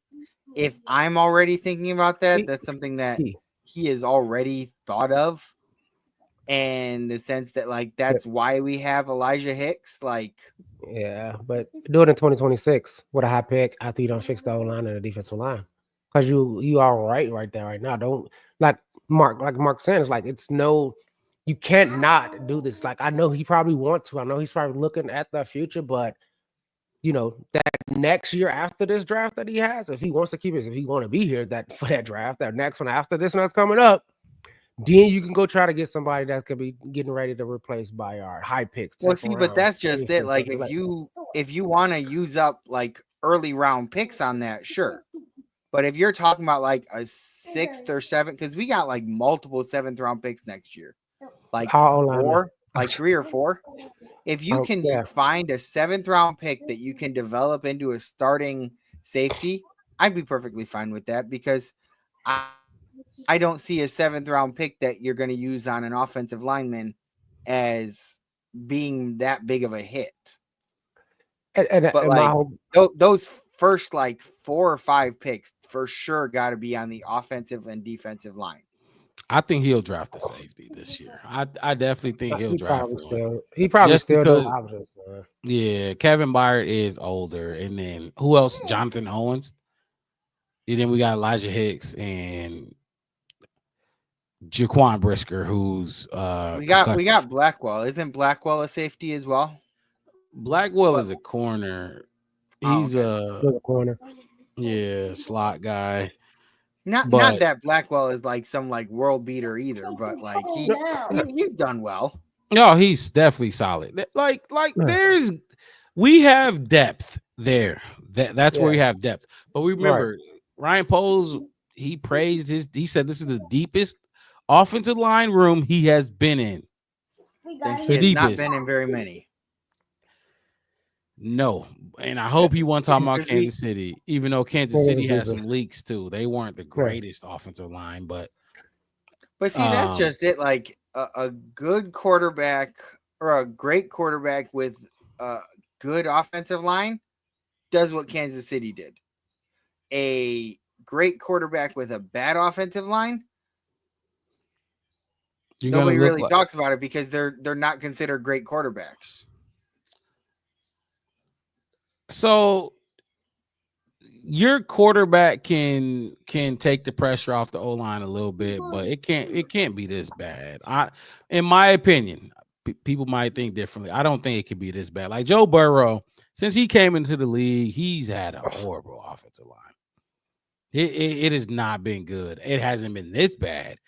if I'm already thinking about that, that's something that he has already thought of. And the sense that like that's why we have Elijah Hicks, like Yeah, but do it in 2026 with a high pick after you don't fix the O line and the defensive line, because you are right there right now. Don't like Mark Sanders. Like it's no, you can't not do this. Like I know he probably wants to. I know he's probably looking at the future, but you know that next year after this draft that he has, if he wants to keep it, if he want to be here for that draft, that next one after this one that's coming up. Then you can go try to get somebody that could be getting ready to replace Byard, high picks. Well, see, but that's just it. Like if you want to use up like early round picks on that, sure. But if you're talking about like a 6th or 7th, because we got like multiple 7th round picks next year, like 4, like 3 or 4. If you can find a 7th round pick that you can develop into a starting safety, I'd be perfectly fine with that, because I don't see a 7th round pick that you're going to use on an offensive lineman as being that big of a hit. But like those first like 4 or 5 picks for sure got to be on the offensive and defensive line. I think he'll draft the safety this year. I definitely think he'll draft one. He probably still does. Yeah, Kevin Byard is older, and then who else? Jonathan Owens. And then we got Elijah Hicks and Jaquan Brisker, who's we got Blackwell. Isn't Blackwell a safety as well? Blackwell is a corner. He's a corner. Yeah, slot guy. Not that Blackwell is like some like world beater either, but like he's done well. No, he's definitely solid. Like we have depth there. That's where we have depth. But we remember Ryan Poles, he praised he said this is the deepest offensive line room he has been in. He has not been in very many. No, and I hope he wasn't talking about Kansas City, even though Kansas City has some leaks too. They weren't the greatest offensive line, but see, that's just it. Like a good quarterback or a great quarterback with a good offensive line does what Kansas City did. A great quarterback with a bad offensive line, nobody really talks about it because they're not considered great quarterbacks. So your quarterback can take the pressure off the O-line a little bit, but it can't be this bad. In my opinion, people might think differently. I don't think it could be this bad. Like Joe Burrow, since he came into the league, he's had a horrible offensive line. It has not been good. It hasn't been this bad,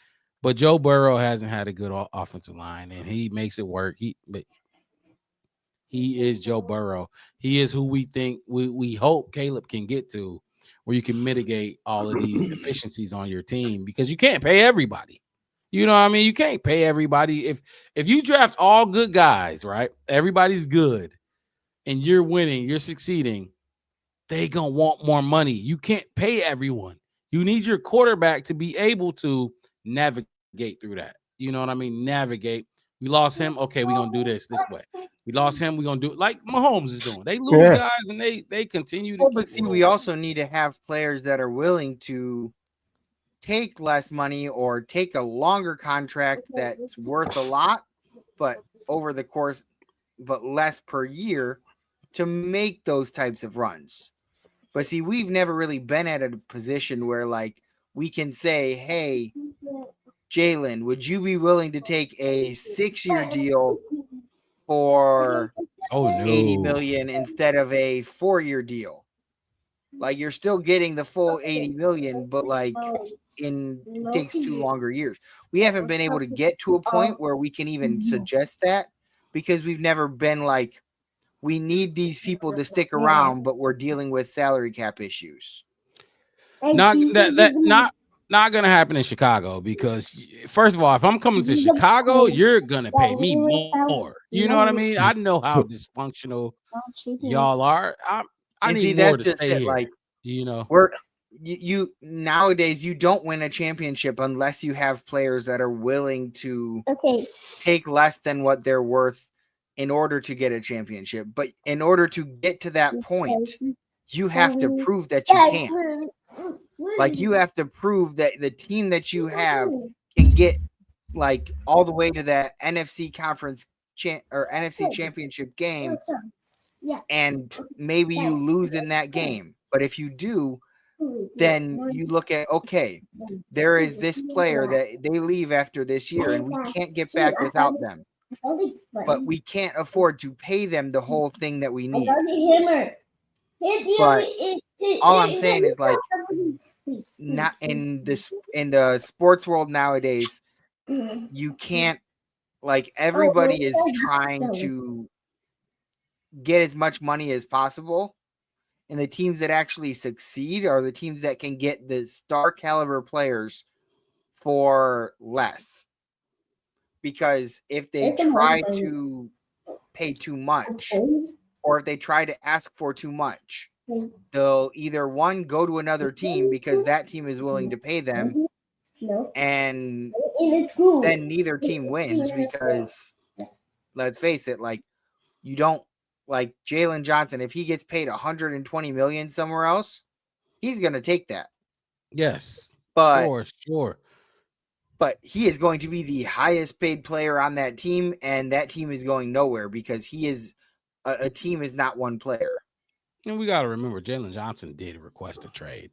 but Joe Burrow hasn't had a good offensive line, and he makes it work. He is Joe Burrow. He is who we think we hope Caleb can get to, where you can mitigate all of these deficiencies on your team, because you can't pay everybody. You know what I mean? You can't pay everybody. If you draft all good guys, right? Everybody's good and you're winning, you're succeeding, they gonna want more money. You can't pay everyone. You need your quarterback to be able to navigate through that. You know what I mean? Navigate. We lost him. Okay, we're gonna do this way. We lost him. We're gonna do it like Mahomes is doing. They lose guys and they continue to. But see, we also need to have players that are willing to take less money or take a longer contract that's worth a lot, but over the course, but less per year, to make those types of runs. But see, we've never really been at a position where like we can say, hey, Jalen, would you be willing to take a 6-year deal for Oh no. 80 million instead of a 4-year deal? Like you're still getting the full 80 million, but like in it takes 2 longer years. We haven't been able to get to a point where we can even suggest that because we've never been like, we need these people to stick around, but we're dealing with salary cap issues. Not gonna happen in Chicago because first of all, if I'm coming to Chicago, you're gonna pay me more. You know what I mean? I know how dysfunctional y'all are. I And need see, more that's to just stay it. here. Like You know, you nowadays you don't win a championship unless you have players that are willing to take less than what they're worth in order to get a championship. But in order to get to that point, you have to prove that you can. Like you have to prove that the team that you have can get like all the way to that NFC conference or NFC championship game, and maybe you lose in that game. But if you do, then you look at, okay, there is this player that they leave after this year and we can't get back without them. But we can't afford to pay them the whole thing that we need. But all I'm saying is like not in the sports world nowadays, you can't, like, everybody is trying to get as much money as possible. And the teams that actually succeed are the teams that can get the star caliber players for less. Because if they try to pay too much, or if they try to ask for too much, they'll either one, go to another team because that team is willing to pay them, and then neither team wins because let's face it, like, you don't, like Jalen Johnson, if he gets paid $120 million somewhere else, he's going to take that. yes, But for sure. But he is going to be the highest paid player on that team, and that team is going nowhere because he is a team is not one player. And we got to remember, Jalen Johnson did request a trade.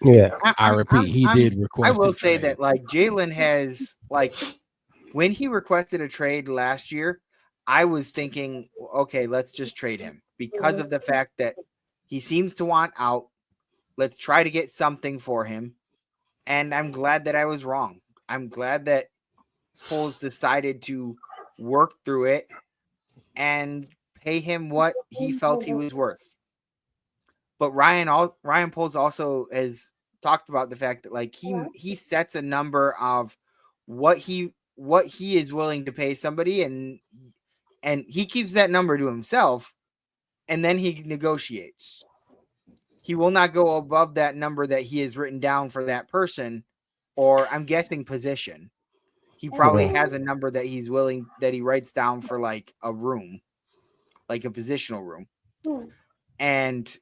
Yeah, I repeat, he did request. I will say that, like, Jalen has, like, when he requested a trade last year, I was thinking, okay, let's just trade him because of the fact that he seems to want out. Let's try to get something for him. And I'm glad that I was wrong. I'm glad that Poles decided to work through it and pay him what he felt he was worth. But Ryan Poles also has talked about the fact that, like, he sets a number of what he is willing to pay somebody, and he keeps that number to himself, and then he negotiates. He will not go above that number that he has written down for that person, or I'm guessing position. He probably has a number that he's willing, that he writes down for like a room, like a positional room. And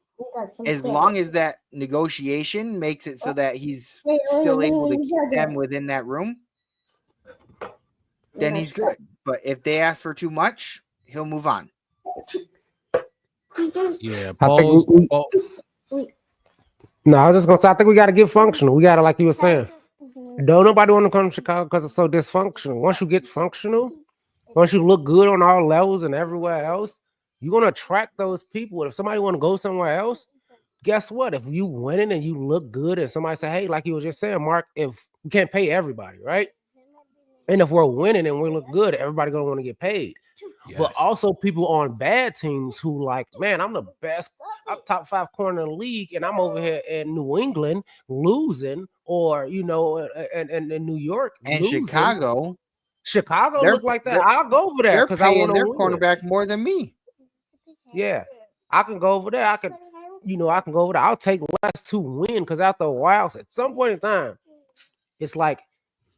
as long as that negotiation makes it so that he's still able to keep them within that room, then he's good. But if they ask for too much, he'll move on. Yeah, I was just gonna say, I think we got to get functional. We got to, like you were saying, don't nobody want to come to Chicago because it's so dysfunctional. Once you get functional, once you look good on all levels and everywhere else, you're gonna attract those people. If somebody want to go somewhere else, guess what? If you winning and you look good, and somebody say, hey, like you were just saying, Mark, if we can't pay everybody, right? And if we're winning and we look good, everybody gonna want to get paid. Yes. But also people on bad teams who, like, man, I'm the best, I'm top 5 corner in the league, and I'm over here in New England losing, or and New York and losing. Chicago look like that. I'll go over there because I want their cornerback more than me. Yeah, I can go over there. I can go over there. I'll take less to win, because after a while, at some point in time, it's like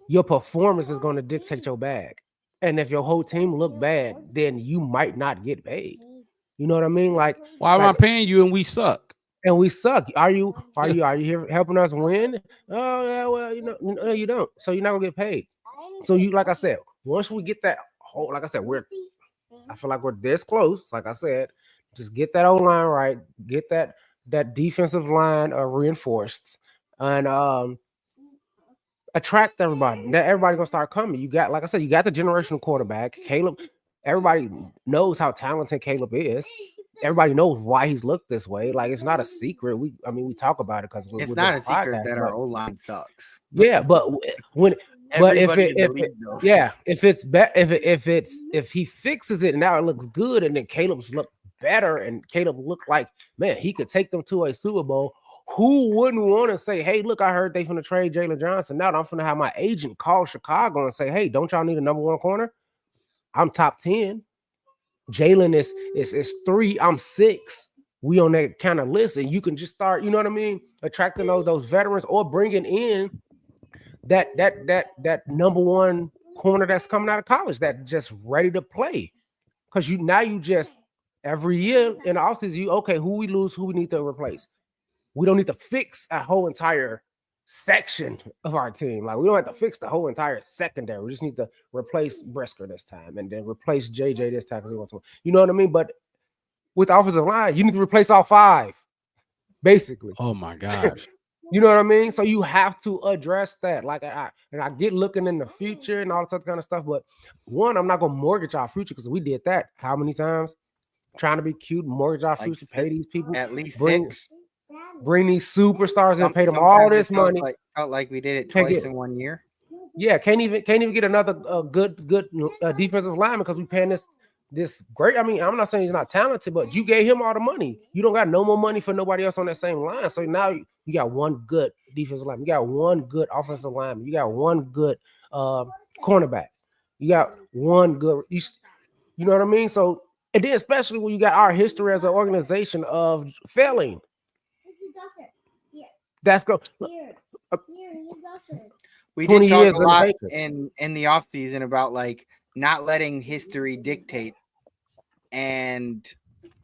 your performance is going to dictate your bag. And if your whole team look bad, then you might not get paid. You know what I mean? Like, why am I paying you and we suck? And we suck. Are you here helping us win? Oh yeah, well, no, you don't. So you're not gonna get paid. So you, like I said, once we get that whole, like I said, I feel like we're this close. Like I said, just get that O-line right, get that that defensive line reinforced and attract everybody. That everybody gonna start coming. You got, like I said, you got the generational quarterback, Caleb. Everybody knows how talented Caleb is. Everybody knows why he's looked this way. Like, it's not a secret. We talk about it because It's not a secret that our O-line sucks. Yeah, but when if he fixes it and now it looks good, and then Caleb's look better, and Caleb looked like, man, he could take them to a Super Bowl. Who wouldn't want to say, hey, look, I heard they finna trade Jalen Johnson. Now I'm finna have my agent call Chicago and say, hey, don't y'all need a number 1 corner? I'm top 10. Jalen is 3. I'm 6. We on that kind of list, and you can just start, you know what I mean, attracting those veterans or bringing in that number 1 corner that's coming out of college that just ready to play. Because you just every year in the offseason, who we lose, who we need to replace. We don't need to fix a whole entire section of our team. Like, we don't have to fix the whole entire secondary. We just need to replace Brisker this time and then replace JJ this time because he wants to. You know what I mean? But with the offensive line, you need to replace all 5, basically. Oh my gosh. You know what I mean? So you have to address that. Like, I get looking in the future and all that kind of stuff. But one, I'm not gonna mortgage our future because we did that how many times? Trying to be cute, mortgage our future, pay these people at least 6. Bring these superstars and pay them all this money. Felt like we did it twice in 1 year. Yeah, can't even get another good defensive lineman because we paying this great. I mean, I'm not saying he's not talented, but you gave him all the money. You don't got no more money for nobody else on that same line. So now you got one good defensive lineman. You got one good offensive lineman. You got one good cornerback. You got one good. You know what I mean? So, and then especially when you got our history as an organization of failing. That's go. We did talk a lot in the offseason about like not letting history dictate, and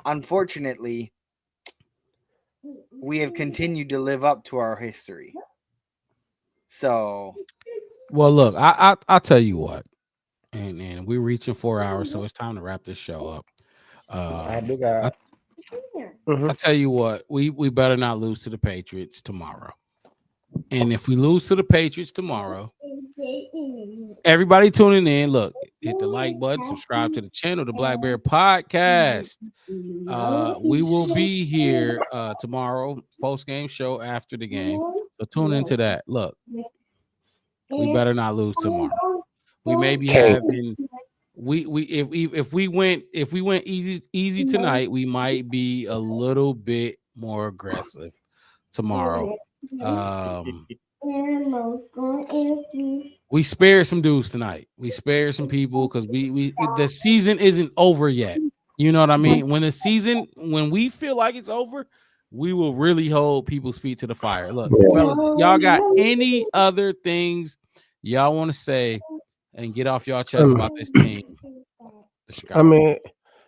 unfortunately, we have continued to live up to our history. So, well, look, I'll tell you what, and we're reaching 4 hours, so it's time to wrap this show up. I'll tell you what, we better not lose to the Patriots tomorrow. And if we lose to the Patriots tomorrow, everybody tuning in, look, hit the like button, subscribe to the channel, the Black Bear Podcast. We will be here tomorrow, post-game show after the game. So tune into that. Look, we better not lose tomorrow. We may be having if we went easy tonight, we might be a little bit more aggressive tomorrow. We spared some dudes tonight. We spared some people because we the season isn't over yet. You know what I mean? When we feel like it's over, we will really hold people's feet to the fire. Look, fellas, y'all got any other things y'all want to say and get off y'all chest about this team? I mean,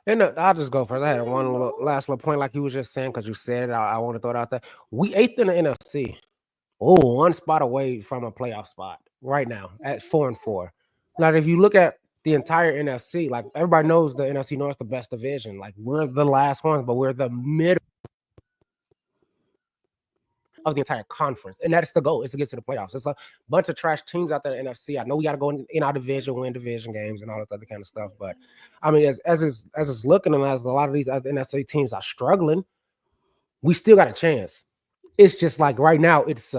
and I'll just go first. I had one last little point, like you was just saying, because you said it. I want to throw it out there. We 8th in the NFC. Oh, 1 spot away from a playoff spot right now at 4-4. Now, if you look at the entire NFC, like everybody knows the NFC North is the best division. Like, we're the last ones, but we're the middle of the entire conference, and that's the goal, is to get to the playoffs. It's a bunch of trash teams out there in the NFC. I know we got to go in our division, win division games and all that other kind of stuff, but I mean, as it's looking, and as a lot of these other NFC teams are struggling, we still got a chance. It's just like right now, it's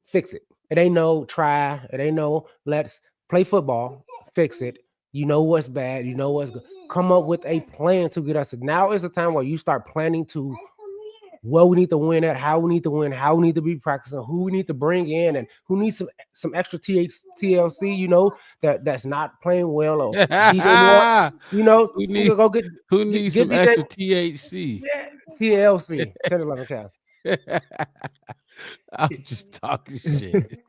fix it. It ain't no try. It ain't no let's play football. Fix it. You know what's bad. You know what's good. Come up with a plan to get us. Now is the time where you start planning to where we need to win at, how we need to win, how we need to be practicing, who we need to bring in, and who needs some extra TLC, you know, that's not playing well. Or DJ Moore, you know, who needs some extra THC? Yeah, TLC, 10-11 cap. I'm just talking shit.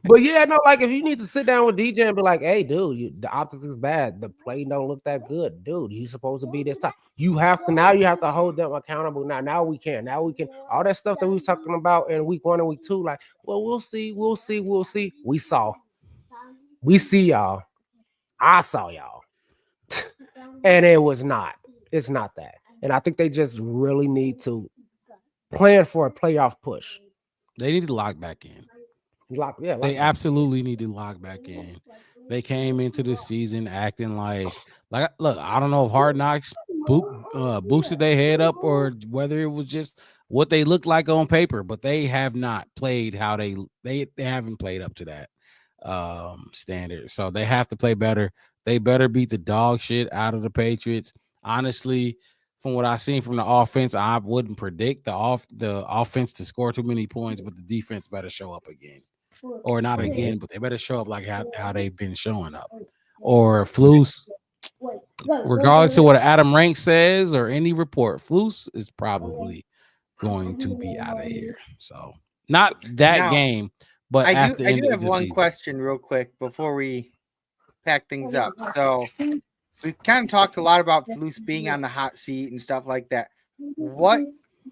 But yeah, no, like if you need to sit down with DJ and be like, hey, dude, the optics is bad. The play don't look that good. Dude, you supposed to be this time. You have to hold them accountable. Now we can. All that stuff that we was talking about in week 1 and week 2, like, well, we'll see. We saw. We see y'all. I saw y'all. And it was not. It's not that. And I think they just really need to playing for a playoff push. They need to lock back in. They Lock absolutely need to lock back in. They came into the season acting like look, I don't know if Hard Knocks boosted their head up or whether it was just what they look like on paper, but they have not played how they haven't played up to that standard. So they have to play better. They better beat the dog shit out of the Patriots. Honestly, from what I've seen from the offense, I wouldn't predict the offense to score too many points, but the defense better show up again. Or not again, but they better show up like how they've been showing up. Or Flus, regardless of what Adam Rank says or any report, Flus is probably going to be out of here. So not that Now, game, but I after do have one question real quick before we pack things up. So we've kind of talked a lot about Flus being on the hot seat and stuff like that. What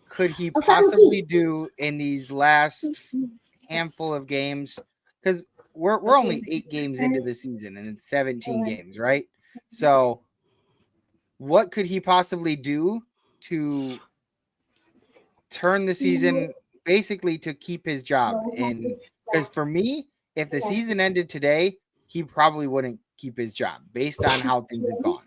could he possibly do in these last handful of games? Because we're only 8 games into the season and it's 17 games, right? So what could he possibly do to turn the season basically to keep his job? And because for me, if the season ended today, he probably wouldn't keep his job based on how things have gone.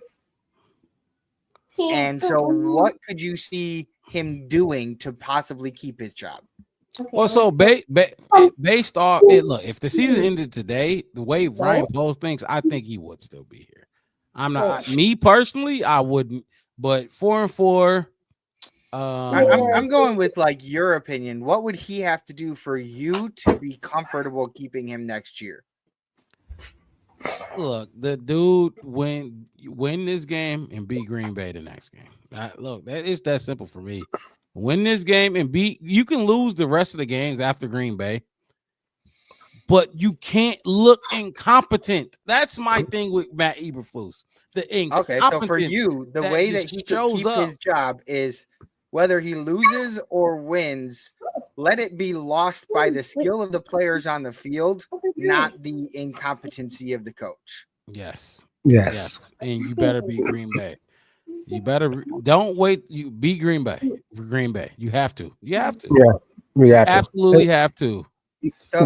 And so what could you see him doing to possibly keep his job? Well, so based off it, look, if the season ended today, the way Ryan Poles thinks, I think he would still be here. I'm not me personally, I wouldn't, but 4-4. I'm going with like your opinion. What would he have to do for you to be comfortable keeping him next year? Look, the dude win this game and beat Green Bay the next game. It's that simple for me. Win this game and you can lose the rest of the games after Green Bay, but you can't look incompetent. That's my thing with Matt Eberflus. Okay, so for you, the way that he could keep his job is whether he loses or wins, let it be lost by the skill of the players on the field, not the incompetency of the coach. Yes. And you better beat Green Bay. You better don't wait. You beat Green Bay. You have to. Yeah, we have to. Absolutely have to.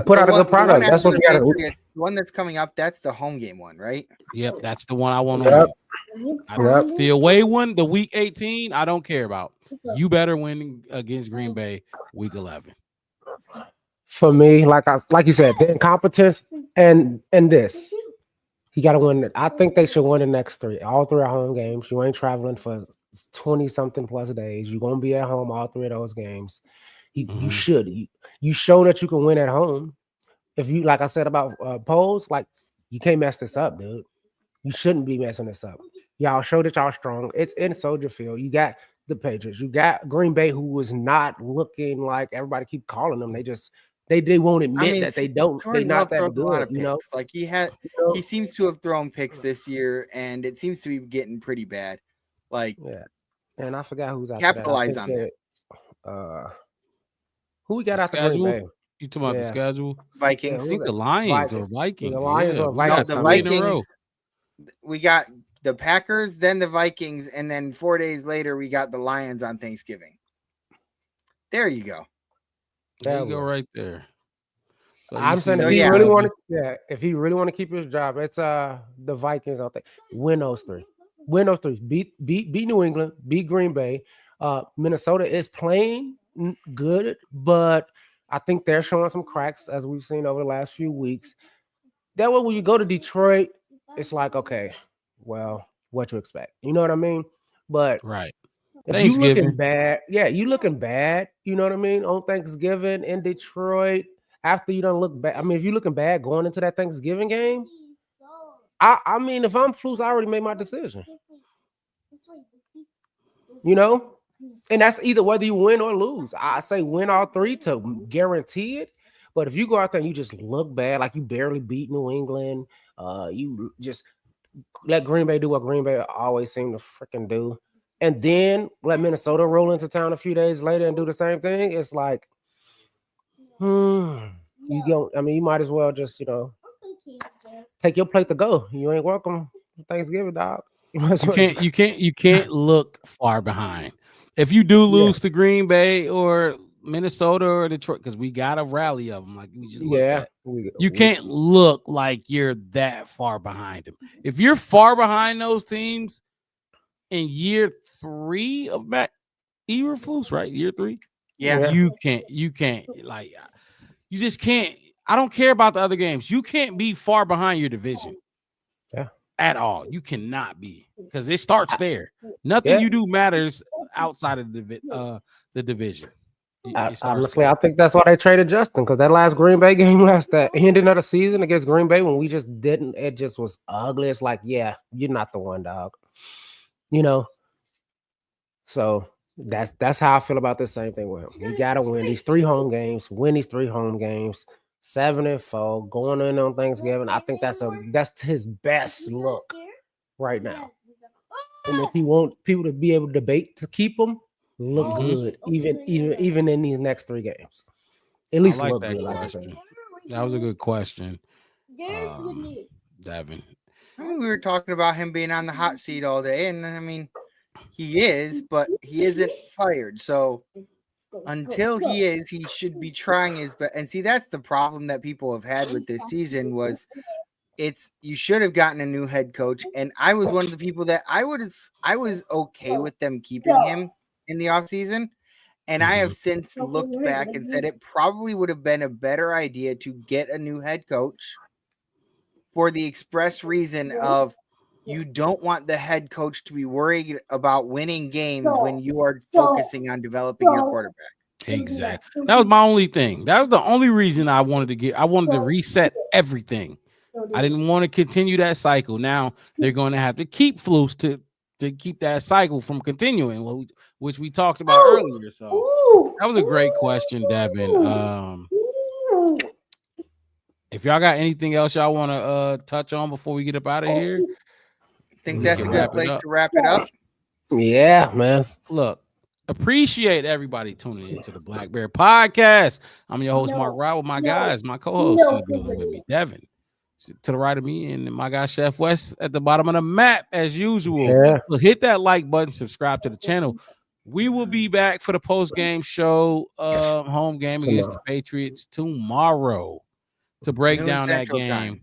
Put out a good product. That's what you got to do. The one that's coming up, that's the home game one, right? Yep, that's the one I want to win. The away one, the week 18, I don't care about. You better win against Green Bay week 11. For me, like you said, the incompetence and this. He got to win. I think they should win the next 3. All 3 are home games. You ain't traveling for 20-something plus days. You're going to be at home all 3 of those games. You should. You show that you can win at home. If you, like I said about Poles, like you can't mess this up, dude. You shouldn't be messing this up. Y'all show that y'all strong. It's in Soldier Field. You got the Patriots. You got Green Bay, who was not looking like everybody keep calling them. They won't admit that they don't. They're not that good. You know, like he seems to have thrown picks this year, and it seems to be getting pretty bad. Like, yeah. And I forgot who's out capitalize on that. Who we got after Green Bay? You talking about the schedule? Vikings. I think the Lions or Vikings. The Lions or Vikings. The Vikings. We got the Packers, then the Vikings, and then 4 days later we got the Lions on Thanksgiving. There you go. There you go, right there. So I'm saying if he really want to keep his job, it's the Vikings. I think win those 3. Win those 3. Beat New England. Beat Green Bay. Minnesota is playing good, but I think they're showing some cracks as we've seen over the last few weeks. That way, when you go to Detroit, it's like, okay, well, what you expect? You know what I mean? But right. If you looking bad, you looking bad. You know what I mean? On Thanksgiving in Detroit, after you don't look bad. I mean, if you're looking bad going into that Thanksgiving game, I mean, if I'm Flus, I already made my decision. You know, and that's either whether you win or lose. I say win all 3 to guarantee it. But if you go out there and you just look bad, like you barely beat New England, you just let Green Bay do what Green Bay always seem to freaking do. And then let Minnesota roll into town a few days later and do the same thing. It's like, you might as well just, take your plate to go. You ain't welcome Thanksgiving, dog. You can't look far behind. If you do lose to Green Bay or Minnesota or Detroit, because we got a rally of them, like we just looked at, you can't look like you're that far behind them. If you're far behind those teams in year 3 of Matt Eberflus, right? Year 3, Yeah. you can't like, you just can't. I don't care about the other games. You can't be far behind your division. At all. You cannot be, because it starts there. Nothing you do matters outside of the division. Honestly, I think that's why they traded Justin, because that last Green Bay game, that ending of the season against Green Bay, when we just didn't, it just was ugly. It's like, yeah, you're not the one, dog. You know. So that's how I feel about the same thing with him. We gotta win these 3 home games. 7-4, going in on Thanksgiving. I think that's his best look right now. And if he wants people to be able to debate to keep him, look good, even in these next 3 games. At least like look that good. question. That was a good question, Devin. I mean, we were talking about him being on the hot seat all day, and I mean, he is, but he isn't fired. So until he is, he should be trying his best. And see, that's the problem that people have had with this season was you should have gotten a new head coach. And I was one of the people that I was okay with them keeping him in the offseason. And I have since looked back and said it probably would have been a better idea to get a new head coach for the express reason of you don't want the head coach to be worried about winning games when you are focusing on developing your quarterback. Exactly. That was my only thing. That was the only reason I wanted to reset everything. I didn't want to continue that cycle. Now they're going to have to keep Flus to keep that cycle from continuing, which we talked about earlier. So that was a great question, Devin. If y'all got anything else y'all want to touch on before we get up out of here, I think that's a good place to wrap it up. Yeah, man. Look, appreciate everybody tuning into the Black Bear Podcast. I'm your host, Mark Rod, with my guys, my co-host in the building with me, Devin. To the right of me, and my guy Chef West at the bottom of the map, as usual. Yeah. So hit that like button, subscribe to the channel. We will be back for the post-game show, home game against the Patriots tomorrow to break down that game. Time.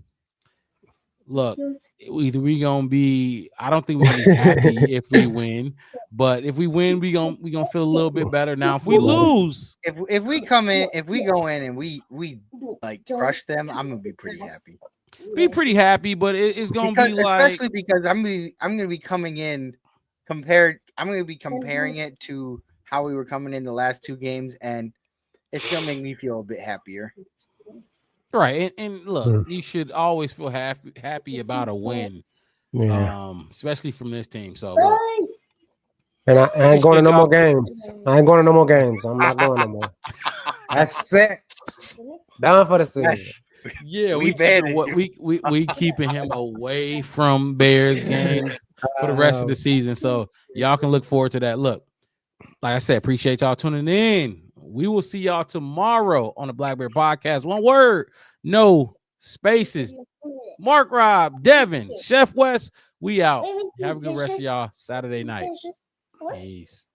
Look, either we gonna be, I don't think we're gonna be happy if we win, but if we win, we gonna feel a little bit better. Now, if we lose, if we go in and we like crush them, I'm gonna be pretty happy. Be pretty happy, but it's gonna be like, especially because I'm gonna be coming in compared. I'm gonna be comparing it to how we were coming in the last 2 games, and it's gonna make me feel a bit happier. Right, and look, you should always feel happy about a win, especially from this team. So, look, and I ain't going to no more games. I'm not going no more. That's it. Done for the season. Yeah, we keeping him away from Bears games for the rest of the season. So y'all can look forward to that. Look, like I said, appreciate y'all tuning in. We will see y'all tomorrow on the Black Bear Podcast. One word, no spaces. Mark Rob, Devin, Chef West, we out. Have a good rest of y'all Saturday night. Peace.